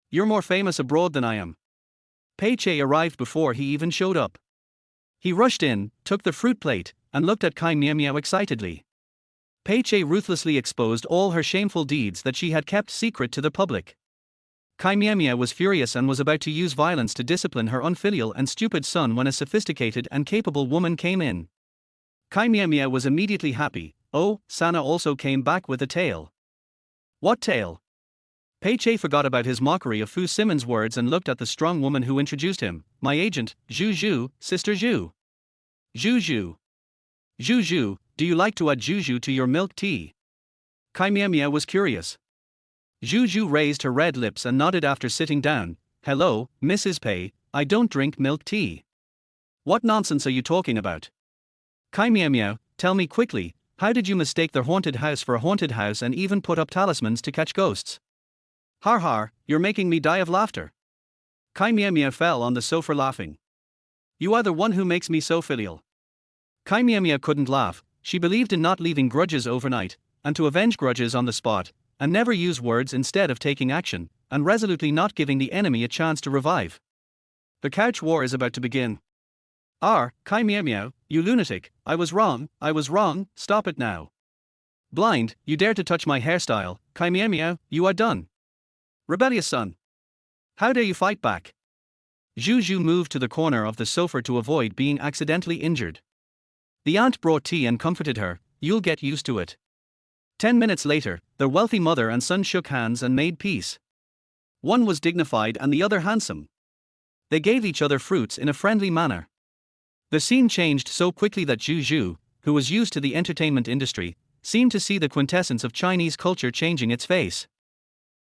You're more famous abroad than I am. Pei Che arrived before he even showed up. He rushed in, took the fruit plate, and looked at Chí Miǎo Miǎo excitedly. Pei Che ruthlessly exposed all her shameful deeds that she had kept secret to the public. Chí Miǎo Miǎo was furious and was about to use violence to discipline her unfilial and stupid son when a sophisticated and capable woman came in. Chí Miǎo Miǎo was immediately happy. Oh, Sana also came back with a tale. What tale? Pei Che forgot about his mockery of Fu Simon's words and looked at the strong woman who introduced him, my agent, Zhu Zhu, Sister Zhu. Zhu Zhu. Zhu Zhu, do you like to add Zhu Zhu to your milk tea? Chí Miǎo Miǎo was curious. Zhu Zhu raised her red lips and nodded after sitting down. Hello, Mrs. Pei, I don't drink milk tea. What nonsense are you talking about? Chí Miǎo Miǎo, tell me quickly, how did you mistake the haunted house for a haunted house and even put up talismans to catch ghosts? Har har, you're making me die of laughter. Chí Miǎo Miǎo fell on the sofa laughing. You are the one who makes me so filial. Chí Miǎo Miǎo couldn't laugh. She believed in not leaving grudges overnight, and to avenge grudges on the spot, and never use words instead of taking action, and resolutely not giving the enemy a chance to revive. The couch war is about to begin. Kai Miǎo Miǎo, you lunatic, I was wrong, stop it now. Blind, you dare to touch my hairstyle, Kai Miǎo Miǎo, you are done. Rebellious son. How dare you fight back? Zhu Zhu moved to the corner of the sofa to avoid being accidentally injured. The aunt brought tea and comforted her, you'll get used to it. 10 minutes later, the wealthy mother and son shook hands and made peace. One was dignified and the other handsome. They gave each other fruits in a friendly manner. The scene changed so quickly that Zhu Zhu, who was used to the entertainment industry, seemed to see the quintessence of Chinese culture changing its face.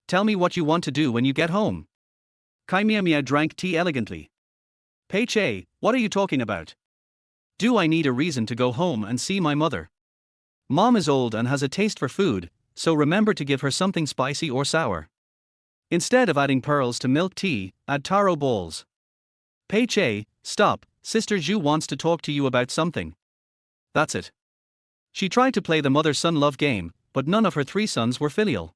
Tell me what you want to do when you get home. Kai Miǎo Miǎo drank tea elegantly. Pei Che, what are you talking about? Do I need a reason to go home and see my mother? Mom is old and has a taste for food, so remember to give her something spicy or sour. Instead of adding pearls to milk tea, add taro balls. Pei Che, stop, Sister Zhu wants to talk to you about something. That's it. She tried to play the mother-son love game, but none of her 3 sons were filial.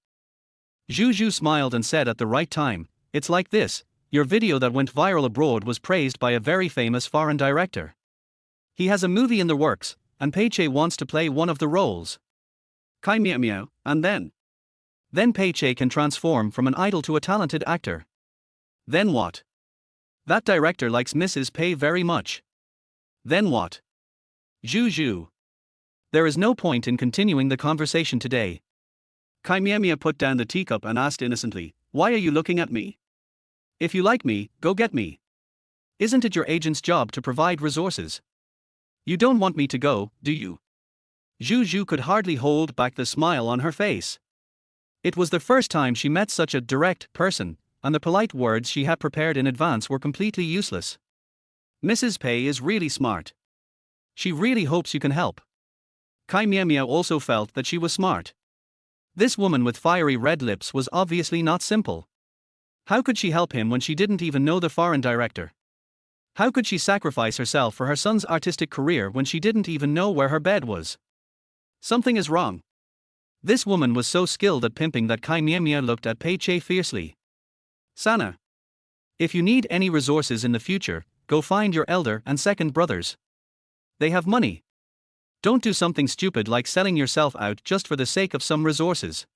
Zhu Zhu smiled and said at the right time, it's like this, your video that went viral abroad was praised by a very famous foreign director. He has a movie in the works, and Pei Che wants to play one of the roles. Kai Miǎo Miǎo, and then? Then Pei Che can transform from an idol to a talented actor. Then what? That director likes Mrs. Pei very much. Then what? Zhu Zhu. There is no point in continuing the conversation today. Kai Miǎo Miǎo put down the teacup and asked innocently, why are you looking at me? If you like me, go get me. Isn't it your agent's job to provide resources? You don't want me to go, do you? Zhu Zhu could hardly hold back the smile on her face. It was the first time she met such a direct person, and the polite words she had prepared in advance were completely useless. Mrs. Pei is really smart. She really hopes you can help. Kai Miǎo Miǎo also felt that she was smart. This woman with fiery red lips was obviously not simple. How could she help him when she didn't even know the foreign director? How could she sacrifice herself for her son's artistic career when she didn't even know where her bed was? Something is wrong. This woman was so skilled at pimping that Kai Miǎo Miǎo looked at Pei Che fiercely. Sana. If you need any resources in the future, go find your elder and second brothers. They have money. Don't do something stupid like selling yourself out just for the sake of some resources.